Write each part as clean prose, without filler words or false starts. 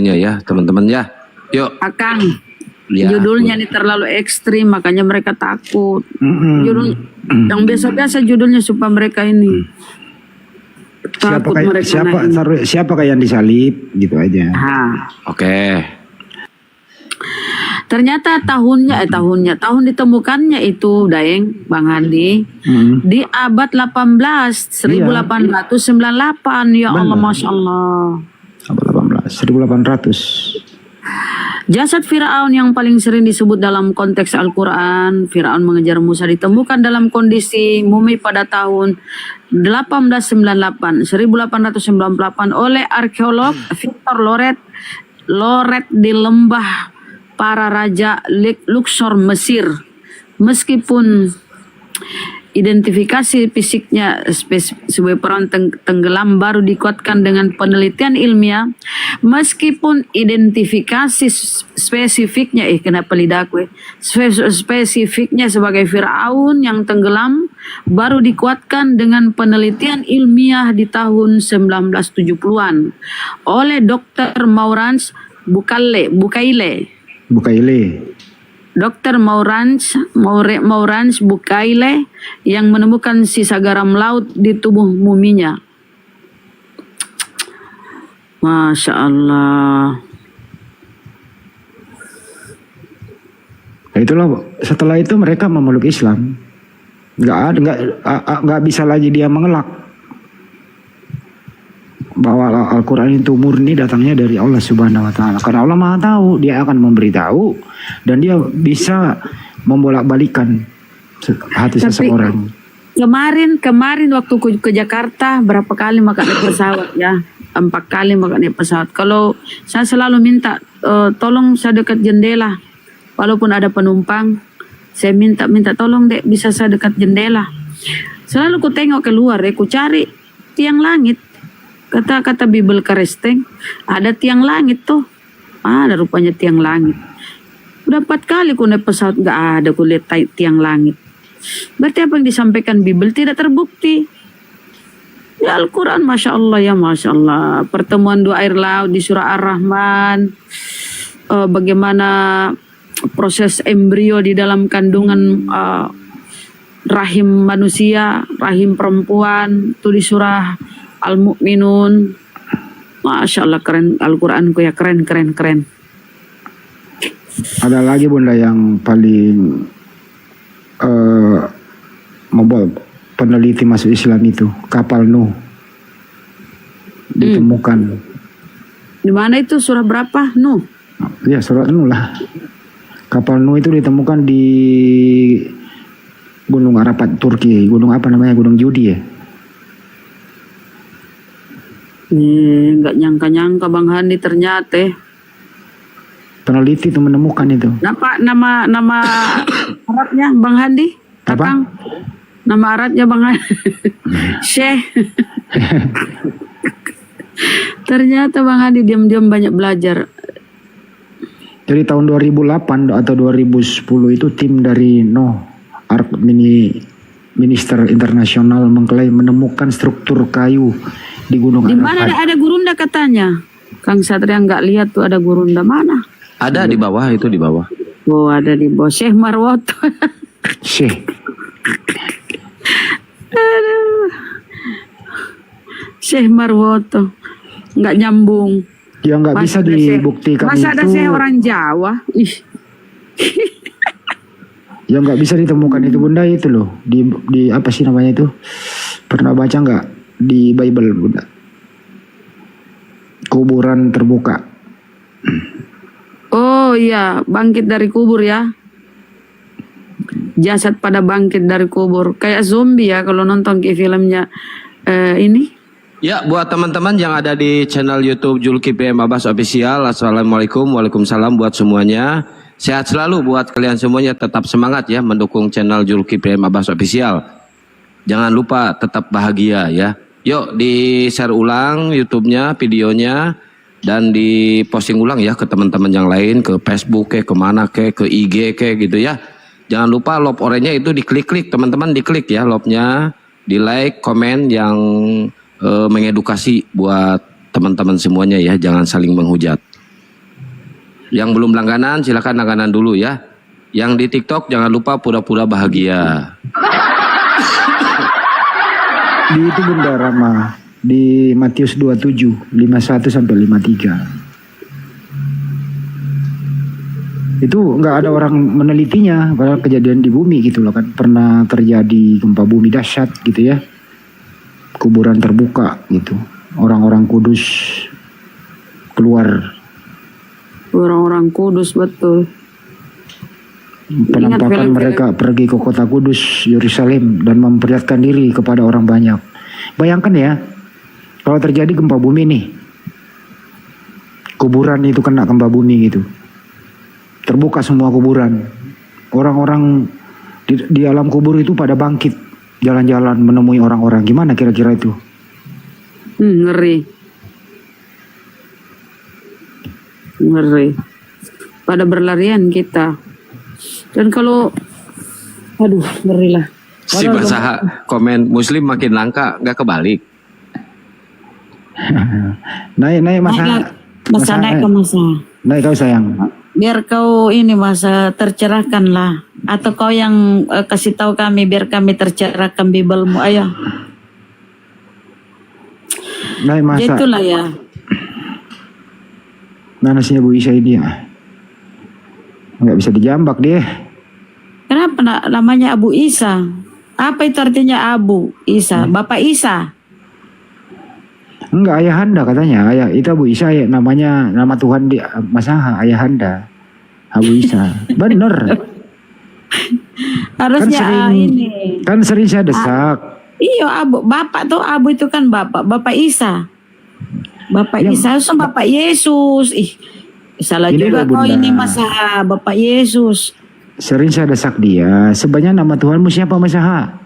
storynya ya teman-teman ya. Yuk. Akang, Ya, judulnya ini terlalu ekstrim, makanya mereka takut. Judul yang biasa-biasa judulnya supaya mereka ini takut mereka siapa kayak yang disalib gitu aja. Oke. Ternyata tahun ditemukannya itu Daeng Bang Handi di abad 18 1898 ya Allah, Masya Allah. Abad 18 1800. Jasad Firaun yang paling sering disebut dalam konteks Al-Quran, Firaun mengejar Musa, ditemukan dalam kondisi mumi pada tahun 1898 oleh arkeolog Victor Loret di lembah para raja Luxor, Mesir. Meskipun identifikasi fisiknya sebagai perawan tenggelam baru dikuatkan dengan penelitian ilmiah, meskipun identifikasi spesifiknya spesifiknya sebagai Firaun yang tenggelam baru dikuatkan dengan penelitian ilmiah di tahun 1970-an oleh Dr. Maurans Bukaile. Dr. Maurans Bukaile yang menemukan sisa garam laut di tubuh muminya. Masya Allah. Nah, itulah setelah itu mereka memeluk Islam. Nggak bisa lagi dia mengelak bahwa Al-Quran itu murni datangnya dari Allah Subhanahu Wa Taala. Karena Allah Maha Tahu, Dia akan memberitahu dan Dia bisa membolak-balikan hati seseorang. Kemarin waktu ke Jakarta berapa kali makan naik pesawat ya? 4 kali makan naik pesawat. Kalau saya selalu minta tolong saya dekat jendela, walaupun ada penumpang, saya minta tolong dek bisa saya dekat jendela. Selalu ku tengok keluar, ku cari tiang langit. Kata Bibel Karesteng, ada tiang langit tuh. Ada rupanya tiang langit. Udah 4 kali ku naik pesawat, gak ada ku lihat tiang langit. Berarti apa yang disampaikan Bibel tidak terbukti. Ya Al-Quran, Masya Allah ya Masya Allah. Pertemuan 2 air laut di surah Ar-Rahman. Bagaimana proses embrio di dalam kandungan rahim manusia, rahim perempuan. Itu di surah Al-Mu'minun. Masya Allah, keren Al-Quranku ya, keren. Ada lagi Bunda yang paling membuat peneliti masuk Islam itu, kapal Nuh ditemukan. Di mana itu, surah berapa? Nuh? Ya, surah Nuh lah. Kapal Nuh itu ditemukan di Gunung Arapat, Turki. Gunung apa namanya? Gunung Judi ya? Nggak nyangka Bang Handi ternyata. Peneliti itu menemukan itu. Nama Arabnya Bang Handi? Apa? Nama Arabnya Bang Handi. Syekh. Ternyata Bang Handi diam-diam banyak belajar. Jadi tahun 2008 atau 2010 itu tim dari Minister Internasional mengklaim menemukan struktur kayu di Gunung Arapat. Di mana ada gurunda katanya? Kang Satria nggak lihat tuh ada gurunda mana? Ada di bawah, itu di bawah. Oh, ada di bawah. Syekh Marwoto. Syekh. Aduh. Syekh Marwoto. Nggak nyambung. Ya nggak bisa dibuktikan masa ada Syekh orang Jawa? Ih. Ya nggak bisa ditemukan itu Bunda, itu loh. Di apa sih namanya itu? Pernah baca nggak di Bible Bunda? Kuburan terbuka. Oh iya, bangkit dari kubur ya. Jasad pada bangkit dari kubur. Kayak zombie ya kalau nonton ke filmnya ini. Ya, buat teman-teman yang ada di channel YouTube Zulkifli M. Abbas Official, Assalamualaikum, waalaikumsalam buat semuanya. Sehat selalu buat kalian semuanya, tetap semangat ya mendukung channel Zulkifli M. Abbas Official. Jangan lupa tetap bahagia ya. Yuk di share ulang YouTube-nya, videonya, dan di posting ulang ya ke teman-teman yang lain, ke Facebook ke mana ke IG gitu ya. Jangan lupa love oranye itu diklik-klik teman-teman, diklik ya love-nya, di like, komen yang mengedukasi buat teman-teman semuanya ya, jangan saling menghujat. Yang belum langganan silakan langganan dulu ya. Yang di TikTok jangan lupa pura-pura bahagia. Di itu Bunda Rama, di Matius 27, 51 sampai 53. Itu nggak ada orang menelitinya, padahal kejadian di bumi gitu loh kan. Pernah terjadi gempa bumi dahsyat gitu ya. Kuburan terbuka gitu. Orang-orang kudus keluar. Orang-orang kudus betul. Penampakan film-film. mereka pergi ke kota kudus, Yerusalem, dan memperlihatkan diri kepada orang banyak. Bayangkan ya, kalau terjadi gempa bumi nih, kuburan itu kena gempa bumi gitu, terbuka semua kuburan, orang-orang di alam kubur itu pada bangkit, jalan-jalan menemui orang-orang. Gimana kira-kira itu? Ngeri. Ngeri. Pada berlarian kita. Dan kalau, aduh, ngeri lah. Si Padahal Basaha komen Muslim makin langka, nggak kebalik. Naik masa, masa naik ke masa. naik kau sayang. Biar kau ini masa tercerahkan lah. Atau kau yang kasih tahu kami biar kami tercerahkan Bibelmu. Ayo. Naik masa. Itulah ya. Nah nasinya Bu Isa ini ya. Nggak bisa dijambak dia. Kenapa namanya Abu Isa? Apa itu artinya Abu Isa? Bapak Isa? Enggak, ayahanda katanya. Ayah itu Abu Isa ya, namanya nama Tuhan di Masaha, ayahanda. Abu Isa. Bener. Harusnya ini. Kan sering saya desak. Iya, Abu. Bapak tuh Abu itu kan Bapak. Bapak Isa. Bapak Isa harusnya Bapak Yesus. Ih, salah Ini juga loh, kau Bunda. ini masa Bapak Yesus. Sering saya desak dia. Sebenarnya nama Tuhanmu siapa Masaha?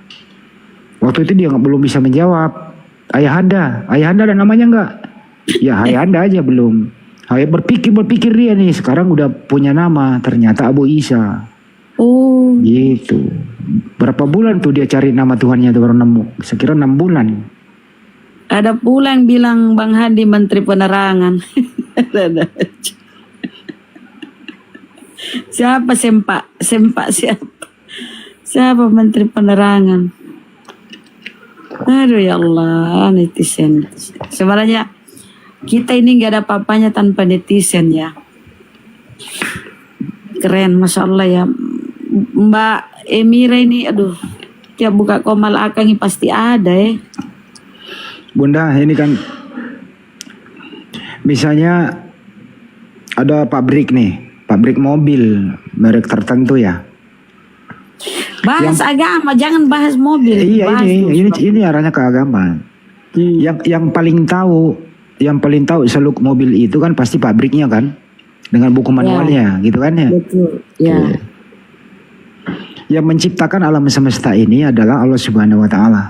Waktu itu dia belum bisa menjawab. Ayahanda ada namanya enggak? Ya ayahanda aja belum. Ayah berpikir dia nih. Sekarang udah punya nama. Ternyata Abu Isa. Oh, Gitu. Berapa bulan tuh dia cari nama Tuhannya tuh baru nemu. Sekira 6 bulan. ada pula yang bilang Bang Hadi Menteri Penerangan. Siapa Sempak siapa? Siapa Menteri Penerangan? Aduh ya Allah, netizen. Sebenarnya kita ini nggak ada apa-apanya tanpa netizen ya. Keren, Masya Allah ya. Mbak Emira ini, aduh, tiap buka Komal Akangi pasti ada ya. Bunda, ini kan misalnya ada pabrik nih, pabrik mobil merek tertentu ya. Bahas agama, jangan bahas mobil. Iya, bahas ini arahnya ke agama. Yang paling tahu seluk mobil itu kan pasti pabriknya kan, dengan buku manualnya, gitu kan ya. Betul, ya. Yang menciptakan alam semesta ini adalah Allah Subhanahu Wa Taala.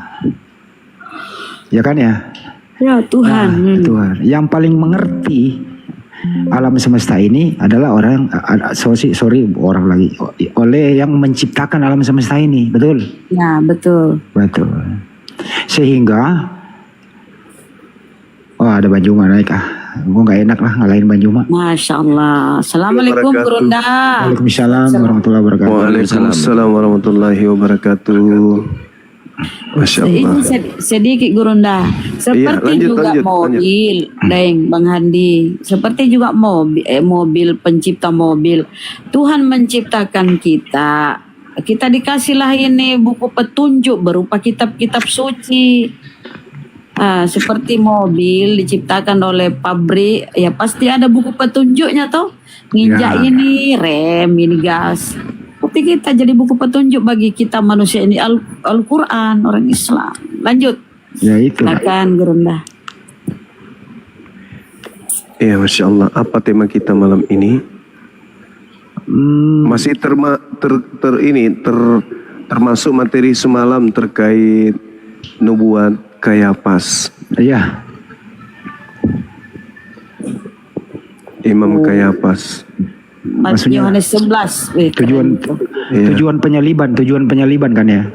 Ya kan ya. Ya Tuhan. Nah, Tuhan. Yang paling mengerti alam semesta ini adalah oleh yang menciptakan alam semesta ini, betul? Ya betul. Betul. Sehingga ada Banjuma naik gue nggak enak lah ngalahin Banjuma. Masya Allah. Assalamualaikum Gurunda. Waalaikumsalam warahmatullahi wabarakatuh. Waalaikumsalam warahmatullahi wabarakatuh. Masya Allah. Ini sedikit Gurunda. Seperti lanjut. mobil, Deng, Bang Handi. Seperti juga mobil, pencipta mobil. Tuhan menciptakan kita. Kita dikasihlah ini buku petunjuk berupa kitab-kitab suci. Seperti mobil diciptakan oleh pabrik, ya pasti ada buku petunjuknya toh. Nginjak ini rem, ini gas. Tapi kita jadi buku petunjuk bagi kita manusia ini Al-Quran, orang Islam. Lanjut. Ya itu. Silakan Gurunda. Iya, Masya Allah. Apa tema kita malam ini? Masih termasuk materi semalam terkait nubuat Kayapas. Iya. Imam Kayapas. Maksudnya Yohanes 11. tujuan penyaliban kan ya.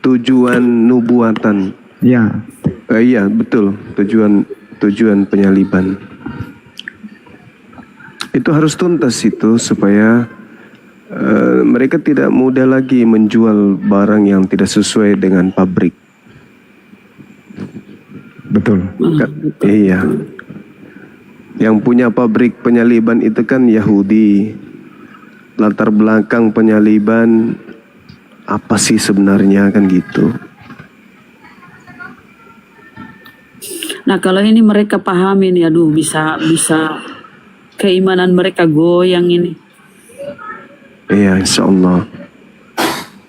Tujuan nubuatan. Ya. Iya, betul. Tujuan penyaliban. Itu harus tuntas itu supaya mereka tidak mudah lagi menjual barang yang tidak sesuai dengan pabrik. Betul. Iya. Yang punya pabrik penyaliban itu kan Yahudi. Latar belakang penyaliban apa sih sebenarnya, kan gitu. Nah kalau ini mereka pahami nih, aduh bisa keimanan mereka goyang ini. Iya, insya Allah.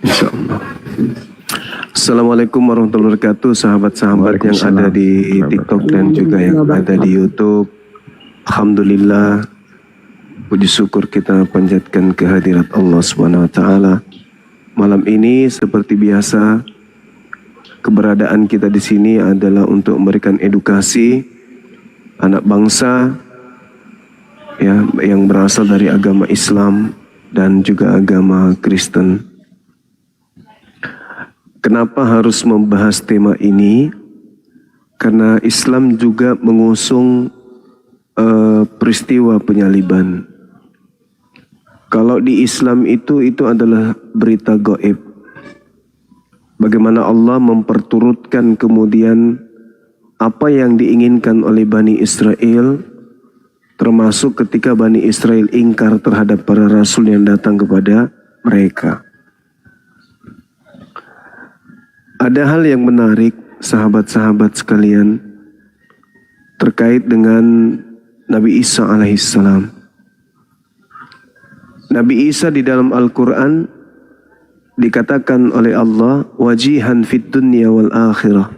Insya Allah. Assalamualaikum warahmatullahi wabarakatuh, sahabat-sahabat yang ada di TikTok dan juga yang ada di YouTube. Alhamdulillah, puji syukur kita panjatkan kehadirat Allah Subhanahu wa taala. Malam ini seperti biasa, keberadaan kita di sini adalah untuk memberikan edukasi anak bangsa ya yang berasal dari agama Islam dan juga agama Kristen. Kenapa harus membahas tema ini? Karena Islam juga mengusung peristiwa penyaliban. Kalau di Islam itu adalah berita gaib. Bagaimana Allah memperturutkan kemudian apa yang diinginkan oleh Bani Israel, termasuk ketika Bani Israel ingkar terhadap para rasul yang datang kepada mereka. Ada hal yang menarik, sahabat-sahabat sekalian, terkait dengan Nabi Isa alaihissalam. Nabi Isa di dalam Al-Quran dikatakan oleh Allah, wajihan fid dunya wal akhirah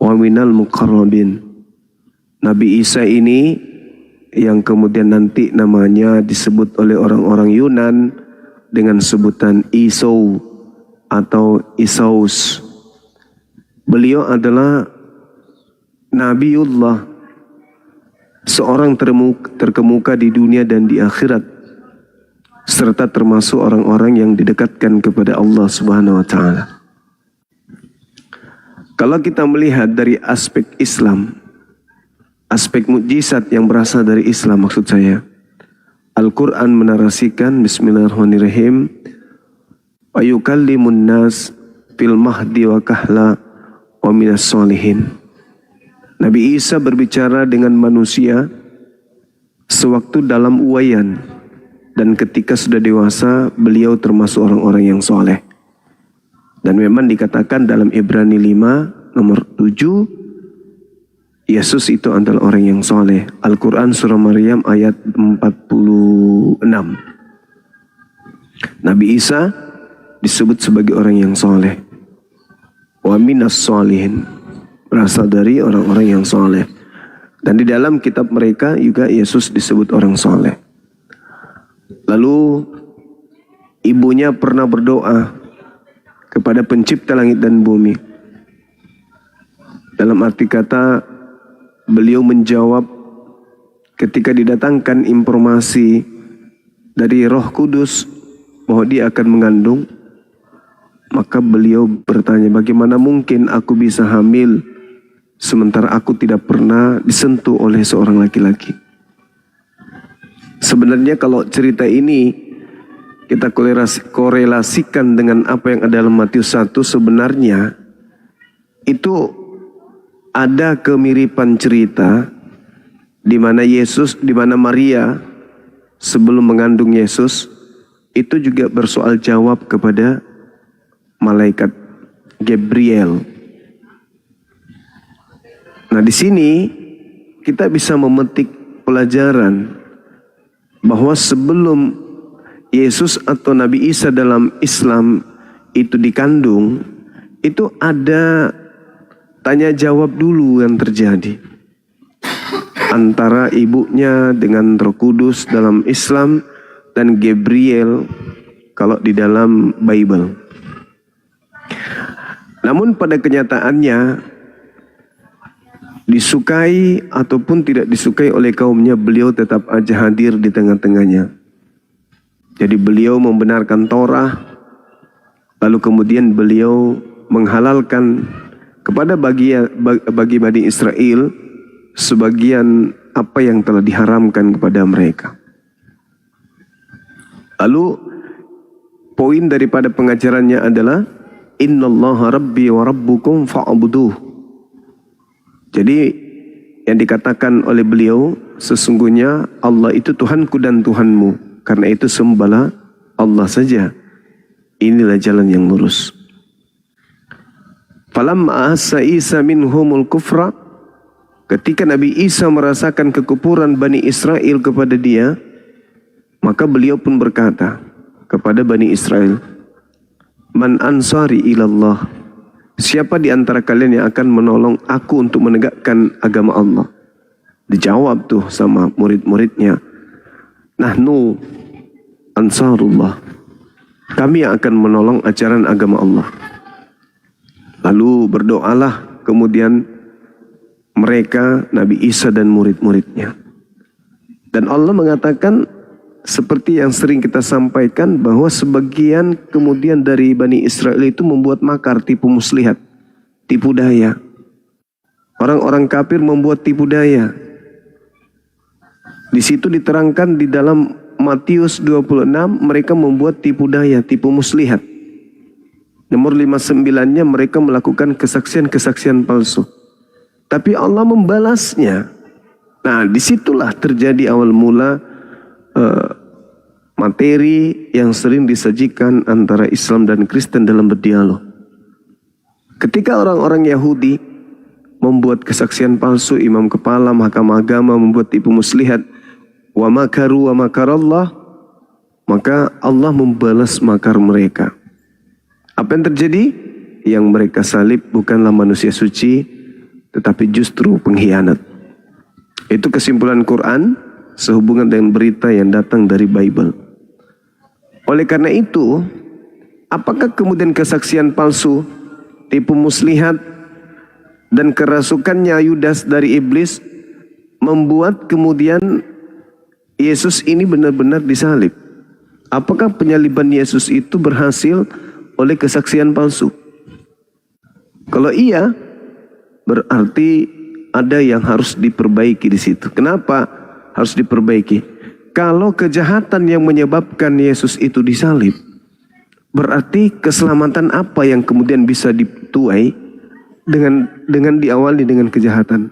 wa minal muqarrabin. Nabi Isa ini yang kemudian nanti namanya disebut oleh orang-orang Yunan dengan sebutan Isau atau Isaus. Beliau adalah Nabiullah, seorang terkemuka di dunia dan di akhirat, serta termasuk orang-orang yang didekatkan kepada Allah Subhanahu wa taala. Kalau kita melihat dari aspek Islam, aspek mukjizat yang berasal dari Islam maksud saya, Al-Quran menarasikan bismillahirrahmanirrahim, ayukallimun nas fil mahdi wa kahla wa minas solihin. Nabi Isa berbicara dengan manusia sewaktu dalam uwayan, dan ketika sudah dewasa beliau termasuk orang-orang yang soleh. Dan memang dikatakan dalam Ibrani 5 nomor 7, Yesus itu adalah orang yang soleh. Al-Quran surah Maryam ayat 46. Nabi Isa disebut sebagai orang yang soleh. Wa minas solihin, berasal dari orang-orang yang soleh. Dan di dalam kitab mereka juga Yesus disebut orang soleh. Lalu ibunya pernah berdoa kepada pencipta langit dan bumi. Dalam arti kata, beliau menjawab ketika didatangkan informasi dari Roh Kudus bahwa dia akan mengandung. Maka beliau bertanya, bagaimana mungkin aku bisa hamil sementara aku tidak pernah disentuh oleh seorang laki-laki. Sebenarnya kalau cerita ini kita korelasikan dengan apa yang ada dalam Matius 1, sebenarnya itu ada kemiripan cerita di mana Maria sebelum mengandung Yesus itu juga bersoal jawab kepada malaikat Gabriel. Nah, di sini kita bisa memetik pelajaran bahwa sebelum Yesus atau Nabi Isa dalam Islam itu dikandung, itu ada tanya jawab dulu yang terjadi antara ibunya dengan Roh Kudus dalam Islam dan Gabriel kalau di dalam Bible. Namun pada kenyataannya, disukai ataupun tidak disukai oleh kaumnya, beliau tetap aja hadir di tengah-tengahnya. Jadi beliau membenarkan Torah, lalu kemudian beliau menghalalkan kepada bagi Bani Israel sebagian apa yang telah diharamkan kepada mereka. Lalu poin daripada pengajarannya adalah innallaha rabbi wa rabbukum fa'buduh. Jadi yang dikatakan oleh beliau, sesungguhnya Allah itu Tuhanku dan Tuhanmu, karena itu sembahlah Allah saja. Inilah jalan yang lurus. Falamma ahassa Isa minhumul kufra, ketika Nabi Isa merasakan kekufuran Bani Israel kepada dia, maka beliau pun berkata kepada Bani Israel, Man ansari ilallah, siapa di antara kalian yang akan menolong aku untuk menegakkan agama Allah? Dijawab tuh sama murid-muridnya, Nahnu ansarullah, kami yang akan menolong ajaran agama Allah. Lalu berdoalah kemudian mereka, Nabi Isa dan murid-muridnya. Dan Allah mengatakan seperti yang sering kita sampaikan, bahwa sebagian kemudian dari Bani Israel itu membuat makar, tipu muslihat, tipu daya. Orang-orang kafir membuat tipu daya. Di situ diterangkan di dalam Matius 26, mereka membuat tipu daya, tipu muslihat. Nomor 59-nya mereka melakukan kesaksian-kesaksian palsu. Tapi Allah membalasnya. Nah, disitulah terjadi awal mula materi yang sering disajikan antara Islam dan Kristen dalam berdialog. Ketika orang-orang Yahudi membuat kesaksian palsu, imam kepala, mahkamah agama membuat tipu muslihat, wa makaru wa makarallah, maka Allah membalas makar mereka. Apa yang terjadi? Yang mereka salib bukanlah manusia suci, tetapi justru pengkhianat. Itu kesimpulan Quran sehubungan dengan berita yang datang dari Bible. Oleh karena itu, apakah kemudian kesaksian palsu, tipu muslihat, dan kerasukannya Yudas dari iblis membuat kemudian Yesus ini benar-benar disalib? Apakah penyaliban Yesus itu berhasil oleh kesaksian palsu? Kalau iya, berarti ada yang harus diperbaiki di situ. Kenapa harus diperbaiki? Kalau kejahatan yang menyebabkan Yesus itu disalib, berarti keselamatan apa yang kemudian bisa dituai dengan diawali dengan kejahatan?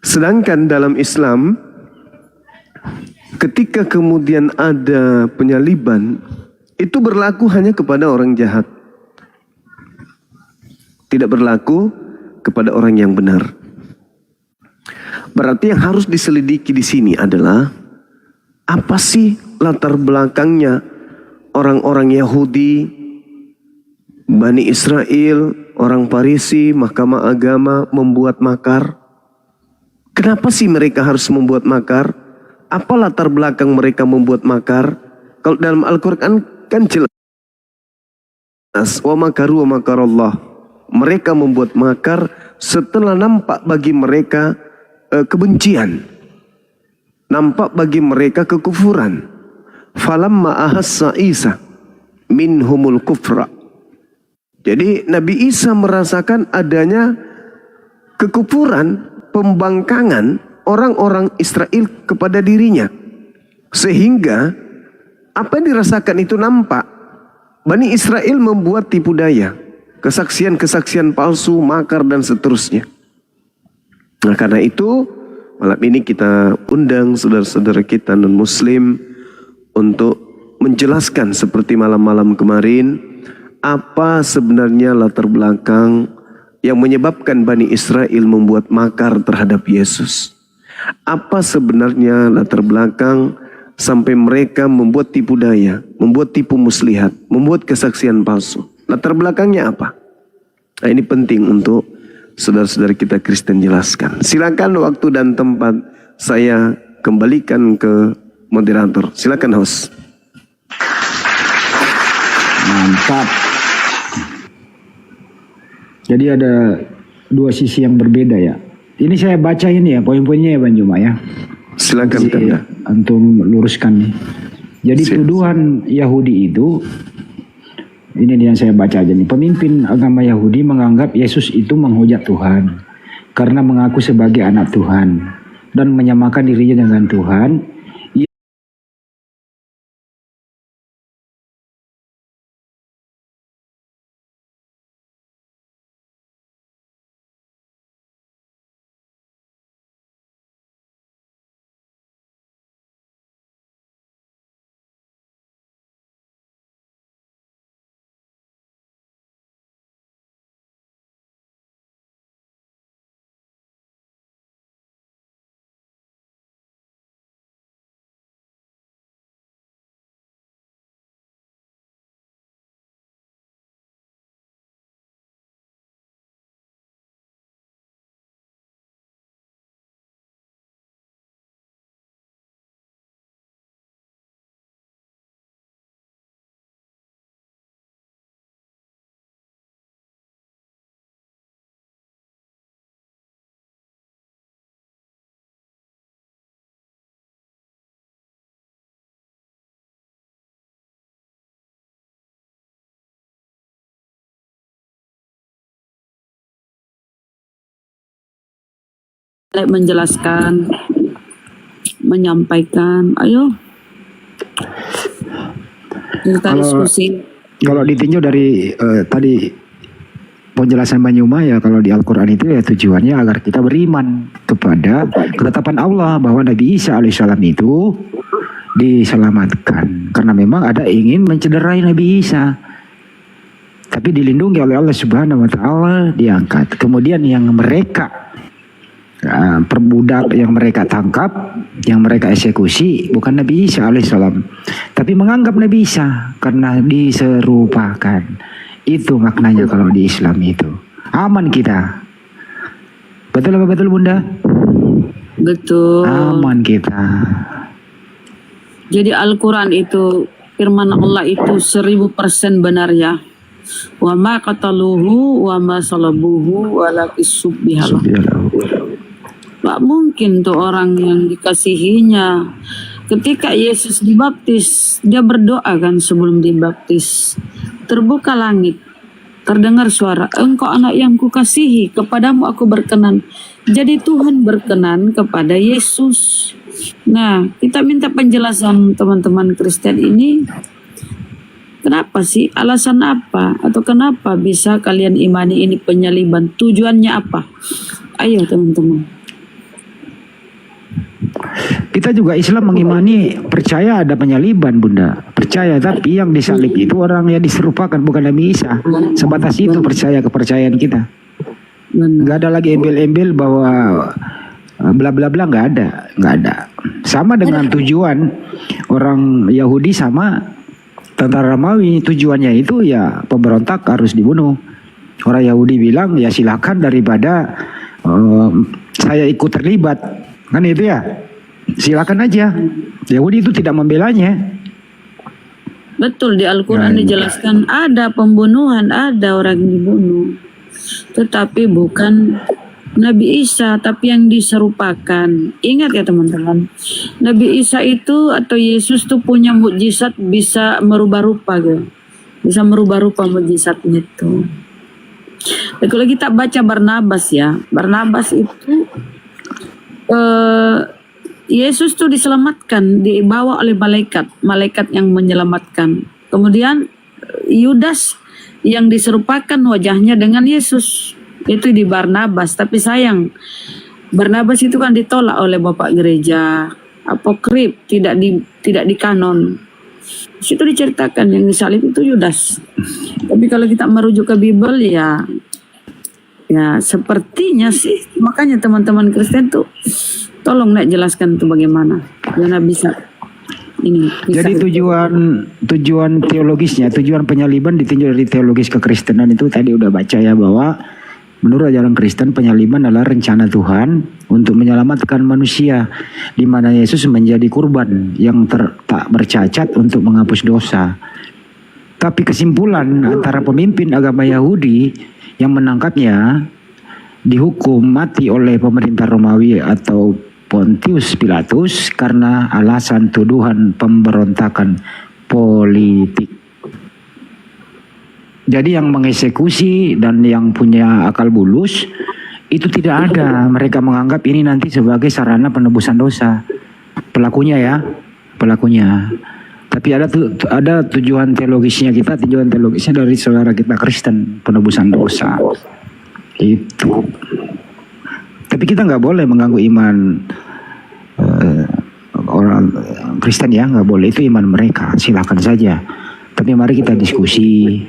Sedangkan dalam Islam, ketika kemudian ada penyaliban, itu berlaku hanya kepada orang jahat, tidak berlaku kepada orang yang benar. Berarti yang harus diselidiki di sini adalah apa sih latar belakangnya orang-orang Yahudi, Bani Israel, orang Farisi, mahkamah agama membuat makar. Kenapa sih mereka harus membuat makar? Apa latar belakang mereka membuat makar? Kalau dalam Al-Quran kan jelas, wa makaru wa makarallah. Mereka membuat makar setelah nampak bagi mereka kebencian, nampak bagi mereka kekufuran. Falamma ahassa Isa minhumul kufra. Jadi Nabi Isa merasakan adanya kekufuran, pembangkangan orang-orang Israel kepada dirinya, sehingga apa yang dirasakan itu nampak. Bani Israel membuat tipu daya, kesaksian-kesaksian palsu, makar dan seterusnya. Nah, karena itu malam ini kita undang saudara-saudara kita non-muslim untuk menjelaskan seperti malam-malam kemarin, apa sebenarnya latar belakang yang menyebabkan Bani Israel membuat makar terhadap Yesus. Apa sebenarnya latar belakang sampai mereka membuat tipu daya, membuat tipu muslihat, membuat kesaksian palsu. Latar belakangnya apa? Nah, ini penting untuk saudara-saudara kita Kristen jelaskan. Silakan waktu dan tempat saya kembalikan ke moderator. Silakan host. Mantap. Jadi ada dua sisi yang berbeda ya. Ini saya baca ini ya, poin-poinnya ya Bang Juma ya. Silakan Kanda. Antum luruskan nih. Jadi Siap. tuduhan Yahudi itu, ini yang saya baca aja nih. Pemimpin agama Yahudi menganggap Yesus itu menghujat Tuhan karena mengaku sebagai anak Tuhan dan menyamakan dirinya dengan Tuhan. menjelaskan, menyampaikan. Ayo kita diskusi. Kalau ditinjau dari tadi penjelasan Banyuma ya, kalau di Al-Quran itu ya tujuannya agar kita beriman kepada ketetapan Allah bahwa Nabi Isa alaihissalam itu diselamatkan, karena memang ada ingin mencederai Nabi Isa, tapi dilindungi oleh Allah Subhanahu wa Ta'ala, diangkat. Kemudian yang mereka perbudak, yang mereka tangkap, yang mereka eksekusi bukan Nabi Isa alaihissalam, tapi menganggap Nabi Isa karena diserupakan. Itu maknanya kalau di Islam itu aman kita. Betul apa betul Bunda? Betul. Aman kita. Jadi Al-Quran itu, firman Allah itu 1000% benar ya. Wa ma qataluhu wa ma salabuhu walakin subbihalahu. Gak mungkin tuh orang yang dikasihinya. Ketika Yesus dibaptis, dia berdoa kan sebelum dibaptis. Terbuka langit, terdengar suara, engkau anak yang kukasihi, kepadamu aku berkenan. Jadi Tuhan berkenan kepada Yesus. Nah, kita minta penjelasan teman-teman Kristen ini. Kenapa sih? Alasan apa? Atau kenapa bisa kalian imani ini penyaliban? Tujuannya apa? Ayo teman-teman. Kita juga Islam mengimani, percaya ada penyaliban Bunda, percaya, tapi yang disalib itu orang yang diserupakan bukan Nabi Isa. Sebatas itu percaya, kepercayaan kita. Nggak ada lagi embel-embel bahwa bla bla bla, nggak ada. Sama dengan tujuan orang Yahudi sama tentara Romawi, tujuannya itu ya pemberontak harus dibunuh. Orang Yahudi bilang ya silakan daripada saya ikut terlibat, kan itu ya. Silakan aja. Yahudi itu tidak membelanya. Betul, di Al-Quran dijelaskan ada pembunuhan, ada orang yang dibunuh. Tetapi bukan Nabi Isa, tapi yang diserupakan. Ingat ya teman-teman, Nabi Isa itu atau Yesus tuh punya mukjizat, bisa merubah rupa gitu. Bisa merubah rupa mukjizatnya itu. Dan kalau kita baca Barnabas ya, Barnabas itu Yesus tuh diselamatkan, dibawa oleh malaikat yang menyelamatkan. Kemudian Yudas yang diserupakan wajahnya dengan Yesus, itu di Barnabas. Tapi sayang, Barnabas itu kan ditolak oleh Bapak Gereja, apokrif, tidak di kanon. Situ diceritakan yang disalib itu Yudas. Tapi kalau kita merujuk ke Bible ya sepertinya sih. Makanya teman-teman Kristen tuh tolong jelaskan tuh bagaimana. Karena bisa ini. Jadi tujuan teologisnya, tujuan penyaliban ditinjau dari teologis kekristenan itu tadi udah baca ya, bahwa menurut ajaran Kristen penyaliban adalah rencana Tuhan untuk menyelamatkan manusia, di mana Yesus menjadi kurban yang tak bercacat untuk menghapus dosa. Tapi kesimpulan antara pemimpin agama Yahudi yang menangkapnya dihukum mati oleh pemerintah Romawi atau Pontius Pilatus karena alasan tuduhan pemberontakan politik. Jadi yang mengeksekusi dan yang punya akal bulus itu tidak ada. Mereka menganggap ini nanti sebagai sarana penebusan dosa. Pelakunya. Tapi ada tujuan teologisnya kita, tujuan teologisnya dari saudara kita Kristen, penebusan dosa. Itu. Tapi kita nggak boleh mengganggu iman orang Kristen ya, nggak boleh, itu iman mereka, silakan saja. Tapi mari kita diskusi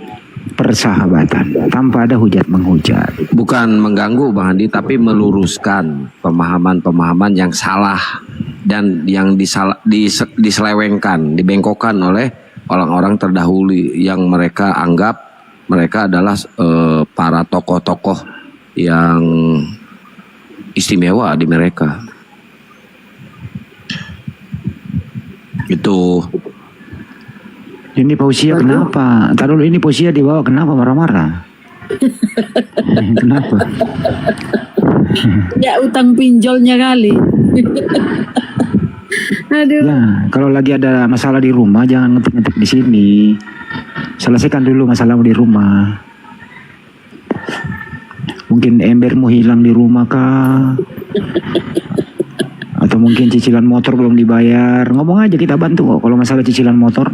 persahabatan tanpa ada hujat menghujat. Bukan mengganggu Bang Andi, tapi meluruskan pemahaman-pemahaman yang salah dan yang diselewengkan, dibengkokkan oleh orang-orang terdahulu yang mereka anggap mereka adalah para tokoh-tokoh yang istimewa di mereka. Itu. Ini Pausia kenapa? Taruh dulu, ini Pausia dibawa kenapa marah-marah? Kenapa? Ya utang pinjolnya kali. Aduh. Ya, kalau lagi ada masalah di rumah jangan ngetik-ngetik di sini. Selesaikan dulu masalahmu di rumah. Mungkin embermu hilang di rumah kah? Atau mungkin cicilan motor belum dibayar. Ngomong aja, kita bantu kok kalau masalah cicilan motor.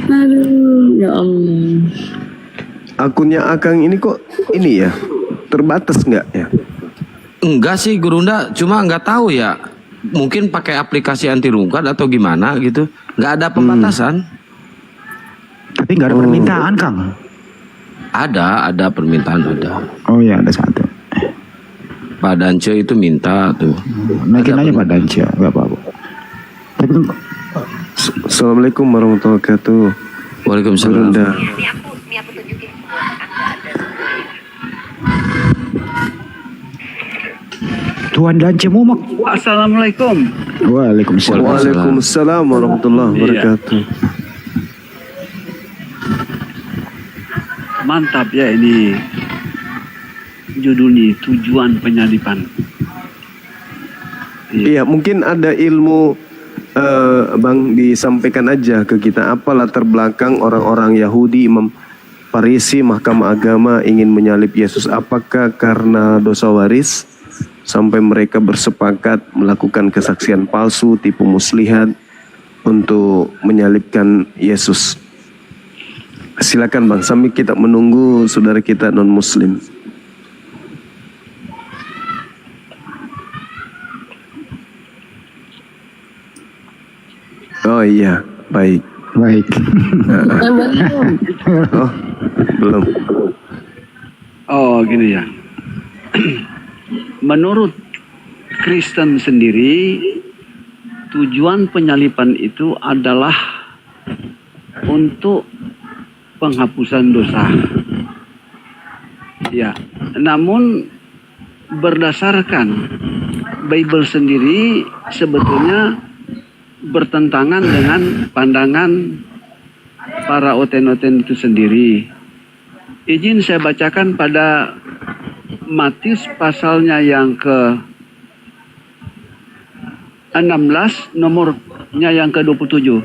Aduh, ya Allah. Akunnya Akang ini kok ini ya terbatas nggak ya? Enggak sih Gurunda, cuma nggak tahu ya. Mungkin pakai aplikasi anti rungkat atau gimana gitu. Nggak ada pembatasan. Tapi nggak ada permintaan, Kang. Ada permintaan ada. Oh ya, ada satu. Pak Dance itu minta tuh. Naikin aja Pak Danca, nggak apa-apa. Tapi Assalamualaikum warahmatullahi wabarakatuh. Waalaikumsalam. Gurunda. Tuan Danca Mumak. Assalamualaikum. Waalaikumsalam. Waalaikumsalam warahmatullahi wabarakatuh. Mantap ya ini judulnya tujuan penyalipan. Iya, mungkin ada ilmu Bang disampaikan aja ke kita apa latar belakang orang-orang Yahudi, Imam Farisi, Mahkamah Agama ingin menyalib Yesus. Apakah karena dosa waris sampai mereka bersepakat melakukan kesaksian palsu, tipu muslihat untuk menyalibkan Yesus? Silakan Bang, sambil kita menunggu saudara kita non-muslim. Oh iya, baik. Baik. Oh, belum. Oh gini ya. Menurut Kristen sendiri, tujuan penyalipan itu adalah untuk penghapusan dosa. Ya, namun berdasarkan Bible sendiri sebetulnya bertentangan dengan pandangan para oten-oten itu sendiri. Izin saya bacakan pada Matius pasalnya yang ke 16 nomornya yang ke 27.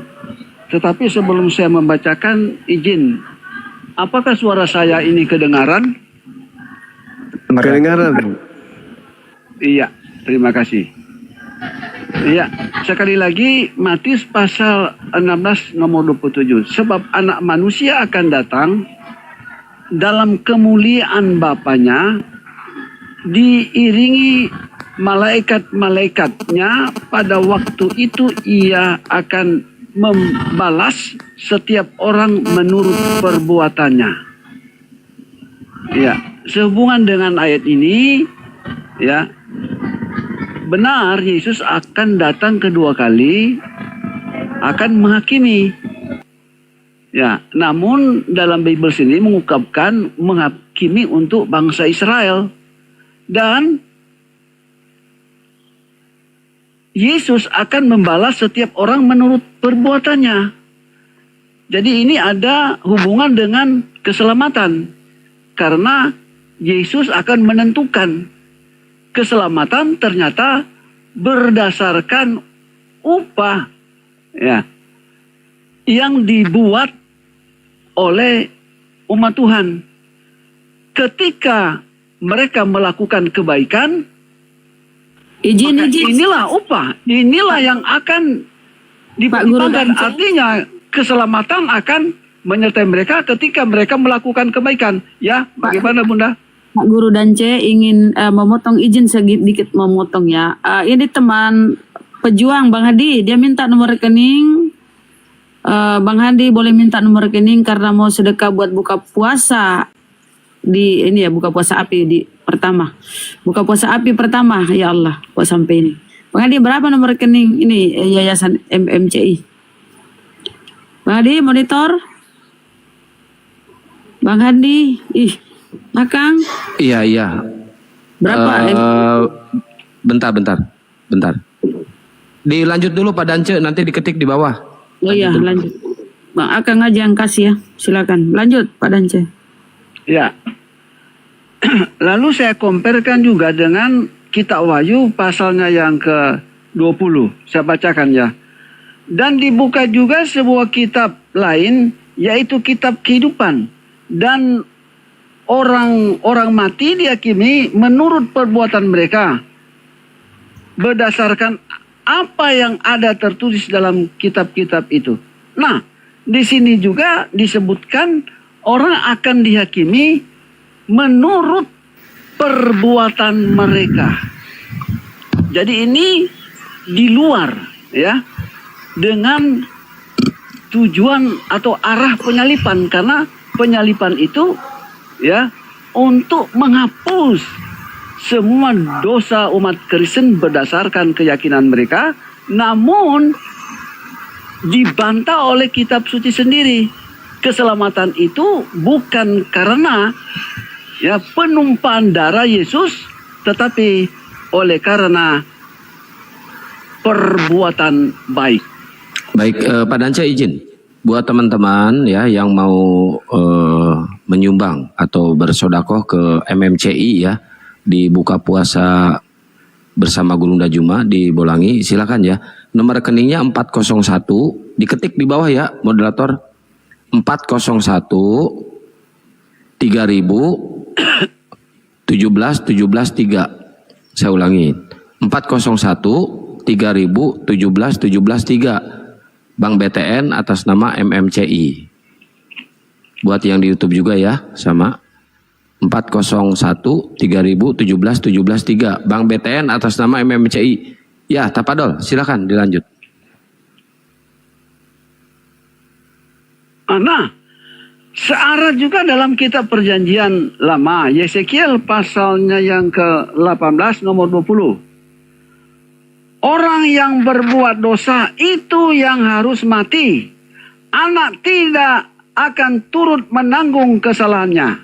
Tetapi sebelum saya membacakan, izin, apakah suara saya ini kedengaran? Kedengaran. Iya, terima kasih. Iya, sekali lagi Matius pasal 16 nomor 27. Sebab anak manusia akan datang dalam kemuliaan Bapanya, diiringi malaikat-malaikatnya. Pada waktu itu ia akan membalas setiap orang menurut perbuatannya. Ya, sehubungan dengan ayat ini, ya, benar Yesus akan datang kedua kali, akan menghakimi. Ya, namun dalam Bible sini mengungkapkan menghakimi untuk bangsa Israel. Dan Yesus akan membalas setiap orang menurut perbuatannya. Jadi ini ada hubungan dengan keselamatan. Karena Yesus akan menentukan keselamatan ternyata berdasarkan upah, ya, yang dibuat oleh umat Tuhan. Ketika mereka melakukan kebaikan, maka inilah upah, inilah yang akan dipakai. Artinya keselamatan akan menyertai mereka ketika mereka melakukan kebaikan. Ya, bagaimana Bunda? Pak Guru Dance ingin memotong, izin sedikit memotong ya. Ini teman pejuang Bang Hadi, dia minta nomor rekening. Bang Hadi boleh minta nomor rekening karena mau sedekah buat buka puasa di ini ya, buka puasa api di pertama. Buka puasa api pertama, ya Allah, kok sampai ini. Bang Hadi berapa nomor rekening ini Yayasan MMCI? Bang Hadi monitor. Bang Hadi, Akang? Iya. Berapa? Bentar. Dilanjut dulu Pak Dance, nanti diketik di bawah. Oh iya, lanjut. Bang Akang aja yang kasih ya. Silakan. Lanjut Pak Dance. Ya. Lalu saya comparekan juga dengan Kitab Wahyu pasalnya yang ke-20. Saya bacakan ya. Dan dibuka juga sebuah kitab lain, yaitu kitab kehidupan. Dan orang mati dihakimi menurut perbuatan mereka berdasarkan apa yang ada tertulis dalam kitab-kitab itu. Nah, di sini juga disebutkan orang akan dihakimi menurut perbuatan mereka. Jadi ini di luar, ya, dengan tujuan atau arah penyalipan, karena penyalipan itu, ya, untuk menghapus semua dosa umat Kristen berdasarkan keyakinan mereka, namun dibantah oleh kitab suci sendiri. Keselamatan itu bukan karena, ya, penumpahan darah Yesus, tetapi oleh karena perbuatan baik. Baik, Pak Dance izin buat teman-teman ya yang mau menyumbang atau bersodakoh ke MMCI ya di buka puasa bersama Gulung Dajuma di Bolangi, silakan ya. Nomor rekeningnya 401, diketik di bawah ya moderator. 401 3000 17 3. Saya ulangi. 401 3000 17 3. Bank BTN atas nama MMCI. Buat yang di YouTube juga ya, sama 401 3000 17 3. Bank BTN atas nama MMCI. Ya, Tapadol, silakan dilanjut. Nah, searah juga dalam kitab Perjanjian Lama, Yesekiel pasalnya yang ke-18 nomor 20. Orang yang berbuat dosa itu yang harus mati. Anak tidak akan turut menanggung kesalahannya.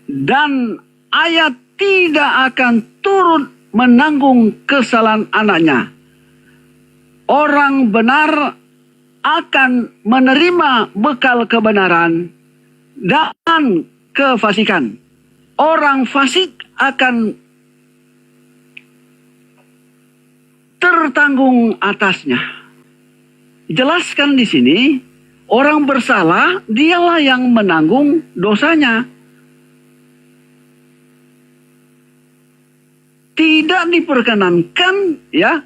Dan ayah tidak akan turut menanggung kesalahan anaknya. Orang benar akan menerima bekal kebenaran dan kefasikan. Orang fasik akan tertanggung atasnya. Jelaskan di sini, orang bersalah dialah yang menanggung dosanya. Tidak diperkenankan, ya,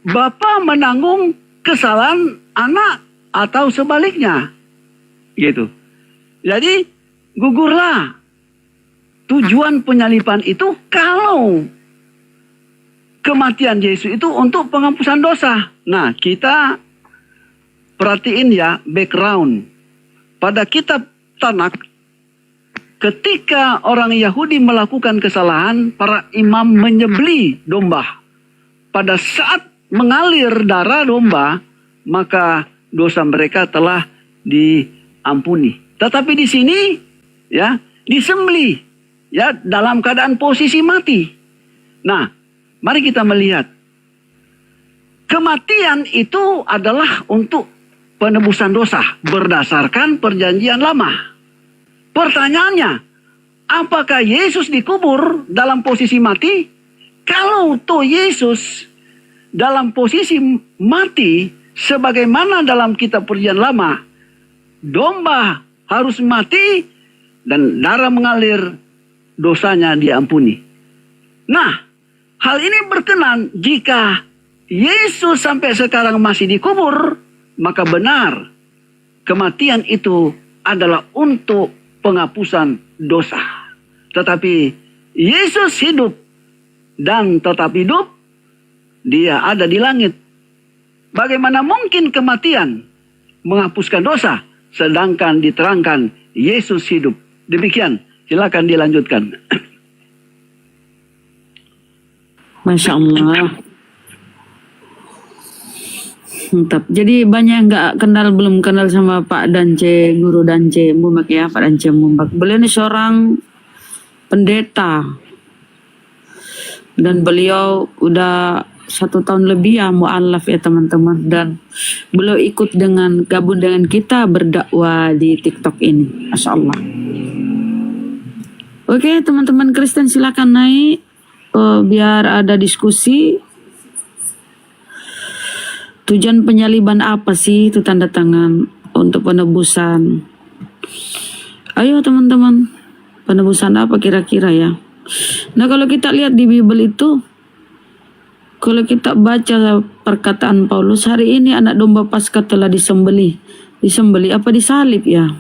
bapa menanggung kesalahan anak atau sebaliknya, gitu. Jadi gugurlah tujuan penyalipan itu kalau kematian Yesus itu untuk penghapusan dosa. Nah, kita perhatiin ya background pada kitab Tanak. Ketika orang Yahudi melakukan kesalahan, para imam menyembelih domba. Pada saat mengalir darah domba, maka dosa mereka telah diampuni. Tetapi di sini, ya, disembelih, ya, dalam keadaan posisi mati. Nah, mari kita melihat. Kematian itu adalah untuk penebusan dosa berdasarkan Perjanjian Lama. Pertanyaannya, apakah Yesus dikubur dalam posisi mati? Kalau toh Yesus dalam posisi mati, sebagaimana dalam kitab Perjanjian Lama, domba harus mati dan darah mengalir, dosanya diampuni. Nah, hal ini berkenan jika Yesus sampai sekarang masih dikubur, maka benar kematian itu adalah untuk penghapusan dosa. Tetapi Yesus hidup dan tetap hidup, dia ada di langit. Bagaimana mungkin kematian menghapuskan dosa, sedangkan diterangkan Yesus hidup. Demikian, silakan dilanjutkan. Masya Allah. Mantap. Jadi banyak yang belum kenal sama Pak Dance, Guru Dance Mumbak ya, Pak Dance Mumbak. Beliau ini seorang pendeta dan beliau udah 1 tahun lebih ya mu'alaf ya teman-teman, dan beliau ikut gabung dengan kita berdakwah di TikTok ini. Masya Allah. Oke teman-teman Kristen, silakan naik biar ada diskusi. Tujuan penyaliban apa sih? Itu tanda tangan untuk penebusan. Ayo teman-teman, penebusan apa kira-kira ya? Nah kalau kita lihat di Bible itu, kalau kita baca perkataan Paulus, hari ini anak domba Paskah telah disembelih. Disembelih apa disalib ya?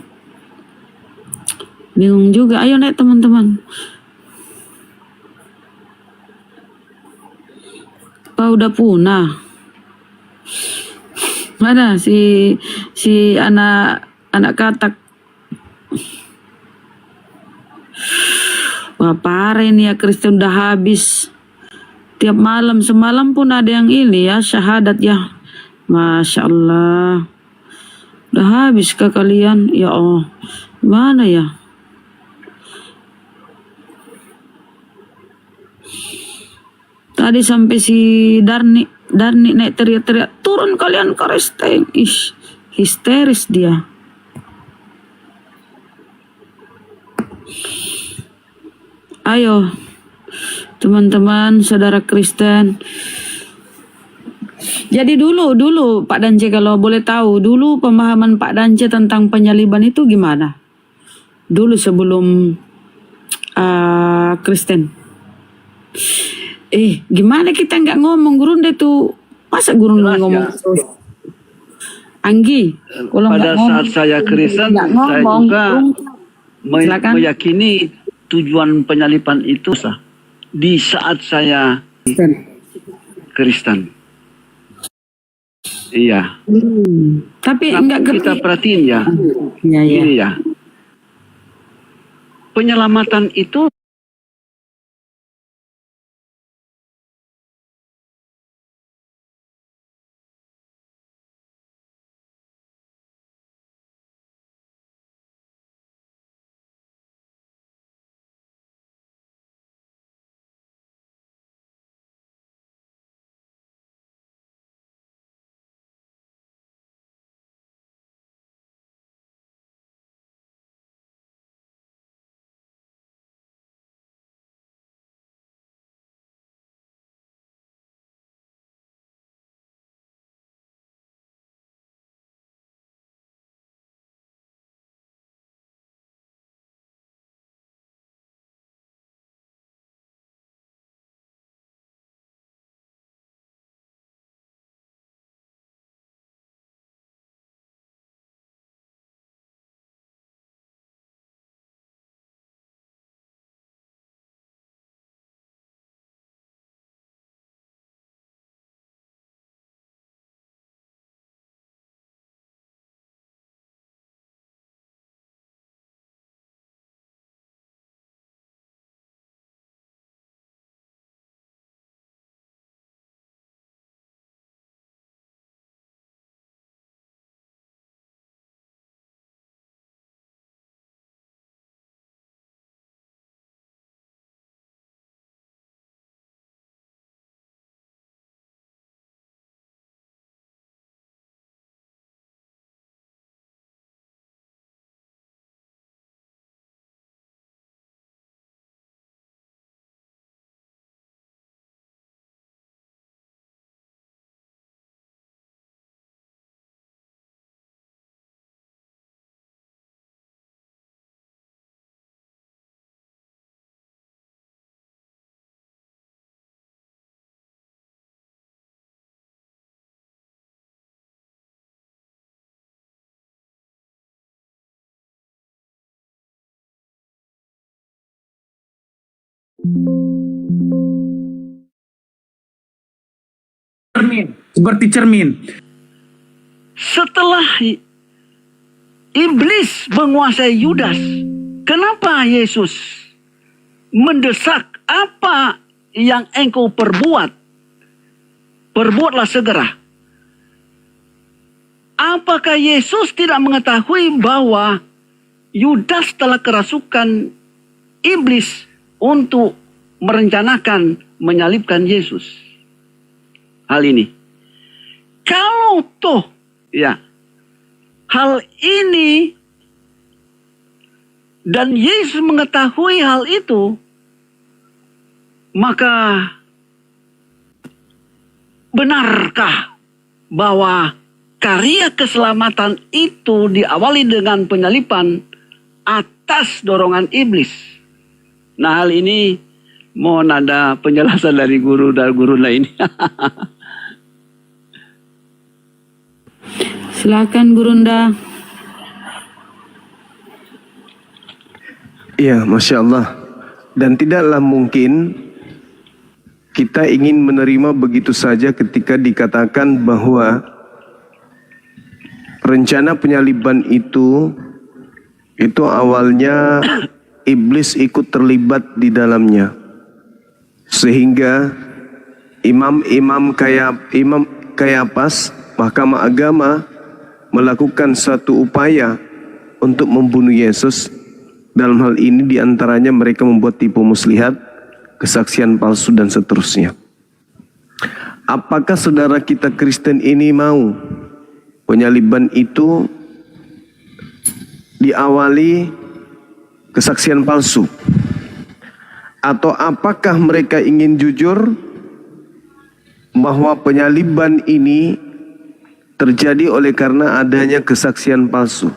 Bingung juga. Ayo naik teman-teman. Apa udah punah? Mana si anak katak? Wah parah ini ya, Kristen udah habis. Tiap malam, semalam pun ada yang ini ya, syahadat ya. Masya Allah. Udah habis ke kalian? Ya Allah. Mana ya? Tadi sampai si Darni naik teriak-teriak, turun kalian Kristen. Ish, histeris dia. Ayo, teman-teman, saudara Kristen. Jadi dulu Pak Dance, kalau boleh tahu, dulu pemahaman Pak Dance tentang penyaliban itu gimana? Dulu sebelum Kristen. Gimana kita nggak ngomong Gurunda itu? Masa Gurunda Jelas, ngomong ya. terus? Anggi, kalau Pada nggak saat ngomong, saya Kristen, nggak saya ngomong, juga silakan. meyakini tujuan penyaliban itu sah di saat saya Kristen. Iya. Tapi Nah, nggak kita ngerti. perhatiin ya. Ya, ya. Ini ya. Penyelamatan itu seperti cermin. setelah iblis menguasai Yudas, kenapa Yesus mendesak, apa yang engkau perbuat, perbuatlah segera. Apakah Yesus tidak mengetahui bahwa Yudas telah kerasukan iblis untuk merencanakan menyalibkan Yesus? Hal ini, kalau toh ya hal ini dan Yesus mengetahui hal itu, maka benarkah bahwa karya keselamatan itu diawali dengan penyaliban, atas dorongan iblis. Nah, hal ini mohon ada penjelasan dari guru dan guru lain. Silakan Gurunda. Iya, Masya Allah. Dan tidaklah mungkin kita ingin menerima begitu saja ketika dikatakan bahwa rencana penyaliban itu awalnya iblis ikut terlibat di dalamnya. Sehingga Imam Kayapas, Mahkamah Agama, melakukan satu upaya untuk membunuh Yesus. Dalam hal ini diantaranya mereka membuat tipu muslihat, kesaksian palsu dan seterusnya. Apakah saudara kita Kristen ini mau penyaliban itu diawali kesaksian palsu? Atau apakah mereka ingin jujur bahwa penyaliban ini terjadi oleh karena adanya kesaksian palsu?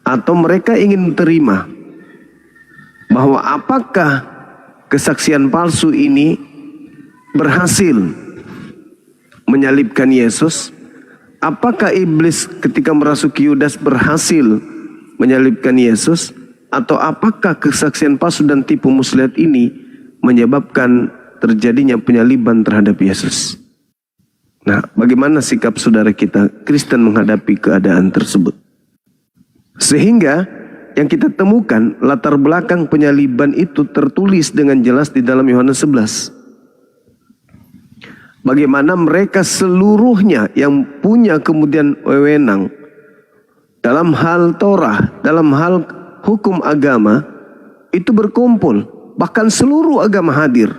Atau mereka ingin terima bahwa apakah kesaksian palsu ini berhasil menyalibkan Yesus? Apakah iblis ketika merasuki Yudas berhasil menyalibkan Yesus? Atau apakah kesaksian palsu dan tipu muslihat ini menyebabkan terjadinya penyaliban terhadap Yesus? Nah, bagaimana sikap saudara kita Kristen menghadapi keadaan tersebut? Sehingga yang kita temukan latar belakang penyaliban itu tertulis dengan jelas di dalam Yohanes 11. Bagaimana mereka seluruhnya yang punya kemudian wewenang dalam hal Torah, dalam hal hukum agama itu berkumpul, bahkan seluruh agama hadir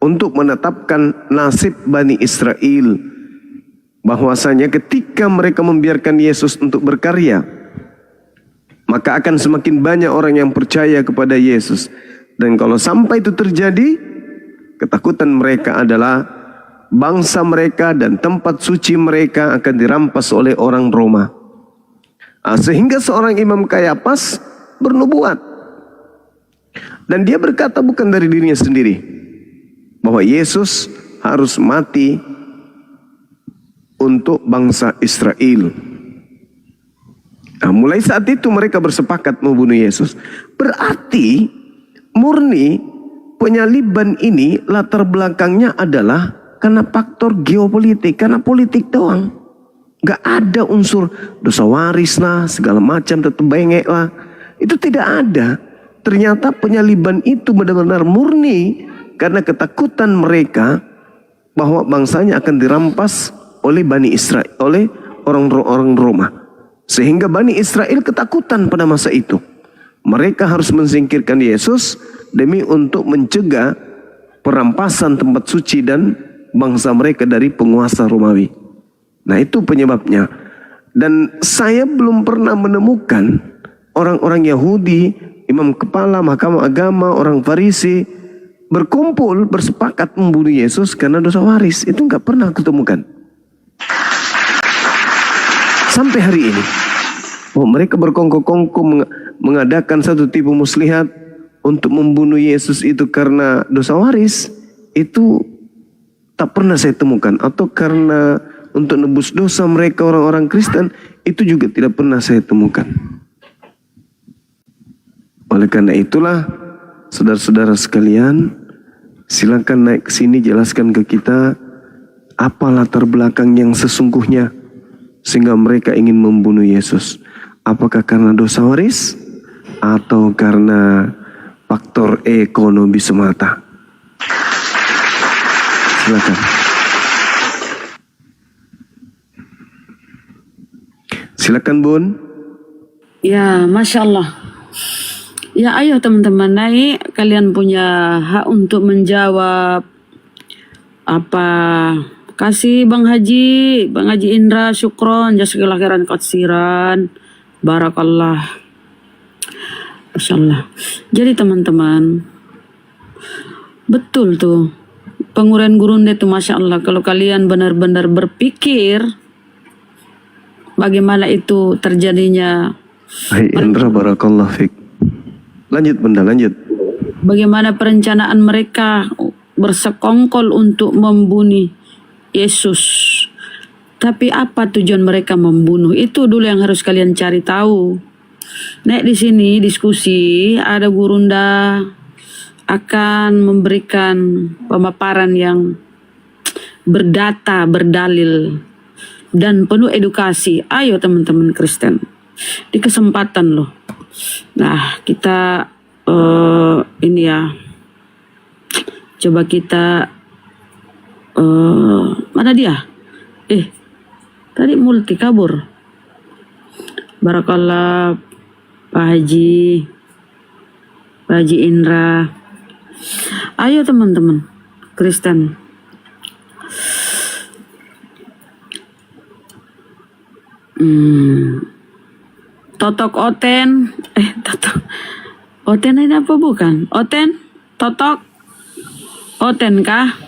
untuk menetapkan nasib Bani Israel, bahwasanya ketika mereka membiarkan Yesus untuk berkarya, maka akan semakin banyak orang yang percaya kepada Yesus. Dan kalau sampai itu terjadi, ketakutan mereka adalah bangsa mereka dan tempat suci mereka akan dirampas oleh orang Roma. Sehingga seorang Imam Kayapas bernubuat. Dan dia berkata bukan dari dirinya sendiri, bahwa Yesus harus mati untuk bangsa Israel. Nah, mulai saat itu mereka bersepakat membunuh Yesus. Berarti murni penyaliban ini latar belakangnya adalah karena faktor geopolitik, karena politik doang. Gak ada unsur dosa waris lah, segala macam tetap bengek lah. Itu tidak ada. Ternyata penyaliban itu benar-benar murni karena ketakutan mereka bahwa bangsanya akan dirampas oleh Bani Israel, oleh orang-orang Roma. Sehingga Bani Israel ketakutan pada masa itu. Mereka harus mensingkirkan Yesus demi untuk mencegah perampasan tempat suci dan bangsa mereka dari penguasa Romawi. Nah, itu penyebabnya. Dan saya belum pernah menemukan orang-orang Yahudi, imam kepala mahkamah agama, orang Farisi berkumpul bersepakat membunuh Yesus karena dosa waris. Itu nggak pernah kutemukan sampai hari ini. Mereka berkongkong-kongkong mengadakan satu tipu muslihat untuk membunuh Yesus itu karena dosa waris. Itu tak pernah saya temukan. Atau karena untuk nebus dosa mereka orang-orang Kristen, itu juga tidak pernah saya temukan. Oleh karena itulah, saudara-saudara sekalian, silakan naik ke sini, jelaskan ke kita apa latar belakang yang sesungguhnya sehingga mereka ingin membunuh Yesus. Apakah karena dosa waris atau karena faktor ekonomi semata? Silakan. Silakan Bun. Ya, Masya Allah. Ya, ayo teman-teman naik. Kalian punya hak untuk menjawab. Apa? Kasih Bang Haji Indra, syukron, jazakallahu khairan katsiran. Barakallah. Masya Allah. Jadi teman-teman, betul tuh penguraian Gurunda itu, Masya Allah. Kalau kalian benar-benar berpikir bagaimana itu terjadinya. Hai Indra, barakallah fik. Lanjut Bunda, lanjut. Bagaimana perencanaan mereka bersekongkol untuk membunuh Yesus. Tapi apa tujuan mereka membunuh? Itu dulu yang harus kalian cari tahu. Nek di sini diskusi ada gurunda akan memberikan pemaparan yang berdata, berdalil dan penuh edukasi. Ayo teman-teman Kristen. Di kesempatan loh. Nah, kita ini ya. Coba kita mana dia? Tadi multi kabur. Barakallah Pak Haji Indra. Ayo teman-teman Kristen. Totok Oten. Totok Oten ini apa bukan? Oten? Totok? Oten kah?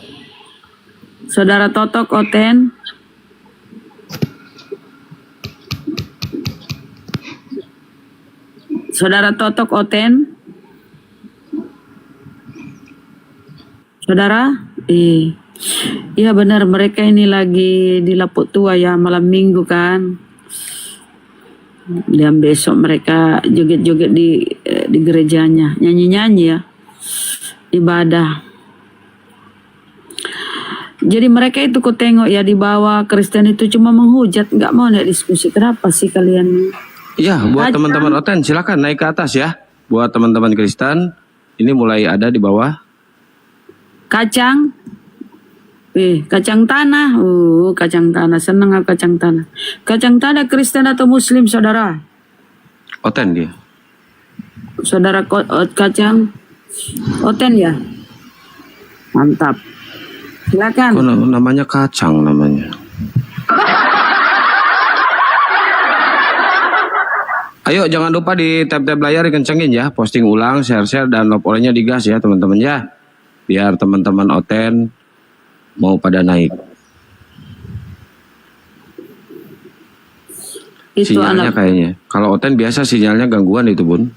Saudara Totok Oten? Saudara Totok Oten? Saudara? Iya benar, mereka ini lagi di Lapuk Tua ya, malam minggu kan. Dan besok mereka joget-joget di gerejanya, nyanyi-nyanyi ya, ibadah. Jadi mereka itu ku tengok ya di bawah Kristen itu cuma menghujat, nggak mau naik diskusi. Kenapa sih kalian? Ya, buat teman-teman Oten silakan naik ke atas ya. Buat teman-teman Kristen, ini mulai ada di bawah. Kacang, kacang tanah, kacang tanah, senang aku kacang tanah. Kacang tanah Kristen atau Muslim saudara? Oten dia. Saudara kacang, Oten ya? Mantap. Silakan. Oh, namanya kacang namanya. Ayo jangan lupa di tab-tab layar dikencengin ya, posting ulang, share-share dan love all-nya digas ya teman-teman ya. Biar teman-teman Oten mau pada naik. Itu sinyalnya kayaknya. Kalau Oten biasa sinyalnya gangguan itu Bun.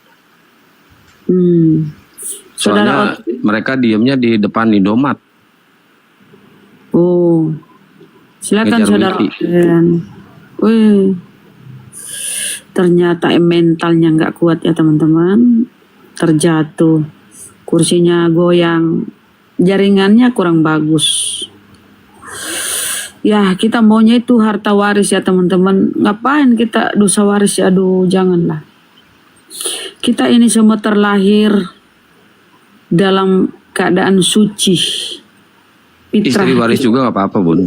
Soalnya mereka diamnya di depan Indomaret. Oh, silakan Ngejar saudara Wiki. Oten. Wih. Ternyata mentalnya nggak kuat ya teman-teman, terjatuh, kursinya goyang, jaringannya kurang bagus. Ya kita maunya itu harta waris ya teman-teman, ngapain kita dosa waris ya, aduh janganlah. Kita ini semua terlahir dalam keadaan suci. Fitrah. Istri waris juga nggak apa-apa Bun.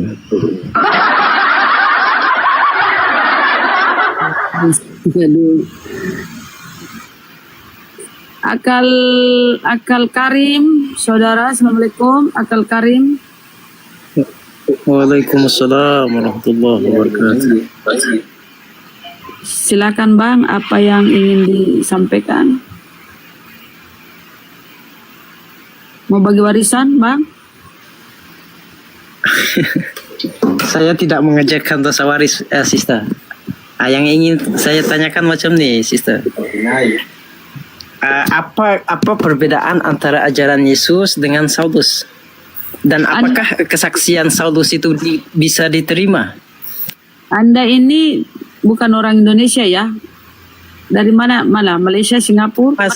Akal Karim, saudara, assalamualaikum. Akal Karim. Waalaikumsalam warahmatullahi wabarakatuh. Silakan Bang, apa yang ingin disampaikan? Mau bagi warisan Bang? Saya tidak mengajarkan dosa waris, sister. Yang ingin saya tanyakan macam ni, sister. Apa perbedaan antara ajaran Yesus dengan Saulus? Dan apakah kesaksian Saulus itu bisa diterima? Anda ini bukan orang Indonesia ya? Dari mana? Malaysia, Singapura?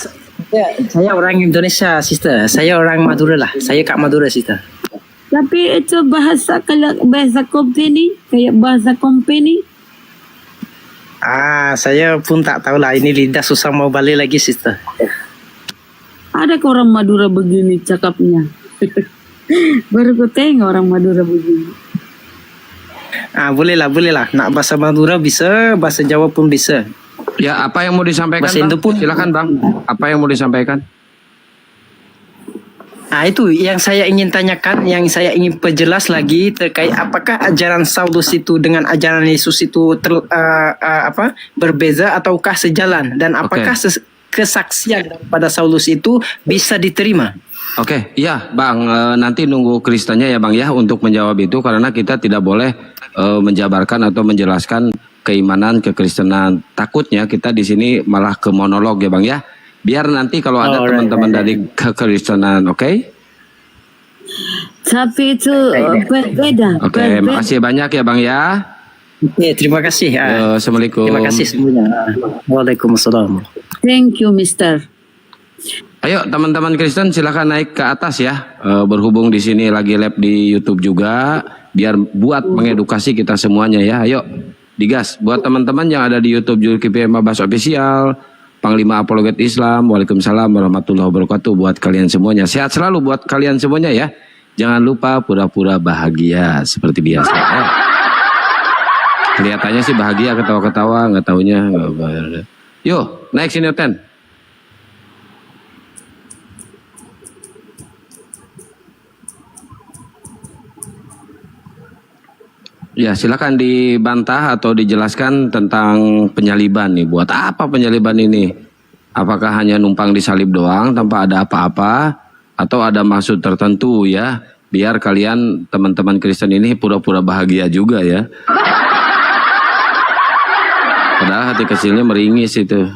Saya orang Indonesia, sister. Saya orang Madura lah. Saya Kak Madura, sister. Tapi itu bahasa company, kayak bahasa company. Saya pun tak tahu lah. Ini lidah susah mau balik lagi, sister. Ada ke orang Madura begini cakapnya? Baru ku tengok orang Madura begini. Boleh lah. Nak bahasa Madura bisa, bahasa Jawa pun bisa. Ya, apa yang mau disampaikan Bahasa Bang? Indo pun. Silakan Bang. Apa yang mau disampaikan? Itu yang saya ingin tanyakan, yang saya ingin perjelas lagi terkait apakah ajaran Saulus itu dengan ajaran Yesus itu berbeza ataukah sejalan, dan apakah kesaksian daripada Saulus itu bisa diterima? Oke, iya Bang, nanti nunggu Kristennya ya Bang ya untuk menjawab itu, karena kita tidak boleh menjabarkan atau menjelaskan keimanan kekristenan. Takutnya kita di sini malah ke monolog ya Bang ya. Biar nanti kalau ada Alright, teman-teman dari kekristenan, oke? Tapi itu berbeda. Oke, berbeda. makasih banyak ya Bang ya. Oke, terima kasih. Yo, Assalamualaikum. Terima kasih semuanya. Waalaikumsalam. Thank you, Mister. Ayo teman-teman Kristen silakan naik ke atas ya. Berhubung di sini lagi live di YouTube juga, biar buat mengedukasi kita semuanya ya. Ayo digas buat teman-teman yang ada di YouTube Zulkifli M. Abbas Official, Panglima Apologet Islam. Waalaikumsalam warahmatullahi wabarakatuh buat kalian semuanya. Sehat selalu buat kalian semuanya ya. Jangan lupa pura-pura bahagia seperti biasa. Kelihatannya sih bahagia, ketawa-ketawa, nggak taunya. Yo, naik sini Oten. Ya, silakan dibantah atau dijelaskan tentang penyaliban nih. Buat apa penyaliban ini? Apakah hanya numpang disalib doang tanpa ada apa-apa? Atau ada maksud tertentu ya? Biar kalian teman-teman Kristen ini pura-pura bahagia juga ya. Padahal hati kecilnya meringis itu.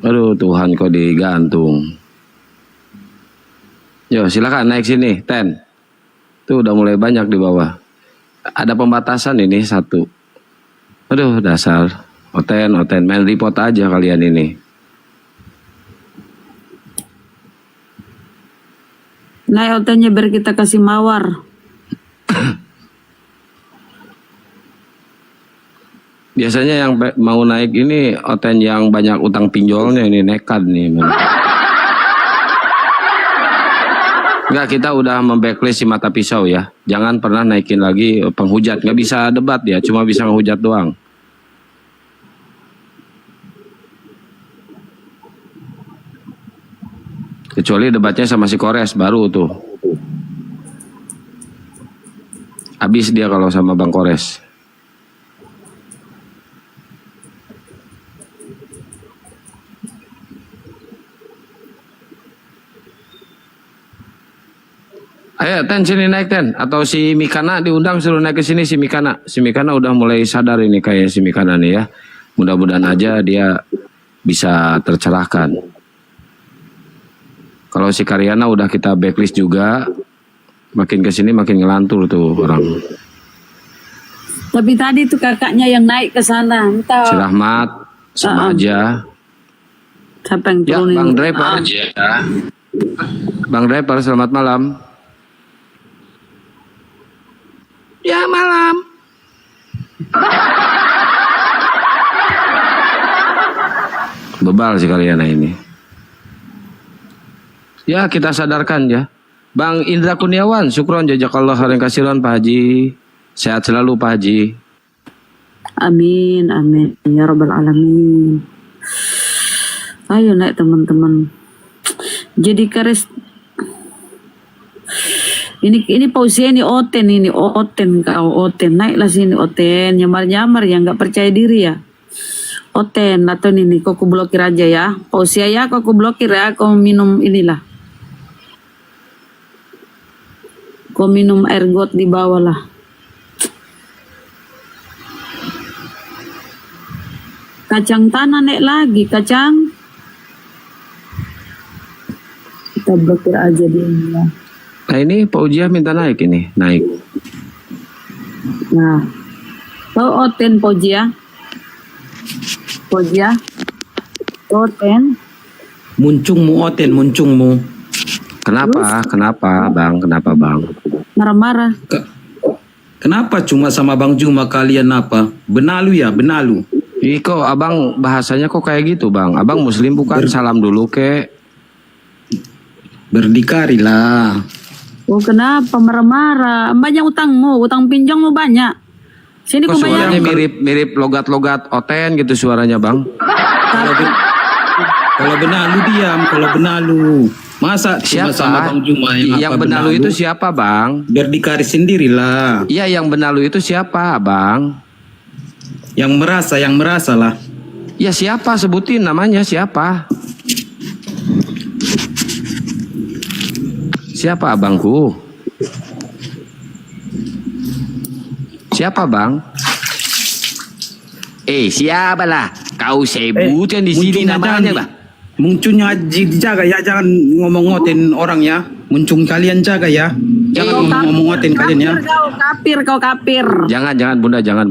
Aduh Tuhan kok digantung. Yo silakan naik sini, Ten. Tuh udah mulai banyak di bawah. Ada pembatasan ini satu. Aduh dasar. Oten, main report aja kalian ini. Naik hotelnya biar kita kasih mawar. Biasanya yang mau naik ini Oten yang banyak utang pinjolnya ini nekat nih. Enggak, kita udah memblacklist si mata pisau ya. Jangan pernah naikin lagi penghujat. Nggak bisa debat ya, cuma bisa menghujat doang. Kecuali debatnya sama si Kores, baru tuh. Habis dia kalau sama Bang Kores. Ayo Ten sini naik Ten. Atau si Mikana diundang suruh naik ke sini si Mikana. Si Mikana udah mulai sadar ini kayak si Mikana nih ya. Mudah-mudahan aja dia bisa tercerahkan. Kalau si Karyana udah kita backlist juga. Makin ke sini makin ngelantur tuh orang. Tapi tadi tuh kakaknya yang naik ke sana. Entah Si Rahmat sama aja. siapa yang Ya turunin. Bang Driver. Bang Driver selamat malam. Ya malam. Bebal sih kalian ini. Ya kita sadarkan ya. Bang Indra Kurniawan, syukron jazakallah khairan kasiran Pak Haji. Sehat selalu Pak Haji. Amin, amin. Ya Rabbal Alamin. Ayo naik teman-teman. Jadi kares. Ini pausia ini Oten kau Oten naiklah sini Oten nyamar ya nggak percaya diri ya Oten atau ini kau blokir aja ya pausia ya kau blokir ya kau minum inilah kau minum air got di bawah lah kacang tanah naik lagi kacang kita blokir aja dia ya. Nah ini Pak Ujia minta naik ini, naik. Nah, kau Oten Pojia, Oten. Muncungmu Oten, muncungmu. Kenapa Bang? Kenapa Bang? Marah-marah. Kenapa cuma sama Bang Juma kalian apa? Benalu ya, benalu. Ih kok abang bahasanya kok kayak gitu Bang? Abang Muslim bukan? Salam dulu ke. Berdikari lah. Oh kenapa marah-marah? Banyak utangmu, utang pinjammu banyak. Sini Kok kau suaranya bayar. mirip logat-logat Oten gitu suaranya Bang? Kalau benalu diam, kalau benalu. Masa cuma sama Bang Juma Yang benalu itu siapa Bang? Berdikari sendirilah. Iya yang benalu itu siapa Bang? Yang merasa lah. Ya siapa sebutin namanya siapa? Siapa abangku? Siapa Bang? Siapa lah? Kau sebutin di sini Muncung namanya aja. lah. Muncungnya dijaga ya, jangan ngomong-ngotin orang ya. Muncung kalian jaga ya. Jangan ngomong-ngotin kalian ya. Kau kafir. Jangan Bunda, jangan.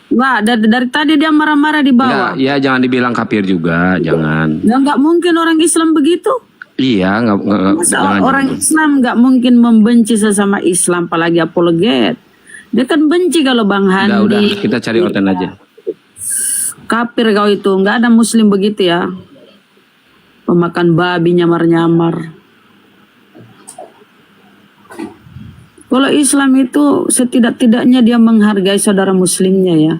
Wah, dari tadi dia marah-marah di bawah. Ya jangan dibilang kafir juga, jangan. Nggak mungkin orang Islam begitu. Iya, Masa orang Islam nggak mungkin membenci sesama Islam, apalagi apologet. Dia kan benci kalau Bang Handi. Udah, kita cari Oten aja. Kafir kau itu, nggak ada Muslim begitu ya. Pemakan babi nyamar-nyamar. Kalau Islam itu setidak-tidaknya dia menghargai saudara Muslimnya ya.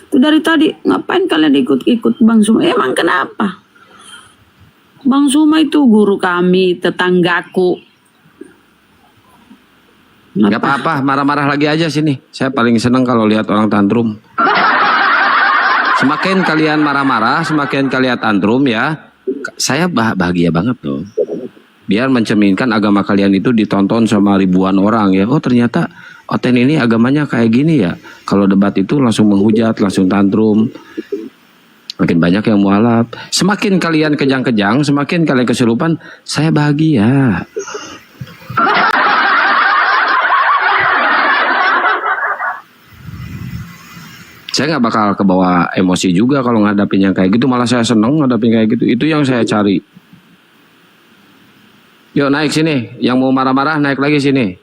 Itu dari tadi ngapain kalian ikut-ikut Bang Suma? Emang kenapa? Bang Suma itu guru kami, tetanggaku. Gak apa-apa, marah-marah lagi aja sini. Saya paling seneng kalau lihat orang tantrum. Semakin kalian marah-marah, semakin kalian tantrum ya, saya bahagia banget loh. Biar mencerminkan agama kalian itu ditonton sama ribuan orang ya. Oh ternyata Oten ini agamanya kayak gini ya. Kalau debat itu langsung menghujat, langsung tantrum. Makin banyak yang mualaf. Semakin kalian kejang-kejang, semakin kalian kesurupan, saya bahagia. Saya nggak bakal kebawa emosi juga kalau ngadapin yang kayak gitu. Malah saya seneng ngadapin kayak gitu. Itu yang saya cari. Yuk naik sini. Yang mau marah-marah naik lagi sini.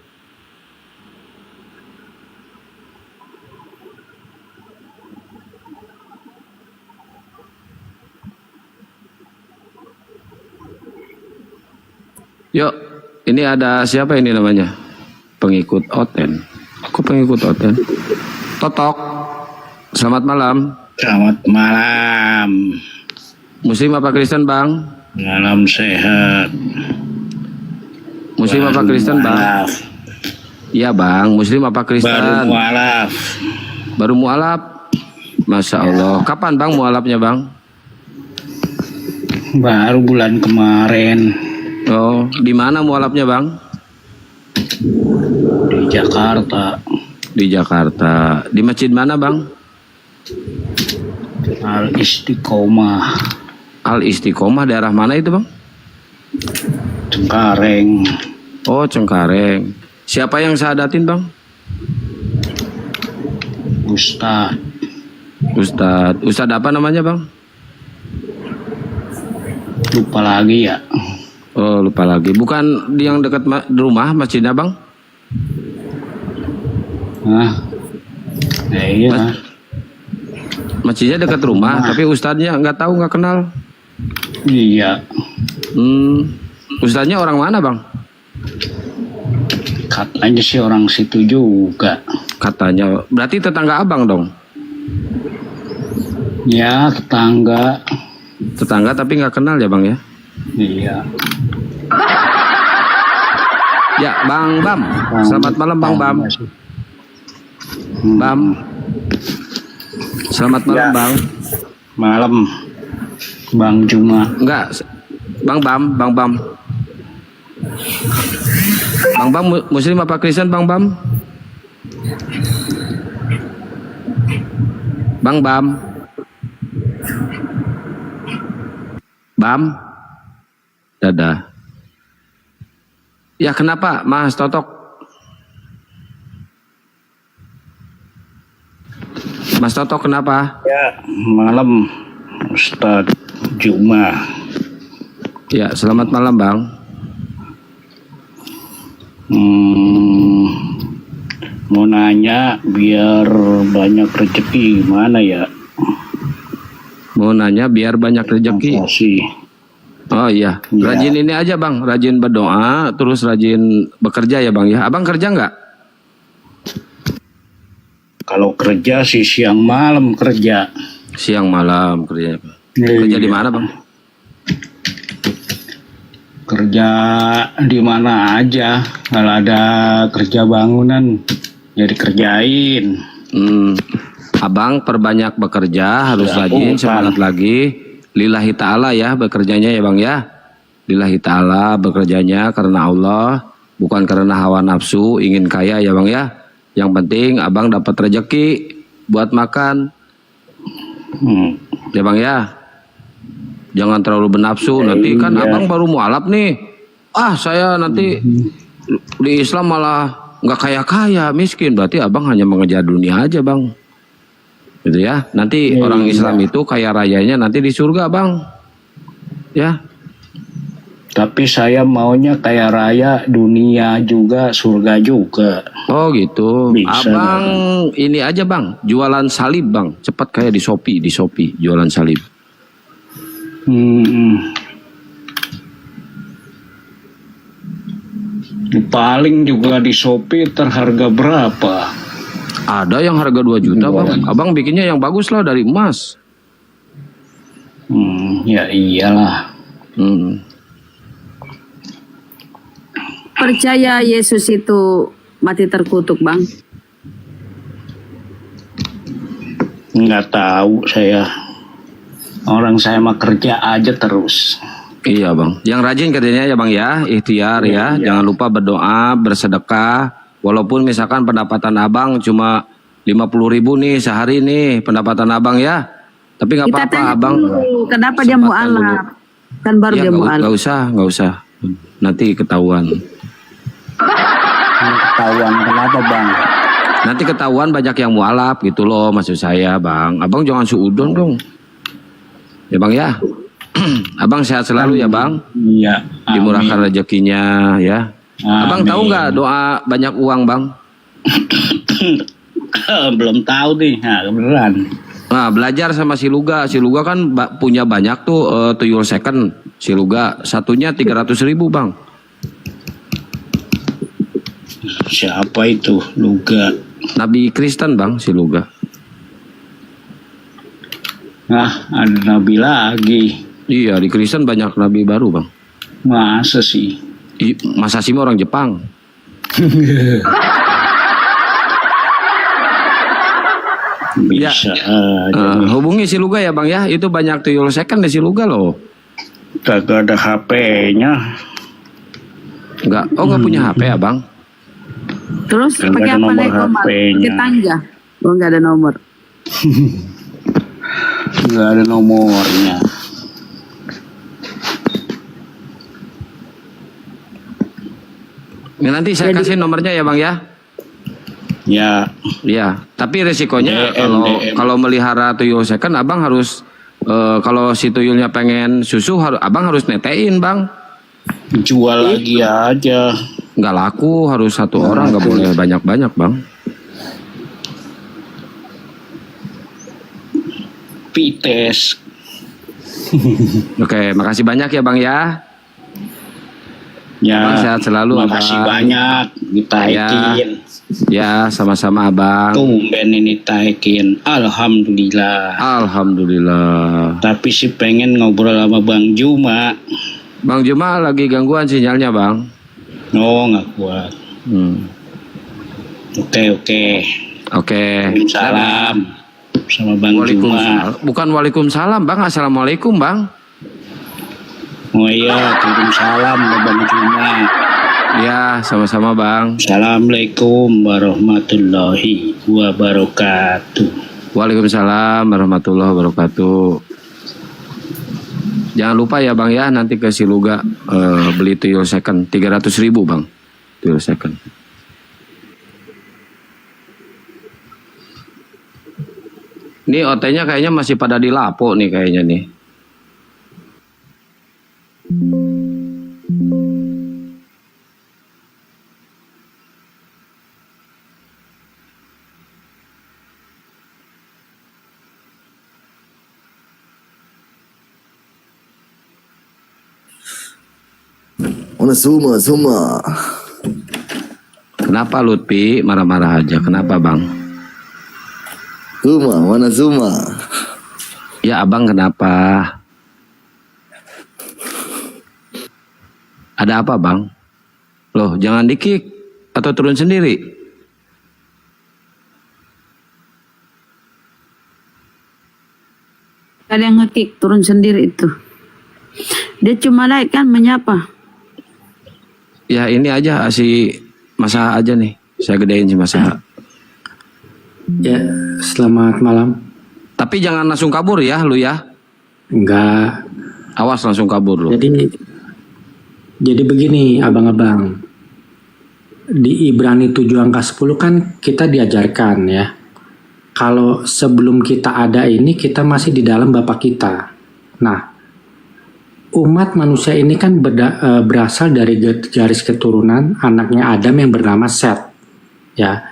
Yuk. Ini ada siapa ini namanya? Pengikut Oten. Kok pengikut Oten? Totok. Selamat malam. Selamat malam. Muslim apa Kristen Bang? Malam sehat. Muslim apa Kristen Bang? Iya Bang, Muslim apa Kristen? Baru mualaf. Baru mualaf? Masya Allah. Kapan Bang mualafnya Bang? Baru bulan kemarin. Oh, di mana mualafnya Bang? Di Jakarta. Di Jakarta. Di masjid mana Bang? Al Istiqomah. Al Istiqomah daerah mana itu Bang? Cengkareng. Oh Cengkareng. Siapa yang syahadatin Bang? Ustadz apa namanya Bang? Lupa lagi ya. Oh lupa lagi. Bukan di yang dekat rumah masjidnya Bang? Hah? Iya. Masjidnya dekat rumah, tapi ustadznya nggak tahu, nggak kenal. Iya. Ustadznya orang mana Bang? Katanya sih orang situ juga. Katanya, berarti tetangga Abang dong? Ya tetangga. Tetangga tapi nggak kenal ya Bang ya? Iya. Ya Bang Bam, selamat malam Bang Bam. Bam. Selamat malam Ya. Bang. Malam. Bang Juma. Enggak, Bang Bam. Bang Bam Muslim apa Kristen Bang Bam? Bang Bam. Bam. Dadah. Ya kenapa Mas Totok? Mas Toto kenapa? Ya, malam Ustadz Juma. Ya, selamat malam Bang. Mau nanya biar banyak rezeki gimana ya? Mau nanya biar banyak rezeki. Makasih. Oh iya, Ya. rajin ini aja Bang, rajin berdoa, terus rajin bekerja ya Bang ya. Abang kerja nggak? Kalau kerja sih siang malam kerja. Siang malam kerja. Iya. Kerja di mana Bang? Kerja di mana aja. Kalau ada kerja bangunan ya dikerjain. Abang perbanyak bekerja, harus Ya, rajin, bukan. semangat lagi. Lillahi ta'ala ya bekerjanya ya Bang ya. Lillahi ta'ala bekerjanya karena Allah, bukan karena hawa nafsu, ingin kaya ya Bang ya. Yang penting Abang dapat rezeki buat makan. Ya Bang ya. Jangan terlalu bernafsu. Nanti kan abang baru mualaf nih. Saya nanti di Islam malah nggak kaya-kaya, miskin. Berarti abang hanya mengejar dunia aja, bang. Gitu ya. Nanti orang Islam itu kaya rayanya nanti di surga, bang. Ya. Tapi saya maunya kaya raya, dunia juga, surga juga. Oh gitu. Bisa, Abang ini aja, bang. Jualan salib, bang. Cepat kayak di Shopee jualan salib. Paling juga di Shopee terharga berapa? Ada yang harga 2 juta, bang. Abang bikinnya yang bagus lah dari emas. Ya iyalah. Percaya Yesus itu mati terkutuk, bang? Nggak tahu saya. Orang saya mah kerja aja terus. Iya, bang. Yang rajin kerjanya ya, bang ya. Ikhtiar ya. Jangan lupa berdoa, bersedekah. Walaupun misalkan pendapatan abang cuma 50.000 nih sehari nih pendapatan abang ya. Tapi nggak Kita apa-apa, tanya abang. dulu, kenapa dia mualaf? Kan baru dia mualaf. Nggak usah. Nanti ketahuan. Ketahuan kenapa bang? Nanti ketahuan banyak yang mualaf gitu loh, maksud saya, bang. Abang jangan suudon dong. Ya, bang ya. Abang sehat selalu ya, bang. Iya. Dimurahkan rezekinya ya. Abang Amin. tahu nggak doa banyak uang, bang? Belum tahu nih, beneran. Nah, belajar sama si Luga. Si Luga kan punya banyak tuh tuyul second. Si Luga satunya 300.000, bang. Siapa itu Luga? Nabi Kristen, bang, si Luga. Ada nabi lagi. Iya, di Kristen banyak nabi baru, bang. Masa sih? Masa sih orang Jepang? Bisa aja. Hubungi si Luga ya, bang ya. Itu banyak tuyul second di si Luga loh. Kagak ada HP-nya. Nggak punya HP ya, bang? Terus Nggak pakai ada apa nomor naik Komar? HP-nya. Pakai tangga? Oh, nggak ada nomor. Nggak ada nomornya. Nanti saya kasih nomornya ya, bang ya. Ya. Iya, tapi resikonya DM. kalau melihara tuyul second, abang harus kalau si tuyulnya pengen susu, abang harus netein, bang. Jual lagi aja. Nggak laku, harus satu orang, nggak boleh banyak-banyak, bang. Pites. Oke, makasih banyak ya, bang ya. Ya. Abang sehat selalu, Makasih abang. banyak ditaikin. Ya, sama-sama abang. Tumben ini taikin. Alhamdulillah. Alhamdulillah. Tapi sih pengen ngobrol sama Bang Juma. Bang Juma lagi gangguan sinyalnya, bang. Oh, nggak kuat. Oke. Oke. Waalaikumsalam. Sama Bang Juma. Waalaikumsalam. Bukan waalaikumsalam, bang. Assalamualaikum, bang. Oh iya, waalaikumsalam Bang Juma. Ya, sama-sama, bang. Assalamualaikum warahmatullahi wabarakatuh. Waalaikumsalam warahmatullahi wabarakatuh. Jangan lupa ya, bang ya, nanti ke si Luga beli tuyul second 300.000, bang. Tuyul second. Ini OT-nya kayaknya masih pada di Lapo nih kayaknya nih. Mana Zuma. Kenapa Lutfi marah-marah aja? Kenapa, bang? Mana Zuma. Ya, abang kenapa? Ada apa, bang? Loh, jangan di-kick atau turun sendiri. Ada yang nge-kick, turun sendiri itu. Dia cuma naik kan menyapa. Ya, ini aja si Masaha aja nih. Saya gedein si Masaha. Ya, selamat malam. Tapi jangan langsung kabur ya, lu ya. Enggak, Awas langsung kabur lu. Jadi begini abang-abang. Di Ibrani 7 angka 10 kan kita diajarkan ya. Kalau sebelum kita ada ini kita masih di dalam Bapa kita. Nah, umat manusia ini kan berasal dari garis keturunan anaknya Adam yang bernama Set. Ya.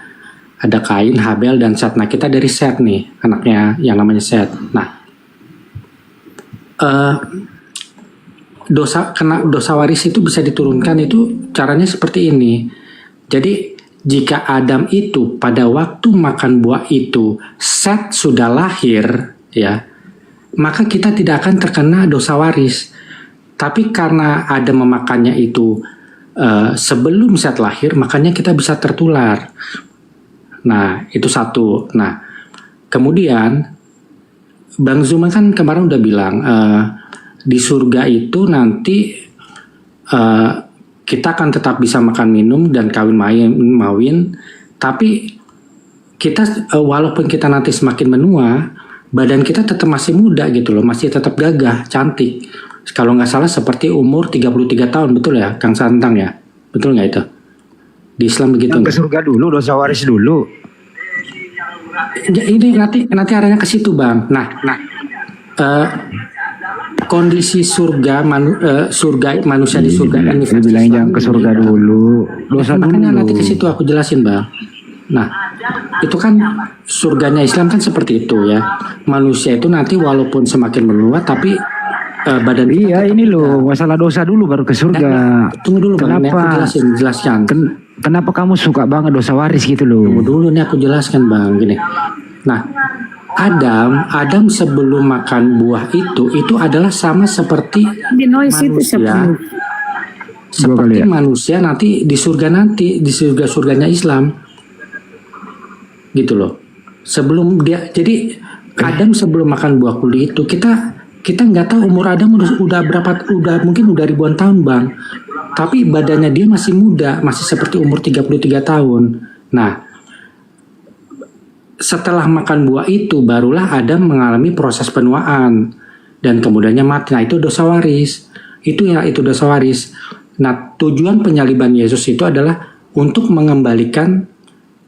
Ada Kain, Habel, dan Set. Nah, kita dari Set nih, anaknya yang namanya Set. Nah, dosa waris itu bisa diturunkan itu caranya seperti ini. Jadi jika Adam itu pada waktu makan buah itu Set sudah lahir, ya, maka kita tidak akan terkena dosa waris. Tapi karena Adam memakannya itu sebelum Set lahir, makanya kita bisa tertular. Nah, itu satu. Nah, kemudian Bang Zuma kan kemarin udah bilang di surga itu nanti kita akan tetap bisa makan minum dan kawin mawin, tapi kita walaupun kita nanti semakin menua, badan kita tetap masih muda gitu loh, masih tetap gagah, cantik. Kalau nggak salah seperti umur 33 tahun, betul ya Kang Santang ya? Betul nggak itu? Di Islam begitu. Yang ke surga dulu, dosa waris dulu. Ini nanti arahnya ke situ Bang. Nah, kondisi surga manusia di surga ini. Lu bilang jangan ke surga dulu, dosa makanya dulu. nanti ke situ aku jelasin Bang. Nah, itu kan surganya Islam kan seperti itu ya. Manusia itu nanti walaupun semakin menua tapi badan Iya ini loh masalah dosa dulu baru ke surga. Tunggu dulu Bang, Kenapa? aku jelaskan. Kenapa kamu suka banget dosa waris gitu loh? Tunggu dulu nih aku jelaskan Bang gini. Nah, Adam sebelum makan buah itu adalah sama seperti manusia. Seperti manusia nanti di surganya Islam. Gitu loh. Sebelum dia jadi Adam sebelum makan buah kuli itu kita nggak tahu umur Adam udah berapa, mungkin udah ribuan tahun Bang. Tapi badannya dia masih muda, masih seperti umur 33 tahun. Nah, setelah makan buah itu barulah Adam mengalami proses penuaan dan kemudiannya mati. Nah, itu dosa waris. Itu dosa waris. Nah, tujuan penyaliban Yesus itu adalah untuk mengembalikan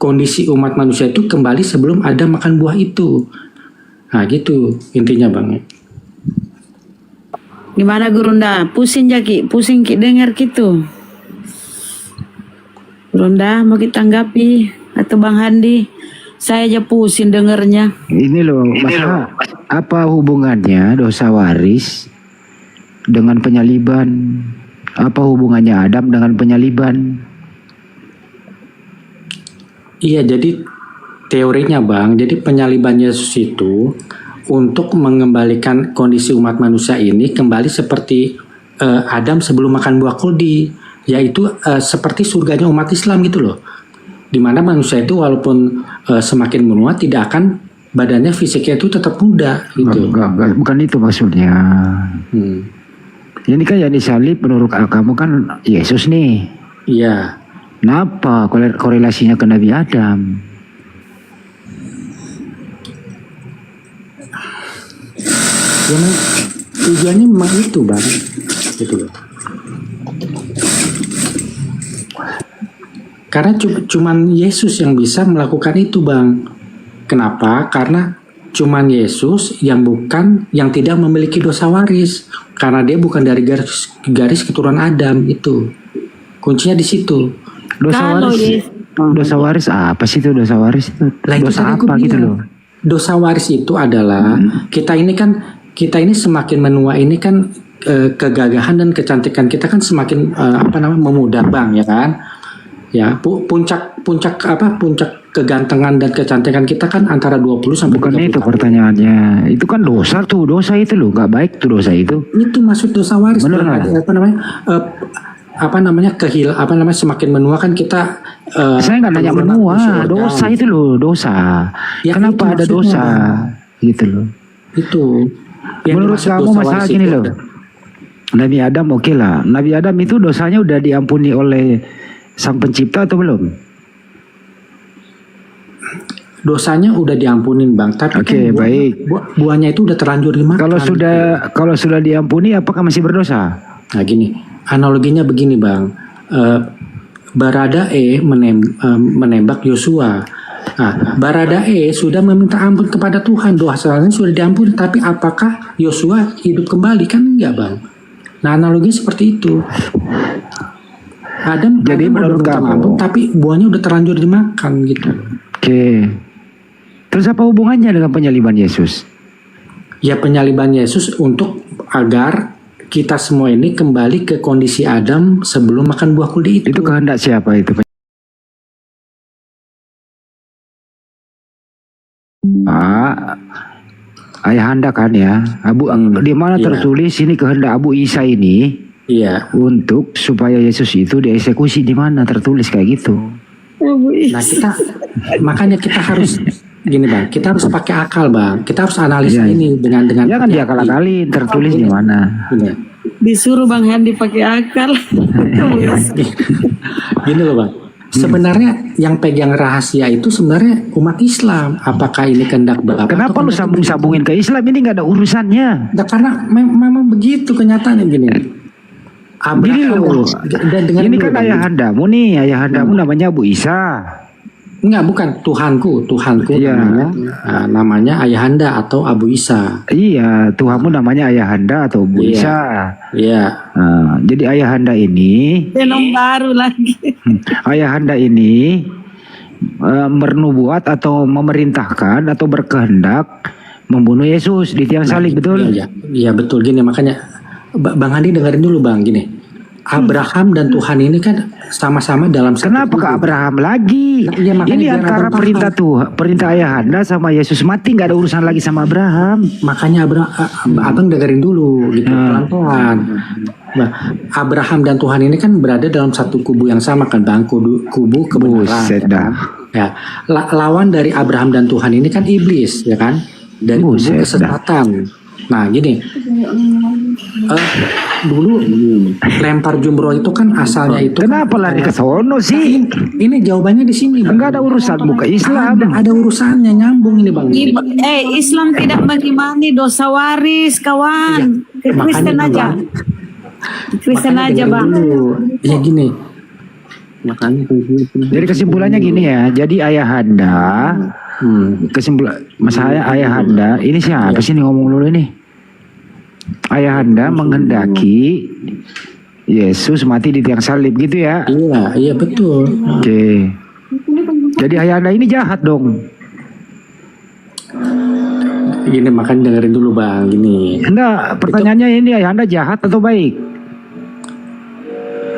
kondisi umat manusia itu kembali sebelum Adam makan buah itu. Nah, gitu intinya Bang. Gimana Gurunda? Pusing Jaki, pusing Ki dengar gitu. Gurunda mau kita tanggapi atau Bang Handi? Saya aja pusing dengernya. Ini loh, masa apa hubungannya dosa waris dengan penyaliban? Apa hubungannya Adam dengan penyaliban? Iya, jadi teorinya Bang, jadi penyaliban Yesus itu untuk mengembalikan kondisi umat manusia ini kembali seperti Adam sebelum makan buah kuldi, yaitu seperti surganya umat Islam gitu loh. Dimana manusia itu walaupun semakin menua tidak akan badannya fisiknya itu tetap muda gitu. Enggak, bukan itu maksudnya. Ini kan yang disalib menurut kamu kan Yesus nih. Iya. Kenapa korelasinya ke Nabi Adam? Ya, tujuannya memang itu Bang, gitu loh. Karena cuman Yesus yang bisa melakukan itu Bang. Kenapa? Karena cuman Yesus yang tidak memiliki dosa waris. Karena dia bukan dari garis keturunan Adam itu. Kuncinya di situ. Dosa waris apa sih itu dosa waris itu? Dosa apa gitu loh? Dosa waris itu adalah kita ini semakin menua ini kan kegagahan dan kecantikan kita kan semakin memudar Bang ya kan? Ya, puncak kegantengan dan kecantikan kita kan antara 20 sampai 30 Bukan itu tahun. pertanyaannya. Itu kan dosa itu loh, nggak baik tuh dosa itu. Itu masuk dosa waris. Bener nggak? Semakin menua kan kita Saya nggak nanya menua, dosa itu loh, dosa. Ya, Kenapa itu ada dosa? maksudnya. Gitu loh. Itu yang Menurut dimaksud kamu dosa masalah waris gini itu loh. ada. Nabi Adam oke lah. Nabi Adam itu dosanya udah diampuni oleh Sang Pencipta atau belum? dosanya udah diampunin Bang, tapi Oke, kan baik. buahnya itu udah terlanjur dimakan. Kalau sudah diampuni, apakah masih berdosa? Nah gini, analoginya begini Bang, Baradae menembak Yosua. Nah, Baradae sudah meminta ampun kepada Tuhan, dosanya sudah diampuni, tapi apakah Yosua hidup kembali? Kan enggak Bang. Nah analoginya seperti itu. Adam Jadi menurut udah minta kamu- ampun, tapi buahnya udah terlanjur dimakan gitu. Oke. Terus apa hubungannya dengan penyaliban Yesus? Ya penyaliban Yesus untuk agar kita semua ini kembali ke kondisi Adam sebelum makan buah kuldi itu. Itu kehendak siapa itu? Ayahanda kan ya. Di mana Iya. tertulis ini kehendak Abu Isa ini Iya. untuk supaya Yesus itu dieksekusi, di mana tertulis kayak gitu? Nah makanya kita harus gini Bang, kita harus pakai akal Bang. Kita harus analisa Iya. ini dengan Jangan hati-hati. diakal-akalin, tertulis di mana? Gini. Disuruh Bang Handi pakai akal. Gini loh Bang. Sebenarnya yang pegang rahasia itu sebenarnya umat Islam. Apakah ini kehendak Bapa? Kenapa atau lu sambung-sambungin ke Islam? Ini nggak ada urusannya. Nah, karena memang begitu kenyataannya gini. Gini loh. dengan Ini kan ayahandamu nih, ayahandamu namanya Abu Isa. Enggak, bukan Tuhanku Iya. namanya Ayahanda atau Abu Isa. Iya, Tuhanmu namanya Ayahanda atau Abu Iya. Isa. Iya. Nah, jadi Ayahanda ini, Film baru lagi. Ayahanda ini bernubuat atau memerintahkan atau berkehendak membunuh Yesus di tiang salib, betul? Iya, iya betul. Gini makanya Bang Andi dengerin dulu Bang, gini. Abraham dan Tuhan ini kan sama-sama dalam satu Kenapa ke kubu. Abraham lagi? Nah, iya, makanya Ini biar antara Abang paham. perintah Tuhan, perintah Ayahanda sama Yesus mati, nggak ada urusan lagi sama Abraham. Makanya Abang dengerin dulu gitu pelan-pelan. Nah, Abraham dan Tuhan ini kan berada dalam satu kubu yang sama kan Bang, kubu kebenaran. Buset ya dah. kan? Ya, lawan dari Abraham dan Tuhan ini kan iblis ya kan, dari kubu Buset dah. kesesatan. Nah gini, dulu lempar jumroh itu kan asalnya itu. Kenapa lari ke sono sih? Ini jawabannya di sini. Bang. Enggak ada urusan buka Islam. Ada urusannya nyambung ini Bang. Islam tidak mengimani dosa waris, kawan. Ke Kristen Makanya, aja. Bang. Kristen Makanya aja dengerin Bang. dulu. Ya gini. Makanya Jadi kesimpulannya gini ya. Jadi Ayahanda, kesimpulan saya Ayahanda, ini siapa sih nih ngomong dulu ini? Ayahanda menghendaki Yesus mati di tiang salib gitu ya. Iya betul. Oke. Jadi Ayahanda ini jahat dong. Gini makanya dengerin dulu Bang, gini. Enggak, pertanyaannya ini Ayahanda jahat atau baik?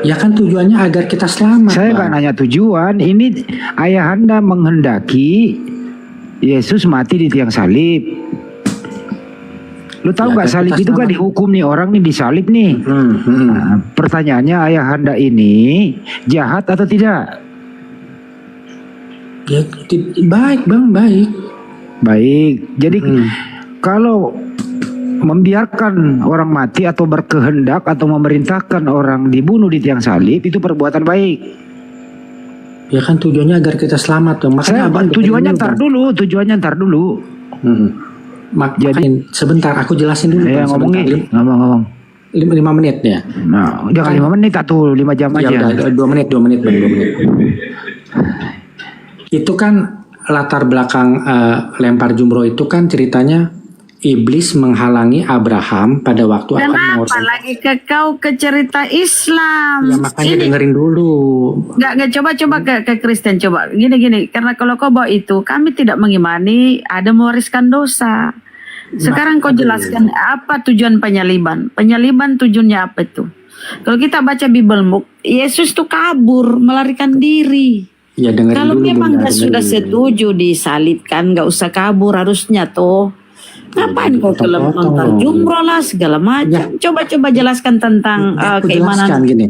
Ya kan tujuannya agar kita selamat. Saya Bang. nggak nanya tujuan. Ini Ayahanda menghendaki Yesus mati di tiang salib. Lu tahu Ya, nggak kan salib kita itu kan selamat. dihukum nih orang nih disalib nih. Nah, pertanyaannya Ayahanda ini jahat atau tidak? Ya baik Bang, baik. Baik. Jadi kalau membiarkan orang mati atau berkehendak atau memerintahkan orang dibunuh di tiang salib itu perbuatan baik. Ya kan tujuannya agar kita selamat tuh. Makanya Saya Abang tujuannya dengerin ntar Bang. dulu, tujuannya ntar dulu. Jadi sebentar aku jelasin dulu Bang, ngomongin, sebentar. ngomong. 5 menit ya. Nah, jangan 5 menit atau 5 jam Ya aja. udah 2 menit Bang, 2 menit. Itu kan latar belakang lempar jumroh itu kan ceritanya iblis menghalangi Abraham pada waktu akan Kenapa mengorbankan. lagi kau ke cerita Islam? Ya makanya Ini dengerin dulu. nggak coba ke Kristen coba gini karena kalau kau bawa itu kami tidak mengimani ada mewariskan dosa. Sekarang kau jelaskan apa tujuan penyaliban? Penyaliban tujuannya apa itu? Kalau kita baca Bible Book, Yesus tuh kabur melarikan diri. Ya dengerin Kalau dulu. memang Bunda, nggak sudah dengerin. setuju disalibkan, nggak usah kabur harusnya toh. Ngapain kau ke lontar jumroh lah segala macam? Coba jelaskan tentang Ya, aku keimanan. jelaskan gini.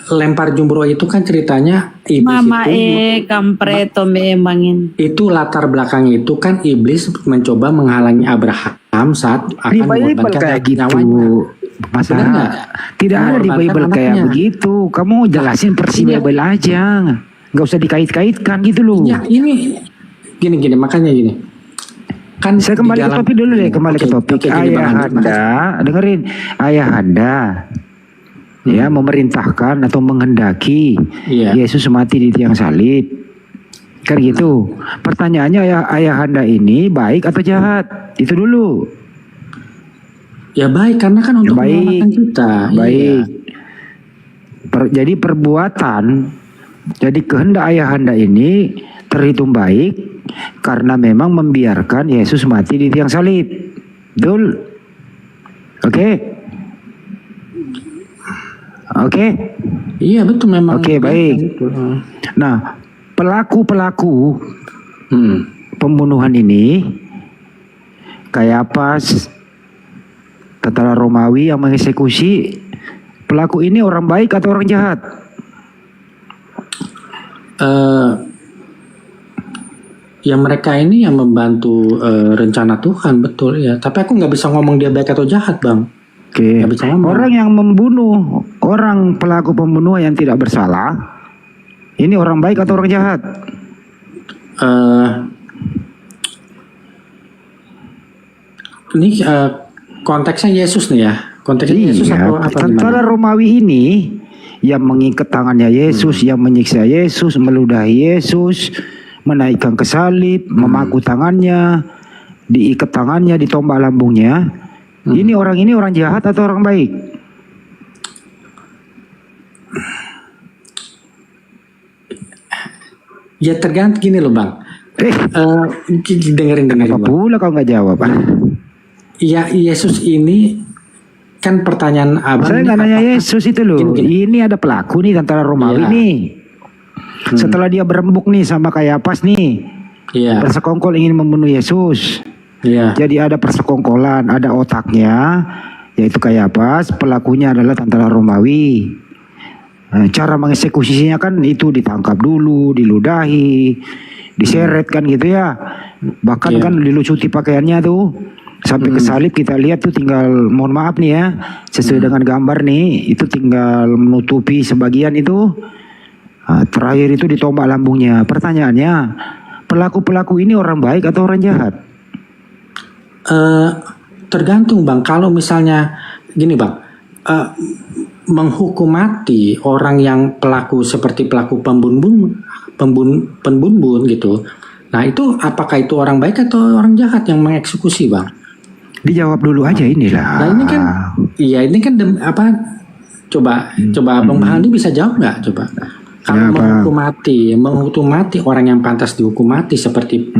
Lempar jumroh itu kan ceritanya iblis Mama itu kampreto memangin. itu latar belakang itu kan iblis mencoba menghalangi Abraham saat akan Di Bible mengorbankan kayak gitu. nyawanya. Masa Benar nggak? tidak ada di Mengorbankan Bible kayak anaknya. begitu. Kamu jelasin persi Iya. Bible aja. Nggak usah dikait-kaitkan gitu loh. Ya ini gini makanya gini. Kan Saya kembali ke topik dulu deh, kembali ke topik. Ayahanda, dengerin, ayahanda ya memerintahkan atau menghendaki Yesus mati di tiang salib. Kan gitu. Pertanyaannya ayahanda ini baik atau jahat? Itu dulu. Ya baik, karena kan untuk menyelamatkan kita. Baik. Jadi perbuatan, jadi kehendak ayahanda ini terhitung baik karena memang membiarkan Yesus mati di tiang salib. Betul? Oke? Oke? Iya betul memang. Oke, baik. Nah, pelaku-pelaku pembunuhan ini Kayapas, tentara Romawi yang mengeksekusi, pelaku ini orang baik atau orang jahat? Ya mereka ini yang membantu rencana Tuhan, betul ya. Tapi aku nggak bisa ngomong dia baik atau jahat, Bang. Oke. Nggak bisa ngomong. Orang yang membunuh, orang pelaku pembunuhan yang tidak bersalah, ini orang baik atau orang jahat? Ini konteksnya Yesus nih ya. Konteksnya Yesus atau tentara gimana? Romawi ini yang mengikat tangannya Yesus, yang menyiksa Yesus, meludahi Yesus, menaikkan ke salib, memaku tangannya, diikat tangannya, ditombak lambungnya. Ini orang jahat atau orang baik? Ya tergantung gini loh Bang. Dengerin Apa Bang. pula kau nggak jawab? Ya Yesus ini kan pertanyaan abang. Saya nggak nanya Yesus itu loh. Gini. Ini ada pelaku nih, tentara Romawi Iya. nih. Setelah dia berembuk nih sama Kayapas nih, bersekongkol ingin membunuh Yesus. Iya. Jadi ada persekongkolan, ada otaknya, yaitu Kayapas. Pelakunya adalah tentara Romawi. Nah, cara mengeksekusinya kan itu ditangkap dulu, diludahi, diseret kan gitu ya. Bahkan kan dilucuti pakaiannya tuh. Sampai ke salib kita lihat tuh tinggal, mohon maaf nih ya, sesuai dengan gambar nih, itu tinggal menutupi sebagian itu. Nah, terakhir itu ditombak lambungnya. Pertanyaannya, pelaku-pelaku ini orang baik atau orang jahat? Tergantung Bang. Kalau misalnya gini Bang, menghukum mati orang yang pelaku seperti pelaku pembunuh gitu. Nah itu apakah itu orang baik atau orang jahat yang mengeksekusi Bang? Dijawab dulu aja inilah. Nah ini kan, iya ini kan coba Bang Bahandi bisa jawab nggak coba? Kalau menghukum mati orang yang pantas dihukum mati seperti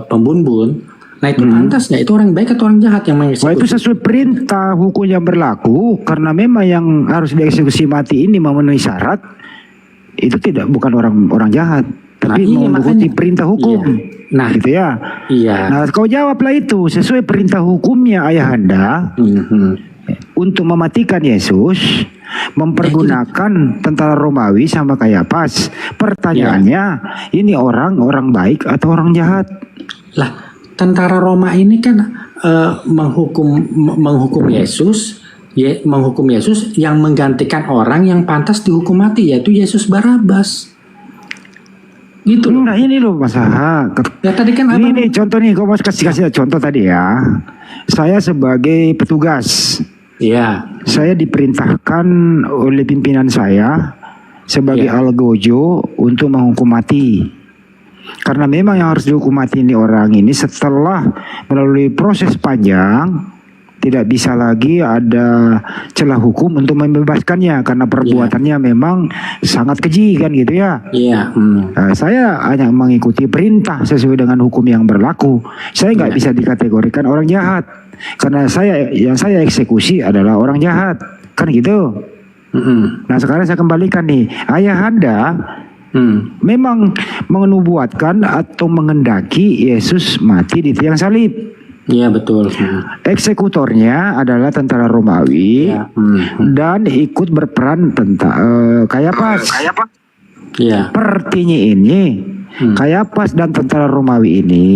pembunuh, nah itu pantas nggak? Itu orang baik atau orang jahat yang mengeksekusi? Wah, itu sesuai perintah hukum yang berlaku, karena memang yang harus dieksekusi mati ini memenuhi syarat, itu bukan orang jahat, tapi mengikuti perintah hukum. Iya. Nah, gitu ya. Iya. Nah, kau jawablah itu sesuai perintah hukumnya ayahanda untuk mematikan Yesus, mempergunakan tentara Romawi sama Kayapas. Pertanyaannya, ini orang baik atau orang jahat? Lah, tentara Roma ini kan menghukum Yesus, menghukum Yesus yang menggantikan orang yang pantas dihukum mati, yaitu Yesus Barabas. Gitu loh. Nah ini loh Mas Aha. Ya tadi kan ini contoh nih, kau mau kasih contoh tadi ya. Saya sebagai petugas, saya diperintahkan oleh pimpinan saya sebagai algojo untuk menghukum mati. Karena memang yang harus dihukum mati ini orang ini setelah melalui proses panjang, tidak bisa lagi ada celah hukum untuk membebaskannya karena perbuatannya memang sangat keji kan gitu ya. Saya hanya mengikuti perintah sesuai dengan hukum yang berlaku. Saya nggak bisa dikategorikan orang jahat karena yang saya eksekusi adalah orang jahat kan gitu. Nah sekarang saya kembalikan nih, ayahanda memang menubuatkan atau mgendaki Yesus mati di tiang salib. Iya betul. Eksekutornya adalah tentara Romawi dan ikut berperan Kayapas. Pertinya ini Kayapas dan tentara Hmm. Romawi ini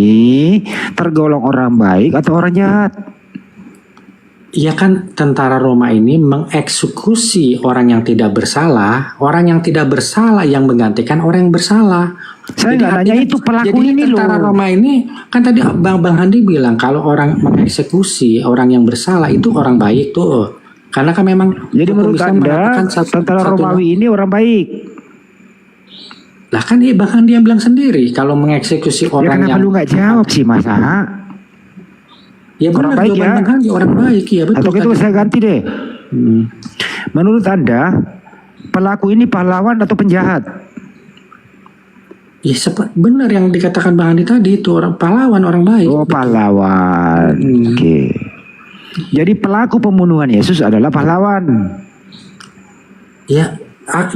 tergolong orang baik atau orang jahat? Nah, ini kan, Nah, sekarang saya kembalikan nih, ayahanda memang menubuatkan atau menghendaki Yesus mati di tiang salib. Eksekutornya adalah tentara Romawi dan ikut berperan Kayapas. Pertinya ini Kayapas dan tentara Romawi ini tergolong orang baik atau orang jahat? Ya kan tentara Roma ini mengeksekusi orang yang tidak bersalah, orang yang tidak bersalah yang menggantikan orang yang bersalah. Saya nggak nanya artinya- itu pelaku jadi ini tentara loh. Roma ini kan tadi Bang Handi bilang kalau orang mengeksekusi orang yang bersalah itu orang baik tuh. Karena kan memang Jadi hukum menurut Islam Anda mengatakan tentara Romawi ini orang baik? Lah kan Bang Handi yang bilang sendiri kalau mengeksekusi Ya orang kenapa yang lu nggak jawab sih Mas Aha? ya orang benar baik jawaban ya? Bang Handi orang baik ya betul. Atau gitu tadi. saya ganti deh. Menurut Anda pelaku ini pahlawan atau penjahat? Ya benar yang dikatakan Bang Handi tadi itu orang pahlawan orang baik. Oh pahlawan. Oke. Jadi pelaku pembunuhan Yesus adalah pahlawan. Ya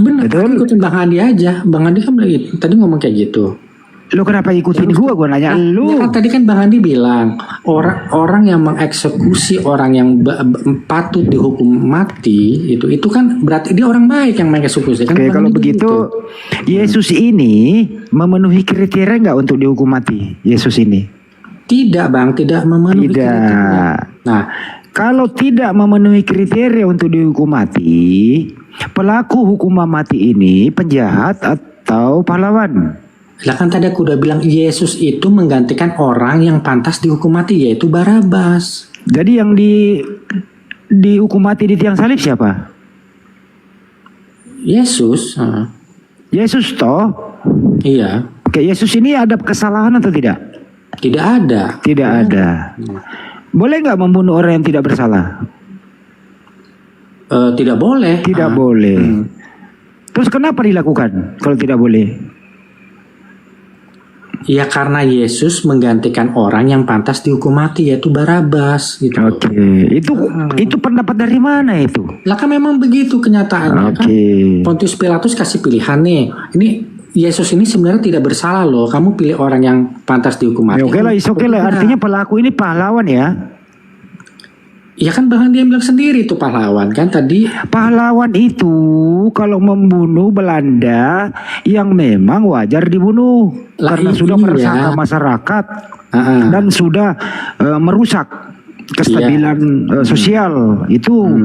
benar. Betul. Tadi ikutin Bang Handi aja. Bang Handi kan bilang gitu. Tadi ngomong kayak gitu. Lu kenapa ikutin gua nanya lu. Ya kan tadi kan Bang Handi bilang orang yang mengeksekusi orang yang patut dihukum mati itu kan berarti dia orang baik yang mengeksekusi. Kan Oke, Bang kalau Handi begitu Yesus ini memenuhi kriteria nggak untuk dihukum mati? Yesus ini Tidak Bang, tidak memenuhi kriteria. tidak. Nah, Kalau tidak memenuhi kriteria untuk dihukum mati, pelaku hukuman mati ini penjahat atau pahlawan? lah kan tadi aku udah bilang Yesus itu menggantikan orang yang pantas dihukum mati yaitu Barabas. Jadi yang dihukum mati di tiang salib siapa? Yesus. Yesus toh? Iya. Oke, Yesus ini ada kesalahan atau tidak? Tidak ada. Tidak ada. Boleh nggak membunuh orang yang tidak bersalah? Tidak boleh. Tidak boleh. Terus kenapa dilakukan kalau tidak boleh? Ya karena Yesus menggantikan orang yang pantas dihukum mati yaitu Barabas gitu. Oke, itu pendapat dari mana itu? Lah kan memang begitu kenyataannya kan. Oke. Pontius Pilatus kasih pilihan nih. Ini Yesus ini sebenarnya tidak bersalah loh. Kamu pilih orang yang pantas dihukum mati. Ya, oke lah, oke lah. Artinya pelaku ini pahlawan ya? Ya kan bahkan dia bilang sendiri itu pahlawan kan tadi. Pahlawan itu kalau membunuh Belanda yang memang wajar dibunuh Lah, karena sudah iya. meresahkan masyarakat Ah, dan sudah merusak kestabilan sosial itu.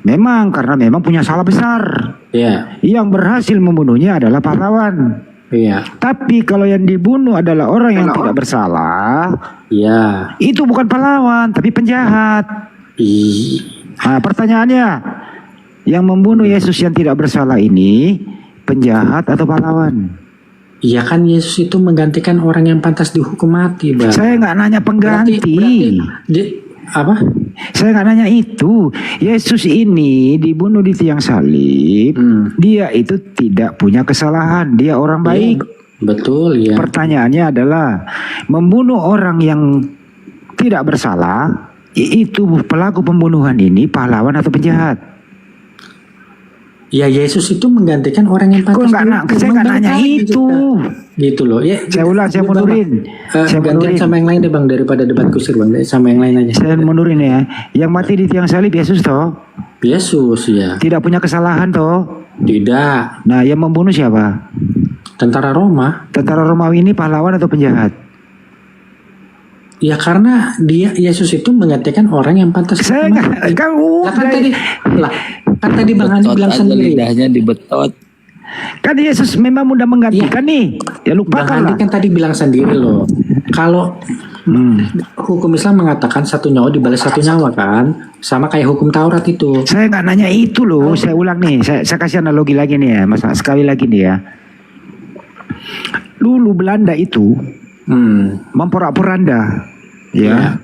Memang karena memang punya salah besar. Iya. Yang berhasil membunuhnya adalah pahlawan. Iya. Tapi kalau yang dibunuh adalah orang yang tidak bersalah, Iya. itu bukan pahlawan tapi penjahat. Nah, pertanyaannya, yang membunuh Yesus yang tidak bersalah ini penjahat atau pahlawan? Iya kan Yesus itu menggantikan orang yang pantas dihukum mati, Bang. Saya nggak nanya pengganti. Apa? Saya nggak nanya itu. Yesus ini dibunuh di tiang salib. Dia itu tidak punya kesalahan. Dia orang baik. Betul ya. Pertanyaannya adalah membunuh orang yang tidak bersalah, itu pelaku pembunuhan ini pahlawan atau penjahat? Ya Yesus itu menggantikan orang yang pantas. Saya nggak nanya itu. Gitu loh. Ya, Saya ulang, saya mundurin. Saya gantian mundurin. sama yang lain deh Bang daripada debat kusir Bang. Sama yang lain aja. Saya mundurin ya. Yang mati di tiang salib Yesus toh? Yesus ya. Tidak punya kesalahan toh? Tidak. Nah, yang membunuh siapa? Tentara Roma. Tentara Romawi ini pahlawan atau penjahat? Ya karena Yesus itu menggantikan orang yang pantas. Saya nggak. Kan tadi Bang Andi bilang sendiri. Lidahnya dibetot. Kan Yesus memang udah menggantikan nih. Ya Bang lupakan Andi lah. kan tadi bilang sendiri loh. Kalau hukum Islam mengatakan satu nyawa dibalas satu nyawa kan, sama kayak hukum Taurat itu. Saya nggak nanya itu loh. Saya ulang nih. Saya kasih analogi lagi nih ya, Mas. Sekali lagi nih ya. Dulu Belanda itu memporak-poranda, ya.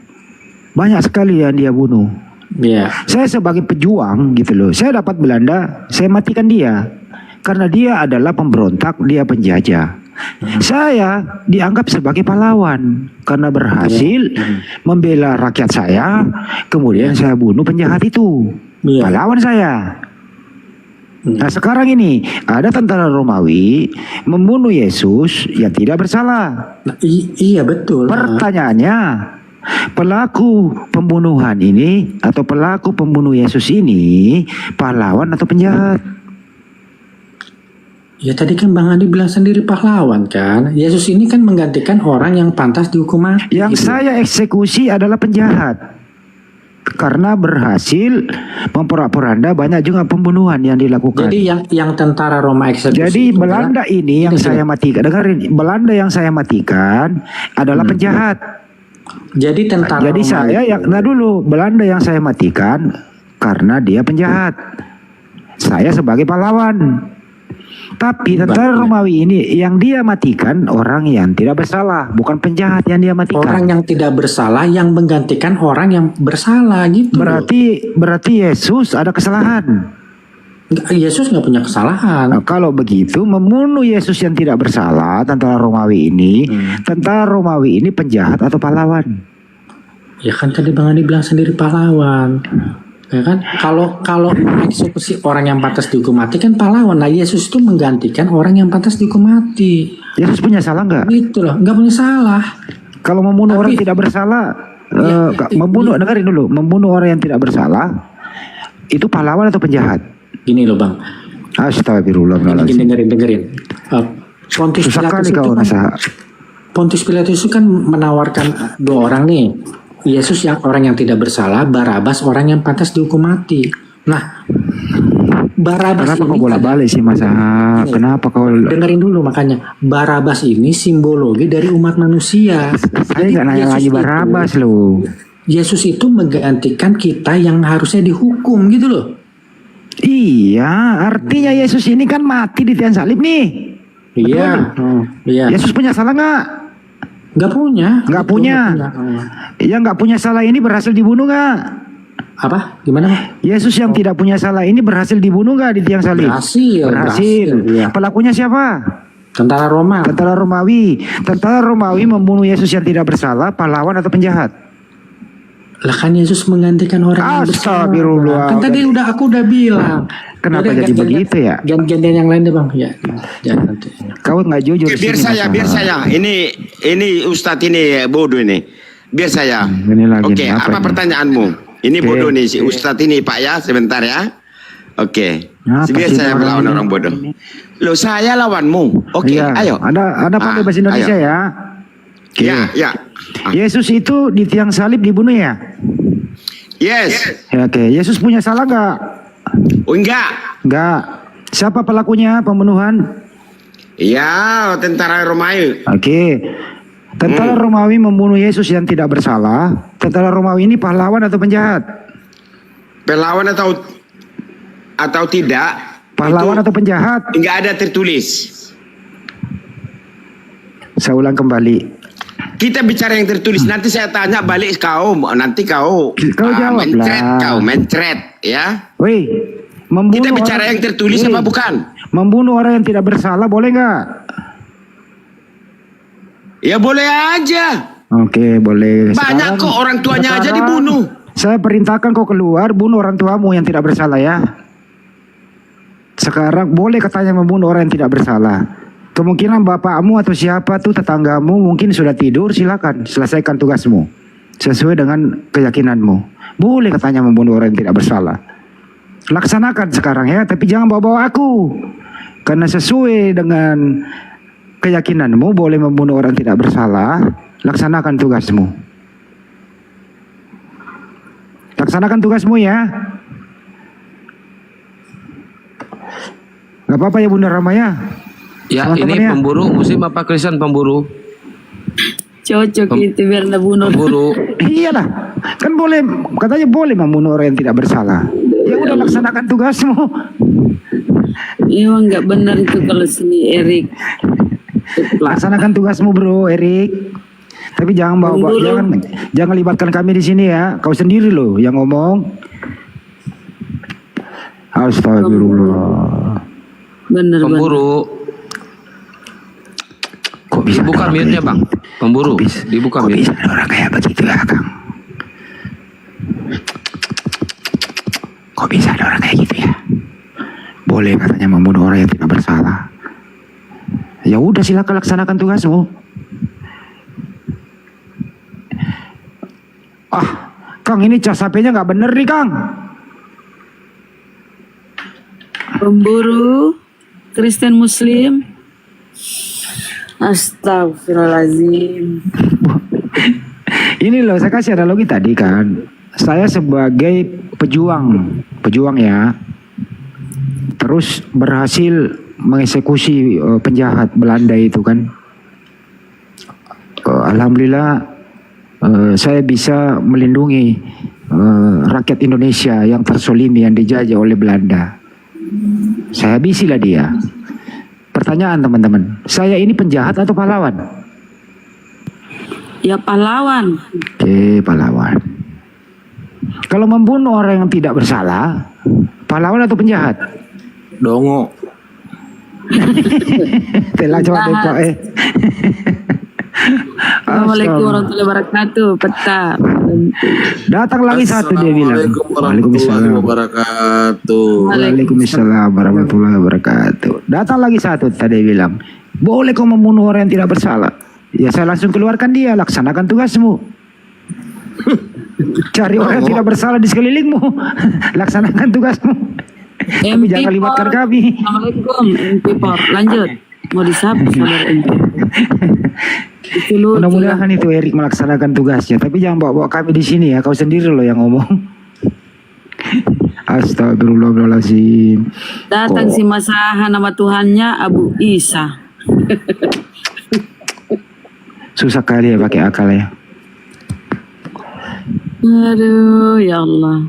Banyak sekali yang dia bunuh. Iya. Saya sebagai pejuang gitu loh. Saya dapat Belanda, saya matikan dia karena dia adalah pemberontak, dia penjajah. Saya dianggap sebagai pahlawan karena berhasil membela rakyat saya. Kemudian saya bunuh penjahat itu, pahlawan saya. Nah sekarang ini ada tentara Romawi membunuh Yesus yang tidak bersalah. Iya betul. Pertanyaannya, pelaku pembunuhan ini atau pelaku pembunuh Yesus ini pahlawan atau penjahat? Ya tadi kan Bang Andi bilang sendiri pahlawan kan. Yesus ini kan menggantikan orang yang pantas dihukum mati. Yang saya eksekusi adalah penjahat. karena berhasil memporak-poranda banyak juga pembunuhan yang dilakukan. Jadi yang tentara Roma eksekusi. Jadi itu Belanda adalah- ini yang saya matikan, dengarin, Belanda yang saya matikan adalah penjahat. Jadi tentara Jadi Roma saya itu- yang, nah dulu, Belanda yang saya matikan karena dia penjahat. Saya sebagai pahlawan. Tapi tentara Romawi ini yang dia matikan orang yang tidak bersalah, bukan penjahat yang dia matikan. orang yang tidak bersalah yang menggantikan orang yang bersalah gitu. Berarti Yesus ada kesalahan. Yesus nggak punya kesalahan. Nah, kalau begitu membunuh Yesus yang tidak bersalah, tentara Romawi ini, tentara Romawi ini penjahat atau pahlawan? Ya kan tadi Bang Andi bilang sendiri pahlawan. Ya kan? Kalau eksekusi orang yang pantas dihukum mati kan pahlawan. Nah, Yesus itu menggantikan orang yang pantas dihukum mati. Yesus punya salah nggak? Gitu loh, nggak punya salah. Kalau membunuh orang Tapi- tidak bersalah, Ya, dengarin dulu, membunuh orang yang tidak bersalah itu pahlawan atau penjahat? Gini loh Bang. Astagfirullahaladzim. Dengerin. Pontius Susah Pilatus kali itu kau kan, nasihat. Pontius Pilatus itu kan menawarkan dua orang nih. Yesus yang orang yang tidak bersalah, Barabas orang yang pantas dihukum mati. Nah, Barabas Kenapa kau ini bolak-balik sih Mas Aha? Kenapa kau? dengerin dulu makanya. Barabas ini simbologi dari umat manusia. Saya nggak nanya lagi Barabas loh. Yesus itu menggantikan kita yang harusnya dihukum gitu loh. Iya, artinya Yesus ini kan mati di tiang salib nih. Iya. Iya. Yesus punya salah nggak? Nggak punya. Nggak punya. Yang nggak punya salah ini berhasil dibunuh nggak? Apa? Gimana Bang? Yesus yang tidak punya salah ini berhasil dibunuh nggak di tiang salib? Berhasil. Iya. Pelakunya siapa? Tentara Roma. Tentara Romawi. Tentara Romawi membunuh Yesus yang tidak bersalah, pahlawan atau penjahat? Lah kan Yesus menggantikan orang yang bersalah. Astagfirullah. Kan tadi aku udah bilang. Kenapa Udah, jadi begitu ya? Gantian yang lain deh Bang. Ya. Jangan nanti. Kau nggak jujur. Oke, biar sini, saya, Mas biar Aha. saya. Ini Ustadz ini bodoh ini. Biar saya. Ini lagi Oke, nih, apa ini? pertanyaanmu? Ini Oke. bodoh nih si Ustadz ini Pak ya, sebentar ya. Oke. Apa Biar sih saya orang melawan ini? orang bodoh. Loh, saya lawanmu. Oke, Iya. ayo. Ada pandai bahasa Indonesia ayo. ya? Oke. Ya. Yesus itu di tiang salib dibunuh ya? Yes. Ya, oke. Yesus punya salah nggak? Oh, enggak. Nggak. Siapa pelakunya pembunuhan? Ya, tentara Romawi. Oke. Tentara Romawi membunuh Yesus yang tidak bersalah. Tentara Romawi ini pahlawan atau penjahat? Perlawan atau tidak? Pahlawan itu atau penjahat? enggak ada tertulis. Saya ulang kembali. Kita bicara yang tertulis. Nanti saya tanya balik kau. Nanti kau jawab lah. mencret ya. Woi, membunuh Kita bicara yang tertulis apa bukan? Membunuh orang yang tidak bersalah boleh nggak? Ya boleh aja. Oke, boleh. Banyak kok orang tuanya aja dibunuh. Saya perintahkan kau keluar, bunuh orang tuamu yang tidak bersalah ya. Sekarang boleh katanya membunuh orang yang tidak bersalah. Kemungkinan bapakmu atau siapa tuh tetanggamu mungkin sudah tidur, silakan selesaikan tugasmu sesuai dengan keyakinanmu. Boleh katanya membunuh orang yang tidak bersalah. Laksanakan sekarang ya, tapi jangan bawa-bawa aku. Karena sesuai dengan keyakinanmu boleh membunuh orang tidak bersalah, laksanakan tugasmu. Laksanakan tugasmu ya. Gak apa-apa ya Bunda Ramaya. Ya, Teman-teman ini ya. pemburu muslim apa Kristen pemburu? Cocok itu biar nggak bunuh. Pemburu. Iyalah, kan boleh, katanya boleh membunuh orang yang tidak bersalah. Ya udah laksanakan tugasmu. Iya nggak benar itu kalau sini Erik. Laksanakan tugasmu bro, Erik. Tapi jangan bawa, jangan libatkan kami di sini ya. Kau sendiri loh yang ngomong. Astagfirullah. Bener. Pemburu. Kok bisa Dibuka ada orang mute-nya, kayak Bang. gitu? Pemburu. Dibuka Kok mute. bisa ada orang kayak begitu ya, Kang? Kok bisa ada orang kayak gitu ya? Boleh katanya membunuh orang yang tidak bersalah. Ya udah silakan laksanakan tugasmu. Kang ini cas HP-nya nggak bener nih Kang. Pemburu Kristen Muslim. Astagfirullahaladzim. Ini loh saya kasih analogi tadi kan. saya sebagai pejuang ya, terus berhasil mengeksekusi penjahat Belanda itu kan. Alhamdulillah saya bisa melindungi rakyat Indonesia yang tersolimi, yang dijajah oleh Belanda. Saya habisilah dia. Pertanyaan teman-teman, saya ini penjahat atau pahlawan? Ya pahlawan. Oke, pahlawan. Kalau membunuh orang yang tidak bersalah, pahlawan atau penjahat? Dongo. Telah coba tembak Assalamualaikum warahmatullahi wabarakatuh. Peta. Datang lagi satu dia bilang. Waalaikumsalam wabarakatuh. Waalaikumsalam warahmatullahi wabarakatuh. Datang lagi satu tadi dia bilang, boleh kau membunuh orang yang tidak bersalah? Ya saya langsung keluarkan dia, laksanakan tugasmu. Cari orang yang tidak bersalah di sekelilingmu, laksanakan tugasmu. Tapi jangan libatkan kami. Assalamualaikum MP4. Lanjut. Mau disapa saudara MP. Mudah-mudahan itu Erik melaksanakan tugasnya, tapi jangan bawa-bawa kami di sini ya. Kau sendiri loh yang ngomong. Astagfirullahaladzim. Datang si Masaha, nama Tuhannya Abu Isa. Susah kali ya pakai akal ya. Aduh, ya Allah.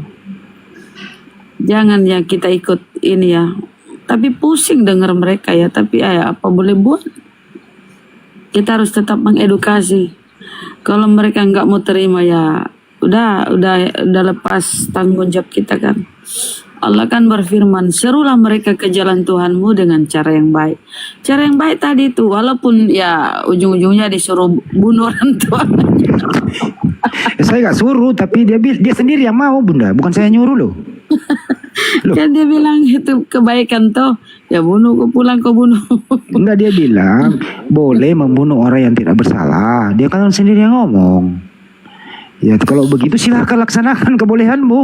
Jangan ya kita ikut ini ya. Tapi pusing dengar mereka ya. Tapi apa boleh buat? Kita harus tetap mengedukasi. Kalau mereka nggak mau terima ya, udah lepas tanggung jawab kita kan. Allah kan berfirman, serulah mereka ke jalan Tuhanmu dengan cara yang baik. Cara yang baik tadi itu, walaupun ya ujung-ujungnya disuruh bunuh orang tua. Saya nggak suruh, tapi dia sendiri yang mau, Bunda. Bukan saya nyuruh loh. Kan dia bilang itu kebaikan toh, ya bunuh, kau pulang kau bunuh. Enggak, dia bilang boleh membunuh orang yang tidak bersalah. Dia kan sendiri yang ngomong. Ya kalau begitu silakan laksanakan kebolehanmu.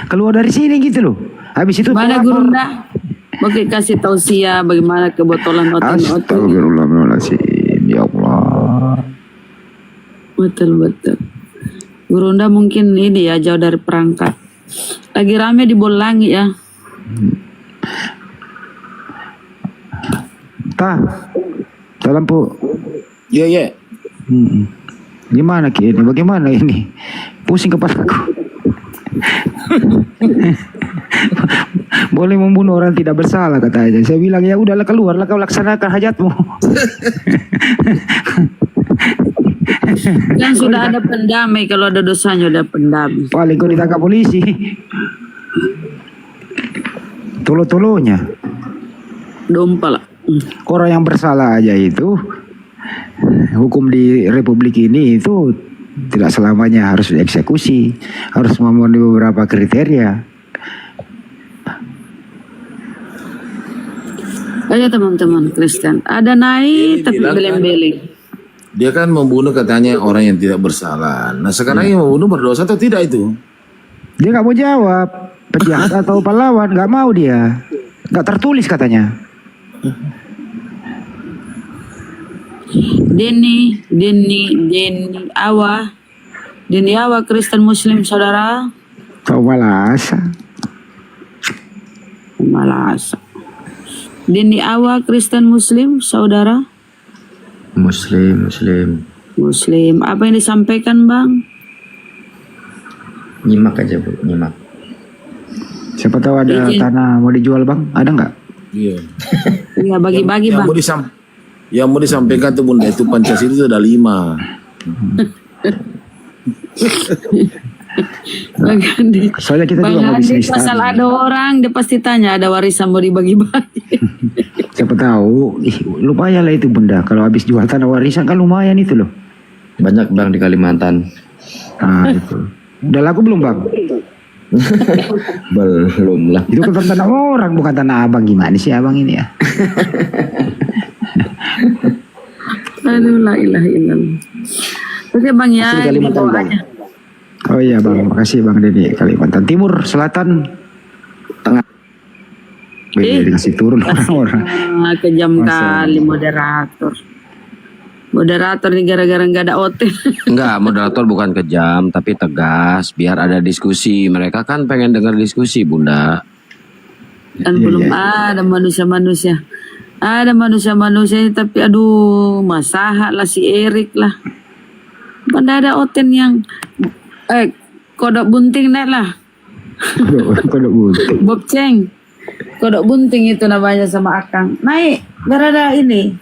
Keluar dari sini gitu loh. Habis itu mana Gurunda? Oke, kasih tausiah bagaimana kebotolan otot. Astagfirullahaladzim, ya Allah. Betul. Gurunda mungkin ini ya jauh dari perangkat. Lagi rame di Bolangi ya. Salam Bu. Iya. Gimana Ki ini? Bagaimana ini? Pusing kepalaku. Boleh membunuh orang tidak bersalah katanya. Saya bilang ya udahlah, keluarlah kau laksanakan hajatmu. Kan sudah ada pendamai, kalau ada dosanya udah pendamai. Paling kau ditangkap polisi. Tolo-tolonya. Dompal. Orang yang bersalah aja itu, hukum di Republik ini itu tidak selamanya harus dieksekusi, harus memenuhi beberapa kriteria. Ayo teman-teman Kristen, ada naik tapi beleng-beleng. Dia kan membunuh katanya orang yang tidak bersalah. Nah sekarang yang membunuh berdosa atau tidak itu? Dia nggak mau jawab, penjahat atau pahlawan, nggak mau dia, nggak tertulis katanya. Deni Awa Kristen Muslim saudara. Kau malasa. Deni Awa Kristen Muslim saudara. Muslim. Apa yang disampaikan Bang? Nyimak aja Bu, nyimak. Siapa tahu ada tanah mau dijual Bang, ada nggak? Iya. Iya bagi-bagi Bang. Yang mau disampaikan tuh Bunda itu Pancasila itu ada 5. Soalnya kita juga mau bisnis. Pasal ada orang dia pasti tanya ada warisan mau dibagi-bagi. Siapa tahu, lumayan lah itu Bunda. Kalau habis jual tanah warisan kan lumayan itu loh. Banyak Bang di Kalimantan. Nah itu. Udah laku belum Bang? Belum lah. Itu kan tanah orang bukan tanah abang. Gimana sih abang ini ya? Aduh la ilaha illallah. Oke Bang ya, ini doanya. Oh iya Bang, makasih Bang Dedi. Kalimantan Timur, Selatan, Tengah. Dikasih turun orang-orang. Kejam kali moderator. Moderator nih gara-gara nggak ada hotel. Enggak, moderator bukan kejam, tapi tegas, biar ada diskusi. Mereka kan pengen dengar diskusi, Bunda. Dan belum ada manusia-manusia. Ada manusia-manusia tapi aduh, masaha lah si Erik lah. Pada ada hotel yang kodok bunting naik lah. Kodok bunting. Bob Cheng. Kodok bunting itu namanya sama Akang. Naik, berada ini.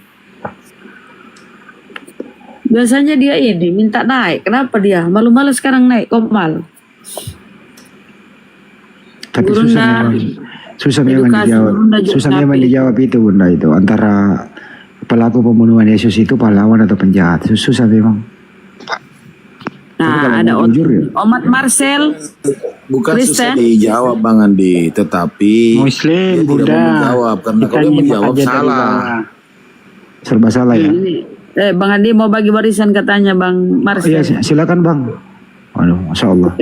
Biasanya dia ini minta naik. Kenapa dia? Malu-malu sekarang naik. Komal. Tapi Gurunda. susah memang Edukasi, dijawab. Bunda juga Susah memang capek. dijawab itu Bunda itu. Antara pelaku pembunuhan Yesus itu pahlawan atau penjahat. Susah memang. Tapi kalau Nah, ada mau jujur ya. Omat Marcel. Bukan susah Kristen. dijawab Bang Andi, tetapi Muslim, dia tidak Buddha. mau menjawab karena Kita kalau dia nyimak menjawab aja dari salah. bawah. Serba salah ya. Bang Andi mau bagi warisan katanya Bang Iya, Marcel. silakan Bang. Waduh, Masya Allah.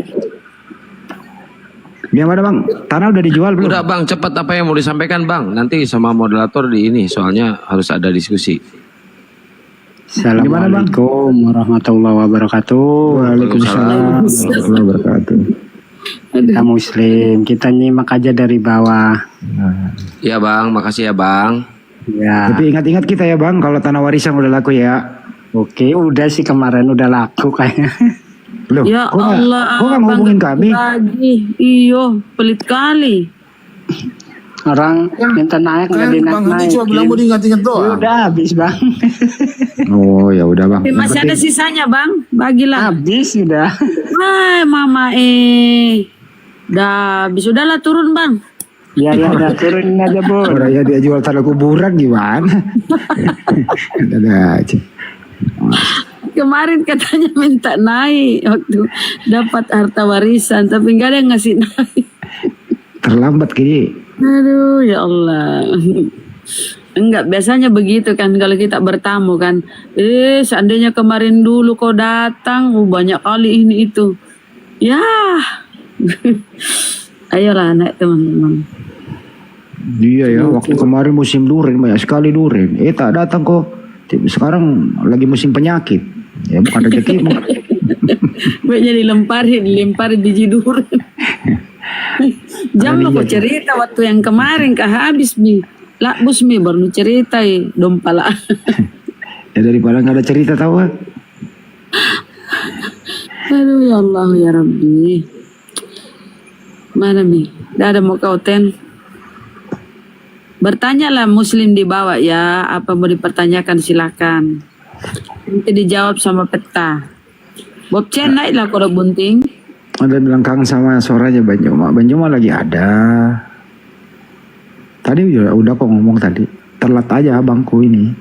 Gimana Bang? Tanah udah dijual belum? Udah Bang, cepat apa yang mau disampaikan Bang? Nanti sama moderator di ini, soalnya harus ada diskusi. Assalamualaikum warahmatullahi wabarakatuh. Waalaikumsalam warahmatullahi wabarakatuh. Kita Muslim, kita nyimak aja dari bawah. Iya Bang, makasih ya Bang. Ya. Tapi ingat-ingat kita ya Bang, kalau tanah warisan udah laku ya. Oke, udah sih kemarin udah laku kayaknya. Loh, Ya kok nggak- Allah, kok nggak ngehubungin kami? lagi. Iyo, pelit kali. Orang minta naik nggak Bang Andi dinaik. cuma bilang mau diingat-ingat doang. Udah habis bang, Oh ya udah Bang. Tapi Yang masih ada penting- sisanya Bang, bagilah. habis sudah. Hai Mama dah habis, udahlah turun Bang. Ya udah turunin aja bu. Orang ya dia jual tanah kuburan gimana? Ada aja. Kemarin katanya minta naik waktu dapat harta warisan, tapi nggak ada yang ngasih naik. Terlambat kini. Aduh ya Allah. Enggak, biasanya begitu kan kalau kita bertamu kan. Seandainya kemarin dulu kau datang, banyak kali ini itu. Ya. Ayolah naik teman-teman. Iya ya, waktu kemarin musim durian banyak sekali durian. Tak datang kok. Sekarang lagi musim penyakit. Ya bukan rezekimu. Banyak dilempari biji durian. Jam lo cerita waktu yang kemarin kah habis mi. Lakbus mi baru cerita dompala. Ya daripada nggak ada cerita tahu kan? Aduh ya Allah ya Rabbi. Mana mi? Dah ada mau kau ten? Bertanyalah Muslim di bawah ya. Apa mau dipertanyakan silakan. Nanti dijawab sama peta. Bob Chen naiklah kodok bunting. Ada bilang kangen sama suaranya Banjuma. Banjuma lagi ada. Tadi udah kok ngomong tadi. Telat aja abangku ini.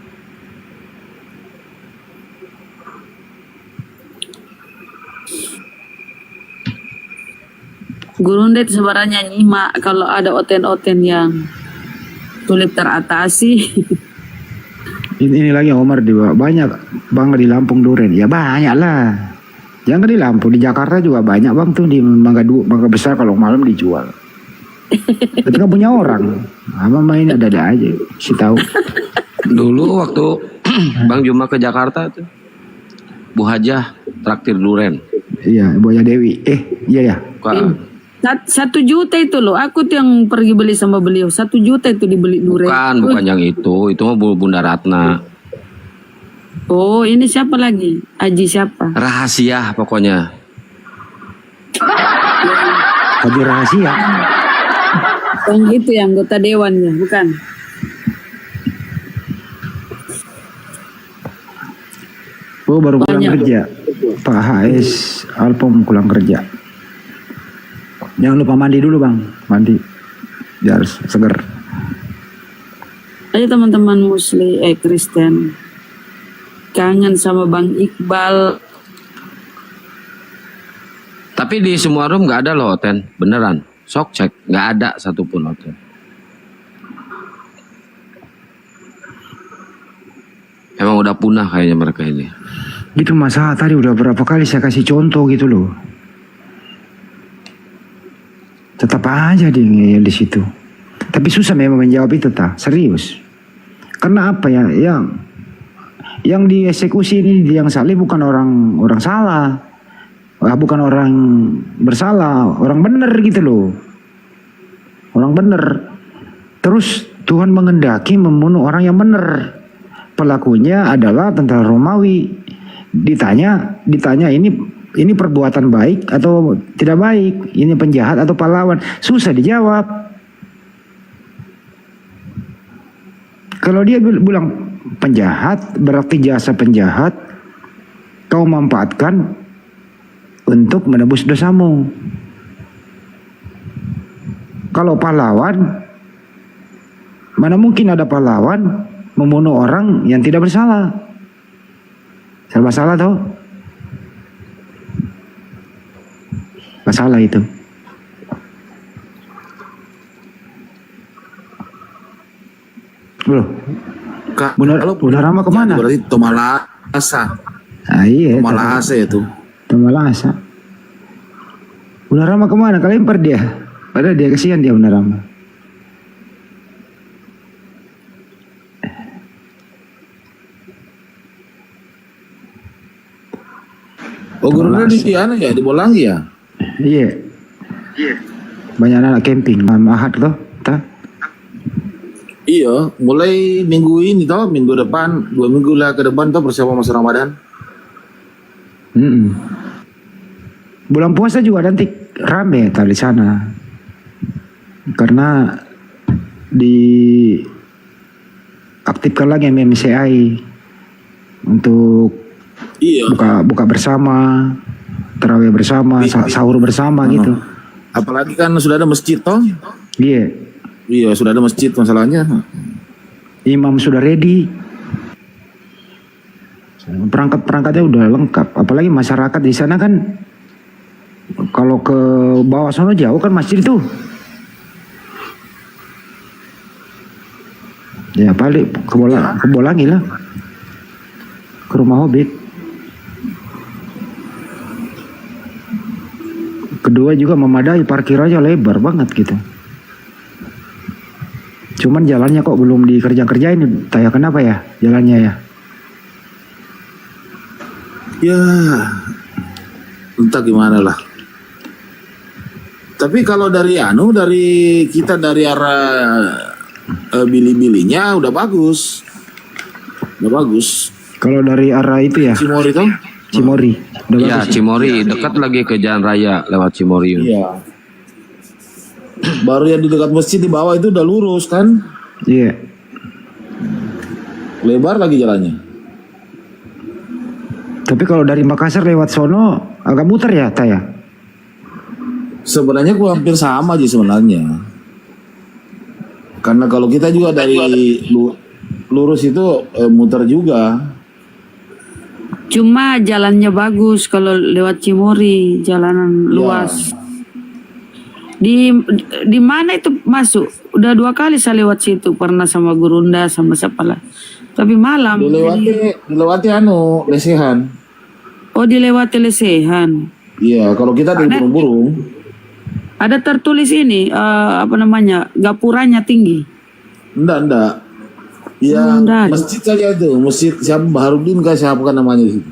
Gurundet sebenarnya nyimak kalau ada oten-oten yang sulit teratasi. Ini lagi Omar di bawah. Banyak bang di Lampung durian. Ya banyak lah. Jangan di Lampung, di Jakarta juga banyak bang tuh di Mangga Besar kalau malam dijual. Ketika punya orang, apa main ada aja, si tahu. Dulu waktu Bang Juma ke Jakarta tuh, Bu Hajah traktir duren. Iya, Ibu Dewi. Iya ya. Bukan, 1 juta itu loh. Aku tuh yang pergi beli sama beliau. 1 juta itu dibeli durian. bukan yang itu mah Bunda Ratna. Oh, ini siapa lagi? Aji siapa? Rahasia pokoknya. Haji rahasia. Yang itu yang anggota dewannya, bukan? Oh baru pulang Banyak. kerja. Pak HS Alpom pulang kerja. Jangan lupa mandi dulu bang. Mandi. Biar seger. Ayo teman-teman Muslim, Kristen. Kangen sama Bang Iqbal. Tapi di semua room nggak ada loh Ten, beneran. Sok cek, nggak ada satupun hotel. Emang udah punah kayaknya mereka ini. Gitu masalah tadi udah berapa kali saya kasih contoh gitu loh. Tetap aja dia ngeyel di situ. Tapi susah memang menjawab itu serius. Karena apa ya? Yang dieksekusi ini yang salib bukan orang salah, bukan orang bersalah, orang benar gitu loh, orang benar. Terus Tuhan mengendaki membunuh orang yang benar. Pelakunya adalah tentara Romawi. Ditanya ini perbuatan baik atau tidak baik, ini penjahat atau pahlawan, susah dijawab. Kalau dia bilang penjahat, berarti jasa penjahat kau manfaatkan untuk menebus dosamu. Kalau pahlawan, mana mungkin ada pahlawan membunuh orang yang tidak bersalah? Serba salah tau? Masalah itu. Bro, Bunda Rama kemana? Berarti Tomalasa. Iya. Tomalasa itu. Tomalasa. Bunda Rama kemana? Kalian lempar dia. Padahal dia kesian dia Bunda Rama. Oh, gurunya di mana ya? Di Bolangi ya? Iya. Banyak anak camping. Ahad tuh. Iya, mulai minggu ini tau, minggu depan, 2 minggu lah ke depan tau persiapan masa Ramadan. Bulan puasa juga nanti rame di sana. Karena diaktifkan lagi MMCI untuk buka bersama, tarawih bersama, sahur bersama gitu. Apalagi kan sudah ada masjid toh? Iya. Iya, sudah ada masjid masalahnya. Imam sudah ready. Perangkat-perangkatnya udah lengkap. Apalagi masyarakat di sana kan, kalau ke bawah sana jauh kan masjid itu. Ya balik ke Bolangi lah. Ke rumah Hobbit. Kedua juga memadai, parkirannya lebar banget gitu. Cuman jalannya kok belum dikerjain, tanya kenapa ya jalannya ya? Ya, entah gimana lah. Tapi kalau dari kita dari arah Bili-Bilinya udah bagus. Udah bagus. Kalau dari arah itu ya? Cimory toh? Cimory. Udah Ya, bagus. Cimory dekat lagi ke jalan raya lewat Cimory. Iya. Baru yang di dekat masjid di bawah itu udah lurus kan? Iya. Lebar lagi jalannya. Tapi kalau dari Makassar lewat sono agak muter ya, Taya? Sebenarnya gua hampir sama aja sebenarnya. Karena kalau kita juga dari lurus itu muter juga. Cuma jalannya bagus kalau lewat Cimory, jalanan luas. Di mana itu masuk? Udah 2 kali saya lewat situ, pernah sama Gurunda sama siapa lah. Tapi malam. Dilewati lesehan. Oh, dilewati lesehan. Iya, kalau kita dari burung-burung. Ada tertulis ini gapuranya tinggi. Enggak. Ya, masjid saja itu, masjid siapa Baharudin kah siapa kan namanya situ.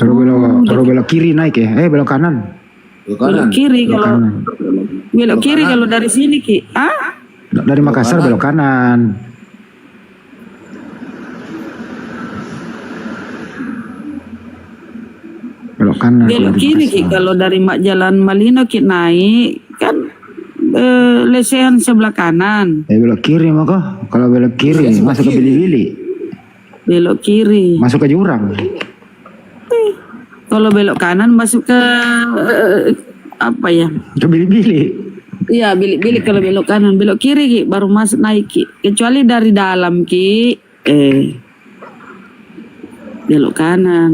Kalau belok kiri naik ya, belok kanan. Belok kiri kalau dari sini Ki. Dari Makassar belok kanan. Belok kanan. Belok kiri Ki kalau dari Jalan Malino Ki naik kan lesehan sebelah kanan. Belok kiri maka kalau belok kiri masuk ke Bili-Bili. Belok kiri. Masuk ke jurang. Kalau belok kanan masuk ke Ke Bili-Bili. Iya, Bili-Bili kalau belok kanan, belok kiri Ki baru masuk naik Ki. Kecuali dari dalam Ki belok kanan.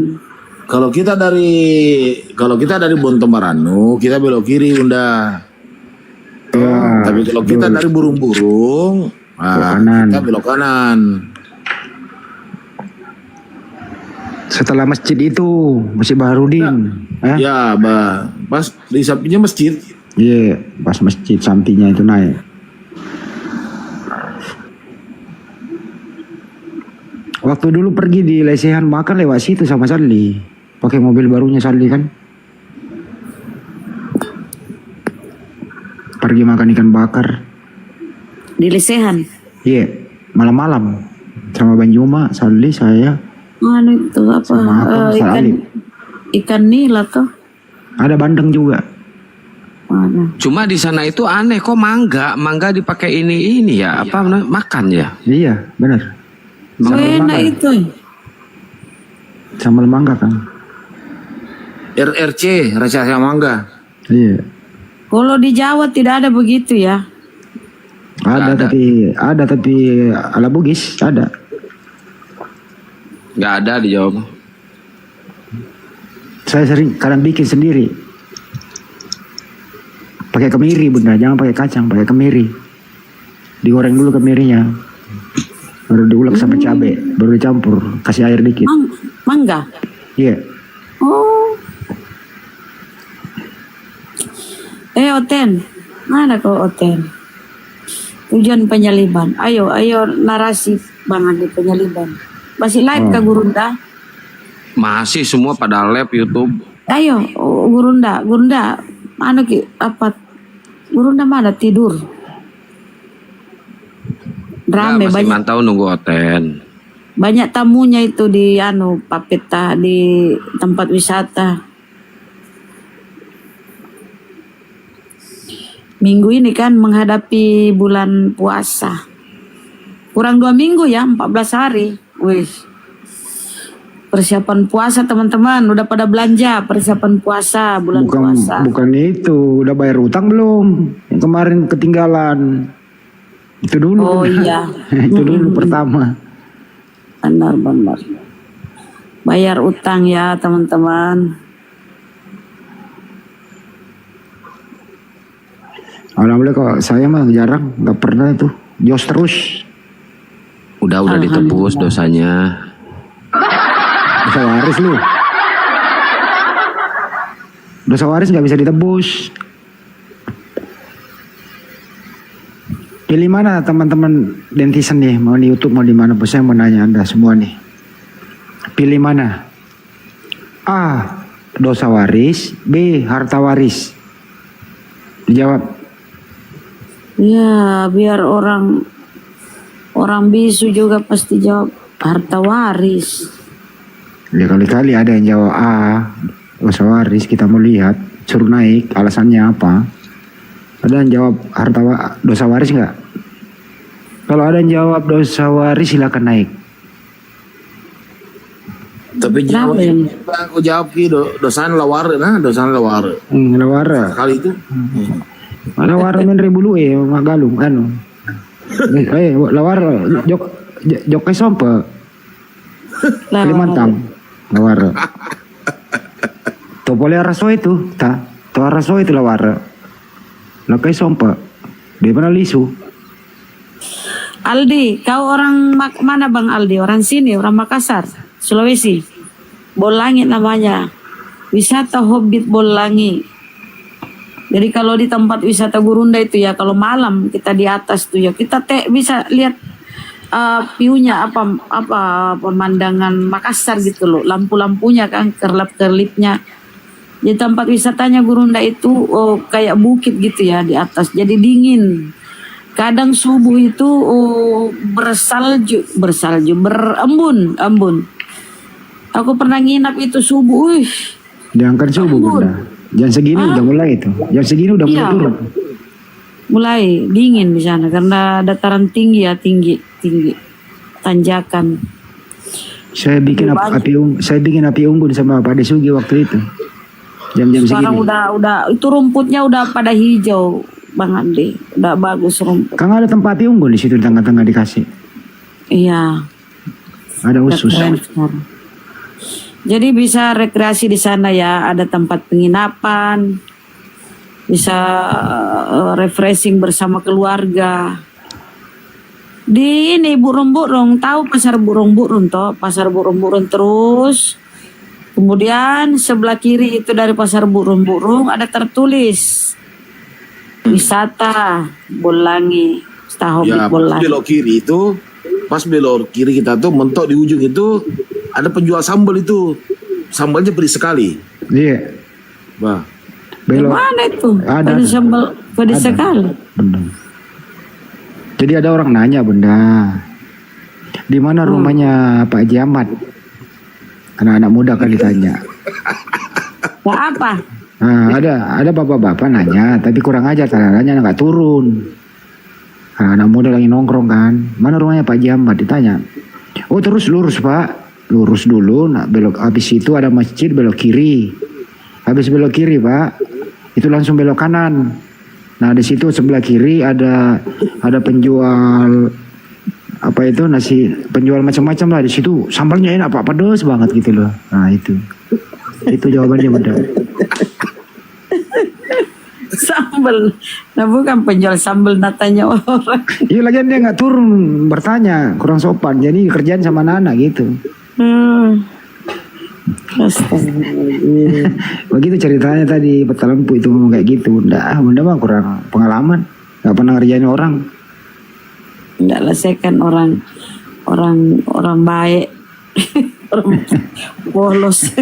Kalau kita dari Bontomaranu, kita belok kiri Bunda. Tapi kalau kita dari burung-burung, kita belok kanan. Setelah masjid itu, Masjid Baharudin. Ya, pas di sampingnya masjid. Iya, pas masjid sampingnya itu naik. Waktu dulu pergi di lesehan makan lewat situ sama Sally. Pakai mobil barunya Sally kan. Pergi makan ikan bakar. Di lesehan. Iya, malam-malam. Sama Banjuma, Sally, saya. Anu itu apa? Sama Akang, ikan Salib. ikan nila tuh. Ada bandeng juga. Ada. Cuma di sana itu aneh kok mangga dipakai ini ya, apa makan ya? Iya, benar. Oh, enak itu. Sambal mangga kan. RRC, rasa mangga. Iya. Kalau di Jawa tidak ada begitu ya. Ada tapi ala Bugis ada. Nggak ada di Jawa. Saya sering kadang bikin sendiri. Pakai kemiri bunda, jangan pakai kacang, pakai kemiri. Digoreng dulu kemirinya, baru diulek sampai cabai, baru dicampur, kasih air dikit. Mangga. Iya. Oh. Oten, mana kau Oten? Tujuan penyaliban. Ayo narasi Bang Andi penyaliban. Masih live ke Gurunda? Masih semua pada live YouTube. Ayo Gurunda, mana ki apa? Gurunda mana tidur? Rame Masih banyak. mantau nunggu Oten. Banyak tamunya itu di Papeta di tempat wisata. Minggu ini kan menghadapi bulan puasa. Kurang 2 minggu ya, 14 hari. Wih. Persiapan puasa teman-teman, udah pada belanja persiapan puasa bulan puasa. Bukan itu, udah bayar utang belum? Yang kemarin ketinggalan. Itu dulu. Oh iya. Itu dulu pertama. Benar. Bayar utang ya teman-teman. Alhamdulillah kok saya mah jarang, nggak pernah itu. Jos terus. Udah ditebus dosanya. Dosa waris lu. Dosa waris nggak bisa ditebus. Pilih mana teman-teman dentisan nih, mau di YouTube mau di mana? Saya mau nanya Anda semua nih. Pilih mana? A. Dosa waris, B. Harta waris. Dijawab. Ya, biar orang bisu juga pasti jawab harta waris. Ya kali-kali ada yang jawab A, dosa waris, kita mau lihat, suruh naik, alasannya apa. Ada yang jawab dosa waris nggak? Kalau ada yang jawab dosa waris silakan naik. Tapi aku jawab ki dosan lawar, lawar. Lawar. Kali itu. Lawar men rebulu magalung lawar jok sompe. Kalimantan. Lawar. Topole raso itu, to raso itu lawar. Lakai sompe. Dia pernah lisu. Aldi, kau orang mana Bang Aldi? Orang sini, orang Makassar, Sulawesi. Bolangi namanya. Wisata Hobbit Bolangi. Jadi kalau di tempat wisata Gurunda itu ya, kalau malam kita di atas tuh ya, kita bisa lihat view-nya apa pemandangan Makassar gitu loh, lampu-lampunya kan, kerlap-kerlipnya. Di tempat wisatanya Gurunda itu kayak bukit gitu ya di atas, jadi dingin. Kadang subuh itu berembun. Aku pernah nginap itu subuh, Jangan subuh Bunda. Jam segini udah mulai itu. Jam segini udah mulai turun. Mulai dingin di sana karena dataran tinggi ya, tinggi tanjakan. Saya bikin api unggun sama Pak Desugi waktu itu. Jam-jam segini. Sekarang udah itu rumputnya udah pada hijau, Bang Andi. Udah bagus rumput. Kan ada tempat api unggun di situ di tengah-tengah dikasih. Iya. Ada khusus. Jadi bisa rekreasi di sana ya, ada tempat penginapan, bisa refreshing bersama keluarga. Di ini burung-burung, tahu pasar burung-burung toh, pasar burung-burung terus. Kemudian sebelah kiri itu dari pasar burung-burung ada tertulis wisata Bolangi, Hobbit Ya, Bolangi. belok kiri itu Pas belok kiri kita tuh mentok di ujung itu ada penjual sambal itu. Sambalnya pedes sekali. Iya. Bah. Belok. Mana itu? Ada. Ada sambal pedas Ada. sekali. Benar. Jadi ada orang nanya Bunda, di mana rumahnya Pak Haji Ahmad? Anak-anak muda kan ditanya. Nah, apa? Nah, ada bapak-bapak nanya, tapi kurang ajar caranya nggak turun. Anak muda lagi nongkrong kan, mana rumahnya Pak Haji Ahmad ditanya. Oh terus lurus Pak, lurus dulu, nah belok habis itu ada masjid belok kiri. Habis belok kiri Pak, itu langsung belok kanan. Nah di situ sebelah kiri ada penjual apa itu nasi, penjual macam-macam lah di situ. Sambalnya enak Pak, pedas banget gitu loh. Nah itu jawabannya benar. Sambal. Nah bukan penjual sambal natanya orang. Iya lagian dia nggak turun bertanya, kurang sopan. Jadi kerjaan sama anak gitu. Astagfirullahaladzim. Begitu ceritanya tadi Peta Lempu itu ngomong kayak gitu. Bunda mah kurang pengalaman, nggak pernah ngerjain orang. Enggak lah, saya kan orang baik. Orang polos.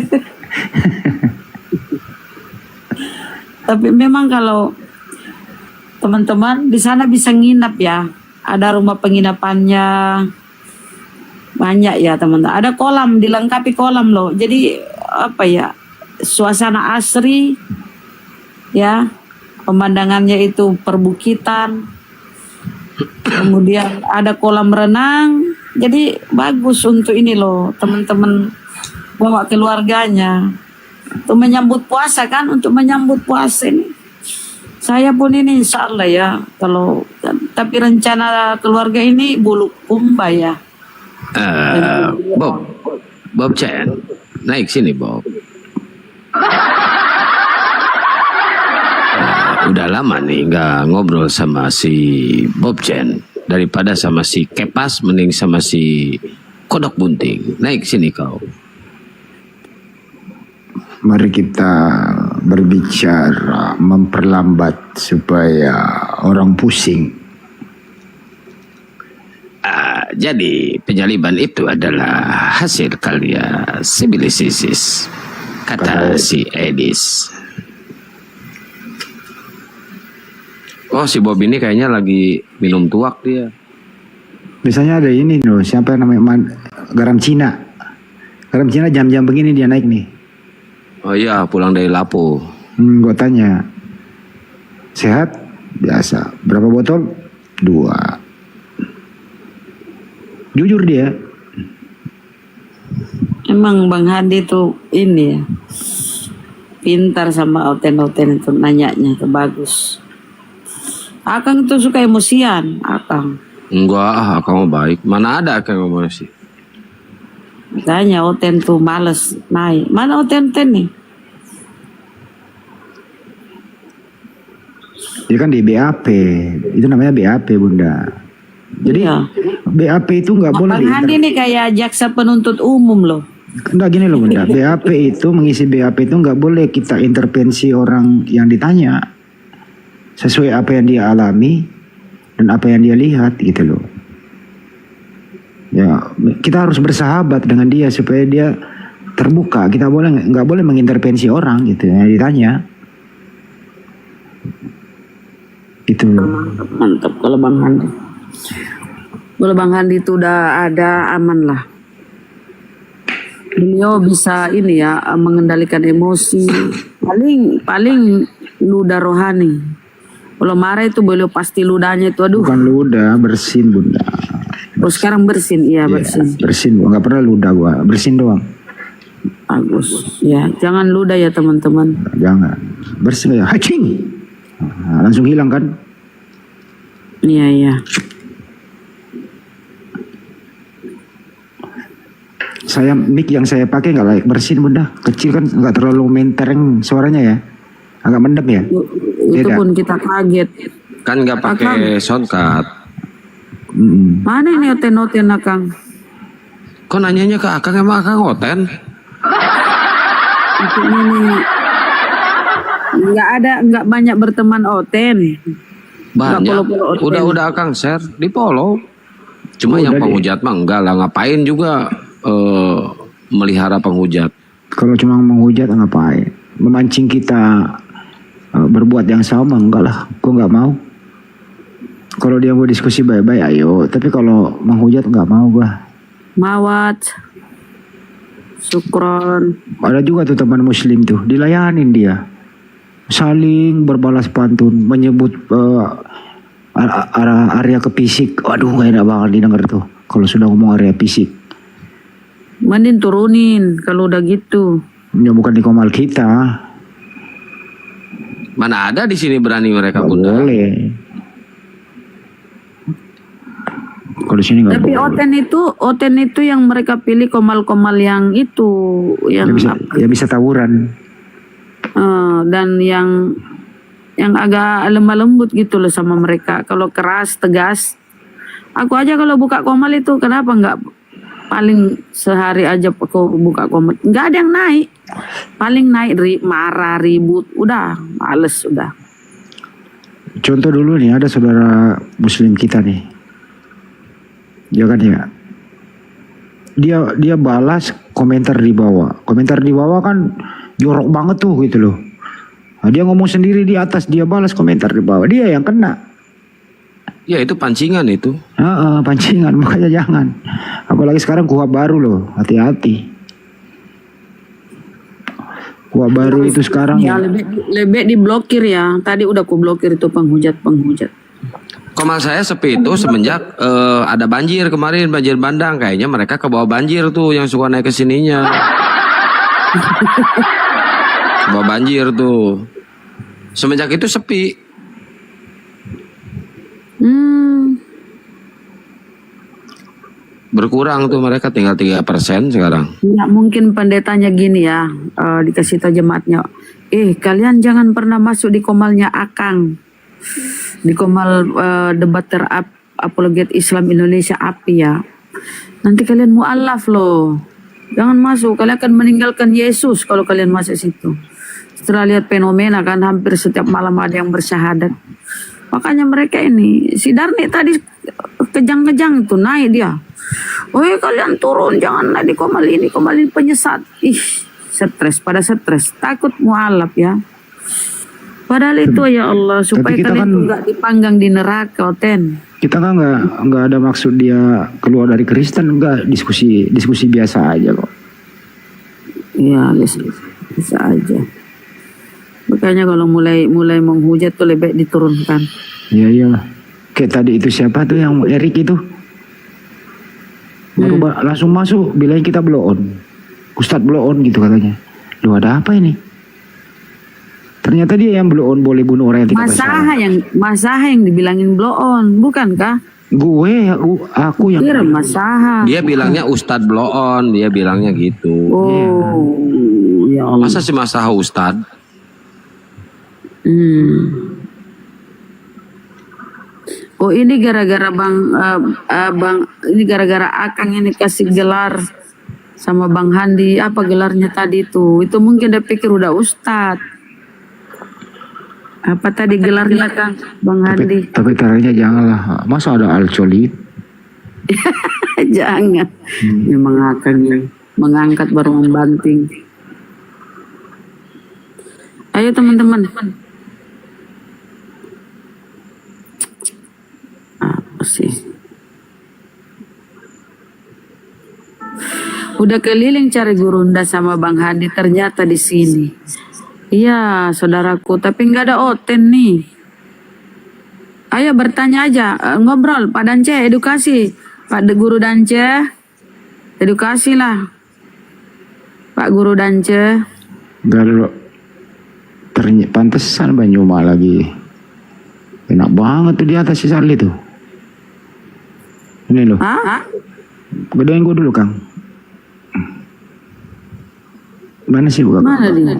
Tapi memang kalau teman-teman di sana bisa nginap ya. Ada rumah penginapannya banyak ya teman-teman. Ada kolam, dilengkapi kolam loh. Jadi apa ya, suasana asri ya, pemandangannya itu perbukitan. Kemudian ada kolam renang. Jadi bagus untuk ini loh teman-teman, bawa keluarganya. Untuk menyambut puasa kan, untuk menyambut puasa ini. Saya pun ini insya Allah ya, tapi rencana keluarga ini Bulukumba ya. Bob Chen, naik sini Bob. Udah lama nih nggak ngobrol sama si Bob Chen. Daripada sama si Kepas, mending sama si Kodok Bunting. Naik sini kau. Mari kita berbicara memperlambat supaya orang pusing. Jadi penyaliban itu adalah hasil karya sibilisis, kata si Edis. Oh si Bob ini kayaknya lagi minum tuak dia. Biasanya ada ini loh, siapa yang namanya garam Cina. Garam Cina jam-jam begini dia naik nih. Oh iya, pulang dari Lapo. Gue tanya, sehat? Biasa. Berapa botol? 2. Jujur dia. Emang Bang Hadi tuh ini ya, pintar sama oten-oten itu nanyanya itu bagus. Akang itu suka emosian, Akang. Enggak, Akang mau baik. Mana ada Akang emosi? Makanya oten tuh males naik. Mana oten-oten nih? Dia kan di BAP, itu namanya BAP Bunda. Jadi Iya. BAP itu nggak boleh. Bang Hadi nih kayak jaksa penuntut umum loh. Enggak gini loh Bunda, BAP itu mengisi BAP itu nggak boleh kita intervensi orang yang ditanya sesuai apa yang dia alami dan apa yang dia lihat gitu loh. Ya kita harus bersahabat dengan dia supaya dia terbuka. Kita nggak boleh mengintervensi orang gitu yang ditanya. Itu Mantap kalau Bang Hadi. Kalau Bang Hadi itu udah ada aman lah. Beliau bisa ini ya, mengendalikan emosi. Paling ludah rohani. Kalau marah itu beliau pasti ludahnya itu aduh. bukan ludah, bersin Bunda. Oh sekarang bersin, iya bersin. Bersin, nggak pernah ludah gua, bersin doang. Bagus. Ya, jangan ludah ya teman-teman. Jangan bersin ya, hacing. Nah, langsung hilang kan? Iya iya. Mic yang saya pakai nggak layak bersin Bunda, kecil kan, nggak terlalu mentereng suaranya ya, agak mendem ya. Itu Beda. pun kita kaget. Kan nggak pakai soundcard. Mana ini oten-oten Akang? Kok nanyanya ke Akang, emang Akang oten? Itu ini nggak banyak berteman oten. Banyak. follow-follow oten. Udah Akang share di follow. Cuma yang Udah deh. penghujat mah enggak lah, ngapain juga melihara penghujat. Kalau cuma menghujat ngapain? Memancing kita berbuat yang sama, enggak lah. Gue nggak mau. Kalau dia mau diskusi baik-baik, ayo. Tapi kalau menghujat nggak mau gua. Mawat. Syukron. Ada juga tuh teman muslim tuh, dilayanin dia. Saling berbalas pantun, menyebut area ke fisik. Waduh, gak enak banget didengar tuh. Kalau sudah ngomong area fisik. Mending turunin kalau udah gitu. Ya bukan di komal kita. Mana ada di sini berani mereka Gak Bunda. boleh. Kalau di sini nggak Tapi boleh. Oten itu yang mereka pilih komal-komal yang itu, yang Ya bisa tawuran. dan yang agak lemah lembut gitu loh sama mereka. Kalau keras tegas, aku aja kalau buka komal itu kenapa nggak paling sehari aja aku buka komal nggak ada yang naik, paling naik marah ribut, udah males udah. Contoh dulu nih, ada saudara muslim kita nih. Ya kan ya. Dia balas komentar di bawah. Komentar di bawah kan jorok banget tuh gitu loh. Nah, dia ngomong sendiri di atas, dia balas komentar di bawah. Dia yang kena. Ya itu pancingan itu. Pancingan, makanya jangan. Apalagi sekarang kuhab baru loh, hati-hati. Kuhab baru itu sekarang Ya lebih diblokir ya. Tadi udah aku blokir itu penghujat. Komal saya sepi itu semenjak ada banjir kemarin, banjir bandang. Kayaknya mereka ke bawah banjir tuh yang suka naik ke sininya. Ke bawah banjir tuh. Semenjak itu sepi. Berkurang tuh mereka, tinggal 3% sekarang. Nggak mungkin pendetanya gini ya, dikasih tahu jemaatnya, kalian jangan pernah masuk di komalnya Akang, di komal debater apologet Islam Indonesia API ya. Nanti kalian mu'alaf loh, jangan masuk, kalian akan meninggalkan Yesus kalau kalian masuk situ. Setelah lihat fenomena kan hampir setiap malam ada yang bersyahadat. Makanya mereka ini, si Darni tadi kejang-kejang itu naik dia. Kalian turun, jangan naik di komal ini penyesat. Stres, takut mualaf ya. Padahal itu ya Allah, supaya kita kalian kan- tuh nggak dipanggang di neraka, Oten. Kita kan nggak ada maksud dia keluar dari Kristen, enggak, diskusi biasa aja kok. Iya, bisa aja. Makanya kalau mulai menghujat tuh lebih diturunkan. Iya iyalah. Kayak tadi itu siapa tuh yang Erik itu? Baru langsung masuk bilangin kita blow on. Ustadz blow on gitu katanya. Lu ada apa ini? Ternyata dia yang blow on boleh bunuh orang yang tidak bersalah. Masaha yang dibilangin blow on, bukankah? Aku yang Kira Masaha. Dia bilangnya Ustadz blow on, dia bilangnya gitu. Ya Allah. Masa si Masaha Ustadz? Ini gara-gara ini gara-gara Akang ini kasih gelar sama Bang Handi, apa gelarnya tadi itu? Itu mungkin dia pikir udah Ustadz. Apa tadi gelarnya Kang Bang Handi? Tapi caranya janganlah. Masa ada alcolit? Jangan. Memang Akang yang mengangkat baru membanting. Ayo teman-teman. Apa sih? Udah keliling cari Gurunda sama Bang Hadi, ternyata di sini. Iya, saudaraku, tapi nggak ada Oten nih. Ayo bertanya aja, ngobrol, Pak Dance, edukasi. Pak Guru Dance, edukasi lah. Pak Guru Dance. Gak pantesan Banyuma lagi. Enak banget tuh di atas si Charlie tuh. Ini loh. Gedein gue dulu Kang. Mana sih buka? Mana dia?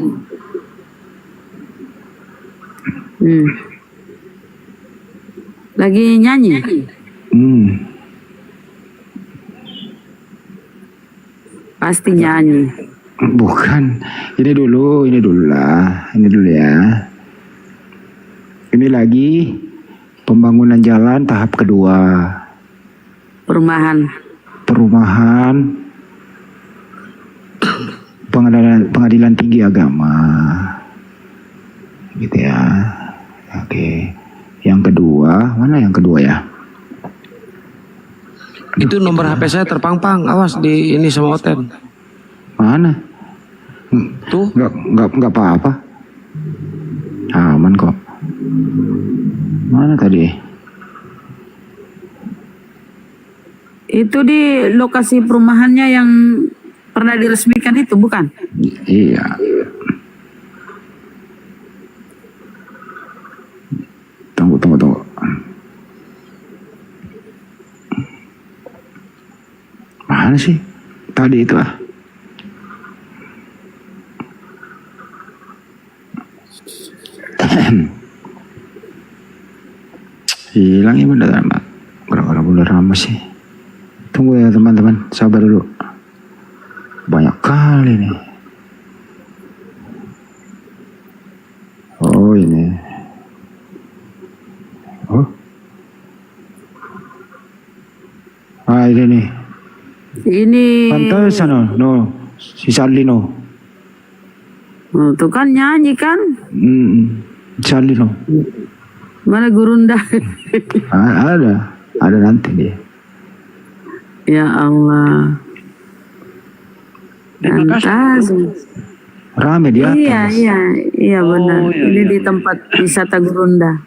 Lagi nyanyi? Pasti nyanyi. Bukan. Ini dulu lah. Ini dulu ya. Ini lagi pembangunan jalan tahap kedua. Perumahan. Pengadilan Tinggi Agama. Gitu ya. Oke. Yang kedua, mana yang kedua ya? Itu nomor HP saya terpang-pang, awas di ini sama Oten. Mana? Tuh. Nggak apa-apa. Aman kok. Mana tadi? Itu di lokasi perumahannya yang pernah diresmikan itu, bukan? Iya. Tunggu. Mana sih? Tadi itu ah. Hilang ya bener amat. Gara-gara bener amat sih. Tunggu ya teman-teman, sabar dulu. Banyak kali nih. Oh ini. Oh. Ah ini nih. Ini. Pantesan no. Si Charlie no. Oh, tuh kan nyanyi kan? Charlie no. Mana Gurunda? Ada nanti dia. Ya Allah. Pantas. Rame di atas. Iya benar. Ini di tempat wisata Gurunda.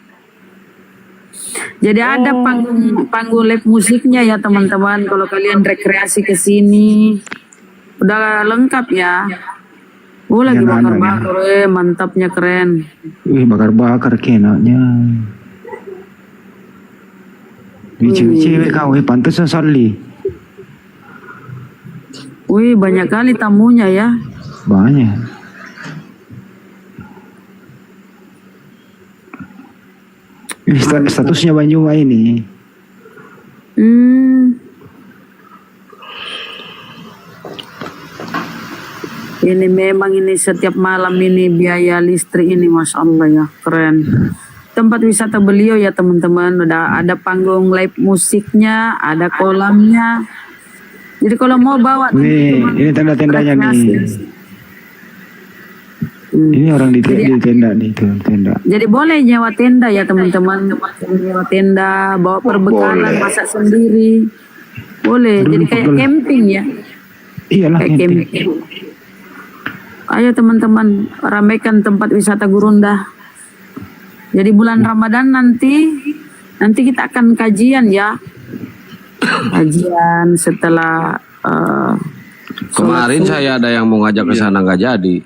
Jadi ada panggung live musiknya ya teman-teman. Kalau kalian rekreasi ke sini, udah lengkap ya. Oh lagi bakar-bakar, mantapnya keren. Wih bakar-bakar kenanya. Cewek kau, pantesan Charlie. Wih banyak kali tamunya ya. Banyak. Statusnya Banjuma ini. Ini memang ini setiap malam ini biaya listrik ini Masya Allah ya keren. Tempat wisata beliau ya teman-teman. Udah ada panggung live musiknya, ada kolamnya. Jadi kalau mau bawa ini tenda-tendanya nih. Ini orang di tenda nih, tenda. Jadi boleh nyewa tenda ya teman-teman. Nyewa tenda, bawa perbekalan, masak sendiri. Boleh. Jadi kayak camping ya. Iyalah kayak camping. Ayo teman-teman ramaikan tempat wisata Gurunda. Jadi bulan Ramadan nanti kita akan kajian ya. Kajian setelah kemarin saya ada yang mau ngajak ke sana nggak jadi.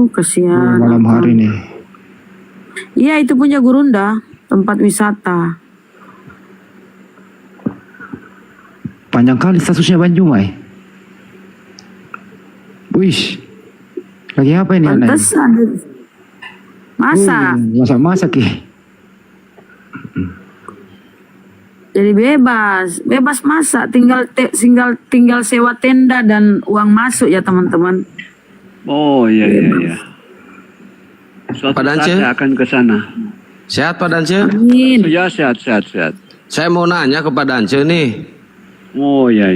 Kesian. Malam hari nih. Iya itu punya Gurunda, tempat wisata. Panjang kali statusnya Banjuma. Wih, lagi apa ini anak? Pantesan. Masak ya. Jadi bebas masak, tinggal sewa tenda dan uang masuk ya teman-teman. Oh iya. Suatu Pak Dance? saat saya akan ke sana. Sehat Pak Dance? Amin. Ya sehat. Saya mau nanya ke Pak Dance nih. Oh iya.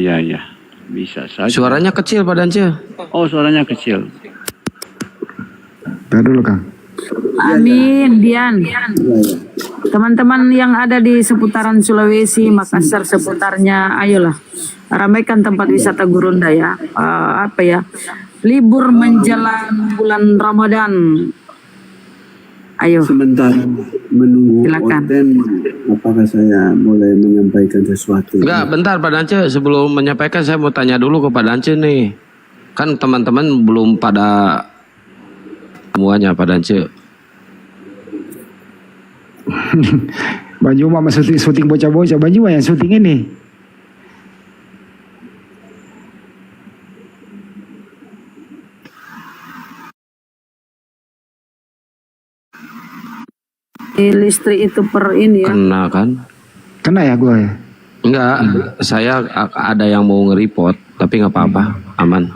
Bisa saja. Suaranya kecil Pak Dance. Oh suaranya kecil. Tahan dulu Kang. Amin, Dian. Teman-teman yang ada di seputaran Sulawesi, Makassar seputarnya, ayolah ramaikan tempat wisata Gurunda ya. Libur menjelang bulan Ramadan. Ayo. Sebentar menunggu Silakan. Oten, apakah saya boleh menyampaikan sesuatu? Enggak, bentar Pak Dance. Sebelum menyampaikan saya mau tanya dulu ke Pak Dance nih. Kan teman-teman belum pada semuanya Pak Dance. Banjuma masih syuting bocah-bocah. Banjuma yang syuting ini. Listrik itu per ini ya. Kena kan? Kena ya gue ya? Enggak, saya ada yang mau nge-report, tapi nggak apa-apa, aman.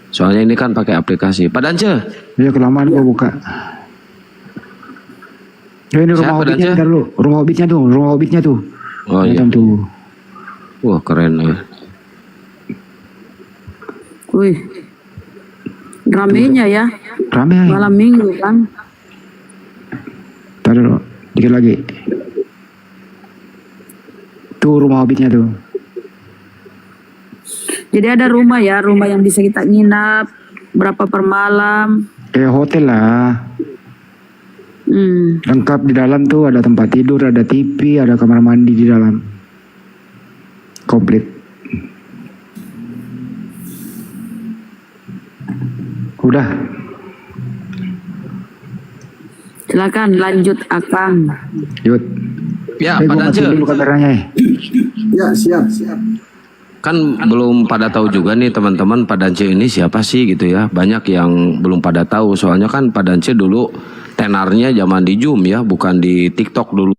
Soalnya ini kan pakai aplikasi. Pak Dance. Iya kelamaan gue buka. Ya, ini rumah hobbitnya ntar lu. Rumah hobbitnya tuh. Oh iya. Nonton tuh. Wah keren ya. Wih, ramenya ya, Rame. malam minggu kan. Taruh dulu, dikit lagi. Tuh rumah hobbitnya tuh. Jadi ada rumah ya, rumah yang bisa kita nginap, berapa per malam. Kayak hotel lah. Lengkap di dalam tuh, ada tempat tidur, ada TV, ada kamar mandi di dalam. Komplit. Udah. Silakan lanjut Akang. Yud. Ya, Gua Pak matiin Dance. dulu kameranya ya. Ya, siap. Kan belum pada tahu juga nih teman-teman Pak Dance ini siapa sih gitu ya. Banyak yang belum pada tahu. Soalnya kan Pak Dance dulu tenarnya zaman di Zoom ya, bukan di TikTok dulu.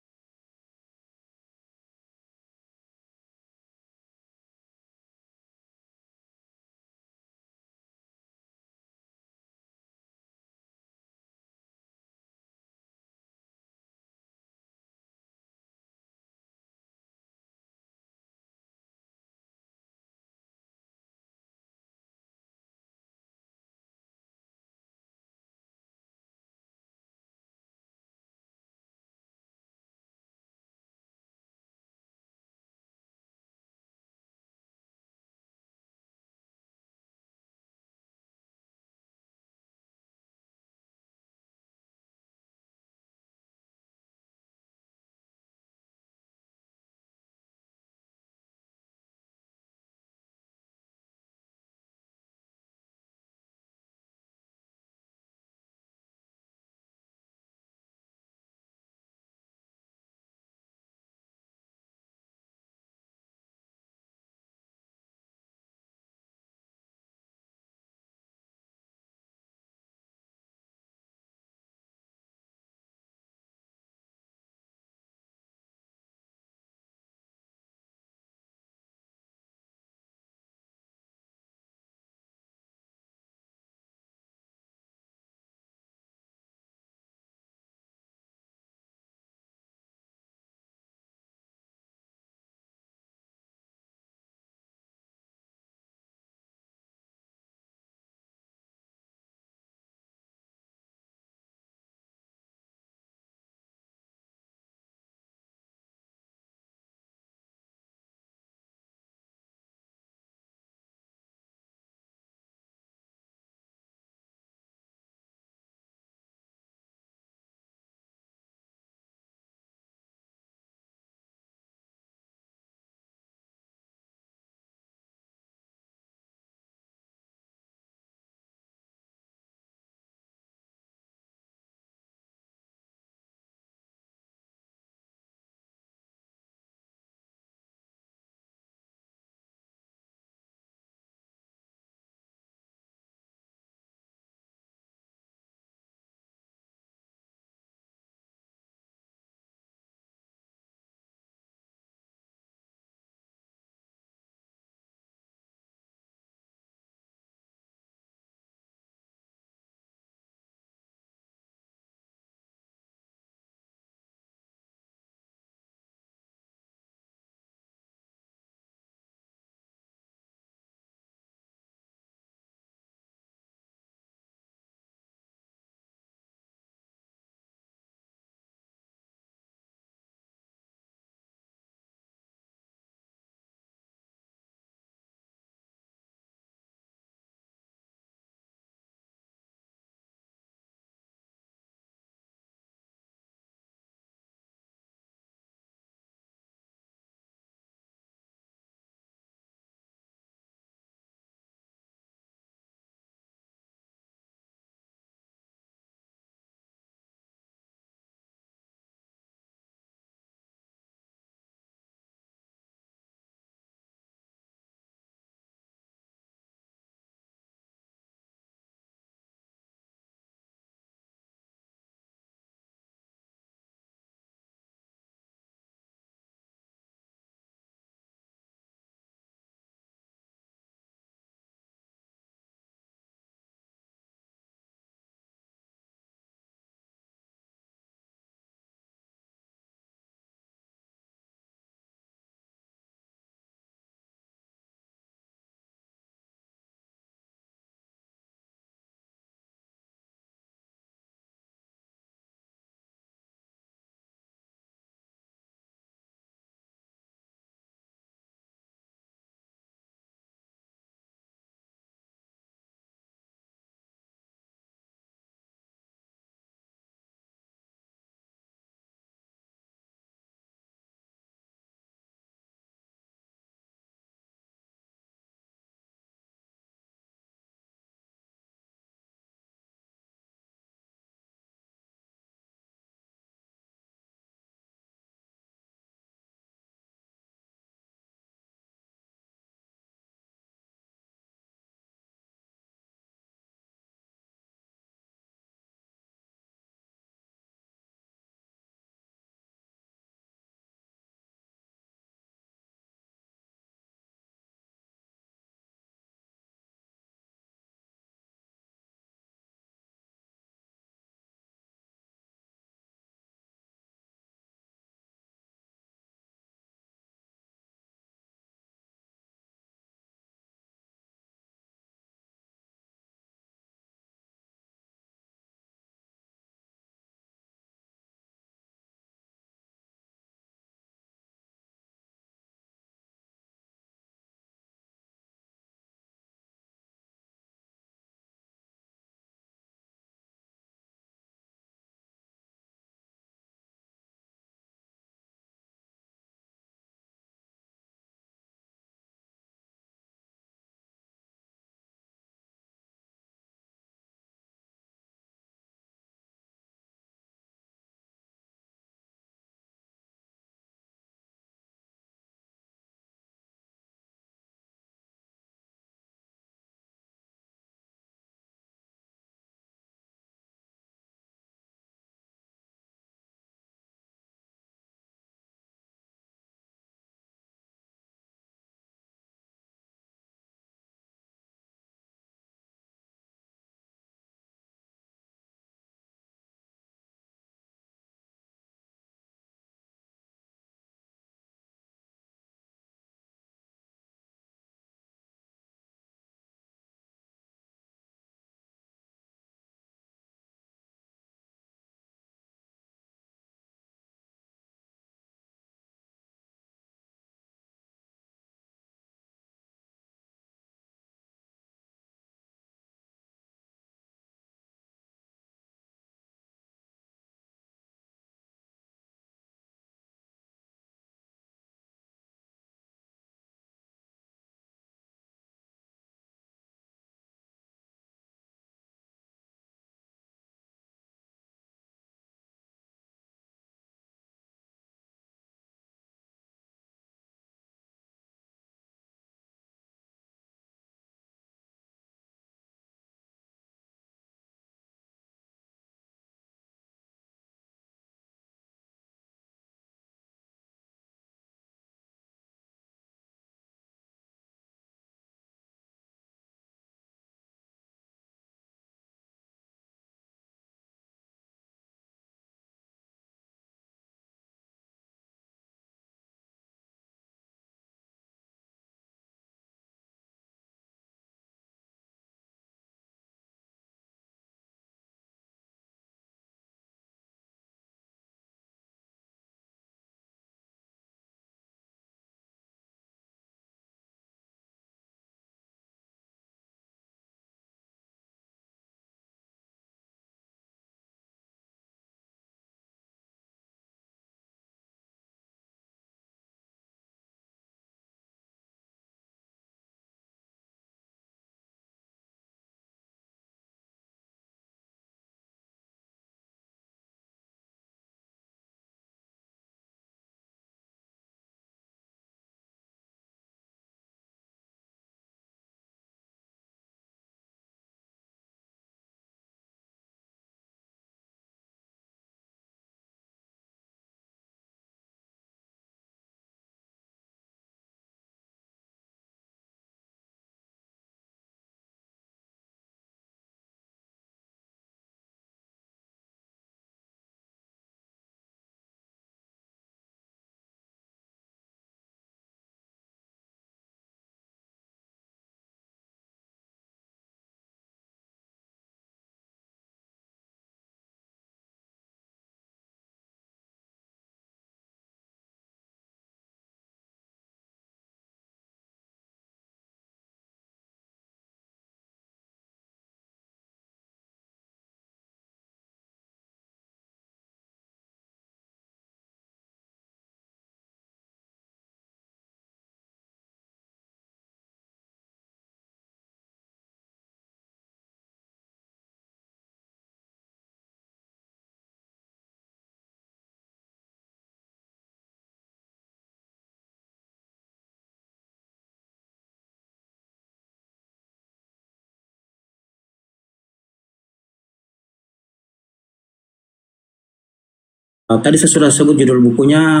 Tadi saya sudah sebut judul bukunya.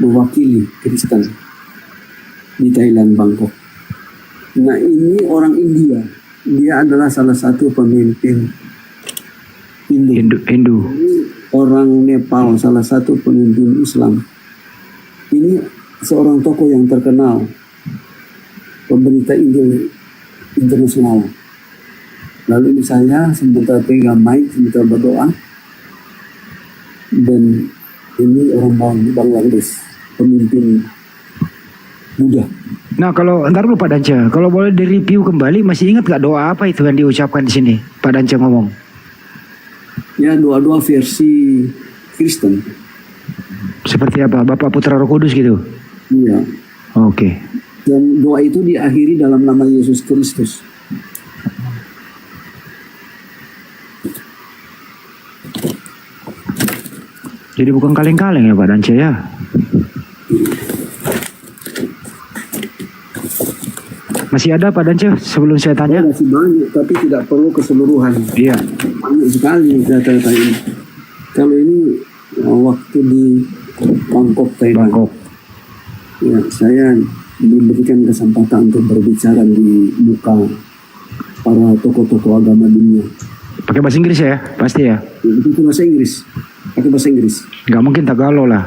Mewakili Kristen di Thailand, Bangkok. Nah, ini orang India. Dia adalah salah satu pemimpin Hindu. Hindu. Ini orang Nepal, salah satu pemimpin Islam. Ini seorang tokoh yang terkenal, pemberita Injil internasional. Lalu ini saya sebentar pegang mic, sebentar berdoa. Dan ini orang Bangladesh, pemimpin Buddha. Nah kalau ntar dulu Pak Dance, kalau boleh direview kembali, masih ingat gak doa apa itu yang diucapkan di sini? Pak Dance ngomong. Ya, doa-doa versi Kristen. Seperti apa? Bapak Putra Roh Kudus gitu? Iya. Oke. Dan doa itu diakhiri dalam nama Yesus Kristus. Jadi bukan kaleng-kaleng ya Pak Dance ya? Masih ada Pak Dance sebelum saya tanya? Masih banyak, tapi tidak perlu keseluruhan. Iya. Banyak sekali data-data ini. Kalau ini waktu di Bangkok, Thailand. Bangkok. Ya, saya diberikan kesempatan untuk berbicara di muka para tokoh-tokoh agama dunia. Pakai bahasa Inggris ya? Pasti ya? Itu bahasa Inggris. Pakai bahasa Inggris. Gak mungkin Tagalog lah.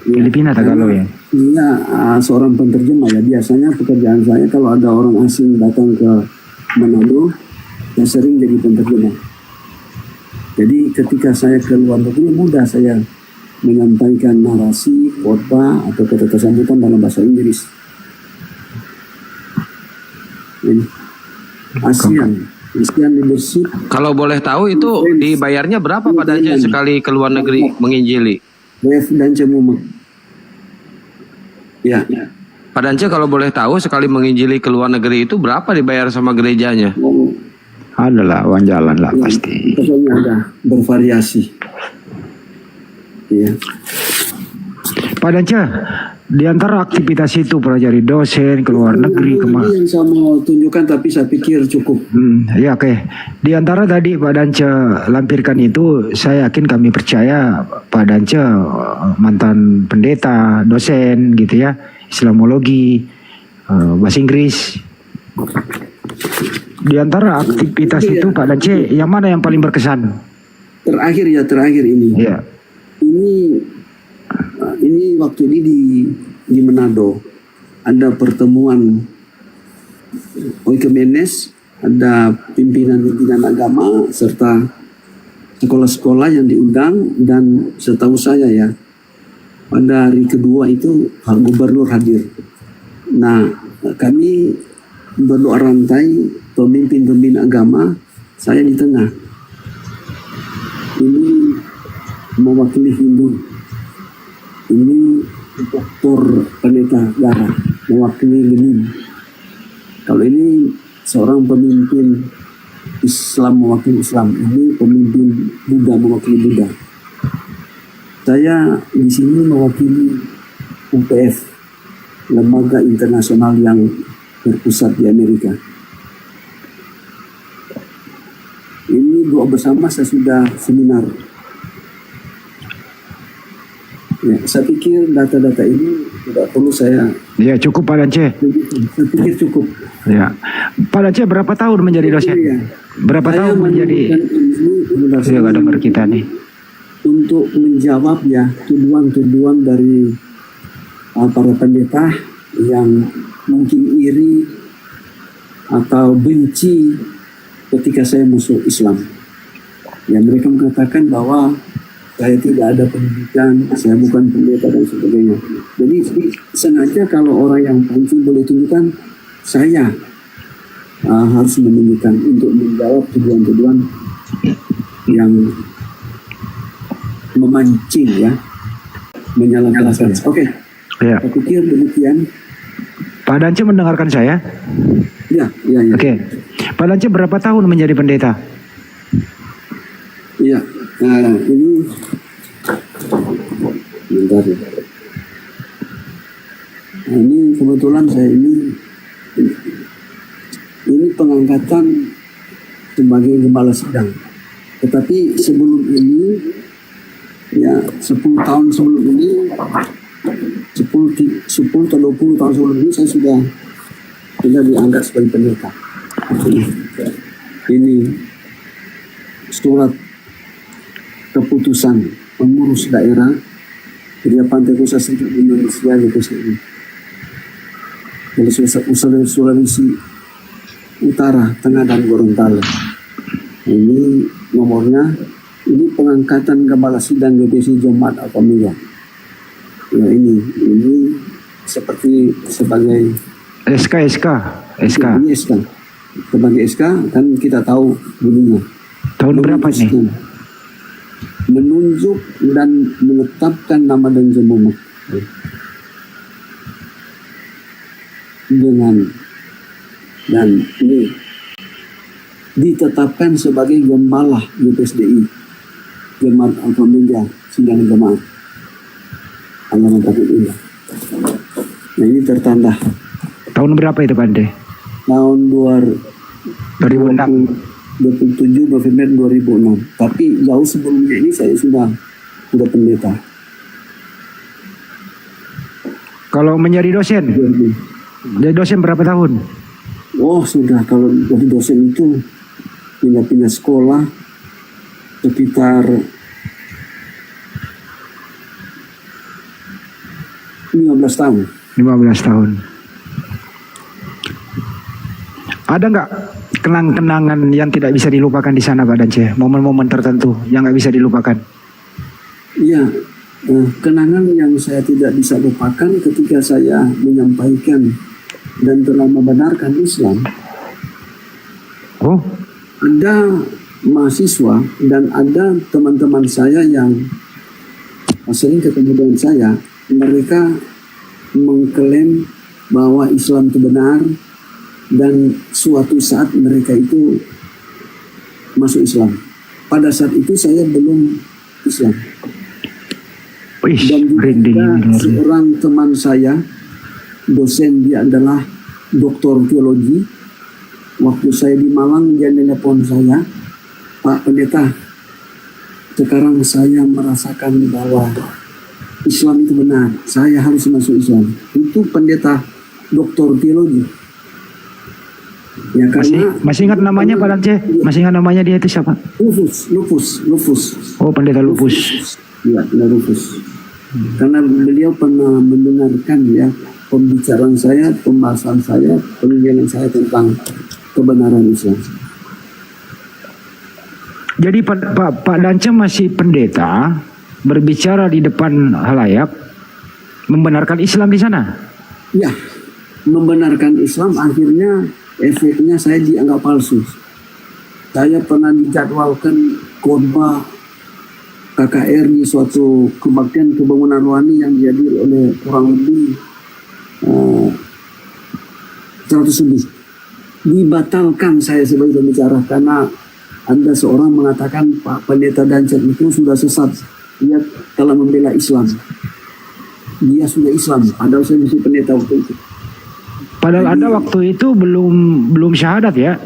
Filipina Tagalog ya? Iya, seorang penterjemah ya. Biasanya pekerjaan saya kalau ada orang asing datang ke Manado, saya sering jadi penterjemah. Jadi ketika saya ke luar negeri, mudah saya menyampaikan narasi, khotbah, atau kata sambutan dalam bahasa Inggris. Ini Asian Leadership. Kalau boleh tahu itu dibayarnya berapa Pak Dance sekali ke luar negeri menginjili? Ref dan Cemuma. Ya. Pak Dance kalau boleh tahu sekali menginjili ke luar negeri itu berapa dibayar sama gerejanya? Ada lah, uang jalan lah pasti. Pokoknya ada bervariasi. Iya. Pak Dance, di antara aktivitas itu pernah jadi dosen ke luar negeri kemana? Ini yang saya mau tunjukkan tapi saya pikir cukup. Ya oke. Di antara tadi Pak Dance lampirkan itu, saya yakin kami percaya Pak Dance mantan pendeta, dosen gitu ya, Islamologi, bahasa Inggris. Di antara aktivitas itu Pak Dance, yang mana yang paling berkesan? Terakhir ini. Iya. Ini waktu ini di Manado ada pertemuan Oikomenes, ada pimpinan-pimpinan agama serta sekolah-sekolah yang diundang, dan setahu saya ya pada hari kedua itu Pak Gubernur hadir. Nah, kami berdoa rantai pemimpin-pemimpin agama, saya di tengah. Ini mewakili Hindu. Ini Dr. Pendeta Gara mewakili Lenin. Kalau ini seorang pemimpin Islam mewakili Islam, ini pemimpin Buddha mewakili Buddha. Saya di sini mewakili UPF, lembaga internasional yang berpusat di Amerika. Ini doa bersama saya sudah seminar. Ya, saya pikir data-data ini tidak perlu saya. Ya cukup Pak Dance. Saya pikir cukup. Ya, Pak Dance berapa tahun menjadi dosen? Ya. Berapa Saya tahun menjadi? Sudah gak dengar kita nih. Untuk menjawab ya tuduhan-tuduhan dari para pendeta yang mungkin iri atau benci ketika saya masuk Islam. Ya, mereka mengatakan bahwa saya tidak ada pendidikan, saya bukan pendeta dan sebagainya. Jadi sengaja kalau orang yang pancing boleh tunjukkan, saya harus menunjukkan untuk menjawab tuduhan-tuduhan yang memancing ya, menyalahkan. Oke. Ya. Saya pikir demikian. Pak Dance mendengarkan saya? Ya. Oke. Pak Dance berapa tahun menjadi pendeta? Iya. Nah, ini bentar ya. Nah, ini kebetulan saya ini pengangkatan sebagai gembala sidang. Tetapi sebelum ini Ya, 10 tahun sebelum ini, 10 atau 20 tahun sebelum ini saya sudah dianggap sebagai pendeta. Ini surat keputusan pengurus daerah Gereja Pantai Kusa Serikat Indonesia GPSI. Dari Sulawesi Utara, Tengah, dan Gorontalo. Ini nomornya, ini pengangkatan Gembala Sidang GPSI Jumat Al-Familia. Ya, ini seperti sebagai SK. Ini SK. Sebagai SK kan kita tahu bunyinya. Tahun berapa nih? Menunjuk dan menetapkan nama dan jemaah dan ini ditetapkan sebagai gembala GPSDI, Jemaat Al-Familia Sidang Jemaat Alamat Takut Indah. Nah, ini tertanda Tahun berapa itu Pak Ande? tahun 2006. 27 November 2006. Tapi jauh sebelumnya ini saya sudah pendeta. Kalau menjadi dosen? Jadi dosen berapa tahun? Oh, sudah. Kalau jadi dosen itu pindah-pindah sekolah sekitar 15 tahun. 15 tahun. Ada nggak kenang-kenangan yang tidak bisa dilupakan di sana Pak Dance? Momen-momen tertentu yang nggak bisa dilupakan? Iya, kenangan yang saya tidak bisa lupakan ketika saya menyampaikan dan telah membenarkan Islam. Oh, Ada mahasiswa dan ada teman-teman saya yang sering ketemu dengan saya, mereka mengklaim bahwa Islam itu benar dan suatu saat mereka itu masuk Islam. Pada saat itu saya belum Islam. Dan juga seorang teman saya, dosen, dia adalah doktor teologi. Waktu saya di Malang, dia nelpon saya, Pak Pendeta, sekarang saya merasakan bahwa Islam itu benar, saya harus masuk Islam. Itu pendeta doktor teologi. Ya, masih ingat namanya Pak Dance? Masih ingat namanya dia itu siapa? Lupus. Oh, Pendeta Lupus. Ya, Lupus. Karena beliau pernah mendengarkan ya pembicaraan saya, pembahasan saya, penjelasan saya tentang kebenaran Islam. Jadi Pak Dance masih pendeta, berbicara di depan halayak, membenarkan Islam di sana? Ya, membenarkan Islam, akhirnya efeknya saya dianggap palsu. Saya pernah dijadwalkan khotbah KKR di suatu kebaktian kebangunan rohani yang dihadiri oleh kurang lebih 100 lebih. Dibatalkan saya sebagai pembicara karena ada seorang mengatakan Pak Pendeta Dancet itu sudah sesat. Dia telah membela Islam. Dia sudah Islam. Padahal saya masih pendeta waktu itu. Padahal Anda waktu itu belum syahadat ya?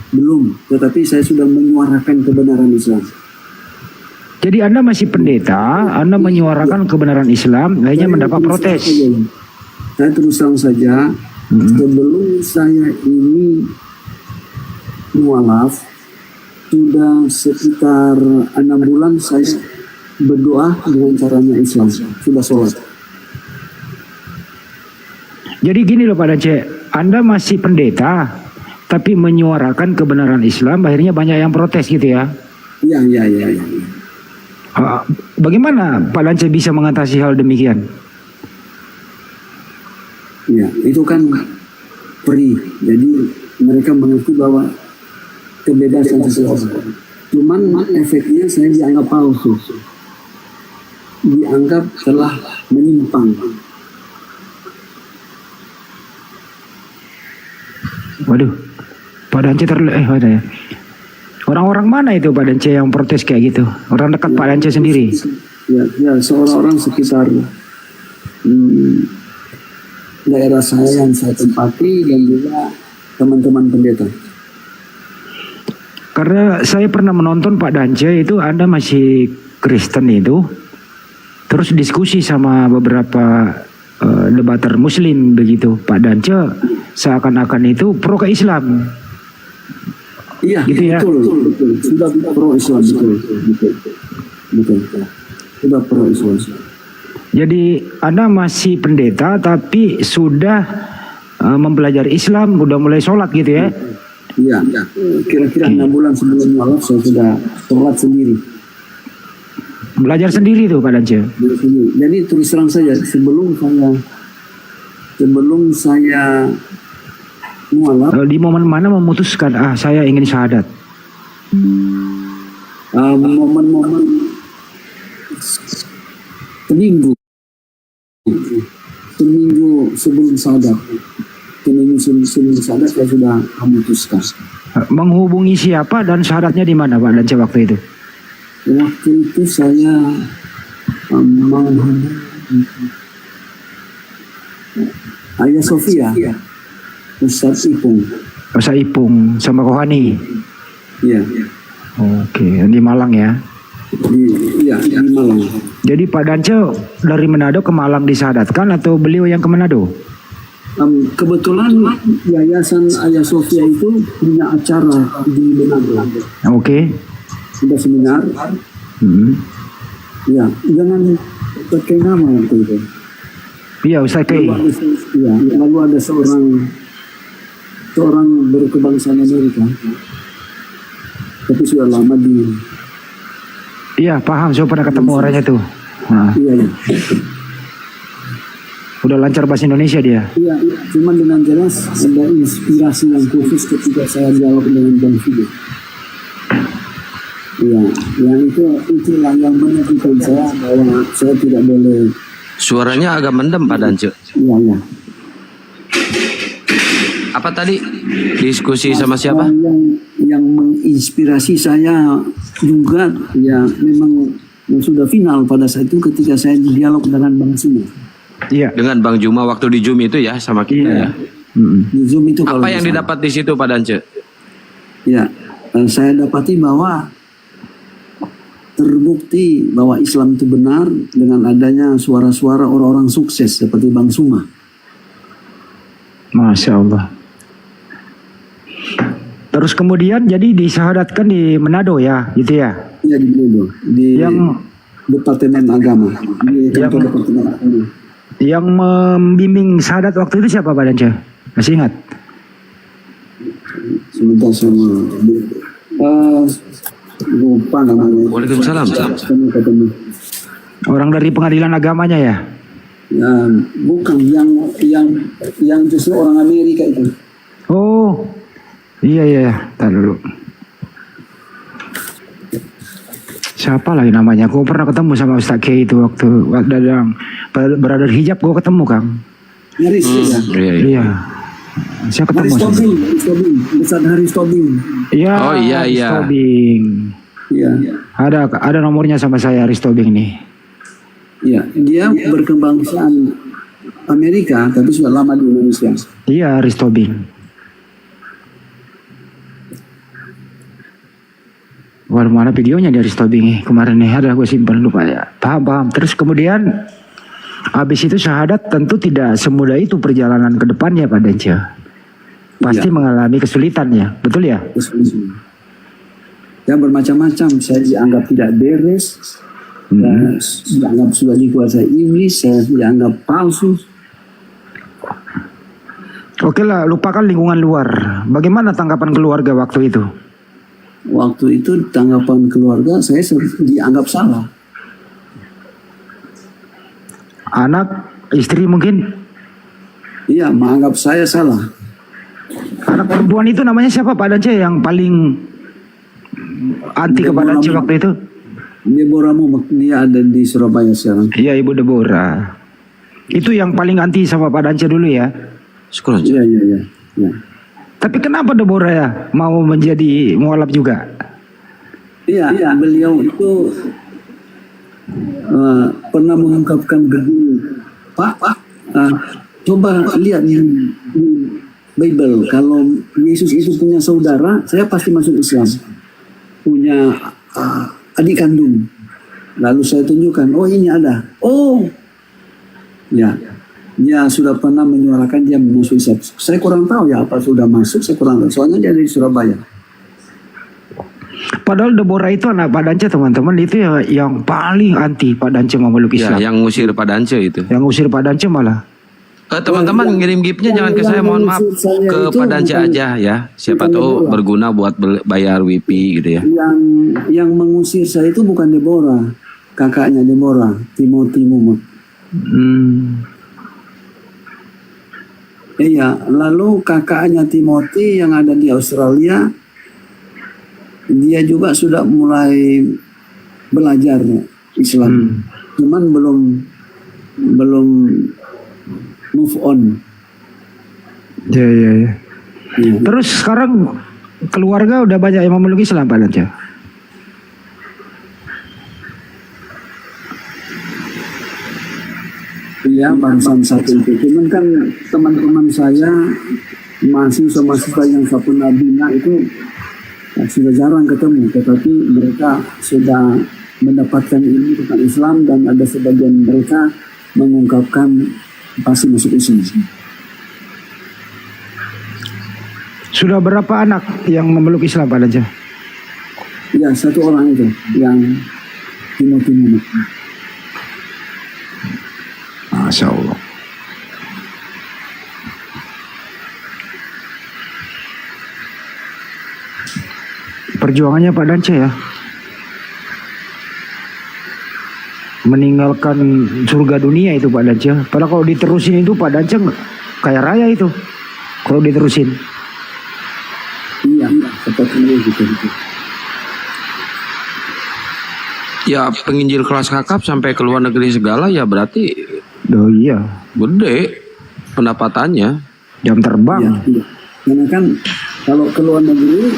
Belum, tetapi saya sudah menyuarakan kebenaran Islam. Jadi Anda masih pendeta, Anda menyuarakan kebenaran Islam, akhirnya mendapat protes. Saya terus terang saja, sebelum saya ini mualaf, sudah sekitar 6 bulan saya berdoa dengan caranya Islam, sudah sholat. Jadi gini loh Pak Dance, Anda masih pendeta, tapi menyuarakan kebenaran Islam, akhirnya banyak yang protes gitu ya? Iya. Bagaimana Pak Dance bisa mengatasi hal demikian? Ya, itu kan free. Jadi mereka mengerti bahwa kebebasan seseorang. Cuman efeknya saya dianggap palsu. Dianggap telah menyimpang. Waduh, Pak Dance ada ya. Orang-orang mana itu Pak Dance yang protes kayak gitu? Orang dekat Pak Dance sendiri? Ya, seorang-orang sekitar daerah saya yang saya tempati dan juga teman-teman pendeta. Karena saya pernah menonton Pak Dance itu Anda masih Kristen itu, terus diskusi sama beberapa debater Muslim begitu, Pak Dance seakan-akan itu pro ke Islam. Iya, Gitu ya. betul. Sudah pro Islam, betul. Sudah pro Islam. Jadi Anda masih pendeta tapi sudah mempelajari Islam, udah mulai sholat gitu ya? Iya, kira-kira 6 bulan sebelum wafat saya sudah sholat sendiri. Belajar sendiri tuh Pak Dance. Jadi terus terang saja sebelum saya mualaf, Di momen mana memutuskan saya ingin syahadat? momen-momen seminggu sebelum syahadat, sebelum syahadat saya sudah memutuskan. Menghubungi siapa dan syahadatnya di mana Pak Dance waktu itu? Waktu itu saya menghubungi Ayah Sofia, Ustaz Ipung. Ustaz Ipung sama Kohani. Iya, Oke, di Malang ya. di Malang. Jadi Pak Dance dari Manado ke Malang disyahadatkan atau beliau yang ke Manado? Kebetulan Yayasan Ayah Sofia itu punya acara di Manado. Oke. Ada seminar. Ya, jangan pakai nama waktu itu. Iya Ustaz Kei. Ya, lalu ada seorang berkebangsaan Amerika, tapi sudah lama di. Iya paham, saya pernah ketemu orangnya tuh. Nah, Iya. udah lancar bahasa Indonesia dia. Iya, cuman dengan jelas ada inspirasi yang khusus ketika saya dialog dengan Bang Fido. Iya, yang itulah yang menentukan saya bahwa saya tidak boleh. Suaranya agak mendem Pak Dance. Iya. Apa tadi? Diskusi sama siapa? Yang menginspirasi saya juga ya memang sudah final pada saat itu ketika saya dialog dengan Bang Suma. Iya. Dengan Bang Juma waktu di Zoom itu ya sama kita ya. Di Zoom itu kalau Apa yang nggak salah. didapat di situ Pak Dance? Ya, saya dapati bahwa terbukti bahwa Islam itu benar dengan adanya suara-suara orang-orang sukses seperti Bang Suma. Masya Allah. Terus kemudian jadi disyahadatkan di Manado ya, gitu ya? Iya di Manado, di Yang Departemen Agama, di kantor Departemen Agama. Yang membimbing syahadat waktu itu siapa Pak Dance? Masih ingat? Sebentar sama lupa namanya. Waalaikumsalam. Ketemu. Orang dari pengadilan agamanya ya? Ya, bukan yang justru orang Amerika itu. Oh, iya. Tar dulu. Siapa lagi namanya? Gue pernah ketemu sama Ustaz K itu waktu yang berada di hijab. Gue ketemu Kang. Haris ya. Iya. Saya ketemu. Haris Tobing, Ustaz Haris Tobing. Iya. Oh, iya. Haris Tobing. Iya. Ada nomornya sama saya Haris Tobing nih. Iya, dia berkebangsaan Amerika tapi sudah lama di Indonesia. Iya, Haris Tobing. Wah, mana videonya dari Tobing kemarin nih, ada gue simpan lupa ya. Paham. Terus kemudian habis itu syahadat tentu tidak semudah itu perjalanan ke depannya Pak Dance. Pasti mengalami kesulitan ya, betul ya? Ya bermacam-macam, saya dianggap tidak beres, dianggap sudah dikuasai iblis, saya dianggap palsu. Oke lah, lupakan lingkungan luar. Bagaimana tanggapan keluarga waktu itu? Waktu itu tanggapan keluarga saya dianggap salah. Anak, istri mungkin? Iya, menganggap saya salah. Anak perempuan itu namanya siapa Pak Dance yang paling anti kepada Dance waktu itu? Deborah Mumak, dia ada di Surabaya sekarang. Iya, Ibu Deborah. Itu yang paling anti sama Pak Dance dulu ya? Syukur. Iya. Tapi kenapa Deborah ya mau menjadi mualaf juga? Iya, beliau itu pernah mengungkapkan begini, Pak, coba lihat di Bible, kalau Yesus itu punya saudara, saya pasti masuk Islam. Punya adik kandung, Lalu saya tunjukkan, oh ini ada. Oh, ya, dia sudah pernah menyuarakan dia masuk Islam. Saya kurang tahu ya apa sudah masuk, saya kurang tahu. Soalnya dia dari Surabaya. Padahal Deborah itu anak Pak Dance teman-teman, itu yang paling anti Pak Dance memeluk Ya, Islam. yang ngusir Pak Dance itu. Yang usir Pak Dance malah. Teman-teman ngirim giftnya jangan ke saya, mohon maaf, ke Pak Dance aja ya. Siapa tahu berguna buat bayar WP gitu ya. Yang mengusir saya itu bukan Deborah, kakaknya Deborah, Timothy Muhammad. Iya, lalu kakaknya Timothy yang ada di Australia, dia juga sudah mulai belajar Islam, cuman belum move on. Ya. Terus sekarang keluarga udah banyak yang memeluk Islam Pak Dance. Iya, barusan satu itu. Cuman kan teman-teman saya, mahasiswa-mahasiswa yang satu Nabina itu sudah jarang ketemu, tetapi mereka sudah mendapatkan ilmu tentang Islam dan ada sebagian mereka mengungkapkan pasti masuk Islam. Sudah berapa anak yang memeluk Islam Pak Dance? Ya, satu orang itu yang Timothy Muhammad. Masya Allah. Perjuangannya Pak Dance ya, meninggalkan surga dunia itu Pak Dance. Padahal kalau diterusin itu Pak Dance kaya raya itu. Kalau diterusin. Iya, sepertinya gitu. Ya penginjil kelas kakap sampai ke luar negeri segala ya berarti Oh iya, gede pendapatannya. jam terbang. Iya. Karena kan kalau ke luar negeri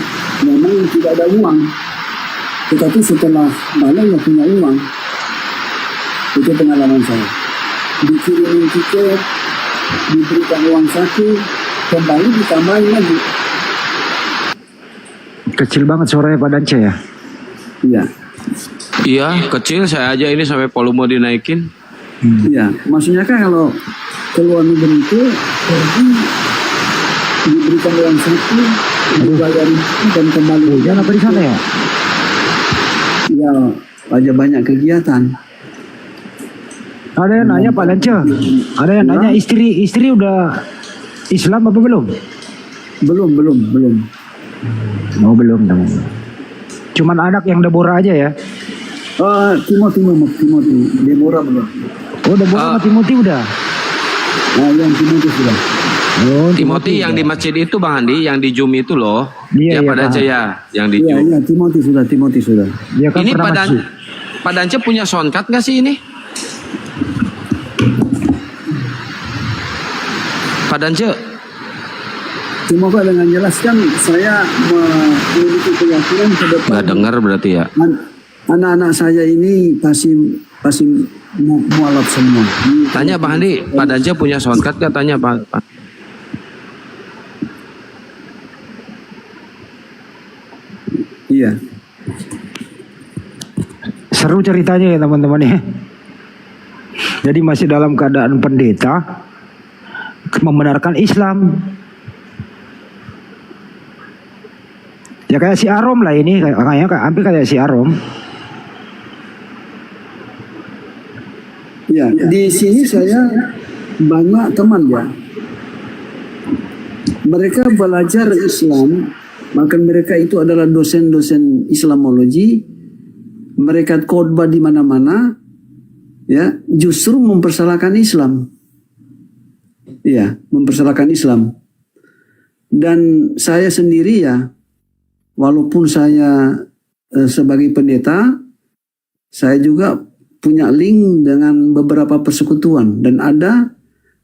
memang tidak ada uang, tetapi setelah balik ya punya uang. Itu pengalaman saya. Dikirimin tiket, diberikan uang saku, kembali ditambahin lagi. Kecil banget suaranya Pak Dance ya. Iya. Iya kecil, saya aja ini sampai volume dinaikin. Iya, maksudnya kan kalau ke luar negeri itu pergi diberikan uang saku, dibayarin dan kembali. Jangan apa di sana ya? Ya, aja banyak kegiatan. Ada yang nanya Pak Dance. Ada yang nanya istri udah Islam apa belum? Belum. Oh belum. Cuman anak yang Deborah aja ya. Timothy, Deborah belum. Oh Deborah sama Timothy udah. Nah, yang Timothy sudah. Oh, Timothy yang di masjid itu Bang Andi, yang di Zoom itu loh. Iya, Ya Pak Dance paham. ya, yang di Iya, Zoom. Timothy sudah. Dia kan Ini pernah masjid. Pak Dance punya soundcard nggak sih ini? Pak Dance, Semoga dengan jelaskan saya memiliki keyakinan ke depan. nggak dengar berarti ya? Anak-anak saya ini pasti mualaf semua. Tanya Bang Andi, Pak Dance punya soundcard nggak? Tanya Pak. Iya. Seru ceritanya ya teman-teman ya. Jadi masih dalam keadaan pendeta membenarkan Islam. Ya kayak si Arom lah ini, kayaknya hampir kayak si Arom. Ya, di sini saya banyak teman ya. Mereka belajar Islam, maka mereka itu adalah dosen-dosen Islamologi. Mereka khotbah di mana-mana, ya, justru mempersalahkan Islam. Ya, mempersalahkan Islam. Dan saya sendiri ya, walaupun saya sebagai pendeta, saya juga punya link dengan beberapa persekutuan, dan ada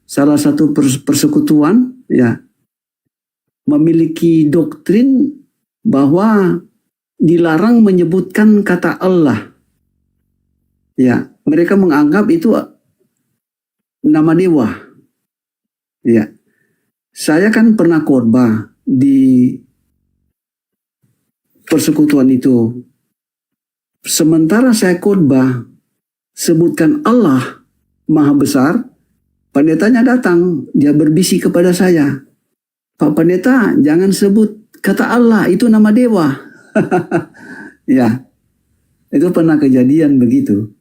salah satu persekutuan ya memiliki doktrin bahwa dilarang menyebutkan kata Allah. Ya, mereka menganggap itu nama dewa. Ya. Saya kan pernah khotbah di persekutuan itu. sementara saya khotbah sebutkan Allah Maha Besar, pendetanya datang, dia berbisik kepada saya, Pak Pendeta, jangan sebut kata Allah, itu nama dewa. Ya, itu pernah kejadian begitu.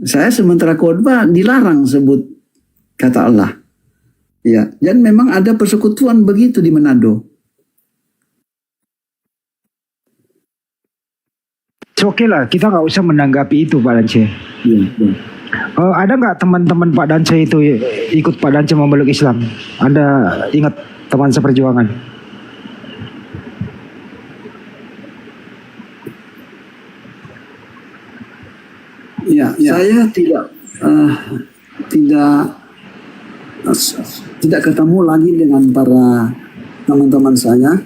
Saya sementara khotbah dilarang sebut kata Allah. Ya, dan memang ada persekutuan begitu di Manado. Oke lah, kita nggak usah menanggapi itu Pak Dance. Ada nggak teman-teman Pak Dance itu ikut Pak Dance memeluk Islam? Anda ingat teman seperjuangan? Ya, saya tidak ketemu lagi dengan para teman-teman saya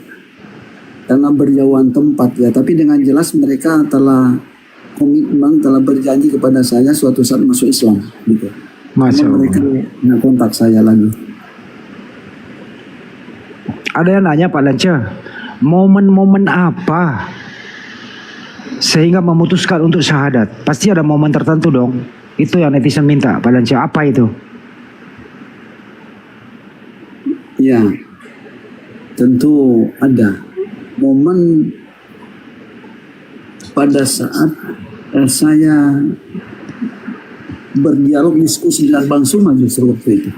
karena berjauhan tempat ya. Tapi dengan jelas mereka telah komitmen, telah berjanji kepada saya suatu saat masuk Islam. Gitu. Masya Allah. Mereka nggak kontak saya lagi. Ada yang nanya Pak Dance, momen-momen apa sehingga memutuskan untuk syahadat? Pasti ada momen tertentu dong. Itu yang netizen minta Pak Dance, apa itu? Ya, tentu ada momen pada saat saya berdialog diskusi dengan Bang Suma justru waktu itu.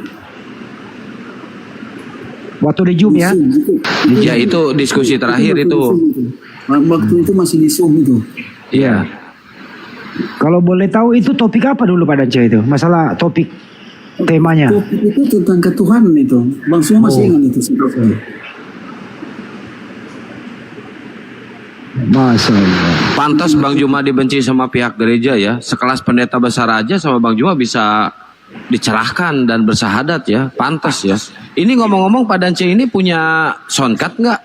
Waktu di Zoom ya? Ya itu diskusi terakhir itu. Waktu itu masih di Zoom itu. Iya. Kalau boleh tahu itu topik apa dulu Pak Dance itu? Masalah topik temanya. Topik itu tentang ketuhanan itu. Bang Suma masih ingat itu. Masya Allah. Pantas Bang Juma dibenci sama pihak gereja ya. Sekelas pendeta besar aja sama Bang Juma bisa dicerahkan dan bersahadat ya. Pantas ya. Ini ngomong-ngomong Pak Dance ini punya soundcard nggak?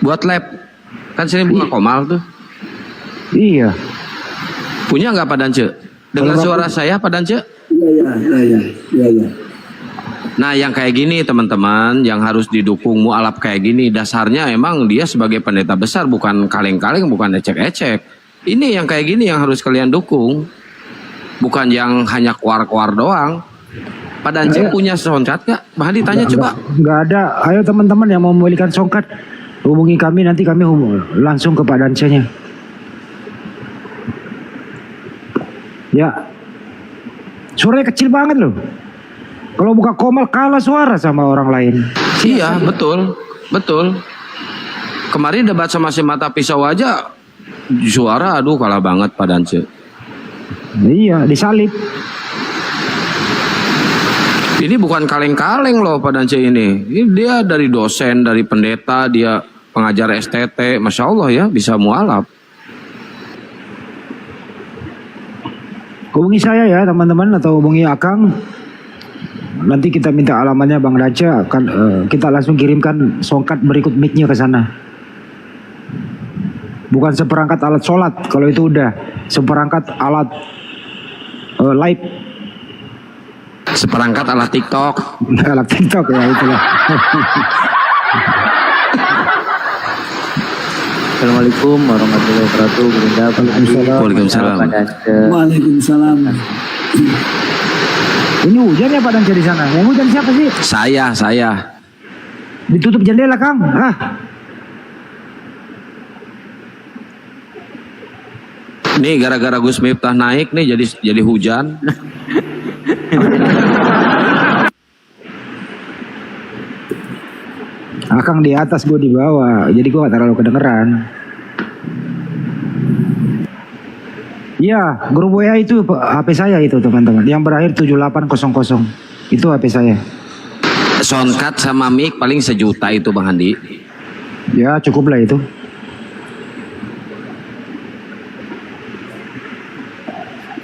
Buat lab. Kan sini buka komal tuh. Iya. Punya nggak Pak Dance? Dengan suara saya Pak Dance? Iya. Nah yang kayak gini teman-teman, yang harus didukung mualaf kayak gini, dasarnya emang dia sebagai pendeta besar, bukan kaleng-kaleng, bukan ecek-ecek. Ini yang kayak gini yang harus kalian dukung, bukan yang hanya kuar-kuar doang. Pak Dance punya soundcard gak? Bah ditanya coba. Nggak ada. Ayo teman-teman yang mau membelikan soundcard, hubungi kami, nanti kami langsung ke Pak Dance-nya. Ya, suaranya kecil banget loh. Kalau buka komal kalah suara sama orang lain. Iya betul, betul. Kemarin debat sama si Mata Pisau aja, suara aduh kalah banget Pak Dance. Iya, disalib. Ini bukan kaleng-kaleng loh Pak Dance ini. Ini dia dari dosen, dari pendeta, dia pengajar STT, Masya Allah ya bisa mualaf. Hubungi saya ya teman-teman atau hubungi Akang. Nanti kita minta alamatnya Bang Dance, akan kita langsung kirimkan songkat berikut mic-nya ke sana. Bukan seperangkat alat sholat, kalau itu udah seperangkat alat live. Seperangkat alat TikTok. Alat TikTok ya itulah. Assalamualaikum warahmatullahi wabarakatuh. Waalaikumsalam. Waalaikumsalam. Ini hujan ya Pak Dance di sana. Yang hujan siapa sih? Saya. Ditutup jendela Kang. Nih gara-gara Gus Miftah naik nih jadi hujan. Akang di atas, gue di bawah, jadi gue gak terlalu kedengeran. Iya, grup WA itu HP saya itu teman-teman, yang berakhir 7800 itu HP saya. Soundcard sama mic paling 1 juta itu Bang Handi. Ya cukup lah itu.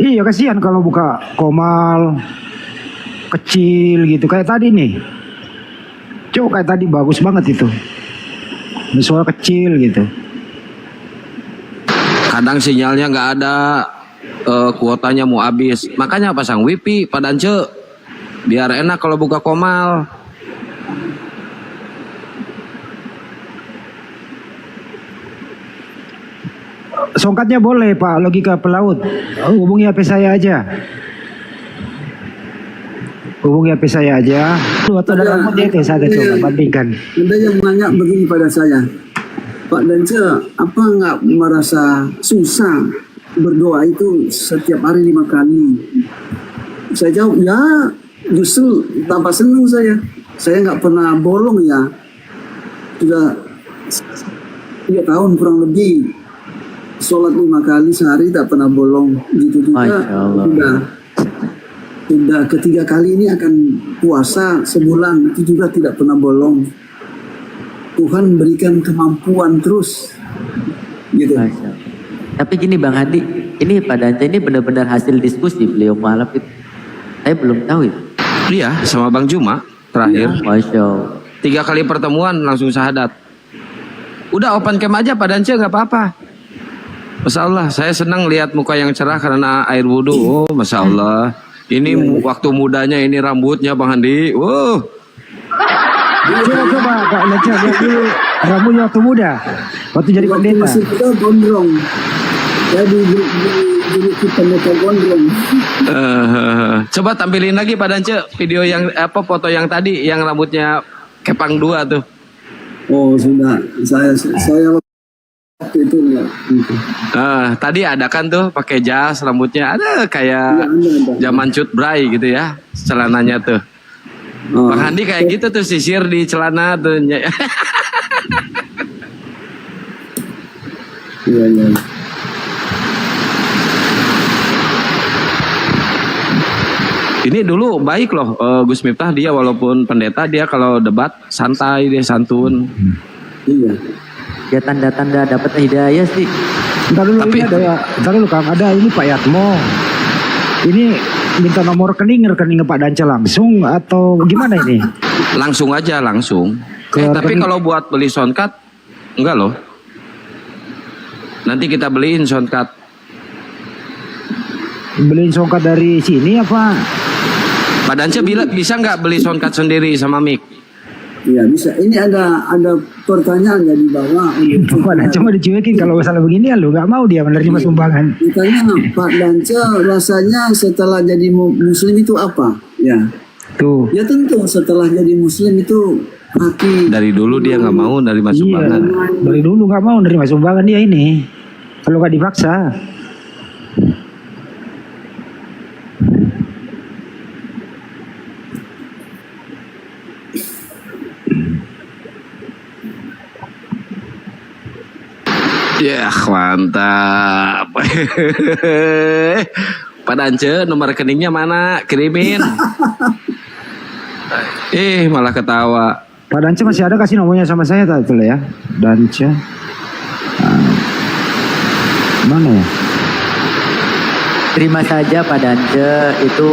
Iya kasihan kalau buka komal kecil gitu kayak tadi nih. Coba kayak tadi bagus banget itu. Suara kecil gitu. Kadang sinyalnya nggak ada, kuotanya mau habis. Makanya pasang wifi Pak Dance, biar enak kalau buka komal. songkatnya boleh Pak, logika pelaut. Hubungi HP saya aja. Hubungi HP saya aja. Atau ada rambutnya itu saya coba bandingkan. Ada yang nanya begini pada saya, Pak Dance, apa nggak merasa susah berdoa itu setiap hari 5 kali? Saya jawab, ya justru tambah senang saya. Saya nggak pernah bolong ya. Sudah 3 tahun kurang lebih. Sholat 5 kali sehari tak pernah bolong. Gitu juga sudah ketiga kali ini akan puasa sebulan, itu juga tidak pernah bolong. Tuhan berikan kemampuan terus gitu. Tapi gini Bang Hadi, ini Pak Dance ini benar-benar hasil diskusi beliau malam itu. Saya belum tahu itu. Iya, sama Bang Juma terakhir. Masya Allah. 3 kali pertemuan langsung syahadat. Udah open cam aja Pak Dance, nggak apa-apa. Masya Allah, saya senang lihat muka yang cerah karena air wudhu. Oh, Masya Allah. Ini waktu mudanya ini rambutnya Bang Handi. Wow. Coba Pak Dance lihat dulu rambutnya waktu muda. Waktu jadi pendeta. Masih kita gondrong. Jadi pendeta gondrong. Coba tampilin lagi Pak Dance video yang foto yang tadi yang rambutnya kepang 2 tuh. Oh sudah, saya waktu itu ya. Tadi ada kan tuh pakai jas rambutnya ada kayak zaman Cut Bray gitu ya celananya tuh. Bang Handi kayak gitu tuh sisir di celana tuh. Iya. Ini dulu baik loh Gus Miftah, dia walaupun pendeta dia kalau debat santai, dia santun. Iya. Ya tanda-tanda dapat hidayah sih. Ntar dulu Kang, ada ini Pak Yatmo. Ini minta nomor rekening Pak Dance langsung atau gimana ini? Langsung aja langsung. Tapi kalau buat beli soundcard enggak loh. Nanti kita beliin soundcard. Beliin soundcard dari sini apa? Pak Dance bisa nggak beli soundcard sendiri sama mic? Iya bisa. Ini ada pertanyaan ya di bawah. Pak Dance cuma dicuekin kalau masalah begini ya lu nggak mau dia menerima sumbangan. Ditanya Pak Dance rasanya setelah jadi muslim itu apa? Ya. Tuh. Ya tentu setelah jadi muslim itu hati. Dari dulu dia nggak mau nerima sumbangan. Dari dulu nggak mau nerima sumbangan dia ini. Kalau nggak dipaksa. Ya mantap. Pak Dance nomor rekeningnya mana? Kirimin. Malah ketawa. Pak Dance masih ada kasih nomornya sama saya tadi ya. Dance. Mana ya? Terima saja Pak Dance, itu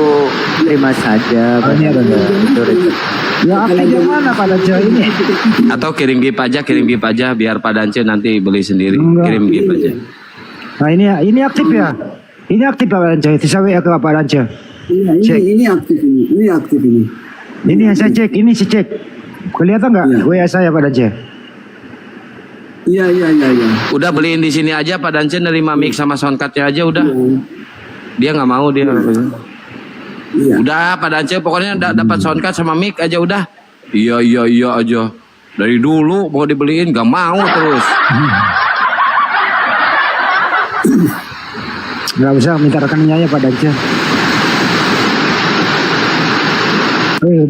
terima saja. Ini ada. Ya aktifnya mana Pak Dance ini? Atau kirim gift aja biar Pak Dance nanti beli sendiri. Enggak. Kirim gift aja. Nah ini aktif ya. Ini aktif Pak Dance. Bisa WA ke Pak Dance. Iya, ini aktif ini. Ini aktif ini. Ini yang saya cek. Ini saya cek. Kelihatan nggak WA saya Pak Dance? Iya. Udah beliin di sini aja Pak Dance nerima mic sama soundcardnya aja udah. Dia nggak mau dia. Iya. Udah Pak Dance pokoknya dapat soundcard sama mic aja udah. Iya aja. Dari dulu mau dibeliin gak mau terus. Gak usah minta rekeningnya ya Pak Dance.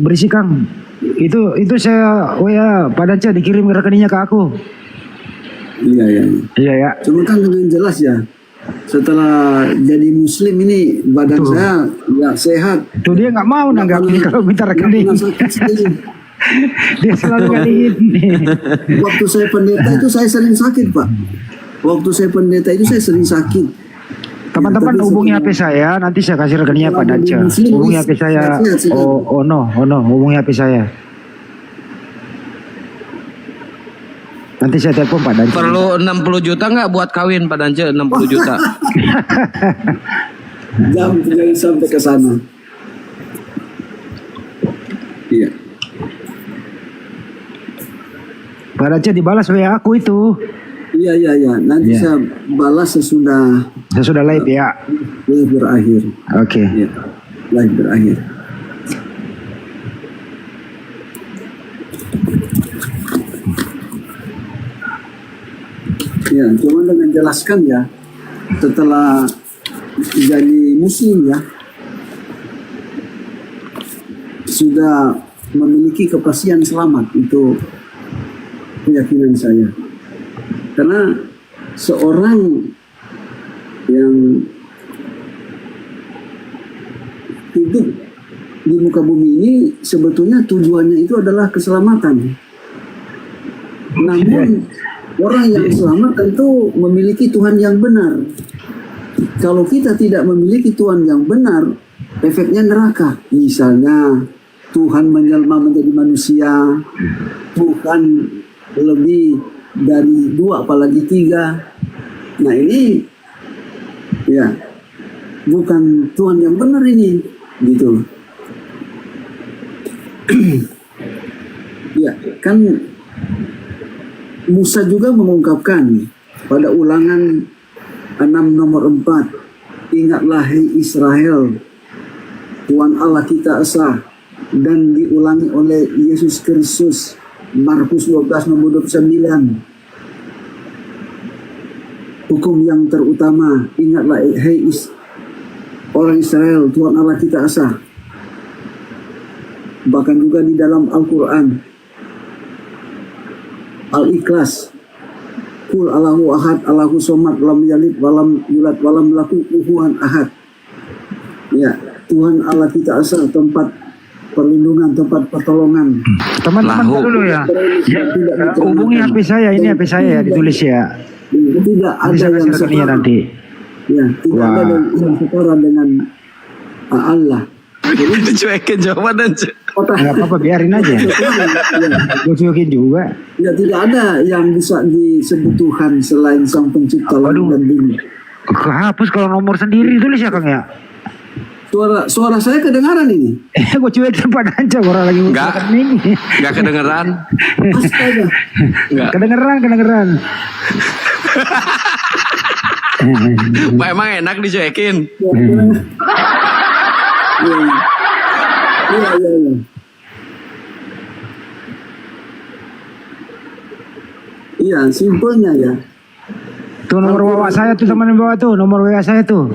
Berisik Kang. Itu saya WA Pak Dance dikirim rekeningnya ke aku. Iya. Iya ya. Cuma kan dengan jelas ya. Setelah jadi muslim ini badan saya ya sehat. Tuh dia nggak mau nanggapin kalau minta rekening. Dia selalu kaliin. Waktu saya pendeta itu saya sering sakit Pak. Waktu saya pendeta itu saya sering sakit. Teman-teman hubungi HP saya, nanti saya kasih rekeningnya Pak Dance. Hubungi HP saya. Hubungi HP saya. Nanti saya telepon Pak Dance. Perlu 60 juta nggak buat kawin Pak Dance? 60 juta. Jangan sampai ke sana. Iya. Pak Dance dibalas WA aku itu. Iya. Nanti Iya. saya balas sesudah Sesudah live ya. live berakhir. Oke. Ya, live berakhir. Ya, cuma dengan jelaskan ya, setelah jadi muslim ya, sudah memiliki kepastian selamat, itu keyakinan saya. Karena seorang yang hidup di muka bumi ini sebetulnya tujuannya itu adalah keselamatan. Namun orang yang selamat tentu memiliki Tuhan yang benar. Kalau kita tidak memiliki Tuhan yang benar, efeknya neraka. Misalnya Tuhan menjelma menjadi manusia, Tuhan lebih dari 2 apalagi 3. Nah ini ya bukan Tuhan yang benar ini, gitu. Ya kan Musa juga mengungkapkan pada Ulangan 6 nomor 4, ingatlah hai Israel, Tuhan Allah kita esa. Dan diulangi oleh Yesus Kristus, Markus 12 nomor 29. Hukum yang terutama, ingatlah hai orang Israel, Tuhan Allah kita esa. Bahkan juga di dalam Al-Quran, Al-Ikhlas, Kul Allahu Ahad, Allahu Somad, Lam Yalid, Walam Yulad, Walam Laku Kufuwan Ahad. Ya, Tuhan Allah kita asa, tempat perlindungan, tempat pertolongan. Teman-teman dulu ya. Hubungi HP saya, ini HP saya ya, ditulis ya. Tidak ada Bisa yang kasih rekeningnya setara. nanti. Ya, tidak ada yang setara dengan Allah. Dicuekin jawaban aja. Nggak apa-apa, biarin aja. Gue cuekin juga. Ya, tidak ada yang bisa disebut Tuhan selain Sang Pencipta langit dan bumi. Kehapus kalau nomor sendiri ditulis ya Kang ya. Suara saya kedengaran ini. Gue cuekin pada aja orang lagi Nggak. ini. Nggak kedengeran. Astaga. Nggak. Kedengeran. Pak, emang enak dicuekin. Iya. Iya, simpelnya ya. Tuh nomor WA saya tuh, teman bawa tuh, nomor WA saya tuh.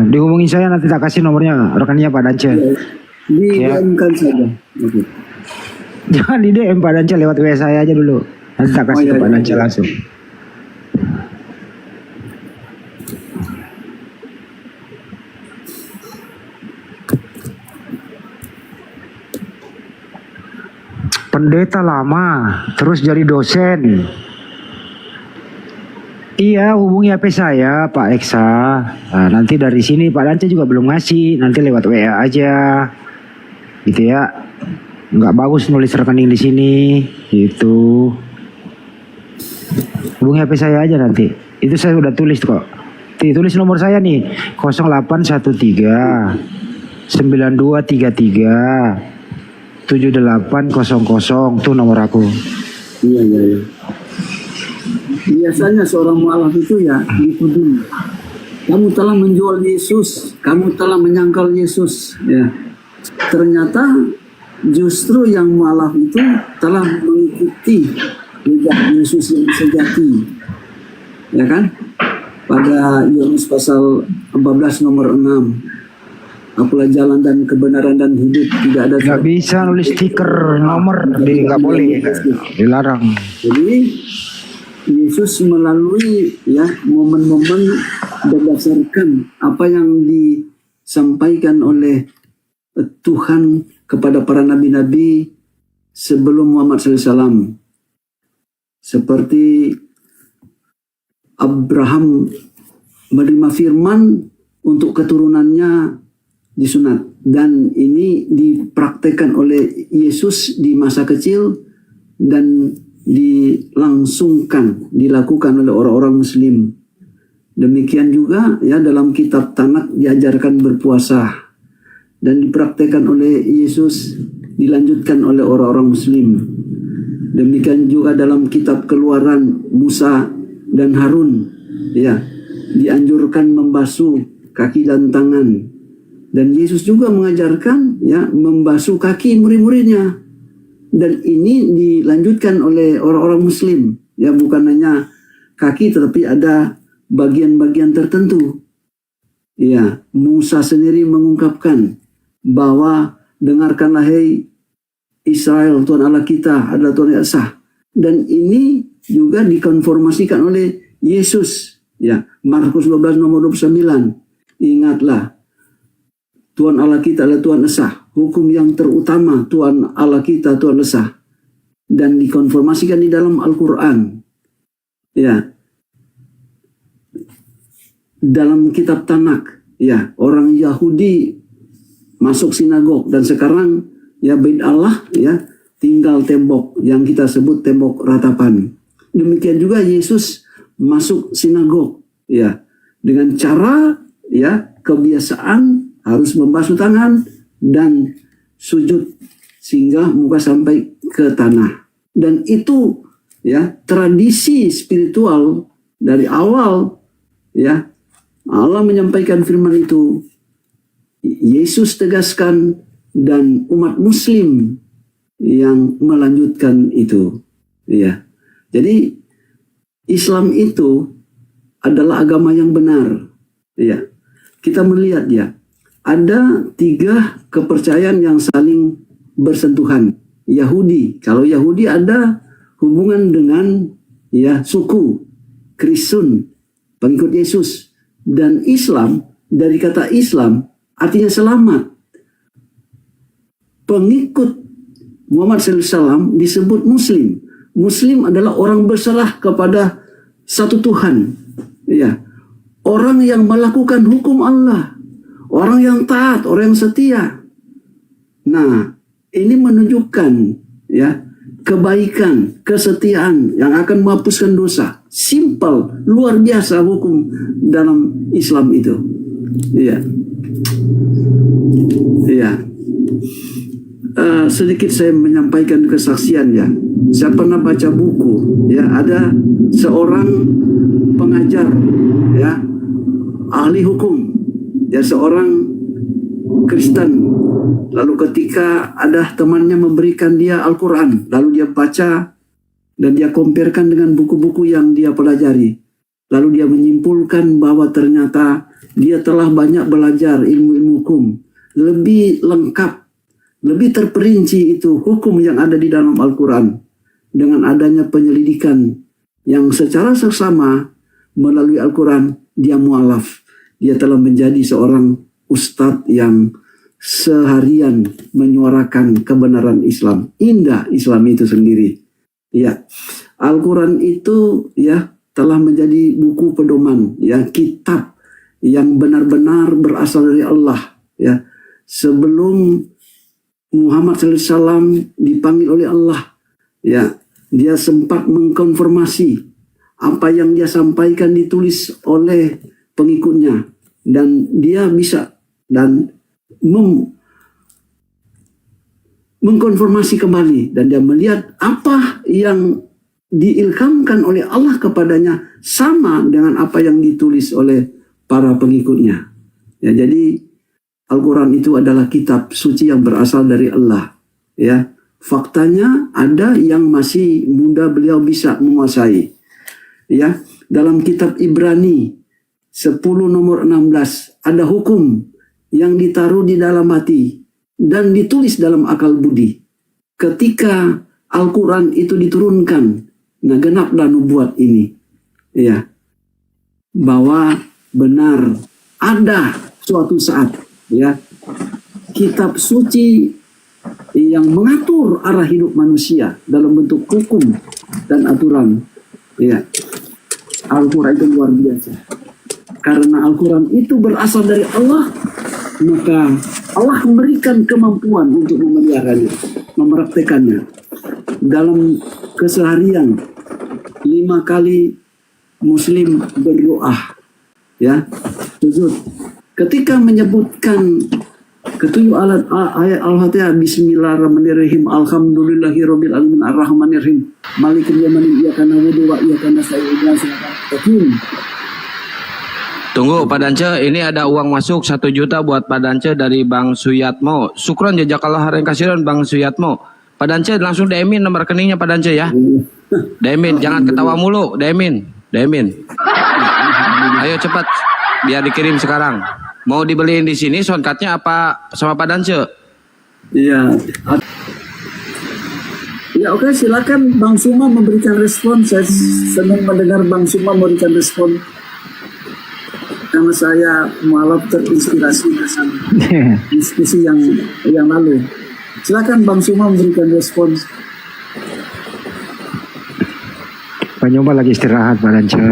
Dihubungin saya, nanti tak kasih nomornya rekannya Pak Dance. Di Ya. DM-kan saja. Oke. Jangan di DM Pak Dance, lewat WA saya aja dulu. Nanti tak kasih ke Pak Dance langsung. Pendeta lama, terus jadi dosen. Iya, hubungi HP saya, Pak Eksa. Nah, nanti dari sini Pak Dance juga belum ngasih, nanti lewat WA aja, gitu ya. Nggak bagus nulis rekening di sini, gitu. Hubungi HP saya aja nanti. Itu saya udah tulis kok. Tulis nomor saya nih, 0813 9233 7800, tuh nomor aku. Iya. Biasanya seorang mualaf itu ya dituduh, kamu telah menjual Yesus, kamu telah menyangkal Yesus. Ya, ternyata justru yang mualaf itu telah mengikuti jejak Yesus yang sejati, ya kan? Pada Yohanes pasal 14 nomor 6. Akulah jalan dan kebenaran dan hidup, tidak ada. Nggak bisa nulis stiker nomor, nggak boleh, dilarang. Jadi Yesus melalui ya momen-momen berdasarkan apa yang disampaikan oleh Tuhan kepada para nabi-nabi sebelum Muhammad SAW. Seperti Abraham menerima firman untuk keturunannya disunat, dan ini dipraktekkan oleh Yesus di masa kecil dan dilangsungkan, dilakukan oleh orang-orang Muslim. Demikian juga ya dalam kitab Tanak diajarkan berpuasa dan dipraktekkan oleh Yesus, dilanjutkan oleh orang-orang Muslim. Demikian juga dalam kitab Keluaran, Musa dan Harun ya dianjurkan membasuh kaki dan tangan. Dan Yesus juga mengajarkan ya membasuh kaki murid-muridnya. Dan ini dilanjutkan oleh orang-orang Muslim ya, bukan hanya kaki tetapi ada bagian-bagian tertentu. Ya, Musa sendiri mengungkapkan bahwa dengarkanlah hai Israel, Tuhan Allah kita adalah Tuhan yang esa. Dan ini juga dikonfirmasikan oleh Yesus. Ya, Markus 12 nomor 29. Ingatlah, Tuhan Allah kita adalah Tuhan esa. Hukum yang terutama Tuhan Allah kita Tuhan esa. Dan dikonfirmasikan di dalam Al-Quran. Ya, dalam kitab Tanak, ya orang Yahudi masuk sinagog dan sekarang ya Bait Allah ya tinggal tembok yang kita sebut tembok ratapan. Demikian juga Yesus masuk sinagog ya dengan cara ya kebiasaan harus membasuh tangan dan sujud sehingga muka sampai ke tanah. Dan itu ya tradisi spiritual dari awal ya Allah menyampaikan firman itu, Yesus tegaskan dan umat Muslim yang melanjutkan itu. Ya, jadi Islam itu adalah agama yang benar. Ya, kita melihat ya ada 3 kepercayaan yang saling bersentuhan. Yahudi, kalau Yahudi ada hubungan dengan ya suku Kristen, pengikut Yesus. Dan Islam, dari kata Islam, artinya selamat. Pengikut Muhammad SAW disebut Muslim. Muslim adalah orang berserah kepada satu Tuhan. Ya, orang yang melakukan hukum Allah. Orang yang taat, orang yang setia. Nah, ini menunjukkan ya kebaikan, kesetiaan yang akan menghapuskan dosa. Simple, luar biasa hukum dalam Islam itu. Iya. Iya. Sedikit saya menyampaikan kesaksian ya. Saya pernah baca buku ya, ada seorang pengajar ya, ahli hukum, ya seorang Kristen. Lalu ketika ada temannya memberikan dia Al-Quran, lalu dia baca dan dia comparekan dengan buku-buku yang dia pelajari. Lalu dia menyimpulkan bahwa ternyata dia telah banyak belajar ilmu-ilmu hukum. Lebih lengkap, lebih terperinci itu hukum yang ada di dalam Al-Quran. Dengan adanya penyelidikan yang secara seksama melalui Al-Quran, dia mualaf. Dia telah menjadi seorang ustadz yang seharian menyuarakan kebenaran Islam. Indah Islam itu sendiri. Ya, Al-Quran itu ya telah menjadi buku pedoman, ya kitab yang benar-benar berasal dari Allah. Ya, sebelum Muhammad SAW dipanggil oleh Allah, ya dia sempat mengkonfirmasi apa yang dia sampaikan ditulis oleh pengikutnya dan dia bisa dan mengkonfirmasi kembali dan dia melihat apa yang diilhamkan oleh Allah kepadanya sama dengan apa yang ditulis oleh para pengikutnya. Ya, jadi Al-Quran itu adalah kitab suci yang berasal dari Allah. Ya, faktanya ada yang masih muda beliau bisa menguasai. Ya, dalam kitab Ibrani 10 nomor 16 ada hukum yang ditaruh di dalam hati dan ditulis dalam akal budi. Ketika Al-Quran itu diturunkan, nah genaplah nubuat ini, ya, bahwa benar ada suatu saat, ya, kitab suci yang mengatur arah hidup manusia dalam bentuk hukum dan aturan, ya. Al-Quran itu luar biasa. Karena Al-Quran itu berasal dari Allah, maka Allah memberikan kemampuan untuk memeliharanya, mempraktekannya. Dalam keseharian 5 kali Muslim berdoa, ya, sujud. Ketika menyebutkan Ketujuh ayat Al-Fatihah. Bismillahirrahmanirrahim. Alhamdulillahirabbil alamin arrahmanirrahim. Malikil yaumiddin. Iyyaka na'budu wa iyyaka nasta'in. Ihdinas siratal mustaqim. Tunggu Pak Dance, ini ada uang masuk 1 juta buat Pak Dance dari Bang Suyatmo. Syukron jazakallah khairan kasiran Bang Suyatmo. Pak Dance langsung DM-in nomor rekeningnya Pak Dance ya. DM-in, jangan ketawa mulu, DM-in. Ayo cepat biar dikirim sekarang. Mau dibeliin di sini soundcardnya apa sama Pak Dance? Iya. Ya oke, silakan Bang Suma memberikan respon. Saya senang mendengar Bang Suma memberikan respon. Karena saya malah terinspirasi dengan diskusi yang lalu. Silakan Bang Suma memberikan respon. Pak Nyoba lagi istirahat Pak Dance.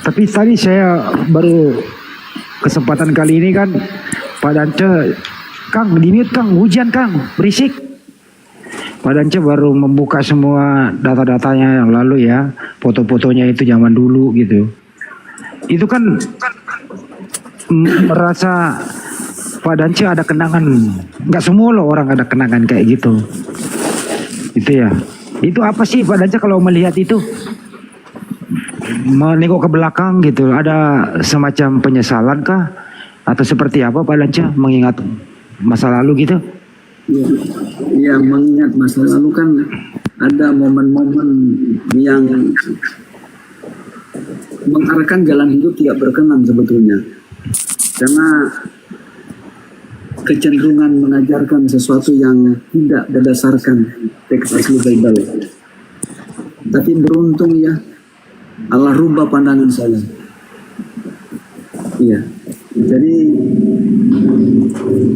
Tapi tadi saya baru kesempatan kali ini kan Pak Dance, Kang di mute Kang, hujan Kang, berisik. Pak Dance baru membuka semua data-datanya yang lalu ya, foto-fotonya itu zaman dulu gitu. Itu kan merasa Pak Dance ada kenangan. Nggak semua loh orang ada kenangan kayak gitu. Itu ya. Itu apa sih Pak Dance kalau melihat itu? Menengok ke belakang gitu, ada semacam penyesalan kah? Atau seperti apa Pak Dance mengingat masa lalu gitu? Ya, mengingat masa lalu kan ada momen-momen yang mengarahkan jalan hidup tidak berkenan sebetulnya. Karena kecenderungan mengajarkan sesuatu yang tidak berdasarkan teks asli Bible. Tapi beruntung ya, Allah rubah pandangan saya. Iya. Jadi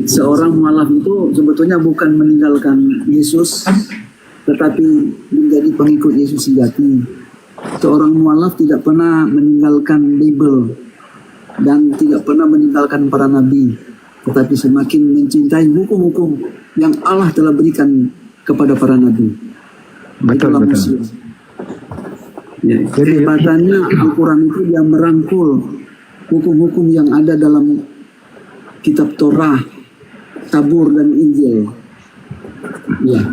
seorang mualaf itu sebetulnya bukan meninggalkan Yesus, tetapi menjadi pengikut Yesus sejati. Seorang mualaf tidak pernah meninggalkan Bible dan tidak pernah meninggalkan para nabi, tetapi semakin mencintai hukum-hukum yang Allah telah berikan kepada para nabi. Itulah Muslim. Ya, kehebatannya Al-Quran itu dia merangkul hukum-hukum yang ada dalam kitab Torah, Tabur dan Injil. Ya.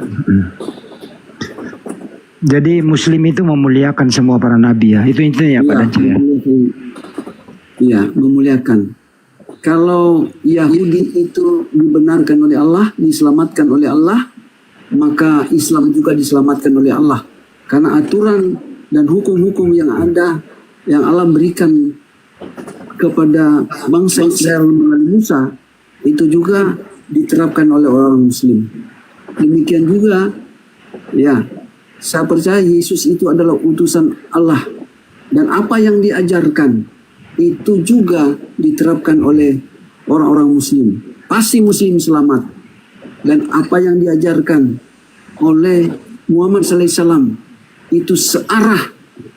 Jadi Muslim itu memuliakan semua para nabi ya. Itu intinya Pak Dance ya. Iya, memuliakan. Kalau Yahudi itu dibenarkan oleh Allah, diselamatkan oleh Allah, maka Islam juga diselamatkan oleh Allah. Karena aturan dan hukum-hukum yang ada, yang Allah berikan kepada bangsa Israel melalui Musa, itu juga diterapkan oleh orang Muslim. Demikian juga, ya, saya percaya Yesus itu adalah utusan Allah. Dan apa yang diajarkan, itu juga diterapkan oleh orang-orang Muslim. Pasti Muslim selamat. Dan apa yang diajarkan oleh Muhammad SAW, itu searah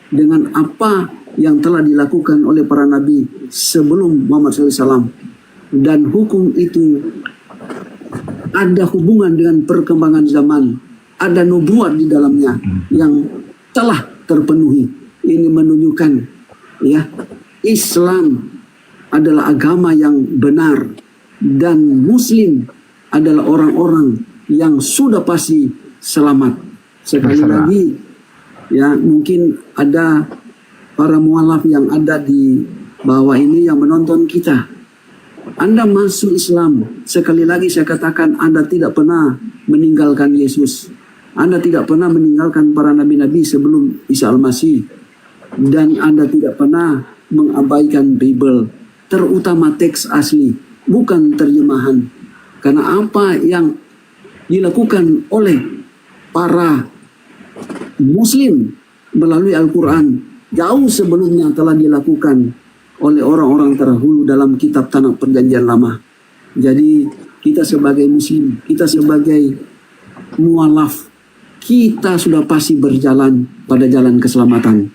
dengan apa yang telah dilakukan oleh para nabi sebelum Muhammad SAW. Dan hukum itu ada hubungan dengan perkembangan zaman. Ada nubuat di dalamnya yang telah terpenuhi. Ini menunjukkan ya, Islam adalah agama yang benar dan Muslim adalah orang-orang yang sudah pasti selamat. Sekali lagi ya, mungkin ada para mualaf yang ada di bawah ini yang menonton kita. Anda masuk Islam, sekali lagi saya katakan Anda tidak pernah meninggalkan Yesus. Anda tidak pernah meninggalkan para nabi-nabi sebelum Isa Al-Masih. Dan Anda tidak pernah mengabaikan Bible, terutama teks asli, bukan terjemahan. Karena apa yang dilakukan oleh para Muslim melalui Al-Quran jauh sebelumnya telah dilakukan oleh orang-orang terdahulu dalam kitab Tanah Perjanjian Lama. Jadi kita sebagai Muslim, kita sebagai mualaf, kita sudah pasti berjalan pada jalan keselamatan.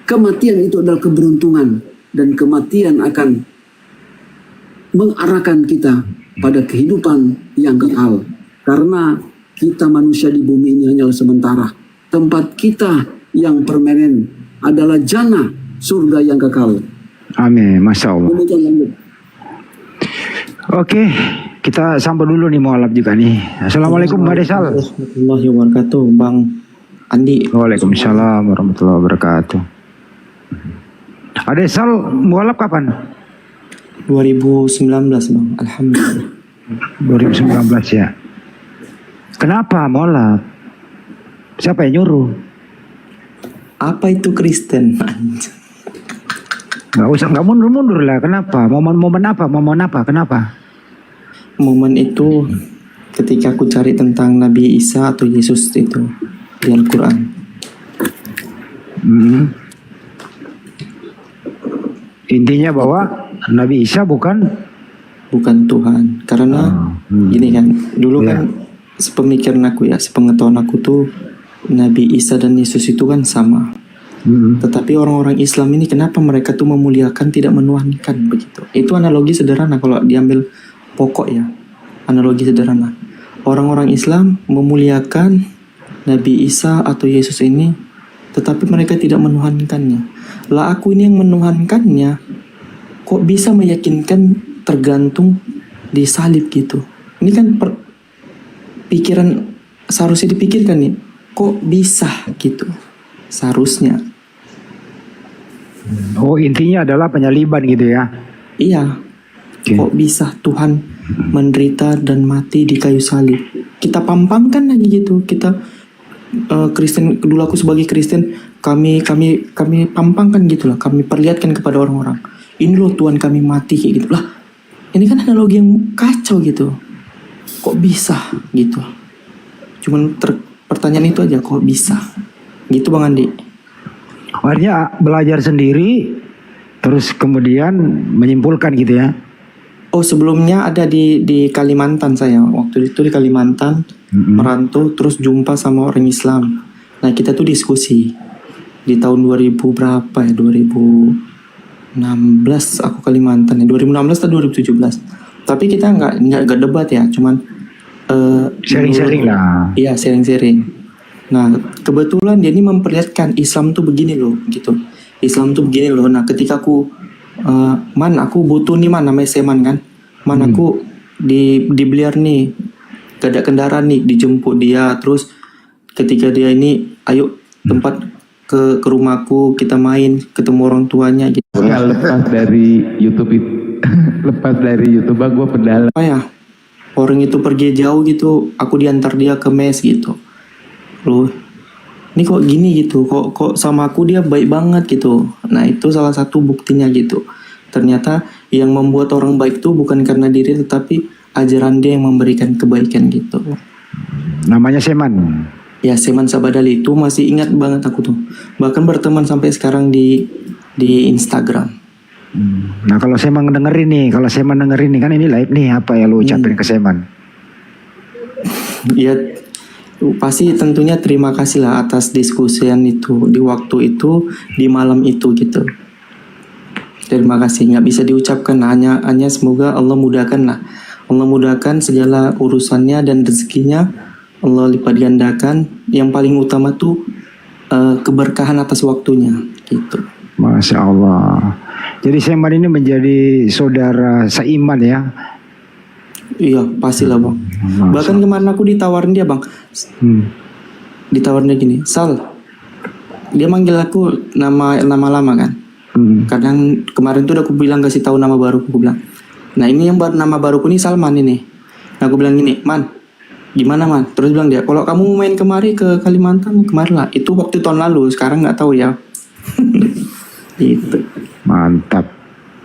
Kematian itu adalah keberuntungan, dan kematian akan mengarahkan kita pada kehidupan yang kekal. Karena kita manusia di bumi ini hanyalah sementara. Tempat kita yang permanen adalah jannah surga yang kekal. Amin, Masya Allah. Demikian lanjut. Oke, kita sambut dulu nih mualaf juga nih. Assalamualaikum Mbak Desal. Warahmatullahi wabarakatuh, Bang Andi. Waalaikumsalam warahmatullahi wabarakatuh. Desal mualaf kapan? 2019, Bang. Alhamdulillah. 2019 ya. Kenapa mualaf? Siapa yang nyuruh? Apa itu Kristen? Nggak usah, nggak mundur-mundur lah. Kenapa? Momen apa? Kenapa? Momen itu ketika aku cari tentang Nabi Isa atau Yesus itu di Al-Quran. Intinya bahwa Nabi Isa bukan Tuhan. Karena gini kan, dulu kan sepemikiran aku ya, sepengetahuan aku tuh Nabi Isa dan Yesus itu kan sama. Tetapi orang-orang Islam ini kenapa mereka tuh memuliakan tidak menuhankan begitu? Itu analogi sederhana kalau diambil pokok ya. Analogi sederhana. Orang-orang Islam memuliakan Nabi Isa atau Yesus ini, tetapi mereka tidak menuhankannya. Lah aku ini yang menuhankannya, kok bisa meyakinkan tergantung di salib gitu? Ini kan pikiran seharusnya dipikirkan nih. Kok bisa gitu? Seharusnya. Oh, intinya adalah penyaliban gitu ya. Iya. Kok bisa Tuhan menderita dan mati di kayu salib? Kita pampangkan lagi gitu. Kita Kristen, dulu aku sebagai Kristen, kami pampangkan gitulah. Kami perlihatkan kepada orang-orang. Ini loh Tuhan kami mati kayak gitu. Lah, ini kan analogi yang kacau gitu. Kok bisa gitu? Cuman pertanyaan itu aja, kok bisa? Gitu Bang Andi. Artinya belajar sendiri, terus kemudian menyimpulkan gitu ya. Oh, sebelumnya ada di Kalimantan saya. Waktu itu di Kalimantan, merantau, terus jumpa sama orang Islam. Nah, kita tuh diskusi. Di tahun 2000 berapa ya? 2016 aku Kalimantan ya. 2016 atau 2017. Tapi kita nggak debat ya, cuman sharing-sharing lah. Iya, sharing-sharing. Nah, kebetulan dia ini memperlihatkan Islam tuh begini loh, gitu. Islam tuh begini loh. Nah, ketika aku aku butuh nih namanya Seman kan. Aku dibeliar nih, gak ada kendaraan nih, dijemput dia. Terus ketika dia ini, ayo tempat ke rumahku, kita main, ketemu orang tuanya gitu. Lepas dari YouTube itu, lepas dari YouTube gue pedal. Apa ya? Orang itu pergi jauh gitu, aku diantar dia ke mes gitu. Loh, ini kok gini gitu, kok sama aku dia baik banget gitu. Nah, itu salah satu buktinya gitu. Ternyata yang membuat orang baik tuh bukan karena diri, tetapi ajaran dia yang memberikan kebaikan gitu. Namanya Seman. Ya, Seman Sabadali itu masih ingat banget aku tuh. Bahkan berteman sampai sekarang di Instagram. Nah, kalau Seman dengerin nih, kan ini live nih, apa ya lu ucapin ke Seman? Ya, pasti tentunya terima kasih lah atas diskusian itu di waktu itu, di malam itu gitu. Terima kasih, nggak bisa diucapkan, hanya semoga Allah mudahkan lah. Allah mudahkan segala urusannya dan rezekinya, Allah lipat gandakan. Yang paling utama tuh keberkahan atas waktunya gitu. Masya Allah. Jadi Seman ini menjadi saudara seiman ya. Iya, pastilah Bang. Bahkan kemarin aku ditawarin dia Bang. Ditawarin dia gini, Sal. Dia manggil aku nama lama kan. Kadang kemarin tuh udah aku bilang kasih tahu nama baru aku bilang. Nah, ini yang nama baruku nih Salman ini. Nah, aku bilang gini, Man, gimana Man? Terus bilang dia, kalau kamu mau main kemari ke Kalimantan, kemari lah. Itu waktu tahun lalu, sekarang nggak tahu ya. Gitu. Mantap.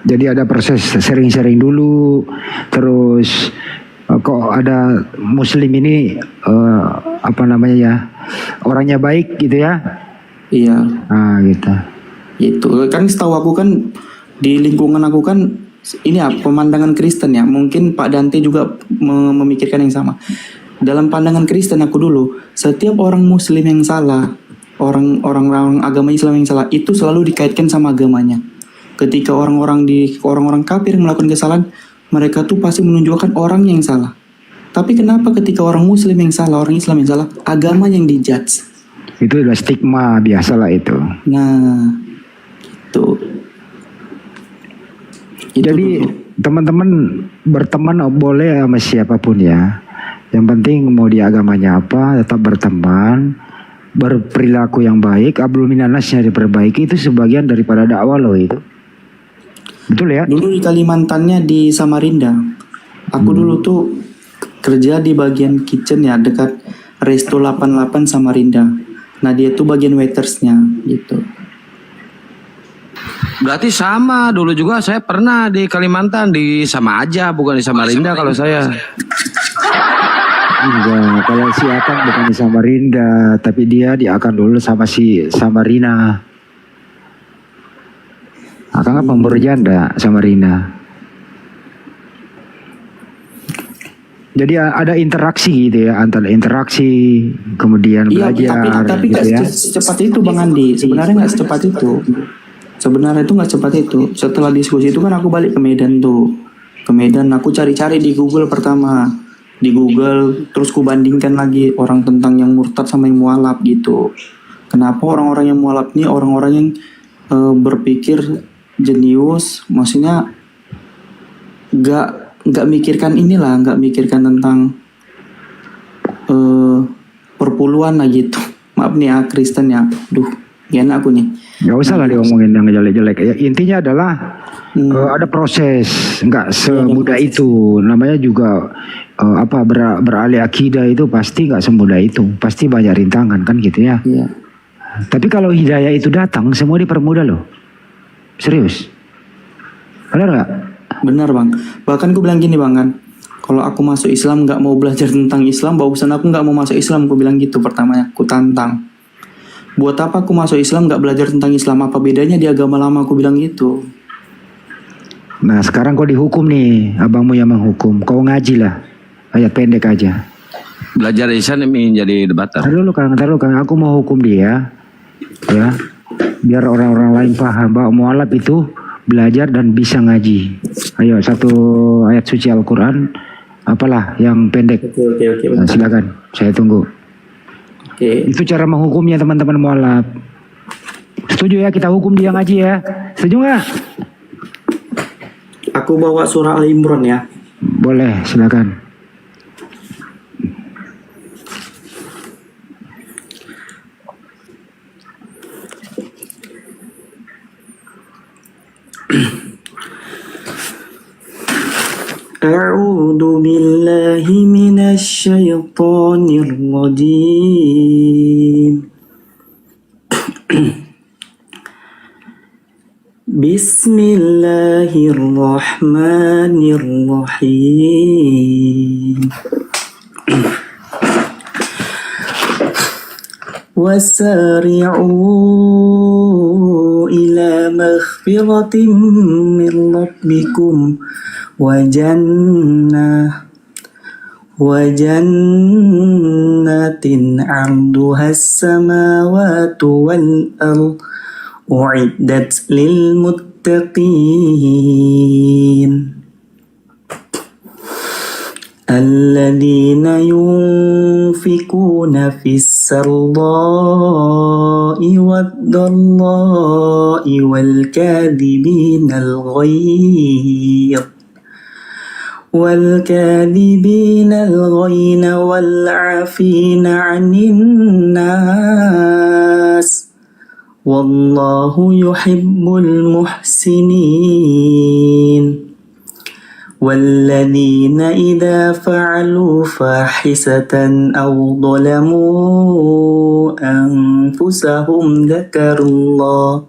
Jadi ada proses sharing-sharing dulu, terus kok ada Muslim ini orangnya baik gitu ya? Iya. Ah gitu. Itu kan setahu aku kan di lingkungan aku kan ini ya pemandangan Kristen ya. Mungkin Pak Dante juga memikirkan yang sama. Dalam pandangan Kristen aku dulu, setiap orang Muslim yang salah, orang agama Islam yang salah itu selalu dikaitkan sama agamanya. Ketika orang-orang kafir yang melakukan kesalahan, mereka tuh pasti menunjukkan orang yang salah. Tapi kenapa ketika orang Muslim yang salah, orang Islam yang salah, agama yang dijudge? Itu udah stigma biasa lah itu. Nah, itu Jadi teman-teman berteman boleh sama siapapun ya. Yang penting mau di agamanya apa, tetap berteman, berperilaku yang baik, ablul minannasnya diperbaiki, itu sebagian daripada dakwah loh itu. Betul ya? Dulu di Kalimantannya di Samarinda. Aku dulu tuh kerja di bagian kitchen ya, dekat Resto 88 Samarinda. Nah dia tuh bagian waitersnya gitu. Berarti sama, dulu juga saya pernah di Kalimantan, di sama aja, bukan di Samarinda kalau saya. Enggak, kalau si Akang bukan di Samarinda, tapi dia di Akang dulu sama si Samarina. Akang kan pemburu janda Samarina. Jadi ada interaksi gitu ya, antara interaksi kemudian Iya, belajar tapi gitu nggak ya. secepat itu Bang Andi. Sebenarnya nggak secepat itu. Sebenarnya itu nggak cepat itu. Setelah diskusi itu kan aku balik ke Medan tuh. Ke Medan aku cari-cari di Google pertama. Di Google terus ku bandingkan lagi orang tentang yang murtad sama yang mualaf gitu. Kenapa orang-orang yang mualaf ini orang-orang yang berpikir jenius, maksudnya nggak mikirkan inilah, nggak mikirkan tentang perpuluhan lah gitu. Maaf nih ya Kristen ya, duh, gak enak aku nih. Gak usah lah diomongin yang jelek-jelek. Ya, intinya adalah ada proses, nggak semudah itu. Namanya juga beralih akidah itu pasti nggak semudah itu. Pasti banyak rintangan kan gitu ya. Iya. Tapi kalau hidayah itu datang, semua dipermudah loh. Serius. Benar nggak? Benar Bang. Bahkan aku bilang gini Bang kan, kalau aku masuk Islam nggak mau belajar tentang Islam, bagusan aku nggak mau masuk Islam. Aku bilang gitu pertamanya, aku tantang. Buat apa aku masuk Islam nggak belajar tentang Islam? Apa bedanya di agama lama? Aku bilang gitu. Nah sekarang kau dihukum nih, abangmu yang menghukum. Kau ngaji lah, ayat pendek aja. Belajar Ihsan ini jadi debater. Taruh dulu Kang, aku mau hukum dia, ya, biar orang-orang lain paham bahwa mualaf itu belajar dan bisa ngaji. Ayo satu ayat suci Al-Quran, apalah yang pendek. Oke. Nah, silakan, saya tunggu. Oke. Itu cara menghukumnya teman-teman mualaf. Setuju ya kita hukum dia ngaji ya? Setuju nggak? Aku bawa surah Al Imran ya. Boleh, silakan. A'udzu billahi minasy syaithanir rajim. Bismillahirrahmanirrahim. وسارعوا إلى مغفرة من ربكم وجنة عرضها السماوات والأرض أعدت للمتقين الذين ينفقون في السراء والضراء والكاذبين الغيظ والعافين عن الناس والله يحب المحسنين والذين إذا فعلوا فاحشة أو ظلموا أنفسهم ذكروا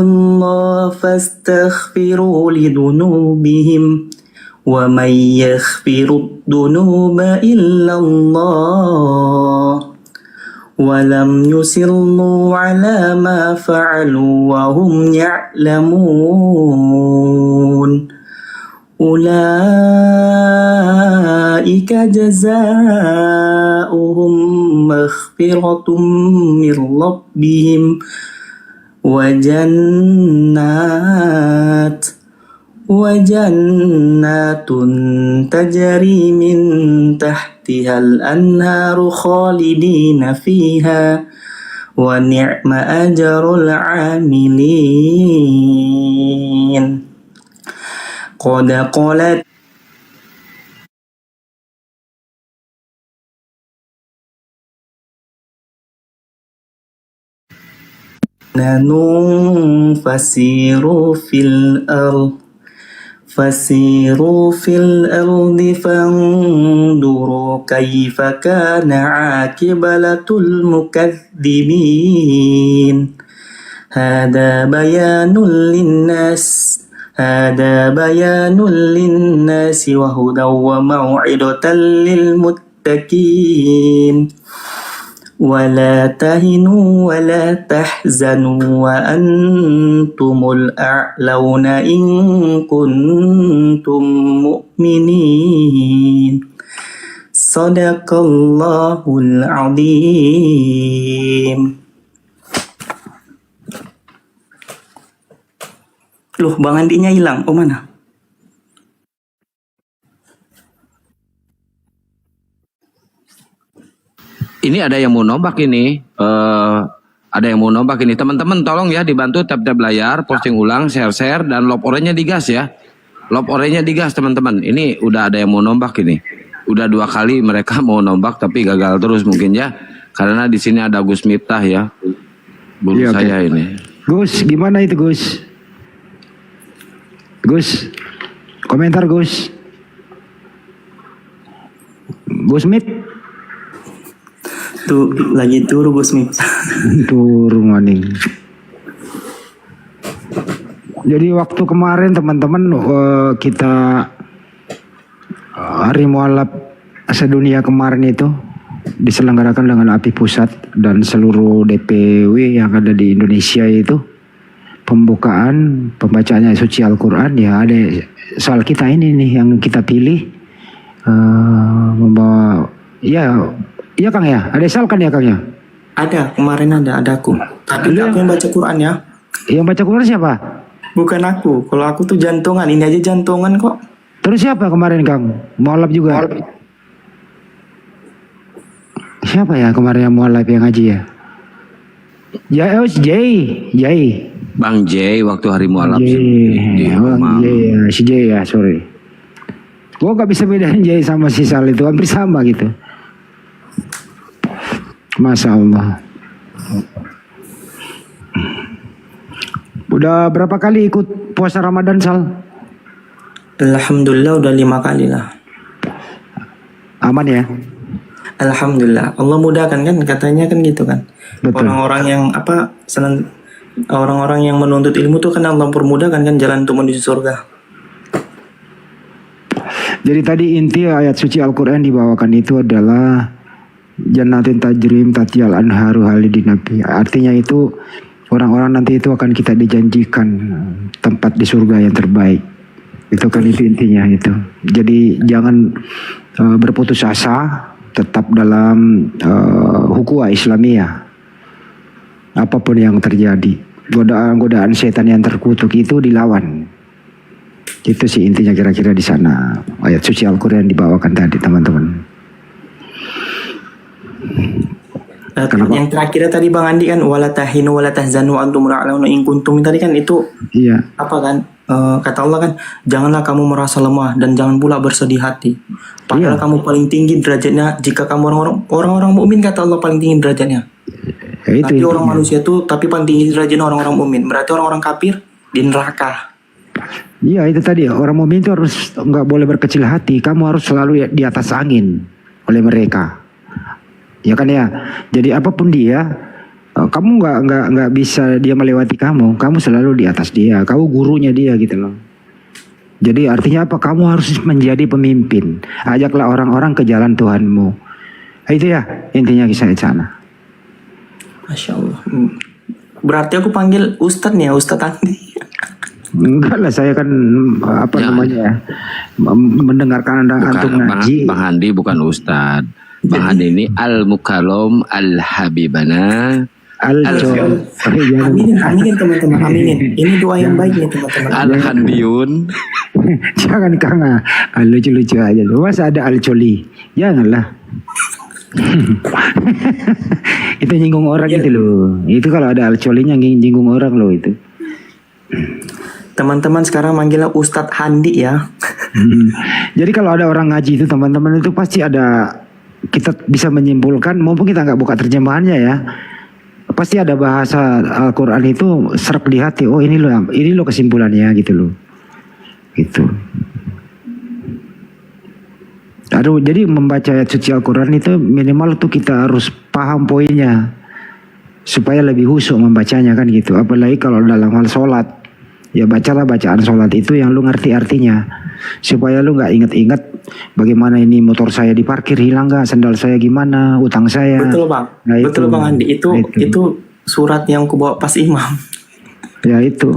الله فاستغفروا لذنوبهم ومن يغفر الذنوب إلا الله ولم يصروا على ما فعلوا وهم يعلمون أولئك جزاؤهم مغفرة من ربهم وجنات تجري من تحتها الأنهار خالدين فيها ونعم أجر العاملين. qad qalat nanung fasiru fil ardi fanzuru kaifa kana akibatul mukadzimin. Hada bayanul linnasi wa hudaw wa mau'idatan lil muttaqin. ولا تهنوا ولا تحزنوا وأنتم الأعلون إن كنتم مؤمنين صدق الله العظيم. Loh, Bang Andinya hilang. Oh, mana? Ini ada yang mau nombak ini. Ada yang mau nombak ini. Teman-teman tolong ya dibantu tap-tap layar, posting ulang, share-share, dan lob oranye digas ya. Lob oranye digas teman-teman. Ini udah ada yang mau nombak ini. Udah 2 kali mereka mau nombak tapi gagal terus mungkin ya. Karena di sini ada Gus Miftah ya. Guru Iya, saya oke. ini. Gus, gimana itu Gus? Gus, komentar Gus. Gus Mit, Tuh lagi turu Gus Miftah. turun maning. Jadi waktu kemarin teman-teman kita hari mualaf sedunia kemarin itu diselenggarakan dengan API Pusat dan seluruh DPW yang ada di Indonesia itu pembukaan pembacaannya suci Al-Quran ya ada soal kita ini nih yang kita pilih membawa iya Kang ya ada soal kan ya Kang ya Ada, kemarin ada aku. Tapi aku yang baca Quran ya. yang baca Quran siapa? Bukan aku. Kalau aku tuh jantungan, ini aja jantungan kok. Terus siapa kemarin Kang? Mualaf juga? Siapa ya kemarin yang mualaf yang ngaji ya? Jay. Bang J waktu hari mualaf Bang rumah. Jay ya, si Jay ya, sorry. Gua gak bisa bedain Jay sama si Sal itu, hampir sama gitu. Masya Allah. Udah berapa kali ikut puasa Ramadan Sal? Alhamdulillah udah 5 kali lah. Aman ya? Alhamdulillah. Allah mudahkan kan katanya kan gitu kan. Betul. Orang-orang yang orang-orang yang menuntut ilmu tuh kan Allah permudahkan kan jalan untuk menuju surga. Jadi tadi inti ayat suci Al-Quran dibawakan itu adalah Jannatin tajrim tatiyal anharu halidin nabi. Artinya itu orang-orang nanti itu akan kita dijanjikan tempat di surga yang terbaik. Itu kan itu intinya itu. Jadi jangan berputus asa, tetap dalam hukuah Islamiyah. Apapun yang terjadi, godaan-godaan setan yang terkutuk itu dilawan. Itu sih intinya kira-kira di sana. Ayat suci Al-Quran dibawakan tadi teman-teman. Yang terakhir tadi Bang Andi kan wala tahinu wala tahzanu antum ra'launa in kuntum tadi kan itu Iya. apa kan kata Allah kan janganlah kamu merasa lemah dan jangan pula bersedih hati. Padahal kamu paling tinggi derajatnya jika kamu orang-orang mukmin kata Allah paling tinggi derajatnya. Ya, itu tapi intinya. orang manusia tuh tapi paling tinggi derajatnya orang-orang mukmin. Berarti orang-orang kafir di neraka. Iya itu tadi orang mukmin itu harus nggak boleh berkecil hati. Kamu harus selalu di atas angin oleh mereka. Ya kan ya. Jadi apapun dia, kamu nggak bisa dia melewati kamu. Kamu selalu di atas dia. Kamu gurunya dia gitu loh. Jadi artinya apa? Kamu harus menjadi pemimpin. Ajaklah orang-orang ke jalan Tuhanmu. Nah, itu ya intinya kisah di sana. Masya Allah. Berarti aku panggil Ustadz nih ya, Ustadz Andi. Enggak lah, saya kan apa namanya mendengarkan antum ngaji. Bang Handi bukan Ustadz. Bang Handi ini Al-Mukalom Al-Habibana Aminin teman-teman, aminin. Ini doa yang baik nih teman-teman. Al-Handiyun. Jangan Kang, lucu-lucu aja. Masa ada Al-Coli? Janganlah. Itu nyinggung orang itu loh. Itu kalau ada Al-Colinya nyinggung orang loh itu. Teman-teman sekarang manggilnya Ustadz Handi ya. Jadi kalau ada orang ngaji itu teman-teman itu pasti ada, kita bisa menyimpulkan, maupun kita nggak buka terjemahannya ya, pasti ada bahasa Al-Quran itu serak di hati. Oh ini loh kesimpulannya gitu loh. Gitu. Aduh, jadi membaca ayat suci Al-Quran itu minimal tuh kita harus paham poinnya supaya lebih khusyuk membacanya kan gitu. Apalagi kalau dalam hal sholat, ya bacalah bacaan sholat itu yang lu ngerti artinya, supaya lu nggak inget-inget bagaimana ini motor saya diparkir hilang nggak, sendal saya gimana, utang saya. Betul bang, Nah, betul itu. bang Andi, itu surat yang ku bawa pas imam. Ya itu.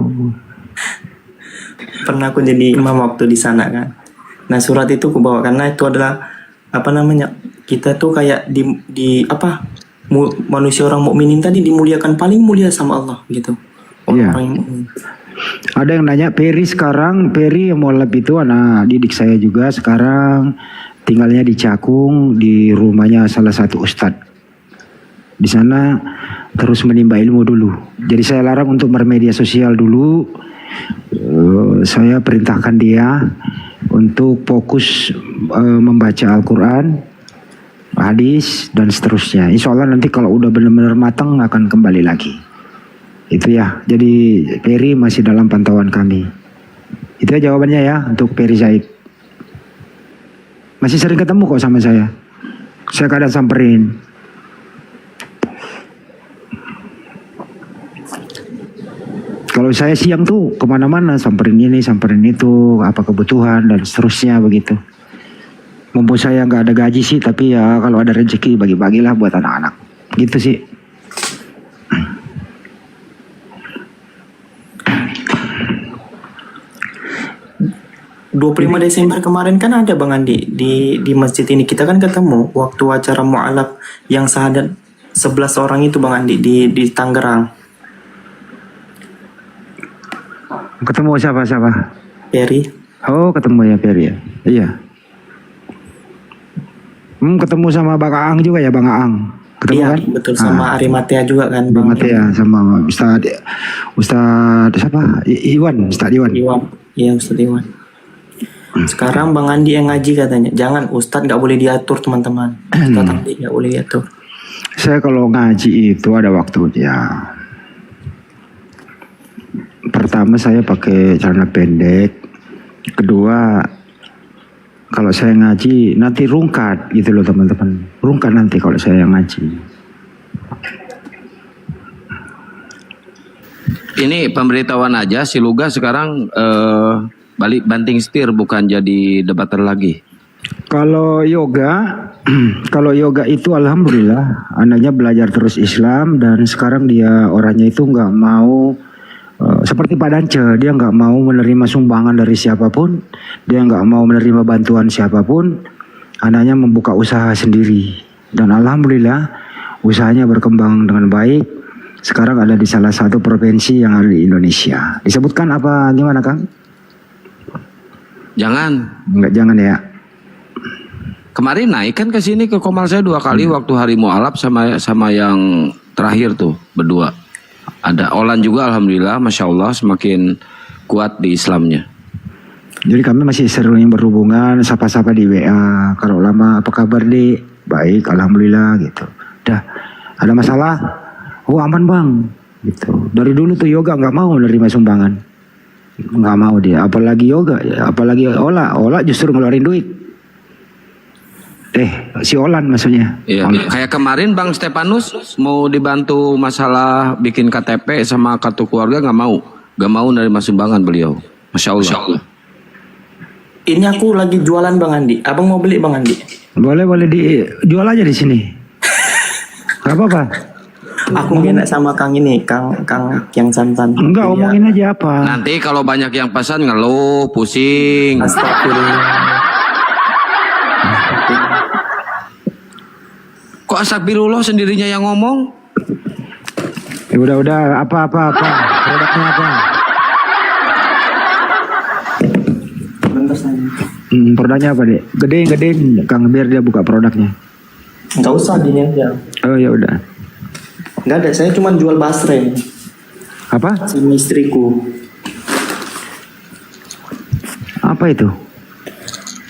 Pernah aku jadi imam waktu di sana kan. Nah surat itu ku bawa karena itu adalah apa namanya, kita tuh kayak di apa, manusia orang mukminin tadi dimuliakan paling mulia sama Allah gitu. Orang yang mukmin. Ada yang nanya Peri yang mualaf itu anak didik saya juga, sekarang tinggalnya di Cakung di rumahnya salah satu ustadz. Di sana terus menimba ilmu dulu. Jadi saya larang untuk bermedia sosial dulu. Saya perintahkan dia untuk fokus membaca Al-Quran, hadis dan seterusnya. Insya Allah nanti kalau udah benar-benar matang akan kembali lagi. Itu ya. Jadi Peri masih dalam pantauan kami. Itu ya jawabannya ya untuk Peri Zaid. Masih sering ketemu kok sama saya. Saya kadang samperin. Kalau saya siang tuh kemana-mana, samperin ini, samperin itu, apa kebutuhan dan seterusnya begitu. Mumpung saya nggak ada gaji sih, tapi ya kalau ada rezeki bagi-bagilah buat anak-anak. Gitu sih. ...25 Desember kemarin kan ada Bang Andi di masjid ini, kita kan ketemu waktu acara mu'alaf yang syahadat 11 orang itu Bang Andi di Tangerang. Ketemu siapa? Peri. Oh ketemu ya Peri ya. Iya. Ketemu sama Bang Aang juga ya, Bang Aang. Ketemu Iya kan? betul, sama Arimatea juga kan Bang Bang. Matea sama Ustadz siapa? Ustadz Iwan. Iya Ustadz Iwan. Sekarang Bang Andi yang ngaji katanya. Jangan, Ustadz nggak boleh diatur teman-teman. Ustadz Andi nggak boleh diatur. Saya kalau ngaji itu ada waktunya. Pertama saya pakai celana pendek. Kedua, kalau saya ngaji nanti rungkat gitu loh teman-teman. Rungkat nanti kalau saya yang ngaji. Ini pemberitahuan aja, si Luga sekarang balik banting setir, bukan jadi debater lagi. Kalau yoga itu alhamdulillah anaknya belajar terus Islam, dan sekarang dia orangnya itu nggak mau seperti Pak Dance, dia nggak mau menerima sumbangan dari siapapun, dia nggak mau menerima bantuan siapapun, anaknya membuka usaha sendiri, dan alhamdulillah usahanya berkembang dengan baik. Sekarang ada di salah satu provinsi yang ada di Indonesia. Disebutkan apa gimana Kang? Jangan ya. Kemarin naik kan ke sini ke Komal saya 2 kali waktu hari mualaf sama yang terakhir tuh berdua. Ada Olan juga alhamdulillah, masya Allah semakin kuat di Islamnya. Jadi kami masih sering berhubungan, sapa-sapa di WA. Kalau lama apa kabar Dek? Baik, alhamdulillah gitu. Dah, ada masalah? Oh aman Bang, gitu. Dari dulu tuh yoga nggak mau menerima sumbangan, nggak mau dia. Apalagi yoga, ya, apalagi Ola justru ngeluarin duit. Si Olan maksudnya. Iya. Kayak kemarin Bang Stefanus mau dibantu masalah bikin KTP sama kartu keluarga nggak mau nerima sumbangan beliau. Masya Allah. Ini aku lagi jualan Bang Andi. Abang mau beli Bang Andi? Boleh dijual aja di sini. Gak apa-apa. Aku enak sama Kang ini, Kang yang santan. Enggak, omongin aja apa. Nanti kalau banyak yang pesan ngeluh, pusing. Astagfirullah. Kok astagfirullah sendirinya yang ngomong? Ya udah apa. Produknya apa? Produknya apa Dek? Gedein Kang, biar dia buka produknya. Enggak usah gini aja. Oh ya udah. Enggak ada, saya cuma jual basreng. Apa? Sama istriku. Apa itu?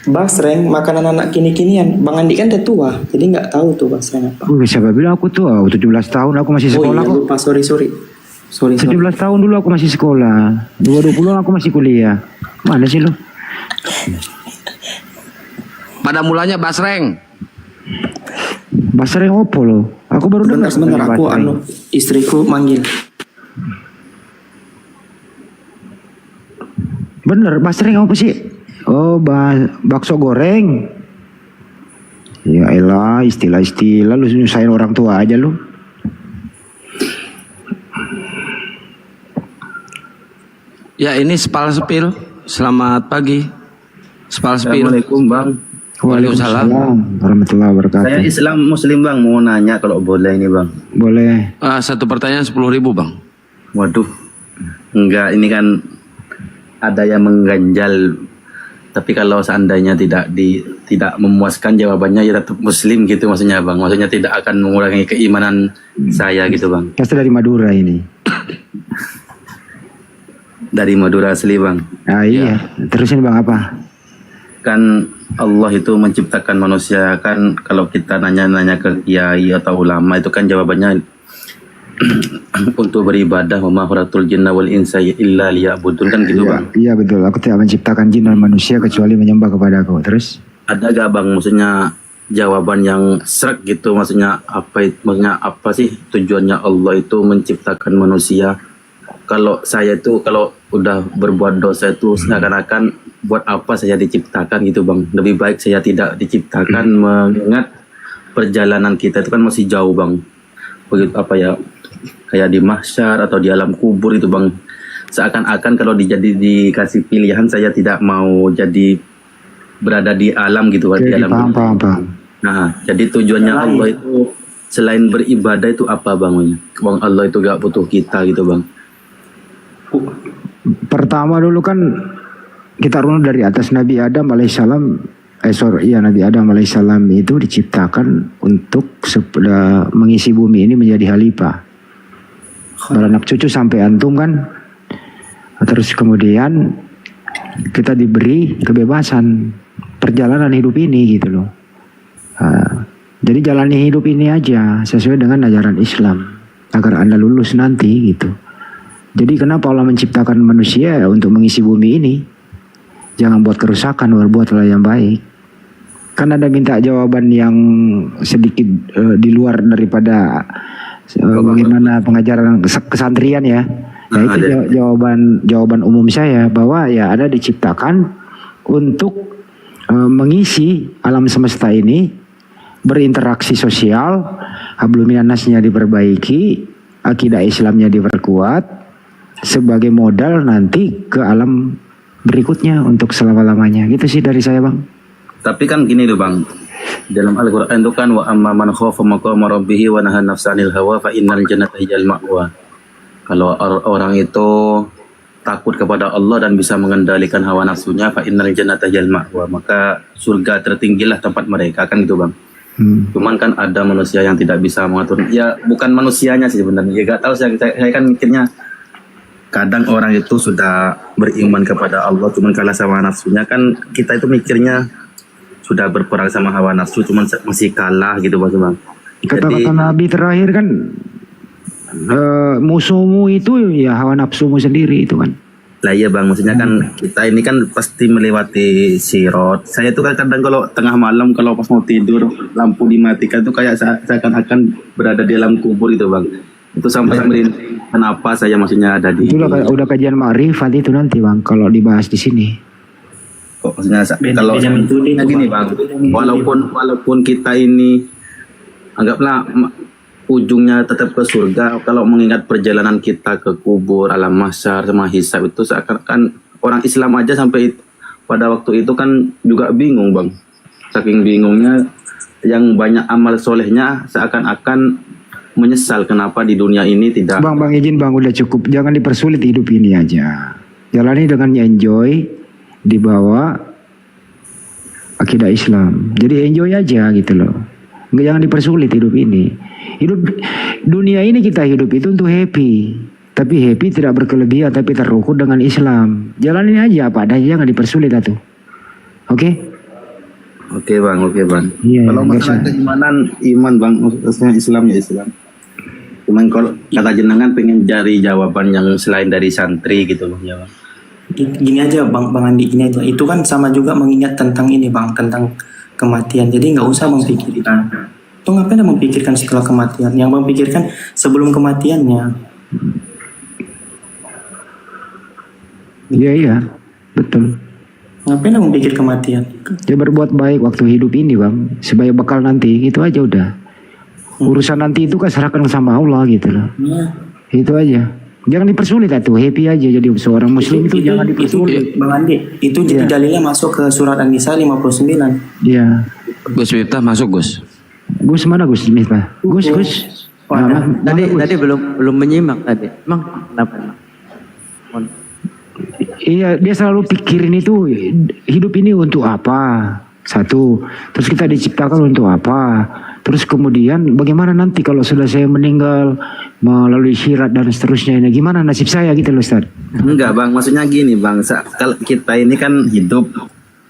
Basreng, makanan anak kini-kinian. Bang Andi kan udah tua, jadi nggak tahu tuh basreng apa. Siapa bilang aku tua? 17 tahun aku masih Oh sekolah iya, kok. lupa, sorry. 17 tahun dulu aku masih sekolah. 2020 aku masih kuliah. Mana sih lu? Pada mulanya Basreng. Basreng opo lo? Aku baru dengar Sebentar, aku Basreng. istriku manggil. Bener, basreng apa sih? Oh, bakso goreng. Ya elah, istilah-istilah lu nyusahin orang tua aja lu. Ya ini Spal Sepil. Selamat pagi. Spal Sepil. Assalamualaikum Bang. Waalaikumsalam. Warahmatullahi wabarakatuh. Saya Islam Muslim Bang, mau nanya kalau boleh ini Bang. Boleh. Satu pertanyaan 10.000 Bang. Waduh, enggak, ini kan ada yang mengganjal. Tapi kalau seandainya tidak memuaskan jawabannya ya tetap Muslim gitu maksudnya Bang. Maksudnya tidak akan mengurangi keimanan saya gitu Bang. Pasti dari Madura ini. Dari Madura asli Bang. Ah iya. Terusin Bang apa? Kan Allah itu menciptakan manusia, kan kalau kita nanya-nanya ke kiai atau ulama itu kan jawabannya untuk beribadah, wa ma khalaqtul jinna wal insa illa liya'budun, kan gitu Bang. Iya betul, aku tidak menciptakan jin dan manusia kecuali menyembah kepadaku. Terus? Ada gak Bang maksudnya jawaban yang srek gitu, maksudnya apa sih tujuannya Allah itu menciptakan manusia? Kalau saya itu kalau udah berbuat dosa itu seakan-akan buat apa saya diciptakan gitu Bang. Lebih baik saya tidak diciptakan, mengingat perjalanan kita itu kan masih jauh Bang. Begitu apa ya, kayak di mahsyar atau di alam kubur itu Bang. Seakan-akan kalau dikasih pilihan saya tidak mau jadi berada di alam gitu. Di alam paham. Nah, jadi tujuannya Allah itu selain beribadah itu apa Bang? Bang Allah itu gak butuh kita gitu Bang. Pertama dulu kan kita runut dari atas Nabi Adam alaihissalam. Nabi Adam alaihissalam itu diciptakan untuk mengisi bumi ini menjadi khalifah. Beranak cucu sampai antum kan. Terus kemudian kita diberi kebebasan perjalanan hidup ini gitu loh. Jadi jalani hidup ini aja sesuai dengan ajaran Islam agar Anda lulus nanti gitu. Jadi kenapa Allah menciptakan manusia untuk mengisi bumi ini? Jangan buat kerusakan, berbuatlah yang baik. Kan Anda minta jawaban yang sedikit di luar daripada bagaimana pengajaran kesantrian ya. Nah itu jawaban umum saya bahwa ya Anda diciptakan untuk mengisi alam semesta ini, berinteraksi sosial, hablum minannasnya diperbaiki, akidah Islamnya diperkuat sebagai modal nanti ke alam berikutnya untuk selama-lamanya. Gitu sih dari saya Bang. Tapi kan gini loh Bang, dalam Al-Quran itu kan wa amma man khafa maqama rabbih wa nahan nafsa 'anil hawa fa innal jannata hiyal ma'wa. Kalau orang itu takut kepada Allah dan bisa mengendalikan hawa nafsunya, fa innal jannata hiyal ma'wa, maka surga tertinggilah tempat mereka, kan gitu Bang. Cuman kan ada manusia yang tidak bisa mengatur. Ya bukan manusianya sih sebenarnya. Ya gak tahu saya kan mikirnya kadang orang itu sudah beriman kepada Allah, cuman kalah sama nafsunya, kan kita itu mikirnya sudah berperang sama hawa nafsu, cuman masih kalah gitu Bang. Kata-kata Nabi terakhir kan musuhmu itu ya hawa nafsumu sendiri itu kan. Lah iya Bang, maksudnya kan kita ini kan pasti melewati sirot. Saya tuh kadang kalau tengah malam kalau pas mau tidur lampu dimatikan tuh kayak seakan-akan berada di dalam kubur itu Bang. Itu sampai merinding. Kenapa saya maksudnya ada di... Itulah udah kajian ma'rifat itu nanti Bang kalau dibahas di sini. Kok maksudnya kalau gini Bang, walaupun kita ini anggaplah ujungnya tetap ke surga, kalau mengingat perjalanan kita ke kubur, alam mahsyar sama hisab itu seakan-akan orang Islam aja sampai pada waktu itu kan juga bingung Bang. Saking bingungnya yang banyak amal solehnya seakan-akan menyesal kenapa di dunia ini tidak. Bang izin Bang, udah cukup, jangan dipersulit hidup ini aja. Jalani dengan enjoy, dibawa akidah Islam. Jadi enjoy aja gitu loh. Jangan dipersulit hidup ini. Hidup dunia ini kita hidup itu untuk happy. Tapi happy tidak berkelebihan, tapi terukun dengan Islam. Jalanin aja apa adanya, jangan dipersulit atuh. Oke? Oke bang, oke bang. Iya, Kalau masalah keimanan, iman bang, maksudnya Islam ya Islam. Cuman kalau kata jenengan pengen cari jawaban yang selain dari santri gitu bang, ya bang. Gini aja Bang Andi, gini aja. Itu kan sama juga mengingat tentang ini Bang, tentang kematian. Jadi nggak usah memikirkan. Itu ngapain memikirkan setelah kematian? Yang memikirkan sebelum kematiannya. Iya, betul. Ngapain memikir kematian? Ya berbuat baik waktu hidup ini bang, supaya bakal nanti, gitu aja udah. Urusan nanti itu kan serahkan sama Allah gitu loh. Ya. Itu aja. Jangan dipersulit atuh, happy aja jadi seorang muslim itu jangan dipersulit. Bang Andi, itu jadi dalilnya masuk ke surat An-Nisa 59. Iya. Gus Miftah masuk Gus. Gus mana Gus Miftah? Gus. Tadi belum menyimak tadi. Emang kenapa? Iya, dia selalu pikirin itu hidup ini untuk apa? Satu. Terus kita diciptakan untuk apa? Terus kemudian bagaimana nanti kalau sudah saya meninggal melalui syirat dan seterusnya ini gimana nasib saya gitu loh Ustaz? Enggak bang, maksudnya gini bang, kalau kita ini kan hidup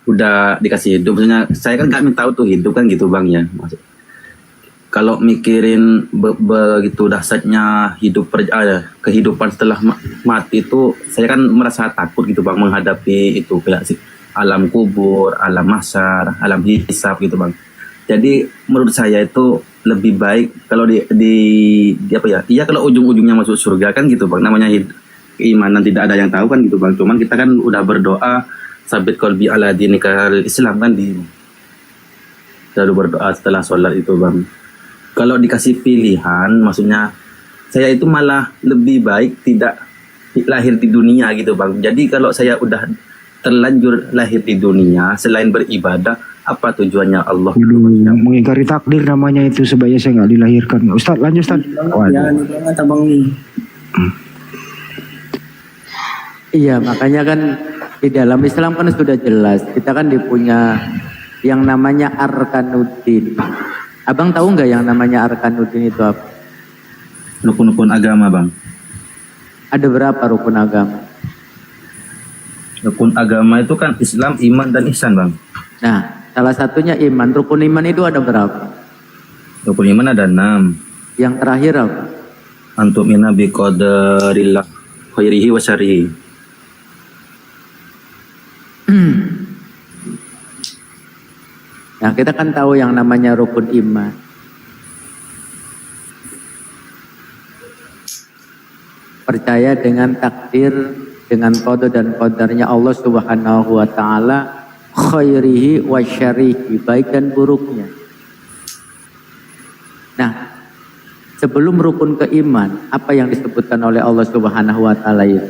udah dikasih hidup, maksudnya saya kan nggak tahu tuh hidup kan gitu bang ya. Kalau mikirin begitu dahsyatnya hidup kehidupan setelah mati itu, saya kan merasa takut gitu bang menghadapi itu kayak alam kubur, alam mahsyar, alam hisab gitu bang. Jadi menurut saya itu lebih baik kalau di apa ya? Iya kalau ujung-ujungnya masuk surga kan gitu bang. Namanya keimanan tidak ada yang tahu kan gitu bang. Cuman kita kan udah berdoa sabit qalbi ala dinikal Islam kan lalu berdoa setelah sholat itu bang. Kalau dikasih pilihan, maksudnya saya itu malah lebih baik tidak lahir di dunia gitu bang. Jadi kalau saya udah terlanjur lahir di dunia, selain beribadah, apa tujuannya Allah? Mengingkari takdir namanya itu, sebaiknya saya nggak dilahirkan. Ustaz, lanjut Ustaz. Jangan banget abang nih. Iya, makanya kan di dalam Islam kan sudah jelas. Kita kan dipunya yang namanya Arkanuddin. Abang tahu nggak yang namanya Arkanuddin itu apa? Rukun-rukun agama bang. Ada berapa rukun agama? Rukun agama itu kan Islam, iman, dan ihsan bang. Nah, salah satunya iman. Rukun iman itu ada berapa? Rukun iman ada 6. Yang terakhir apa? Antumina biqadarillah khairihi wa syarrihi. Nah, kita kan tahu yang namanya rukun iman. Percaya dengan takdir, dengan qada dan qadarnya Allah Subhanahu wa taala, khairihi wa syarrihi, baik dan buruknya. Nah, sebelum rukun keiman, apa yang disebutkan oleh Allah Subhanahu wa taala itu?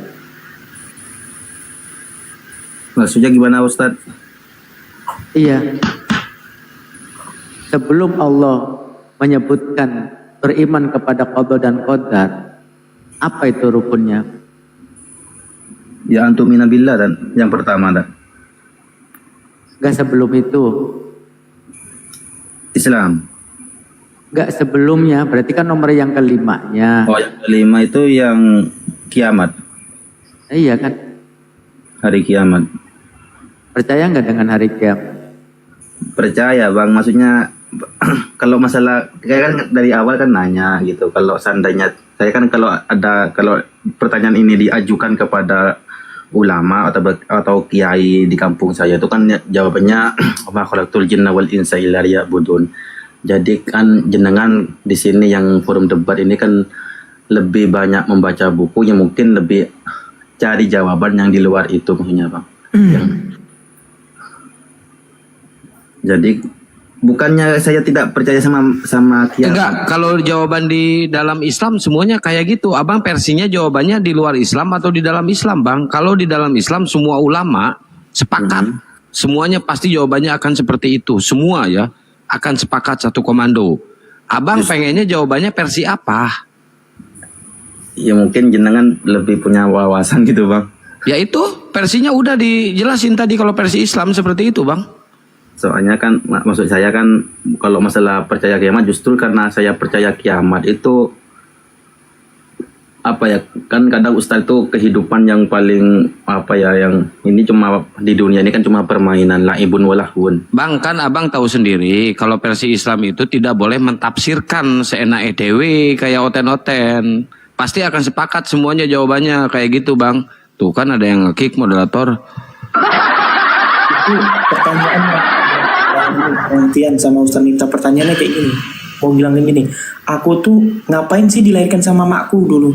Maksudnya gimana Ustaz? Iya. Sebelum Allah menyebutkan beriman kepada qada dan qadar, apa itu rukunnya? Ya antumina billah dan yang pertama dan. Gak sebelum itu. Islam. Gak sebelumnya, berarti kan nomor yang kelimanya. Oh, yang kelima itu yang kiamat. Iya kan? Hari kiamat. Percaya nggak dengan hari kiamat? Percaya bang, maksudnya kalau masalah kayak kan dari awal kan nanya gitu. Kalau seandainya saya kan kalau pertanyaan ini diajukan kepada ulama atau kiai di kampung saya itu kan jawabannya ma khalaqtul jinna wal insa illa liya'budun. Jadi kan jenengan di sini yang forum debat ini kan lebih banyak membaca buku yang mungkin lebih cari jawaban yang di luar itu maksudnya bang. Jadi bukannya saya tidak percaya sama kiamat. Enggak, kalau jawaban di dalam Islam semuanya kayak gitu. Abang versinya jawabannya di luar Islam atau di dalam Islam, Bang? Kalau di dalam Islam semua ulama sepakat. Semuanya pasti jawabannya akan seperti itu. Semua ya akan sepakat satu komando. Abang pengennya jawabannya versi apa? Ya mungkin jenengan lebih punya wawasan gitu, Bang. Ya itu versinya udah dijelasin tadi kalau versi Islam seperti itu, Bang. Soalnya kan maksud saya kan kalau masalah percaya kiamat justru karena saya percaya kiamat itu apa ya, kan kadang Ustadz itu kehidupan yang paling apa ya, yang ini cuma di dunia ini kan cuma permainan, laibun walahun. Bang, kan abang tahu sendiri kalau versi Islam itu tidak boleh mentafsirkan seenak EDW kayak oten-oten. Pasti akan sepakat semuanya jawabannya kayak gitu, Bang. Tuh kan ada yang nge-kick moderator. Itu pertanyaan pengertian sama Ustaz Miftah, pertanyaannya kayak gini. Mau bilang gini, aku tuh ngapain sih dilahirkan sama makku dulu?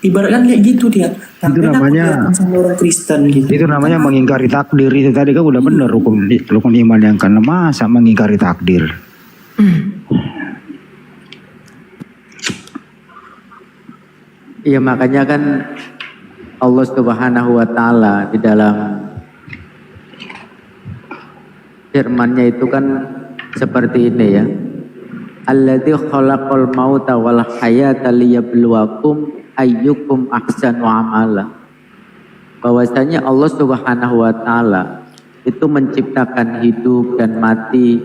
Ibaratkan kayak gitu dia. Itu namanya sama orang Kristen gitu. Itu namanya mengingkari takdir. Itu tadi kan udah bener rukun iman yang kan masa mengingkari takdir. Iya, makanya kan Allah Subhanahu wa taala di dalam firman-Nya itu kan seperti ini ya. Alladzi khalaqal mauta wal hayata liyabluwakum ayyukum ahsanu amala. Bahwasanya Allah Subhanahu wa taala itu menciptakan hidup dan mati.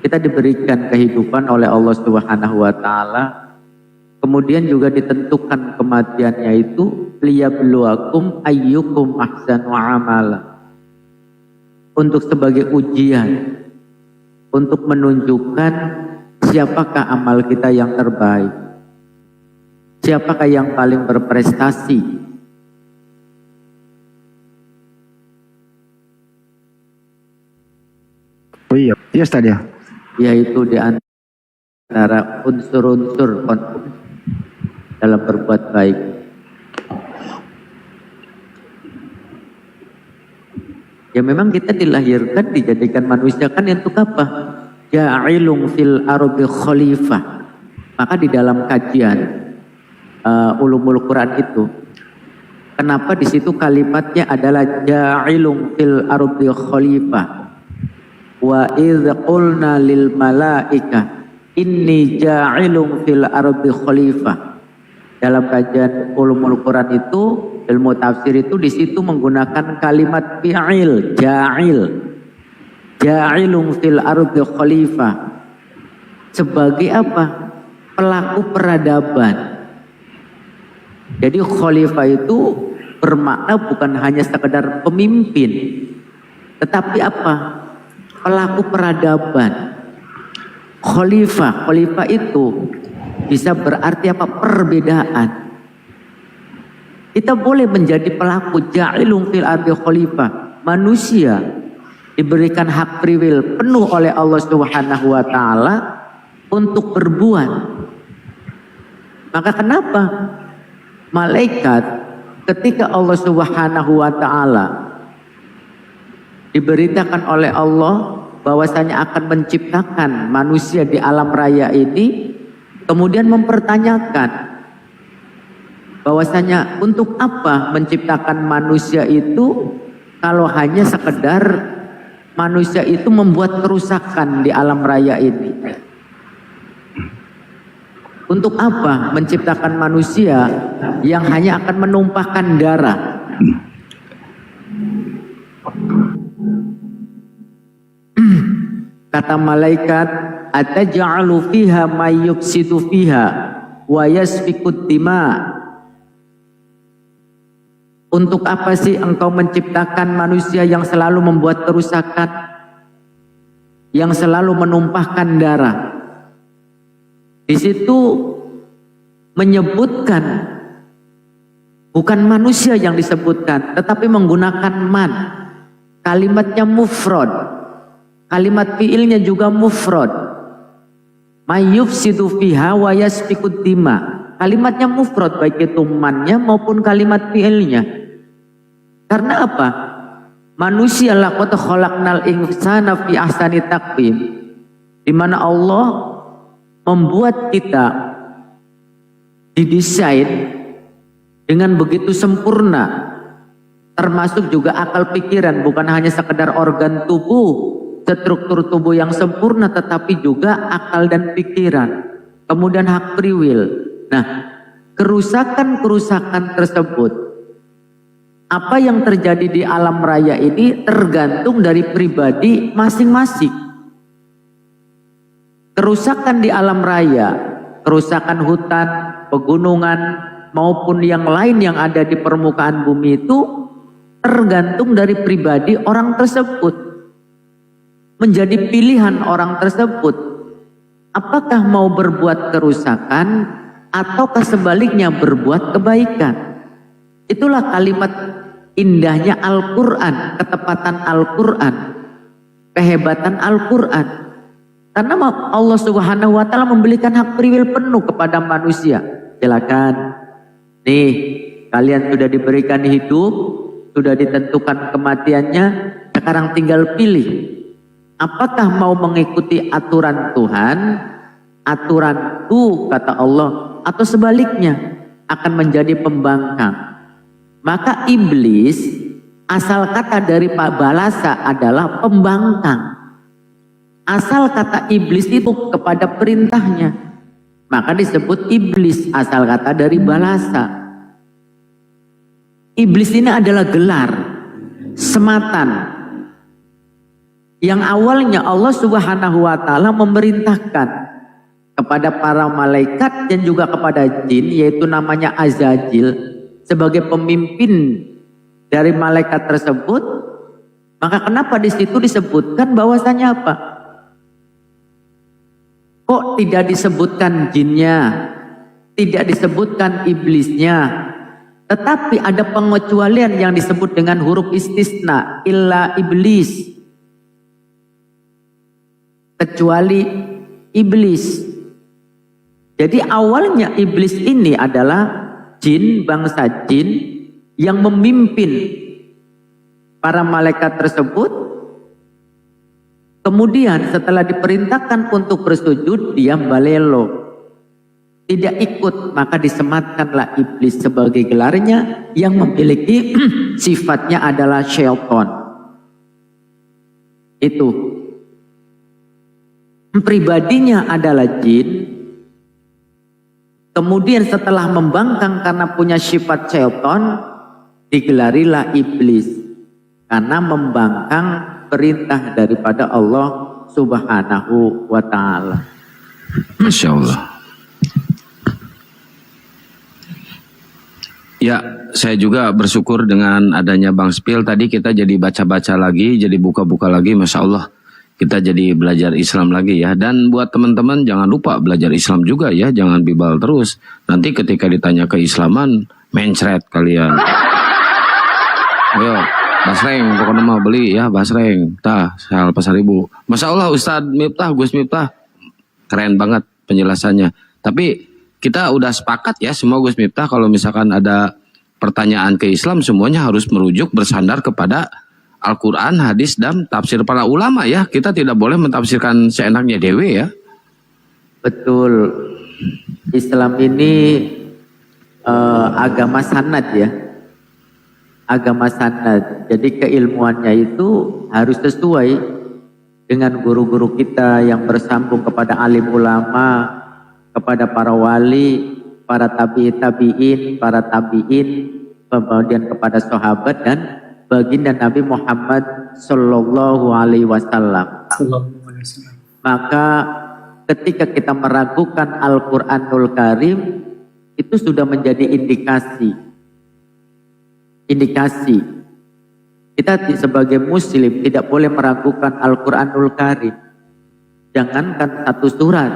Kita diberikan kehidupan oleh Allah Subhanahu wa taala. Kemudian juga ditentukan kematiannya itu liyabluwakum ayyukum ahsanu amala. Untuk sebagai ujian, untuk menunjukkan siapakah amal kita yang terbaik. Siapakah yang paling berprestasi? Oh iya, iya Ustaz ya. Yaitu di antara unsur-unsur dalam berbuat baik. Ya memang kita dilahirkan, dijadikan manusia kan untuk apa? Ja'ilung fil ardi khalifah. Maka di dalam kajian ulumul Quran itu, kenapa di situ kalimatnya adalah ja'ilung fil ardi khalifah? Wa idz qulna lil malaika inni ja'ilung fil ardi khalifah. Dalam kajian ulumul Quran itu, ilmu tafsir itu di situ menggunakan kalimat fi'il, ja'il. Ja'ilung fil ardi khalifah. Sebagai apa? Pelaku peradaban. Jadi khalifah itu bermakna bukan hanya sekedar pemimpin, tetapi apa? Pelaku peradaban. Khalifah itu bisa berarti apa? Perbedaan. Kita boleh menjadi pelaku ja'ilung fil ardi khalifah. Manusia diberikan hak free will penuh oleh Allah Subhanahu wa taala untuk berbuat. Maka kenapa malaikat ketika Allah Subhanahu wa taala diberitakan oleh Allah bahwasanya akan menciptakan manusia di alam raya ini, kemudian mempertanyakan bahwasanya untuk apa menciptakan manusia itu kalau hanya sekedar manusia itu membuat kerusakan di alam raya ini. Untuk apa menciptakan manusia yang hanya akan menumpahkan darah? Kata malaikat, ataj'alu fiha may yufsidu fiha wa yasfikud dima. Untuk apa sih engkau menciptakan manusia yang selalu membuat kerusakan, yang selalu menumpahkan darah? Di situ menyebutkan bukan manusia yang disebutkan, tetapi menggunakan man. Kalimatnya mufrad. Kalimat fiilnya juga mufrad. Mayyufsidu fiha wa yasfikud dima. Kalimatnya mufrad baik itu mannya maupun kalimat fiilnya. Karena apa? Manusia laqad khalaqnal insana fi ahsani taqwim. Di mana Allah membuat kita didesain dengan begitu sempurna, termasuk juga akal pikiran, bukan hanya sekedar organ tubuh, struktur tubuh yang sempurna, tetapi juga akal dan pikiran, kemudian hak free will. Nah, kerusakan-kerusakan tersebut, apa yang terjadi di alam raya ini tergantung dari pribadi masing-masing. Kerusakan di alam raya kerusakan hutan, pegunungan, maupun yang lain yang ada di permukaan bumi itu tergantung dari pribadi orang tersebut. Menjadi pilihan orang tersebut. Apakah mau berbuat kerusakan ataukah sebaliknya berbuat kebaikan. Itulah kalimat indahnya Al-Quran, ketepatan Al-Quran, kehebatan Al-Quran. Karena Allah Subhanahu wa Ta'ala memberikan hak priwil penuh kepada manusia. Silakan, nih kalian sudah diberikan hidup, sudah ditentukan kematiannya, sekarang tinggal pilih. Apakah mau mengikuti aturan Tuhan, aturanku kata Allah, atau sebaliknya akan menjadi pembangkang. Maka iblis asal kata dari Pak Balasa adalah pembangkang. Asal kata iblis itu kepada perintahnya, maka disebut iblis. Asal kata dari balasa. Iblis ini adalah gelar, sematan, yang awalnya Allah Subhanahu wa Ta'ala memerintahkan kepada para malaikat dan juga kepada jin, yaitu namanya Azazil, sebagai pemimpin dari malaikat tersebut. Maka kenapa di situ disebutkan bahwasanya apa? Kok tidak disebutkan jinnya, tidak disebutkan iblisnya, tetapi ada pengecualian yang disebut dengan huruf istisna, illa iblis, kecuali iblis. Jadi awalnya iblis ini adalah jin, bangsa jin yang memimpin para malaikat tersebut. Kemudian setelah diperintahkan untuk bersujud, dia balelo, tidak ikut, maka disematkanlah iblis sebagai gelarnya yang memiliki sifatnya adalah syaitan. Itu pribadinya adalah jin. Kemudian setelah membangkang karena punya sifat syaitan, digelarilah iblis karena membangkang perintah daripada Allah Subhanahu wa Ta'ala. Masya Allah. Ya, saya juga bersyukur dengan adanya Bang Spil tadi, kita jadi baca-baca lagi, jadi buka-buka lagi, Masya Allah. Kita jadi belajar Islam lagi ya. Dan buat teman-teman jangan lupa belajar Islam juga ya, jangan bibal terus. Nanti ketika ditanya keislaman, mencret kalian. Ayo, Basreng, pokoknya mau beli ya, Basreng. Tah, sehal pasar ribu. Masya Allah Ustadz Miftah, Gus Miftah. Keren banget penjelasannya. Tapi kita udah sepakat ya semua Gus Miftah, kalau misalkan ada pertanyaan ke Islam, semuanya harus merujuk bersandar kepada Al-Quran, hadis, dan tafsir para ulama ya. Kita tidak boleh mentafsirkan seenaknya dewe ya. Betul. Islam ini agama sanad ya. Agama sanad. Jadi keilmuannya itu harus sesuai dengan guru-guru kita yang bersambung kepada alim ulama, kepada para wali, para tabi'in, kemudian kepada sahabat dan baginda Nabi Muhammad Sallallahu Alaihi Wasallam. Maka ketika kita meragukan Al-Quranul Karim, itu sudah menjadi indikasi. Kita sebagai muslim tidak boleh meragukan Al-Quranul Karim. Jangankan satu surat,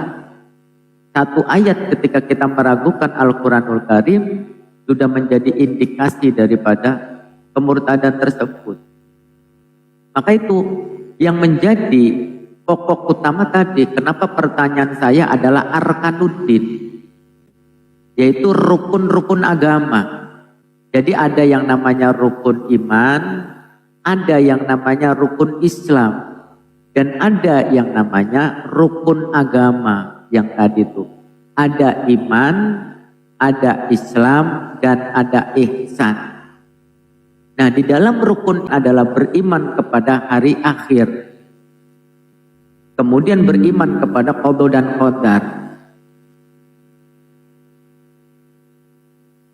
satu ayat, ketika kita meragukan Al-Quranul Karim, sudah menjadi indikasi daripada kemurtadan tersebut. Maka itu yang menjadi pokok utama tadi, kenapa pertanyaan saya adalah arkanuddin, yaitu rukun-rukun agama. Jadi ada yang namanya rukun iman, ada yang namanya rukun Islam, dan ada yang namanya rukun agama. Yang tadi itu ada iman, ada Islam, dan ada ihsan. Nah, di dalam rukun adalah beriman kepada hari akhir. Kemudian beriman kepada qada dan qadar.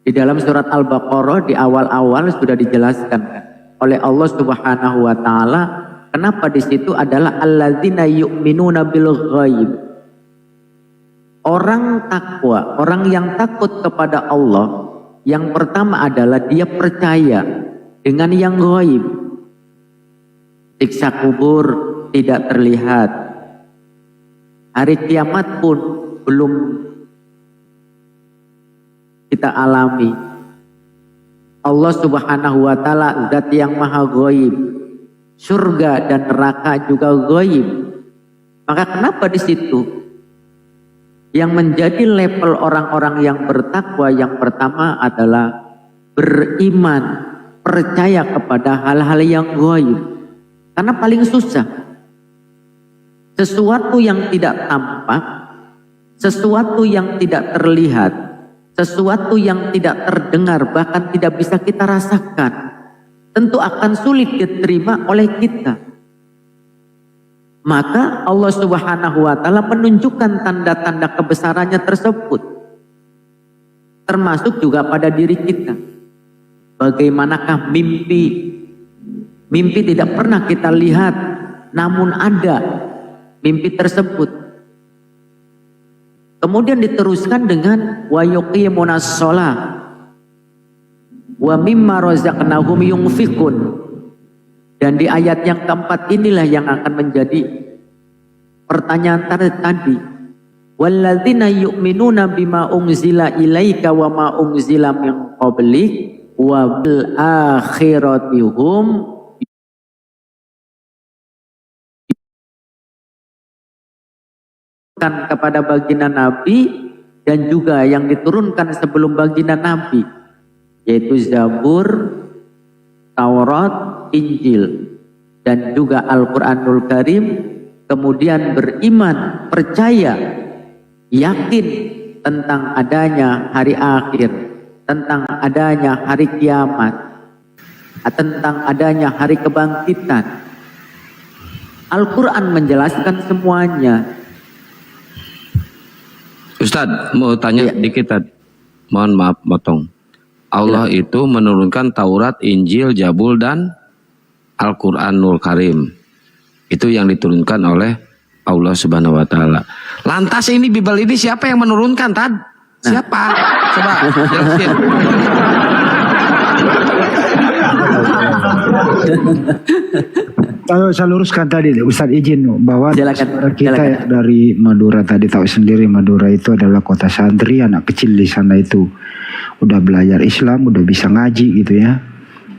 Di dalam surat Al-Baqarah di awal-awal sudah dijelaskan oleh Allah Subhanahu wa Ta'ala, kenapa di situ adalah alladzina yu'minuna bil ghaib. Orang takwa, orang yang takut kepada Allah, yang pertama adalah dia percaya dengan yang gaib. Siksa kubur tidak terlihat. Hari kiamat pun belum kita alami. Allah Subhanahu wa taala zat yang maha gaib. Surga dan neraka juga gaib. Maka kenapa di situ yang menjadi level orang-orang yang bertakwa yang pertama adalah beriman, percaya kepada hal-hal yang gaib. Karena paling susah. Sesuatu yang tidak tampak, sesuatu yang tidak terlihat, sesuatu yang tidak terdengar, bahkan tidak bisa kita rasakan, tentu akan sulit diterima oleh kita. Maka Allah Subhanahu wa taala menunjukkan tanda-tanda kebesarannya tersebut. Termasuk juga pada diri kita. Bagaimanakah mimpi? Mimpi tidak pernah kita lihat, namun ada mimpi tersebut. Kemudian diteruskan dengan wa yuqimunas shalah wa mimma razaqnahum yunfikun. Dan di ayat yang keempat inilah yang akan menjadi pertanyaan tadi. Walladzina yu'minuna bima unzila ilaika wa ma unzila min qablik wa bil akhirati hum kepada baginda Nabi dan juga yang diturunkan sebelum baginda Nabi, yaitu Zabur, Taurat, Injil, dan juga Al-Quranul Karim. Kemudian beriman, percaya, yakin tentang adanya hari akhir, tentang adanya hari kiamat, tentang adanya hari kebangkitan. Al-Quran menjelaskan semuanya. Ustadz, mau tanya dikit tadi. Mohon maaf, potong. Allah itu menurunkan Taurat, Injil, Zabur, dan Al-Quranul Karim. Itu yang diturunkan oleh Allah Subhanahu wa taala. Lantas ini Bible ini siapa yang menurunkan, Tad? Siapa? Coba jelasin. Kalau saya luruskan tadi, Ustaz izin bahwa kita dari Madura tadi tahu sendiri, Madura itu adalah kota santri, anak kecil di sana itu udah belajar Islam, udah bisa ngaji gitu ya.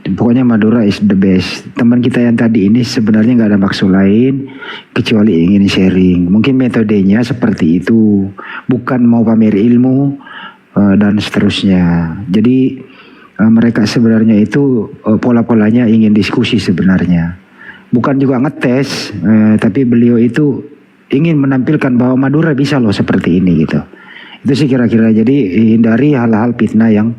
Pokoknya Madura is the best. Teman kita yang tadi ini sebenarnya nggak ada maksud lain kecuali ingin sharing. Mungkin metodenya seperti itu, bukan mau pamer ilmu dan seterusnya. Jadi mereka sebenarnya itu pola-polanya ingin diskusi sebenarnya. Bukan juga ngetes, tapi beliau itu ingin menampilkan bahwa Madura bisa loh seperti ini gitu. Itu sih kira-kira. Jadi hindari hal-hal fitnah yang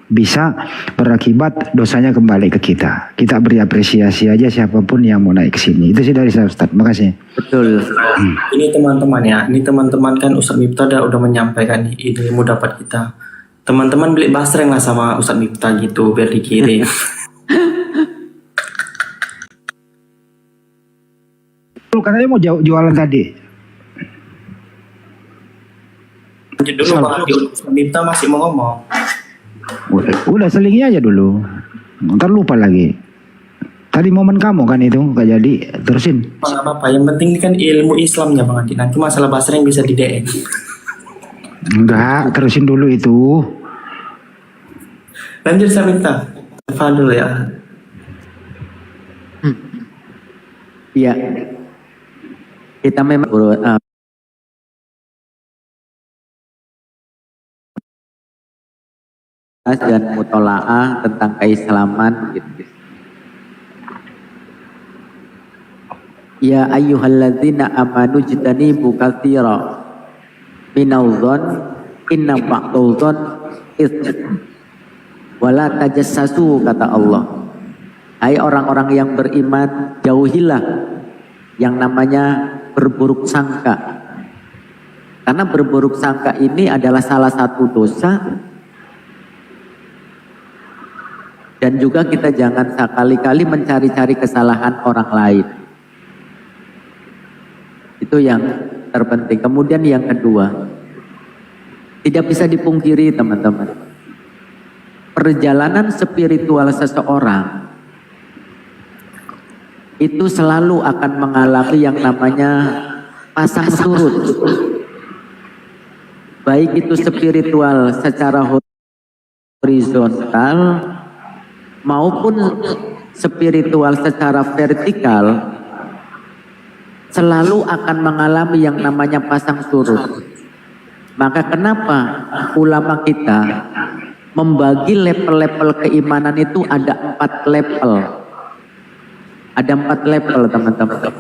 bisa berakibat dosanya kembali ke kita. Kita beri apresiasi aja siapapun yang mau naik ke sini. Itu sih dari saya, Ustaz. Makasih. Betul. Ini teman-teman ya. Ini teman-teman kan Ustaz Miftah udah menyampaikan ilmu dapat kita. Teman-teman beli basreng lah sama Ustaz Miftah gitu biar dikirim. Katanya mau jualan tadi. Lanjut dulu Bang, Ustaz Miftah masih mau ngomong. Udah selingnya aja dulu. Ntar lupa lagi. Tadi momen kamu kan itu gak jadi, terusin. Nggak apa-apa, yang penting kan ilmu Islamnya Bang Adi. Nanti masalah basreng bisa di DM. Enggak, terusin dulu itu. Lanjut saya minta. Faham dulu ya. Iya. Kita memang dan mutola'ah tentang keislaman gitu. Ya ayyuhalladzina amanu jtanibu katsira minadh dhon inna ba'dadh dhon itsm wala tajassasu, kata Allah. Hai orang-orang yang beriman, jauhilah yang namanya berburuk sangka. Karena berburuk sangka ini adalah salah satu dosa. Dan juga kita jangan sekali-kali mencari-cari kesalahan orang lain. Itu yang terpenting. Kemudian yang kedua, Tidak bisa dipungkiri teman-teman. Perjalanan spiritual seseorang itu selalu akan mengalami yang namanya pasang surut. Baik itu spiritual secara horizontal maupun spiritual secara vertikal, selalu akan mengalami yang namanya pasang surut. Maka kenapa ulama kita membagi level-level keimanan itu ada 4 level. Ada 4 level teman-teman.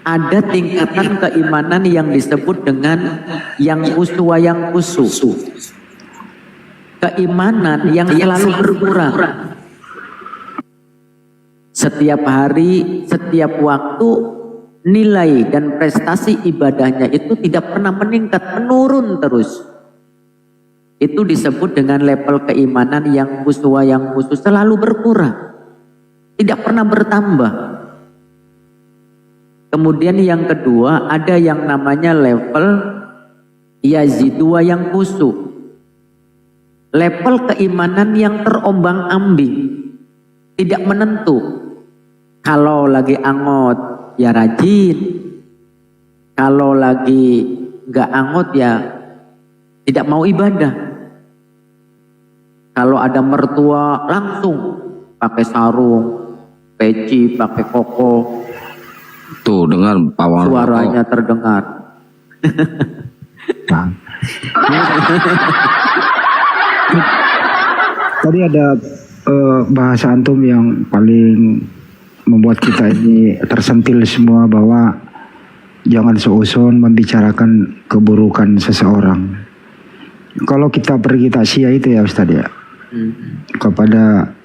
Ada tingkatan keimanan yang disebut dengan yang uswa yang kusu. Keimanan yang selalu berkurang. Setiap hari, setiap waktu, nilai dan prestasi ibadahnya itu tidak pernah meningkat, menurun terus. Itu disebut dengan level keimanan yang uswa yang khusus, selalu berkurang, tidak pernah bertambah. Kemudian yang kedua ada yang namanya level yazidu wa yang khusus, level keimanan yang terombang-ambing, tidak menentu. Kalau lagi angot ya rajin, kalau lagi nggak angot ya tidak mau ibadah. Kalau ada mertua langsung pakai sarung, peci, pakai koko. Tuh dengar pawang suaranya terdengar. Tadi ada bahasa antum yang paling membuat kita ini tersentil semua, bahwa jangan seuzon membicarakan keburukan seseorang. Kalau kita pergi takziah itu ya Ustaz ya, kepada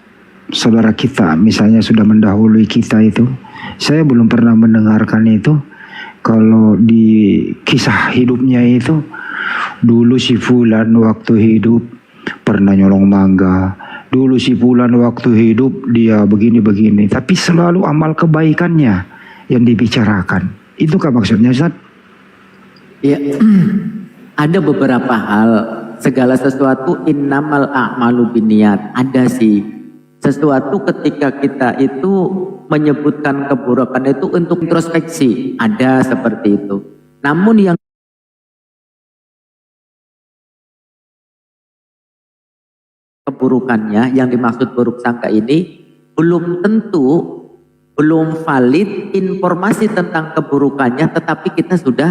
saudara kita misalnya sudah mendahului kita itu, saya belum pernah mendengarkan itu. Kalau di kisah hidupnya itu, dulu si fulan waktu hidup pernah nyolong mangga, dulu si fulan waktu hidup dia begini-begini, tapi selalu amal kebaikannya yang dibicarakan. Itukah maksudnya Ustaz? Ya, ada beberapa hal. Segala sesuatu innamal a'malu binniyat. Ada sih sesuatu ketika kita itu menyebutkan keburukan itu untuk introspeksi, ada seperti itu. Namun yang keburukannya yang dimaksud buruk sangka ini belum tentu, belum valid informasi tentang keburukannya, tetapi kita sudah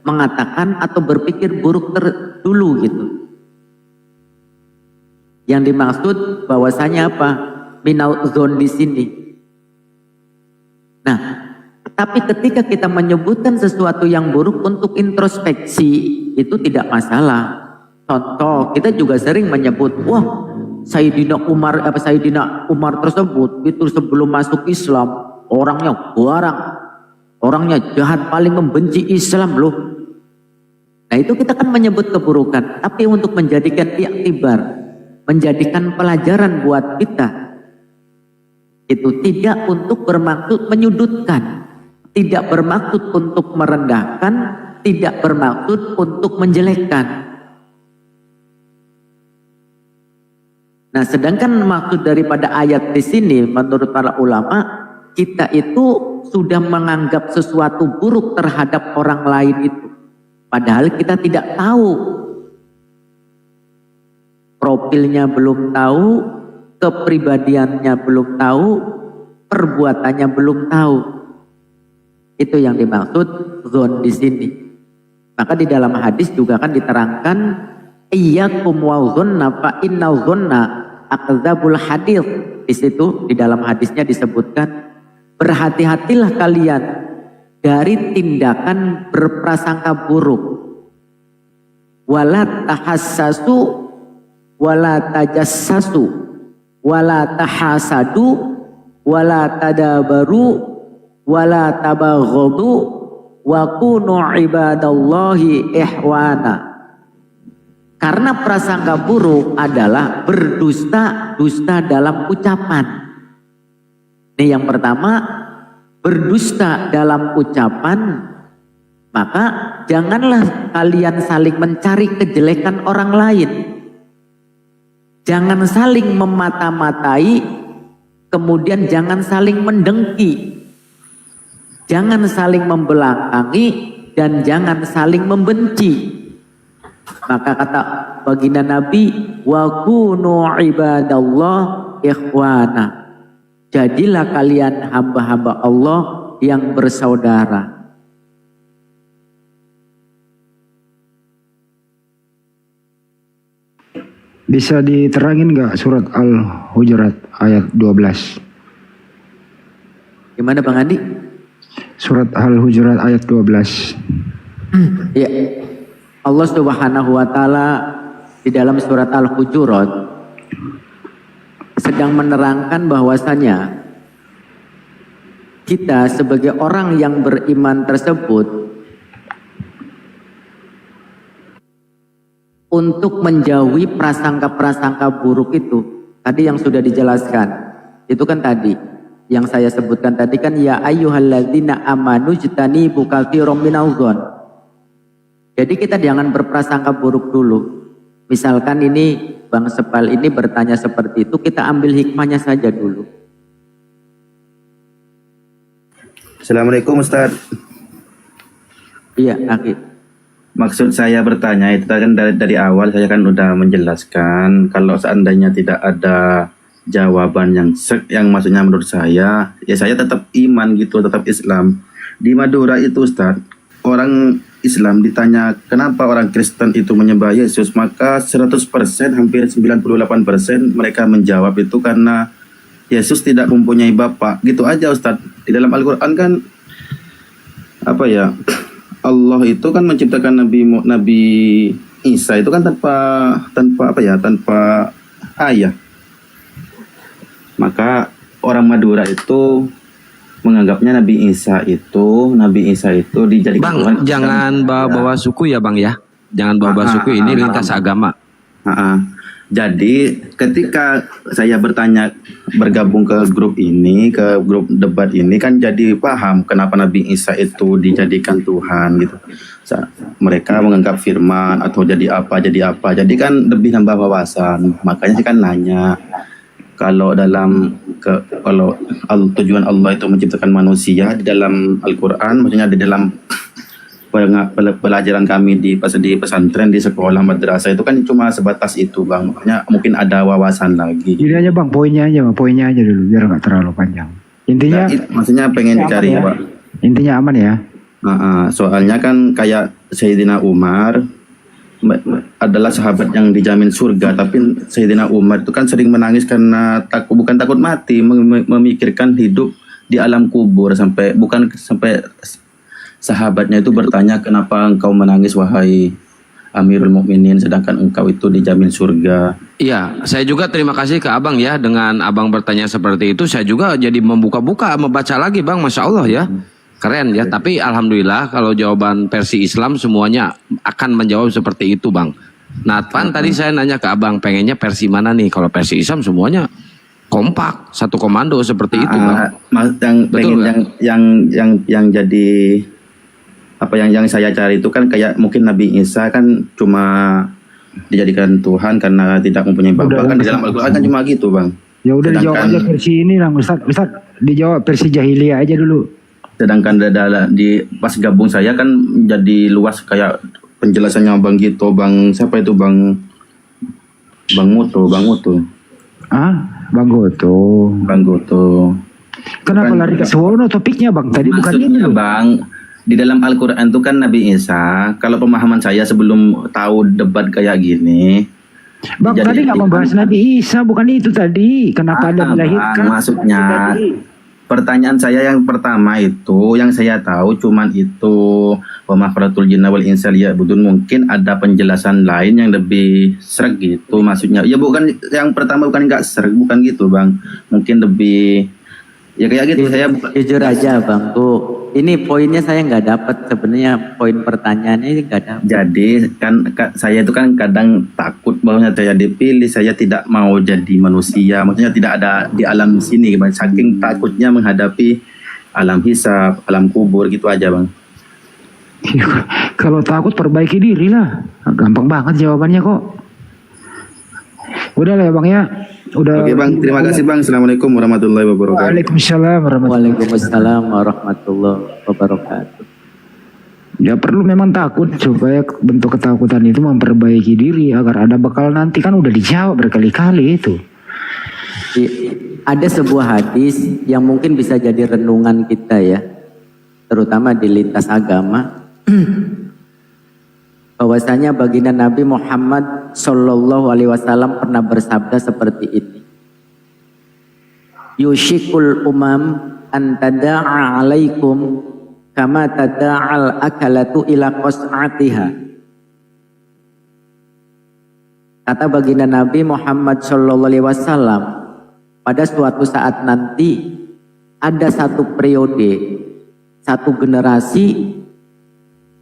mengatakan atau berpikir buruk dulu gitu. Yang dimaksud bahwasanya apa? Minauzon di sini. Nah, tapi ketika kita menyebutkan sesuatu yang buruk untuk introspeksi itu tidak masalah. Contoh, kita juga sering menyebut, wah, Sayyidina Umar tersebut itu sebelum masuk Islam orangnya garang, orangnya jahat, paling membenci Islam loh. Nah itu kita kan menyebut keburukan, tapi untuk menjadikan iktibar, menjadikan pelajaran buat kita, itu tidak untuk bermaksud menyudutkan, tidak bermaksud untuk merendahkan, tidak bermaksud untuk menjelekkan. Nah, sedangkan maksud daripada ayat di sini menurut para ulama, kita itu sudah menganggap sesuatu buruk terhadap orang lain itu. Padahal kita tidak tahu. Profilnya belum tahu, kepribadiannya belum tahu, perbuatannya belum tahu. Itu yang dimaksud zon di sini. Maka di dalam hadis juga kan diterangkan, iyyakum wa dzanna fa inna dzanna akdzabul hadits. Di situ di dalam hadisnya disebutkan, berhati-hatilah kalian dari tindakan berprasangka buruk. Wala tahassasu wala tajassasu wala tahasadu wala tadabaru wala tabaghadu wa kunu ibadallahi ihwana. Karena prasangka buruk adalah berdusta dalam ucapan. Ini yang pertama, berdusta dalam ucapan Maka janganlah kalian saling mencari kejelekan orang lain. Jangan saling memata-matai, kemudian jangan saling mendengki. Jangan saling membelakangi dan jangan saling membenci. Maka kata baginda Nabi, wa kunu ibadallah ikhwana. Jadilah kalian hamba-hamba Allah yang bersaudara. Bisa diterangin nggak surat Al-Hujurat ayat 12? Gimana Bang Andi? Surat Al-Hujurat ayat 12. Ya. Allah Subhanahu wa taala di dalam surat Al-Hujurat sedang menerangkan bahwasanya kita sebagai orang yang beriman tersebut untuk menjauhi prasangka-prasangka buruk itu, tadi yang sudah dijelaskan, itu kan tadi, yang saya sebutkan tadi kan, ya ayyuhalladzina amanu jtanibu katsiran minadh dhon. Jadi kita jangan berprasangka buruk dulu. Misalkan ini Bang Sepal ini bertanya seperti itu, kita ambil hikmahnya saja dulu. Assalamualaikum Ustaz. Iya, Aki. Maksud saya bertanya itu kan dari awal saya kan udah menjelaskan kalau seandainya tidak ada jawaban yang maksudnya menurut saya, ya saya tetap iman gitu, tetap Islam. Di Madura itu Ustaz, orang Islam ditanya kenapa orang Kristen itu menyembah Yesus, maka 100%, hampir 98% mereka menjawab itu karena Yesus tidak mempunyai bapak. Gitu aja Ustaz. Di dalam Al-Quran kan apa ya, Allah itu kan menciptakan Nabi Isa itu kan tanpa ayah. Maka orang Madura itu menganggapnya Nabi Isa itu dijadikan Bang, Tuhan. jangan bawa suku ya Bang ya. Jangan bawa suku, ini lintas agama. Jadi ketika saya bergabung ke grup ini, ke grup debat ini kan jadi paham kenapa Nabi Isa itu dijadikan Tuhan gitu. Mereka menganggap firman atau jadi apa. Jadi kan lebih nambah wawasan. Makanya saya kan nanya, kalau tujuan Allah itu menciptakan manusia di dalam Al-Quran, maksudnya di dalam pelajaran kami di pesantren, di sekolah madrasah itu kan cuma sebatas itu Bang. Makanya mungkin ada wawasan lagi. Ini aja Bang, poinnya aja dulu biar nggak terlalu panjang. Intinya maksudnya pengen dicari ya, Pak. Intinya aman ya. Soalnya kan kayak Sayyidina Umar adalah sahabat yang dijamin surga, tapi Sayyidina Umar itu kan sering menangis karena bukan takut mati, memikirkan hidup di alam kubur, sampai sahabatnya itu bertanya, kenapa engkau menangis wahai Amirul Mukminin sedangkan engkau itu dijamin surga. Iya, saya juga terima kasih ke Abang ya, dengan Abang bertanya seperti itu saya juga jadi membuka-buka, membaca lagi Bang, Masya Allah ya. Keren ya, tapi alhamdulillah kalau jawaban versi Islam semuanya akan menjawab seperti itu Bang. Nah tadi saya nanya ke Abang, pengennya versi mana nih? Kalau versi Islam semuanya kompak, satu komando seperti itu Bang. Yang jadi apa yang saya cari itu kan kayak mungkin Nabi Isa kan cuma dijadikan Tuhan karena tidak mempunyai bapak, kan di dalam Al-Quran kan cuma gitu Bang. Ya udah dijawab aja versi ini lah Ustaz dijawab versi jahiliyah aja dulu. Sedangkan pas gabung saya kan jadi luas kayak penjelasannya Bang Gito, Bang siapa itu Bang Muto. Bang Goto. Kenapa lari ke Sewono topiknya Bang? Tadi bukan ini loh Bang. Di dalam Al-Quran itu kan Nabi Isa, kalau pemahaman saya sebelum tahu debat kayak gini, Bang tadi nggak membahas Nabi Isa, bukan itu tadi. Kenapa ada dilahirkan? Maksudnya pertanyaan saya yang pertama itu, yang saya tahu cuman itu wa makhratul jinna wal insa liya'budun, mungkin ada penjelasan lain yang lebih sreg gitu maksudnya. Ya bukan yang pertama, bukan nggak sreg, bukan gitu Bang. Mungkin lebih ya kayak gitu. Saya jujur aja Bang, tuh ini poinnya saya nggak dapat sebenarnya, poin pertanyaannya ini nggak dapat. Jadi kan saya itu kan kadang takut bahwa saya dipilih, saya tidak mau jadi manusia, maksudnya tidak ada di alam sini, saking takutnya menghadapi alam hisab, alam kubur gitu aja Bang. Kalau takut perbaiki diri lah. Gampang banget jawabannya kok. Udah lah ya Bang ya. Udah. Oke Bang, terima kasih Bang. Assalamualaikum warahmatullahi wabarakatuh. Waalaikumsalam warahmatullahi Waalaikumsalam warahmatullahi wabarakatuh. Ya perlu memang takut supaya bentuk ketakutan itu memperbaiki diri agar ada bekal nanti, kan udah dijawab berkali-kali itu. Ada sebuah hadis yang mungkin bisa jadi renungan kita ya, terutama di lintas agama. Bahwasanya baginda Nabi Muhammad Shallallahu Alaihi Wasallam pernah bersabda seperti ini. Yushikul umam antada'a alaikum kama tada'al akalatu ila qas'atiha. Kata baginda Nabi Muhammad Shallallahu Alaihi Wasallam, pada suatu saat nanti ada satu periode, satu generasi,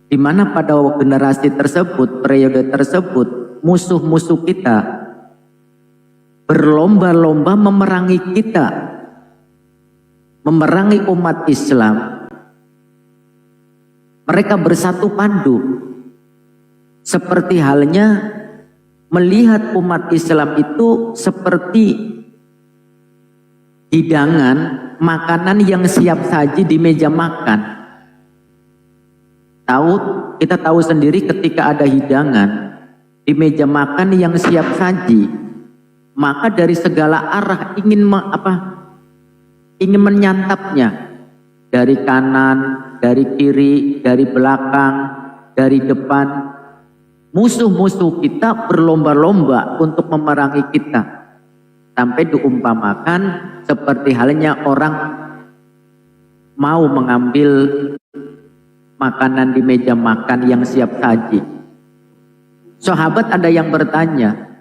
di mana pada generasi tersebut, periode tersebut, musuh-musuh kita berlomba-lomba memerangi kita, memerangi umat Islam. Mereka bersatu padu, seperti halnya melihat umat Islam itu seperti hidangan makanan yang siap saji di meja makan. Kita tahu sendiri ketika ada hidangan di meja makan yang siap saji, maka dari segala arah ingin menyantapnya, dari kanan, dari kiri, dari belakang, dari depan. Musuh-musuh kita berlomba-lomba untuk memerangi kita, sampai diumpamakan seperti halnya orang mau mengambil makanan di meja makan yang siap saji. Sahabat ada yang bertanya,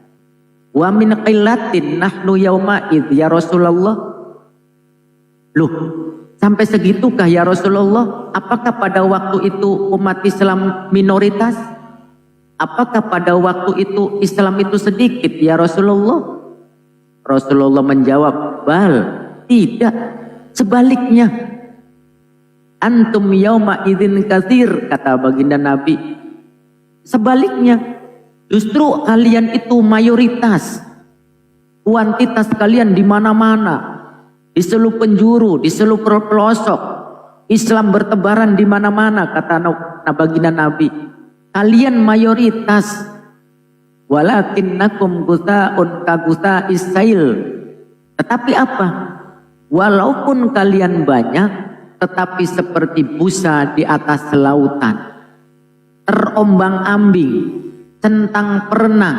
wa min qillatin nahnu yauma id ya Rasulullah. Loh, sampai segitukah ya Rasulullah? Apakah pada waktu itu umat Islam minoritas? Apakah pada waktu itu Islam itu sedikit ya Rasulullah? Rasulullah menjawab, bal, tidak, sebaliknya. Antum yauma idzin katsir, kata baginda Nabi. Sebaliknya, justru kalian itu mayoritas. Kuantitas kalian di mana-mana, di seluruh penjuru, di seluruh pelosok. Islam bertebaran di mana-mana, kata baginda Nabi. Kalian mayoritas. Walakinnakum guta'un ka guta'is sail. Tetapi apa? Walaupun kalian banyak, tetapi seperti busa di atas lautan, terombang-ambing, centang perenang,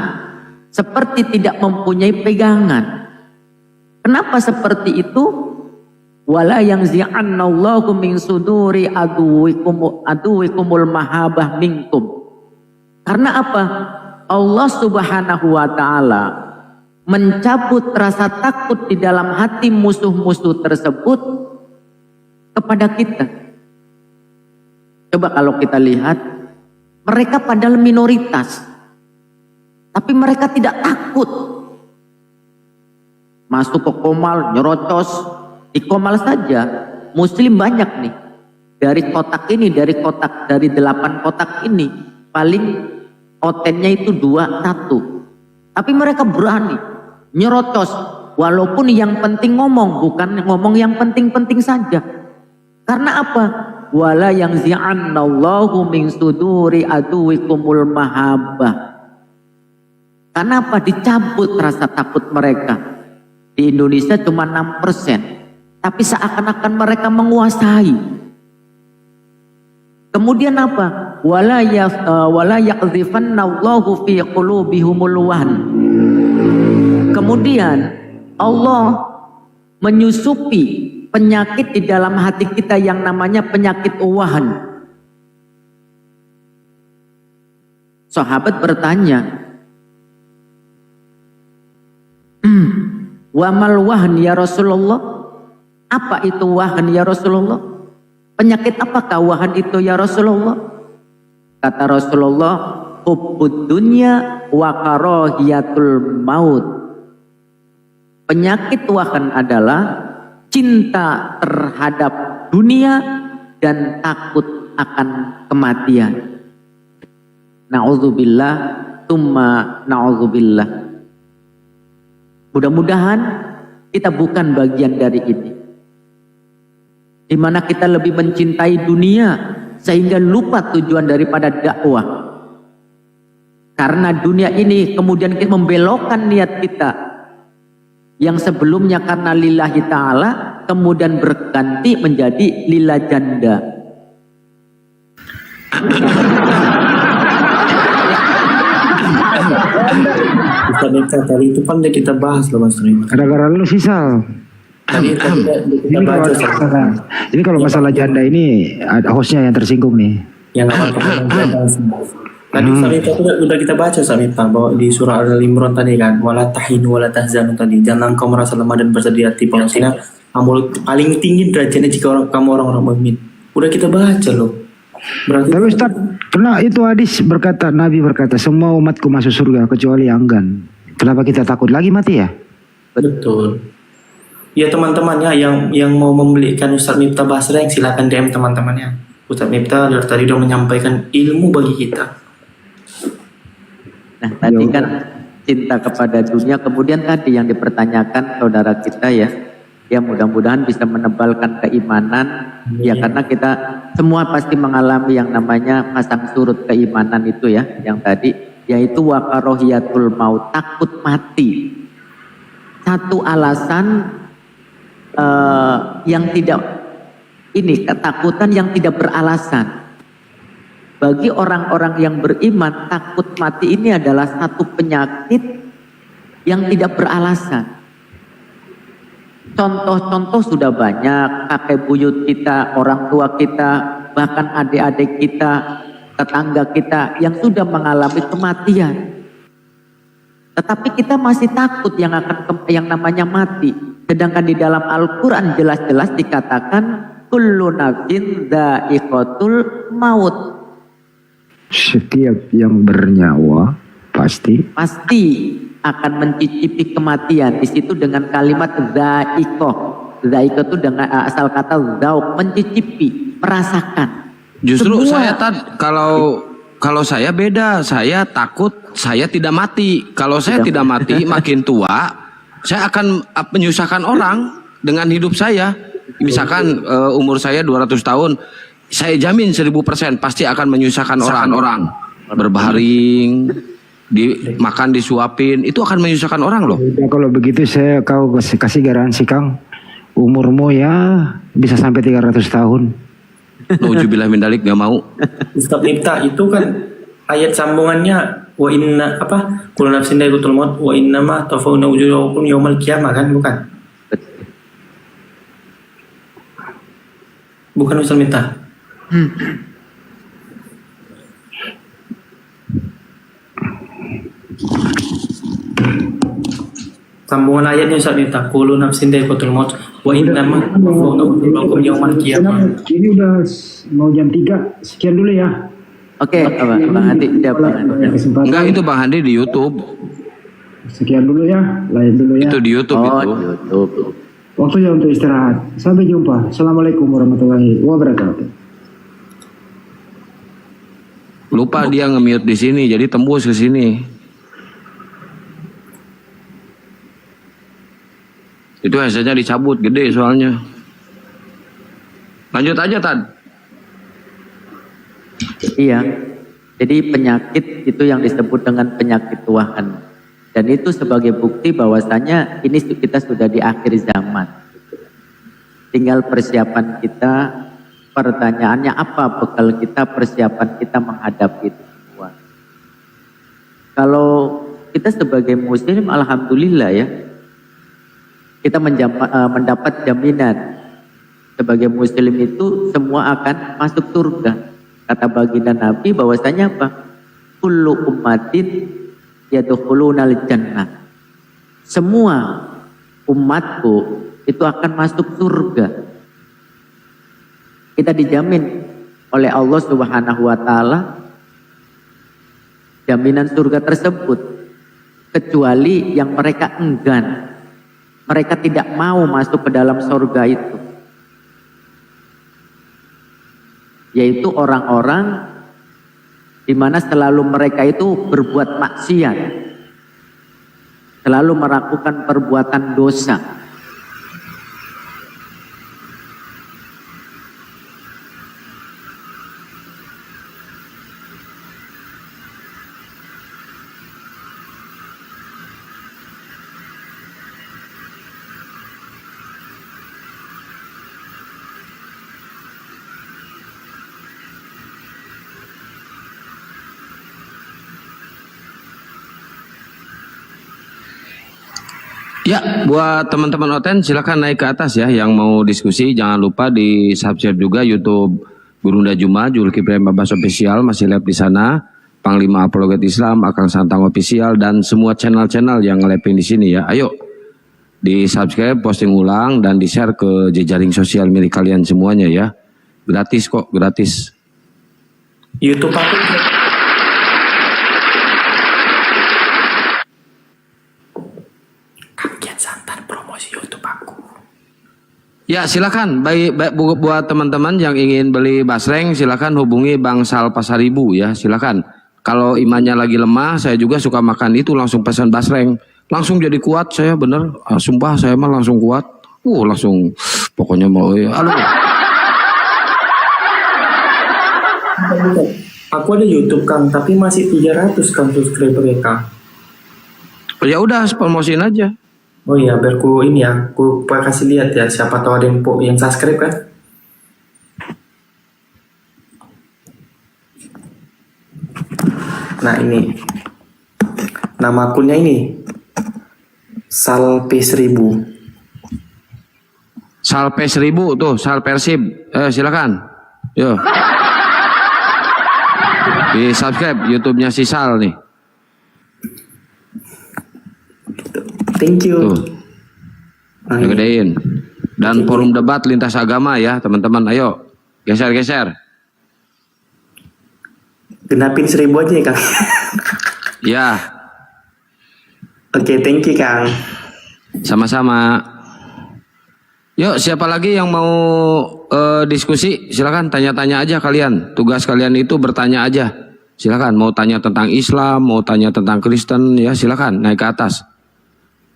seperti tidak mempunyai pegangan. Kenapa seperti itu? Wala yanzi'annallahu min suduri aduwikumul mahabah minkum. Karena apa? Allah Subhanahu wa ta'ala mencabut rasa takut di dalam hati musuh-musuh tersebut kepada kita. Coba kalau kita lihat, mereka padahal minoritas, tapi mereka tidak takut. Masuk ke Komal, nyerocos, di Komal saja Muslim banyak nih. Dari kotak ini, dari 8 kotak ini, paling otennya itu 2, 1. Tapi mereka berani nyerocos, walaupun yang penting ngomong, bukan ngomong yang penting-penting saja. Karena apa? Wala yang zi'annallahu min suduri aduwikumul mahabbah. Karena apa? Dicabut rasa takut mereka. Di Indonesia cuma 6%, tapi seakan-akan mereka menguasai. Kemudian apa? Wala yaqdhifannallahu fi qulubihimul wahn. Kemudian Allah menyusupi penyakit di dalam hati kita yang namanya penyakit wahn. Sahabat bertanya, wa mal wahn ya Rasulullah? Apa itu wahn ya Rasulullah? Penyakit apakah wahan itu ya Rasulullah? Kata Rasulullah, hubbud dunya wa karahiyatul maut. Penyakit wahan adalah cinta terhadap dunia dan takut akan kematian. Na'udzubillah, tumma na'udzubillah. Mudah-mudahan kita bukan bagian dari ini. Di mana kita lebih mencintai dunia sehingga lupa tujuan daripada dakwah. Karena dunia ini kemudian kita membelokkan niat kita yang sebelumnya karena lillahi ta'ala kemudian berganti menjadi lillah janda. Ustaz, tadi itu kan udah kita bahas loh Mas Rim. Gara-gara lu sisal. Tadi kita baca Ini kalau masalah janda ini ada hostnya yang tersinggung nih. yang awal tadi Ustaz Miftah itu udah kita baca Ustaz Miftah bahwa di surah Al-Imran tadi kan wala tahinu wala tahzanu tadi, jangan engkau merasa lemah dan bersedih hati bahwasanya kamu paling tinggi derajatnya jika kamu orang-orang mukmin. Udah kita baca loh. Berarti Tapi Ustaz, pernah itu hadis berkata, Nabi berkata semua umatku masuk surga kecuali yang enggan. Kenapa kita takut lagi mati ya? betul. Ya teman-temannya yang mau membelikan Ustaz Miftah Basra yang silakan DM teman-temannya. Ustaz Miftah dari tadi udah menyampaikan ilmu bagi kita. Nah tadi kan cinta kepada dunia, kemudian tadi yang dipertanyakan saudara kita ya, ya mudah-mudahan bisa menebalkan keimanan, ya karena kita semua pasti mengalami yang namanya pasang surut keimanan itu ya, yang tadi yaitu waqarohiyatul maut, takut mati. Satu alasan yang tidak ini ketakutan yang tidak beralasan. Bagi orang-orang yang beriman, takut mati ini adalah satu penyakit yang tidak beralasan. Contoh-contoh sudah banyak, kakek buyut kita, orang tua kita, bahkan adik-adik kita, tetangga kita yang sudah mengalami kematian. Tetapi kita masih takut yang namanya mati. Sedangkan di dalam Al-Quran jelas-jelas dikatakan kullu nafsin dha'iqatul maut. Setiap yang bernyawa pasti akan mencicipi kematian. Di situ dengan kalimat dha'iqah. Dha'iqah itu dengan asal kata dzauq, mencicipi, merasakan. Justru saya kalau saya beda, saya takut saya tidak mati. Kalau saya tidak mati, makin tua, saya akan menyusahkan orang dengan hidup saya. Misalkan umur saya 200 tahun, saya jamin 1000% pasti akan menyusahkan orang. Berbaring, makan disuapin, itu akan menyusahkan orang loh. Ya, kalau begitu kau kasih garansi Kang, umurmu ya bisa sampai 300 tahun. Nauzubillah min dzalik, gak mau. Ustaz Miftah itu kan ayat sambungannya wa inna apa? Kullu nafsin dha'iqatul maut wa innama tawafawna ujurakum yaumal qiyamah kan, bukan? Bukan Ustaz Miftah. Sambungan ayatnya Ustaz Miftah, kullu nafsin dha'iqatul maut wa innama tawafawna ujurakum yaumal qiyamah. Ini udah mau jam 3, sekian dulu ya. Oke, Bang Handi, Enggak, itu Bang Handi di YouTube. Sekian dulu ya, lain dulu ya. Itu di YouTube itu. Di YouTube. Waktunya untuk istirahat. Sampai jumpa. Assalamualaikum warahmatullahi wabarakatuh. Lupa dia nge-mute di sini, jadi tembus ke sini. Itu hasilnya dicabut, gede soalnya. Lanjut aja, Tad. Iya, jadi penyakit itu yang disebut dengan penyakit tuaan. Dan itu sebagai bukti bahwasanya ini kita sudah di akhir zaman. Tinggal persiapan kita, pertanyaannya apa bekal kita, persiapan kita menghadapi itu semua. Kalau kita sebagai muslim, alhamdulillah ya, kita mendapat jaminan. Sebagai muslim itu semua akan masuk surga. Kata baginda Nabi bahwasanya apa? Kullu ummatin yadkhulunal jannah. Semua umatku itu akan masuk surga. Kita dijamin oleh Allah Subhanahu wa taala jaminan surga tersebut, kecuali yang mereka enggan. Mereka tidak mau masuk ke dalam surga itu. yaitu orang-orang di mana selalu mereka itu berbuat maksiat, selalu melakukan perbuatan dosa. Ya, buat teman-teman Oten silakan naik ke atas ya yang mau diskusi. Jangan lupa di subscribe juga YouTube Gurunda Juma, Zulkifli M. Abbas Official masih live di sana. Panglima Apologet Islam, Akang Santang Official dan semua channel-channel yang nge-live di sini ya. Ayo di subscribe, posting ulang dan di share ke jejaring sosial milik kalian semuanya ya. Gratis kok, gratis. YouTube aku Ya silakan, baik buat teman-teman yang ingin beli basreng silakan hubungi Bang Sal Pasaribu ya, silakan. Kalau imannya lagi lemah, saya juga suka makan itu langsung pesan basreng, langsung jadi kuat saya bener, sumpah saya mah langsung kuat, langsung pokoknya mau ya. Halo. Aku ada YouTube Kang, tapi masih 300 Kang subscriber ya Kang. Ya udah promosiin aja. Oh iya, biar ku ini ya, ku kasih lihat ya, siapa tahu ada yang subscribe kan? Nah ini, nama akunnya ini, Sal P1000. Sal P1000 tuh, Sal Persib, silakan, yo. Di subscribe YouTube-nya si Sal nih. Thank you. Tuh. Gedein. Dan forum debat lintas agama ya teman-teman. Ayo geser-geser. Genapin 1000 aja ya Kang. Ya. Oke, thank you Kang. Sama-sama. Yuk siapa lagi yang mau diskusi silakan tanya-tanya aja kalian. Tugas kalian itu bertanya aja. Silakan mau tanya tentang Islam, mau tanya tentang Kristen ya silakan naik ke atas.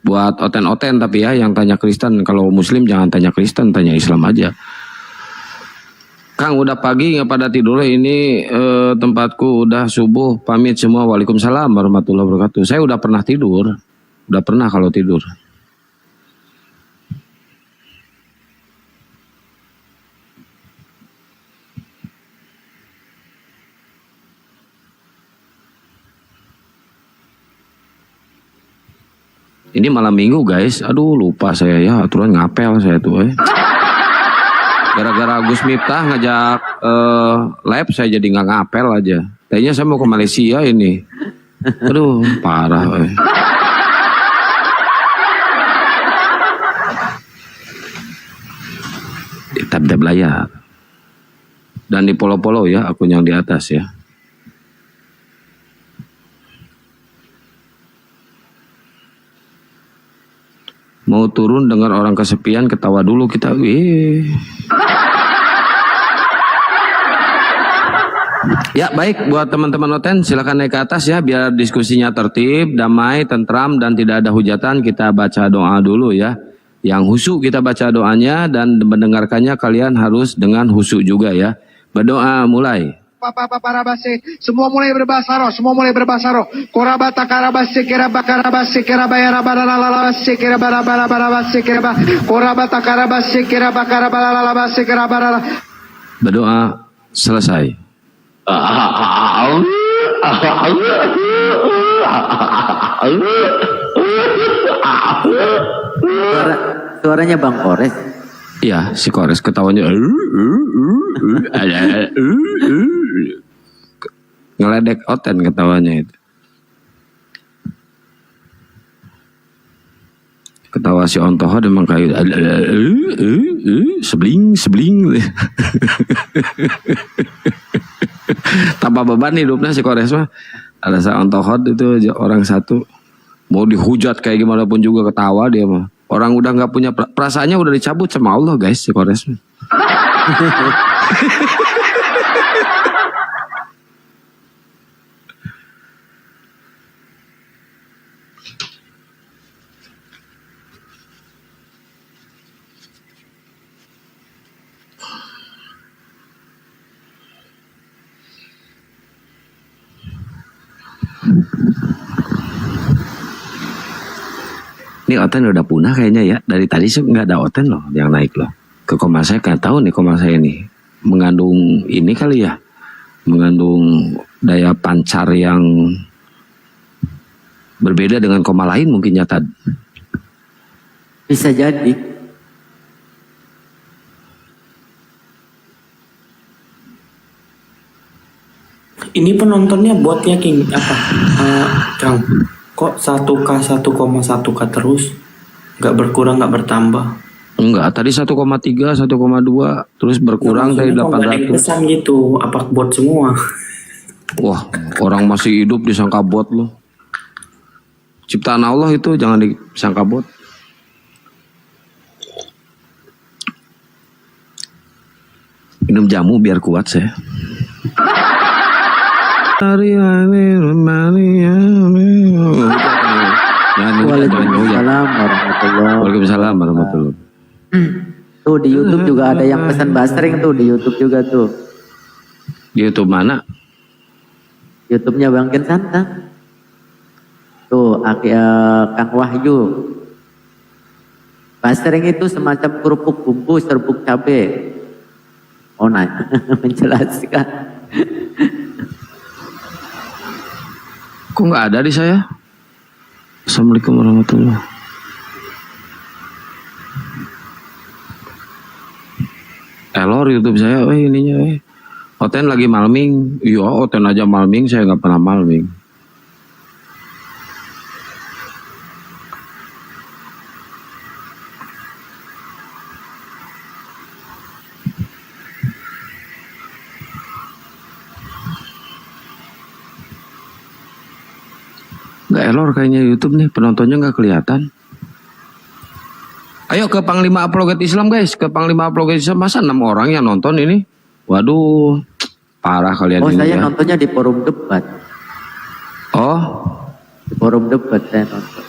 Buat oten-oten tapi ya yang tanya Kristen, kalau Muslim jangan tanya Kristen, tanya Islam aja. Kang udah pagi nggak pada tidur ini tempatku udah subuh, pamit semua, waalaikumsalam warahmatullahi wabarakatuh. Saya udah pernah tidur, udah pernah kalau tidur. Ini malam minggu guys, aduh lupa saya ya aturan ngapel saya tuh. Gara-gara Gus Miftah ngajak live saya jadi nggak ngapel aja. Kayaknya saya mau ke Malaysia ini. Aduh parah. Di tab-tab layar. Dan di polo-polo ya akun yang di atas ya. Mau turun dengar orang kesepian ketawa dulu kita. Ya baik buat teman-teman Oten silakan naik ke atas ya biar diskusinya tertib, damai, tentram dan tidak ada hujatan. Kita baca doa dulu ya. Yang khusyuk kita baca doanya dan mendengarkannya kalian harus dengan khusyuk juga ya. Berdoa mulai. Semua mulai berbahasa roh, semua mulai berbahasa roh. Korabata karabase kerabase kerabaya rabaralabase kerabarabarabase keraba. Korabata karabase kerabarabarabase kerabara. Berdoa selesai. Suaranya Bang Kores. Iya, si Kores ketawanya ngeledek Oten ketawanya itu. Ketawa si Ontoho memang kayak sebling. Tanpa beban hidupnya si Kores mah. Ada si Ontoho itu orang satu mau dihujat kayak gimana pun juga ketawa dia mah. Orang udah nggak punya perasaannya udah dicabut sama Allah guys si Kores. Ini Oten udah punah kayaknya ya. Dari tadi sih nggak ada Oten loh yang naik loh. Ke koma saya nggak tahu nih koma saya ini mengandung ini kali ya, mengandung daya pancar yang berbeda dengan koma lain mungkin ya Tad. Bisa jadi. Ini penontonnya buatnya King apa? Kang, kok 1K 1,1K terus? Nggak berkurang, nggak bertambah? Enggak, tadi 1,3, 1,2 terus berkurang dari 800. Pesan gitu, apa bot semua? Wah, orang masih hidup disangka bot loh. Ciptaan Allah itu jangan disangka bot. Minum jamu biar kuat saya. Waalaikumsalam warahmatullahi. Tuh di YouTube juga ada yang pesan basring tuh di YouTube juga tuh. Di YouTube mana? YouTube-nya Bang Ken Santang. Tuh Kang Wahyu. Basring itu semacam kerupuk bumbu serbuk cabe. Oh nah, menjelaskan. Kok nggak ada di saya? Assalamualaikum warahmatullahi. Error YouTube saya, ininya. Oten lagi malming, iya Oten aja malming, saya nggak pernah malming. Nggak error kayaknya YouTube nih, penontonnya nggak kelihatan. Ayo ke Panglima Apologet Islam guys, ke Panglima Apologet Islam, masa 6 orang yang nonton ini? Waduh, parah kalian ini. Oh saya ya. nontonnya di forum debat. Oh, di forum debat saya nonton.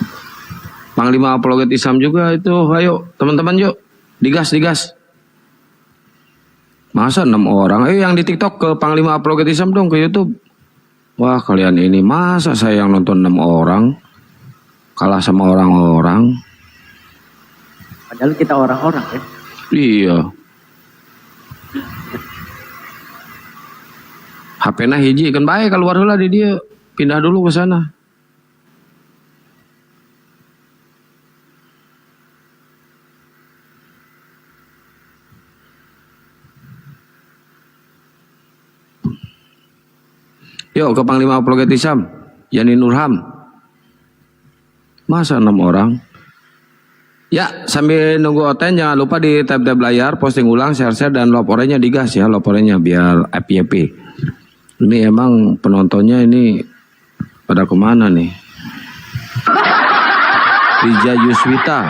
Panglima Apologet Islam juga itu, ayo teman-teman yuk, digas. Masa 6 orang, ayo yang di TikTok ke Panglima Apologet Islam dong, ke YouTube. Wah kalian ini, masa saya yang nonton 6 orang, kalah sama orang-orang. Padahal kita orang-orang ya. Iya. HP-na hiji kan baik keluar heula di dia, pindah dulu ke sana. Yuk ke Panglima Apologet Islam, Yani Nurham. Masa 6 orang? Ya, sambil nunggu Oten jangan lupa di tab-tab layar, posting ulang, share-share, dan loporenya digas ya, loporenya biar FYP. Ini emang penontonnya ini pada kemana nih? Rija Yuswita.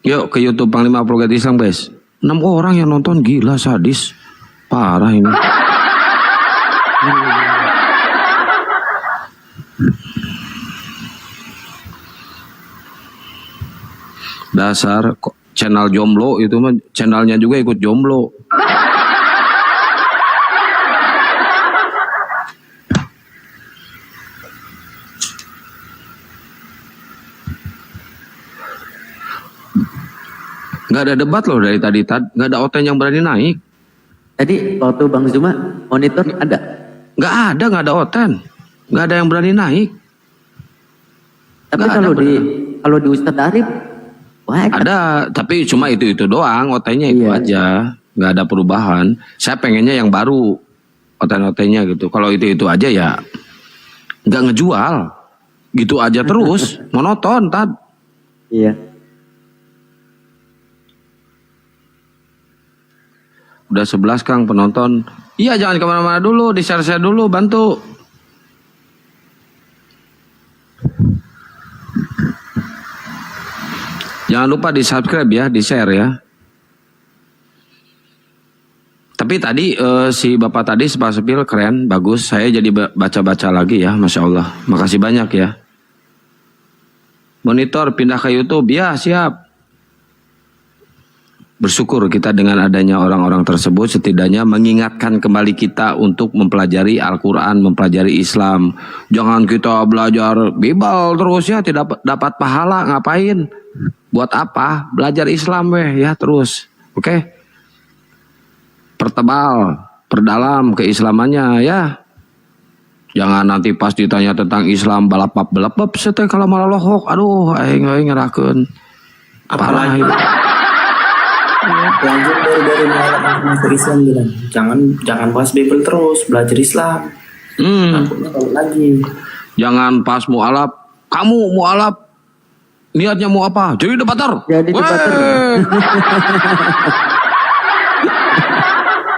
Yuk ke YouTube Panglima Apologet Islam guys. 6 orang yang nonton, gila sadis. Parah ini. Dasar channel jomblo itu mah, channelnya juga ikut jomblo. Nggak ada debat loh dari tadi, nggak ada Oten yang berani naik. Jadi waktu Bang Zuma monitor ada? Nggak ada Oten, nggak ada yang berani naik. Tapi kalau di Ustadz Arif ada, tapi cuma itu doang, Otennya itu aja, nggak ada perubahan. Saya pengennya yang baru, Oten-Otennya gitu. Kalau itu aja ya nggak ngejual, gitu aja terus, monoton Tad. Iya. Udah 11 Kang penonton. Iya jangan kemana-mana dulu, di share dulu, bantu. Jangan lupa di subscribe ya, di share ya. Tapi tadi si bapak tadi Pak Sepil keren, bagus. Saya jadi baca-baca lagi ya, Masya Allah. Makasih banyak ya. Monitor pindah ke YouTube, ya siap. bersyukur kita dengan adanya orang-orang tersebut setidaknya mengingatkan kembali kita untuk mempelajari Al-Quran, mempelajari Islam. Jangan kita belajar Bible terus ya, tidak dapat pahala, ngapain? Buat apa? Belajar Islam ya terus. Oke? Pertebal, perdalam keislamannya ya. Jangan nanti pas ditanya tentang Islam balap-balap seteh kalau malah lohok. Aduh, aing ngerakeun. Parah itu. Lanjut dari masuk Islam bilang, jangan bahas Bible terus, belajar Islam. Takutnya balik lagi. Jangan pas mualaf, kamu mualaf niatnya mau apa? Jadi debater. Jadi debater.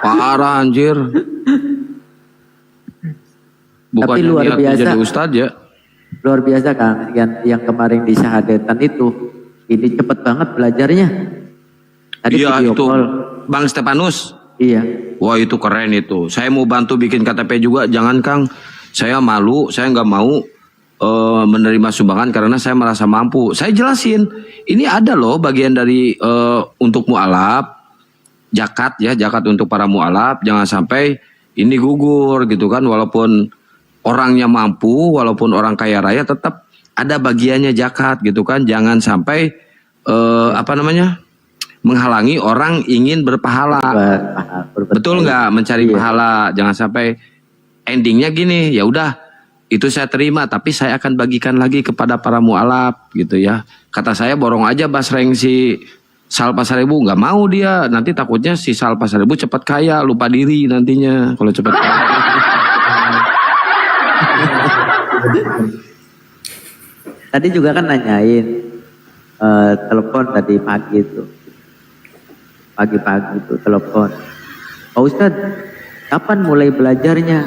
Parah anjir. Bukan Tapi luar biasa. jadi ustadz ya. Luar biasa Kang, yang kemarin di syahadatan itu, ini cepet banget belajarnya. Tadi Iya video itu call. Bang Stefanus. Iya. Wah itu keren itu. Saya mau bantu bikin KTP juga. Jangan Kang, saya malu, saya nggak mau menerima sumbangan karena saya merasa mampu. Saya jelasin, ini ada loh bagian dari untuk mualaf, zakat ya, zakat untuk para mualaf. Jangan sampai ini gugur gitu kan. Walaupun orangnya mampu, walaupun orang kaya raya, tetap ada bagiannya zakat gitu kan. Jangan sampai menghalangi orang ingin berpahala. Betul nggak? Mencari pahala. Jangan sampai endingnya gini, ya udah itu saya terima, tapi saya akan bagikan lagi kepada para mualaf gitu ya. Kata saya borong aja basreng si Sal Pasaribu, nggak mau dia. Nanti takutnya si Sal Pasaribu cepat kaya, lupa diri nantinya kalau cepat kaya. Tadi juga kan nanyain telepon tadi pagi itu. Pagi-pagi itu telepon. Pak Ustadz, kapan mulai belajarnya?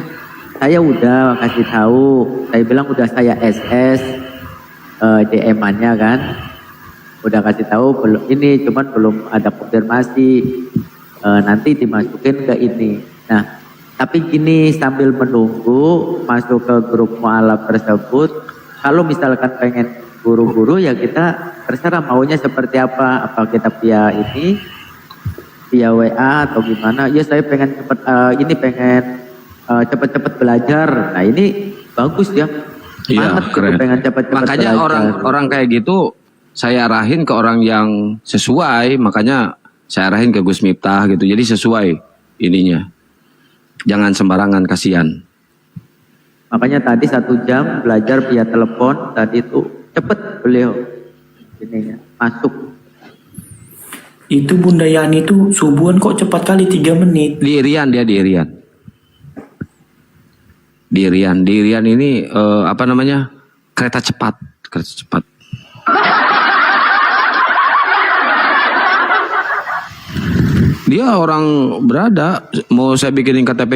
Saya udah kasih tahu. Saya bilang udah saya SS DM-annya kan. Udah kasih tahu belum ini, cuman belum ada konfirmasi. Nanti dimasukin ke ini. Nah, tapi gini sambil menunggu masuk ke grup mualaf tersebut, kalau misalkan pengen buru-buru ya kita terserah maunya seperti apa kita via ini, via WA atau gimana. Ya saya pengen cepet belajar. Nah ini bagus ya. Iya keren. Pengen cepet-cepet makanya belajar. orang kayak gitu saya arahin ke orang yang sesuai. Makanya saya arahin ke Gus Miftah gitu. Jadi sesuai ininya. Jangan sembarangan, kasihan. Makanya tadi 1 jam belajar via telepon, tadi itu cepet beliau ininya masuk. Itu Bunda Yani tuh subuhan kok cepat kali 3 menit. Di Irian dia di Irian. Di Irian ini kereta cepat. Dia orang berada, mau saya bikinin KTP